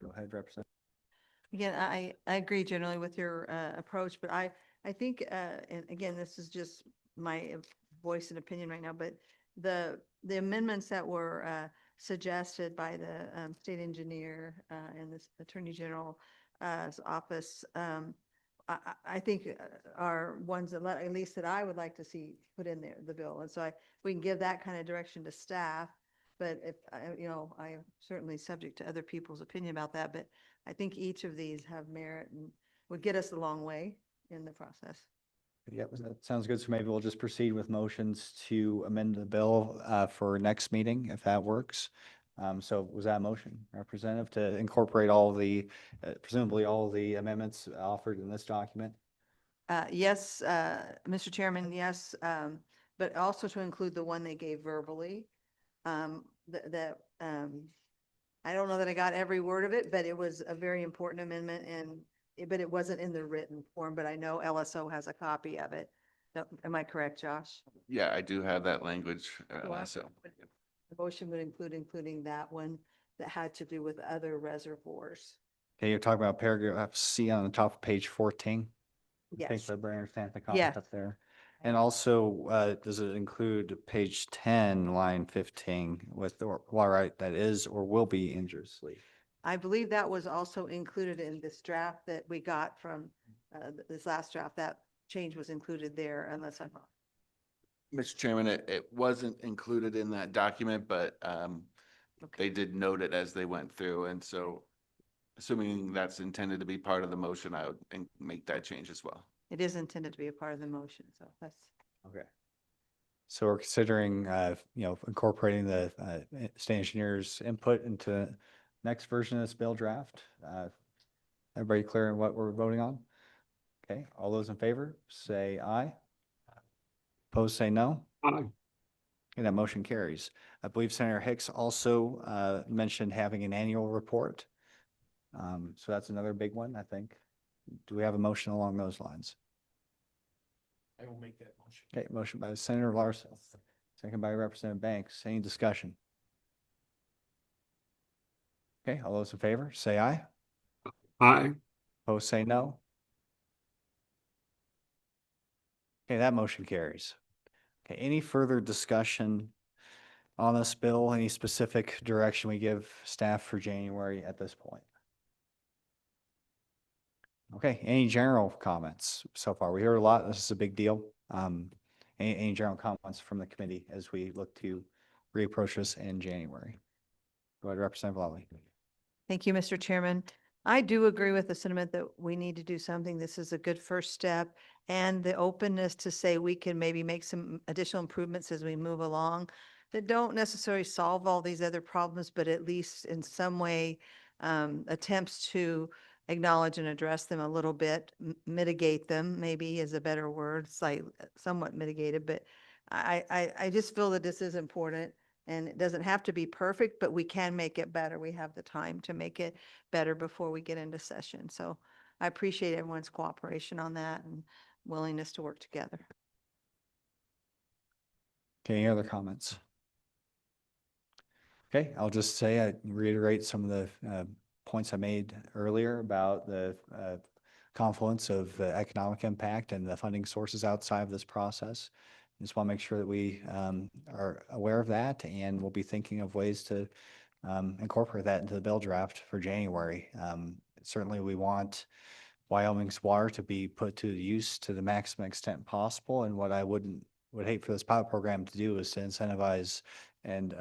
Go ahead, Representative. Again, I agree generally with your approach, but I think, and again, this is just my voice and opinion right now, but the amendments that were suggested by the state engineer and the Attorney General's office, I think are ones that at least that I would like to see put in there, the bill. And so we can give that kind of direction to staff. But if, I am certainly subject to other people's opinion about that, but I think each of these have merit and would get us a long way in the process. Yep, that sounds good. So maybe we'll just proceed with motions to amend the bill for next meeting, if that works. So was that a motion, Representative, to incorporate all the, presumably all the amendments offered in this document? Yes, Mr. Chairman, yes, but also to include the one they gave verbally. I don't know that I got every word of it, but it was a very important amendment but it wasn't in the written form, but I know LSO has a copy of it. Am I correct, Josh? Yeah, I do have that language. The motion would including that one that had to do with other reservoirs. Okay, you're talking about paragraph C on the top of page 14? I think Yes. everybody understands the Yes. concept there. And also, does it include page 10, line 15 with the water right that is or will be injuriously? I believe that was also included in this draft that we got from this last draft. That change was included there unless I'm wrong. Mr. Chairman, it wasn't included in that document, but they did note it as they went through. And so assuming that's intended to be part of the motion, I would make that change as well. It is intended to be a part of the motion, so that's. Okay. So we're considering, incorporating the state engineer's input into next version of this bill draft. Everybody clear on what we're voting on? Okay, all those in favor, say aye. Opposed, say no. Aye. And that motion carries. I believe Senator Hicks also mentioned having an annual report. So that's another big one, I think. Do we have a motion along those lines? I will make that motion. Okay, motion by Senator Larson, second by Representative Banks. Any discussion? Okay, all those in favor, say aye. Aye. Opposed, say no. Okay, that motion carries. Okay, any further discussion on this bill? Any specific direction we give staff for January at this point? Okay, any general comments so far? We heard a lot. This is a big deal. Any general comments from the committee as we look to reapproach this in January? Go ahead, Representative Lawley. Thank you, Mr. Chairman. I do agree with the sentiment that we need to do something. This is a good first step, and the openness to say we can maybe make some additional improvements as we move along that don't necessarily solve all these other problems, but at least in some way attempts to acknowledge and address them a little bit, mitigate them maybe is a better word, somewhat mitigated, but I just feel that this is important. And it doesn't have to be perfect, but we can make it better. We have the time to make it better before we get into session. So I appreciate everyone's cooperation on that and willingness to work together. Okay, any other comments? Okay, I'll just say, I reiterate some of the points I made earlier about the confluence of economic impact and the funding sources outside of this process. Just want to make sure that we are aware of that, and we'll be thinking of ways to incorporate that into the bill draft for January. Certainly, we want Wyoming's water to be put to use to the maximum extent possible. And what I would hate for this pilot program to do is to incentivize and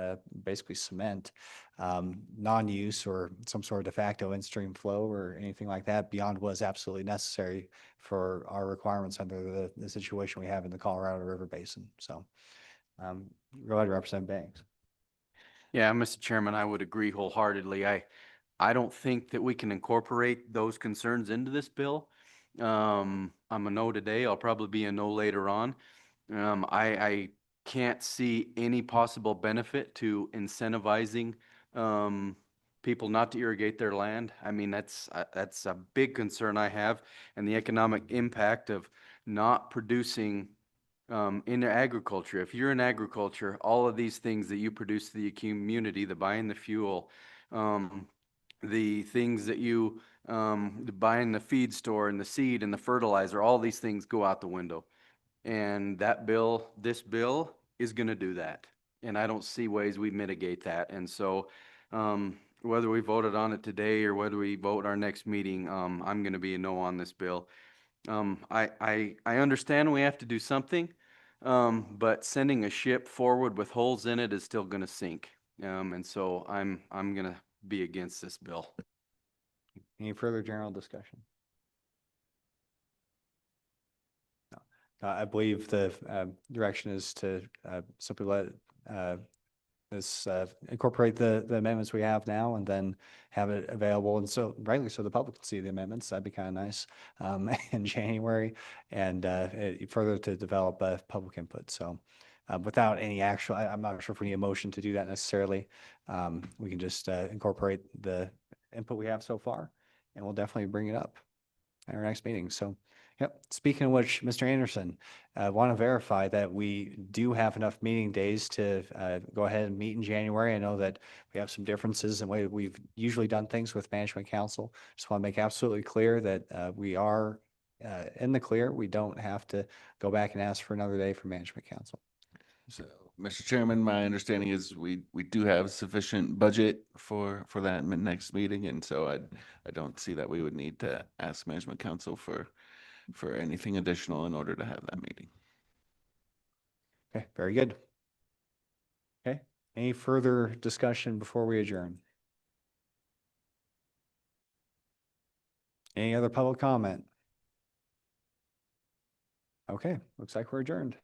basically cement, non-use or some sort of de facto in-stream flow or anything like that beyond what is absolutely necessary for our requirements under the situation we have in the Colorado River Basin. So go ahead, Representative Banks. Yeah, Mr. Chairman, I would agree wholeheartedly. I don't think that we can incorporate those concerns into this bill. I'm a no today. I'll probably be a no later on. I can't see any possible benefit to incentivizing people not to irrigate their land. I mean, that's a big concern I have, and the economic impact of not producing in agriculture. If you're in agriculture, all of these things that you produce to the community, the buying the fuel, the things that you buying the feed store and the seed and the fertilizer, all these things go out the window. And this bill is going to do that. And I don't see ways we mitigate that. And so whether we voted on it today or whether we vote our next meeting, I'm going to be a no on this bill. I understand we have to do something, but sending a ship forward with holes in it is still going to sink. And so I'm going to be against this bill. Any further general discussion? No. I believe the direction is to simply let this incorporate the amendments we have now and then have it available. And so rightly so the public can see the amendments. That'd be kind of nice in January, and further to develop public input. So without any actual, I'm not sure if we need a motion to do that necessarily. We can just incorporate the input we have so far, and we'll definitely bring it up at our next meeting. So, yep. Speaking of which, Mr. Anderson, I want to verify that we do have enough meeting days to go ahead and meet in January. I know that we have some differences in the way we've usually done things with Management Council. Just want to make absolutely clear that we are in the clear. We don't have to go back and ask for another day for Management Council. So, Mr. Chairman, my understanding is we do have sufficient budget for that next meeting, and so I don't see that we would need to ask Management Council for anything additional in order to have that meeting. Okay, very good. Okay, any further discussion before we adjourn? Any other public comment? Okay, looks like we're adjourned.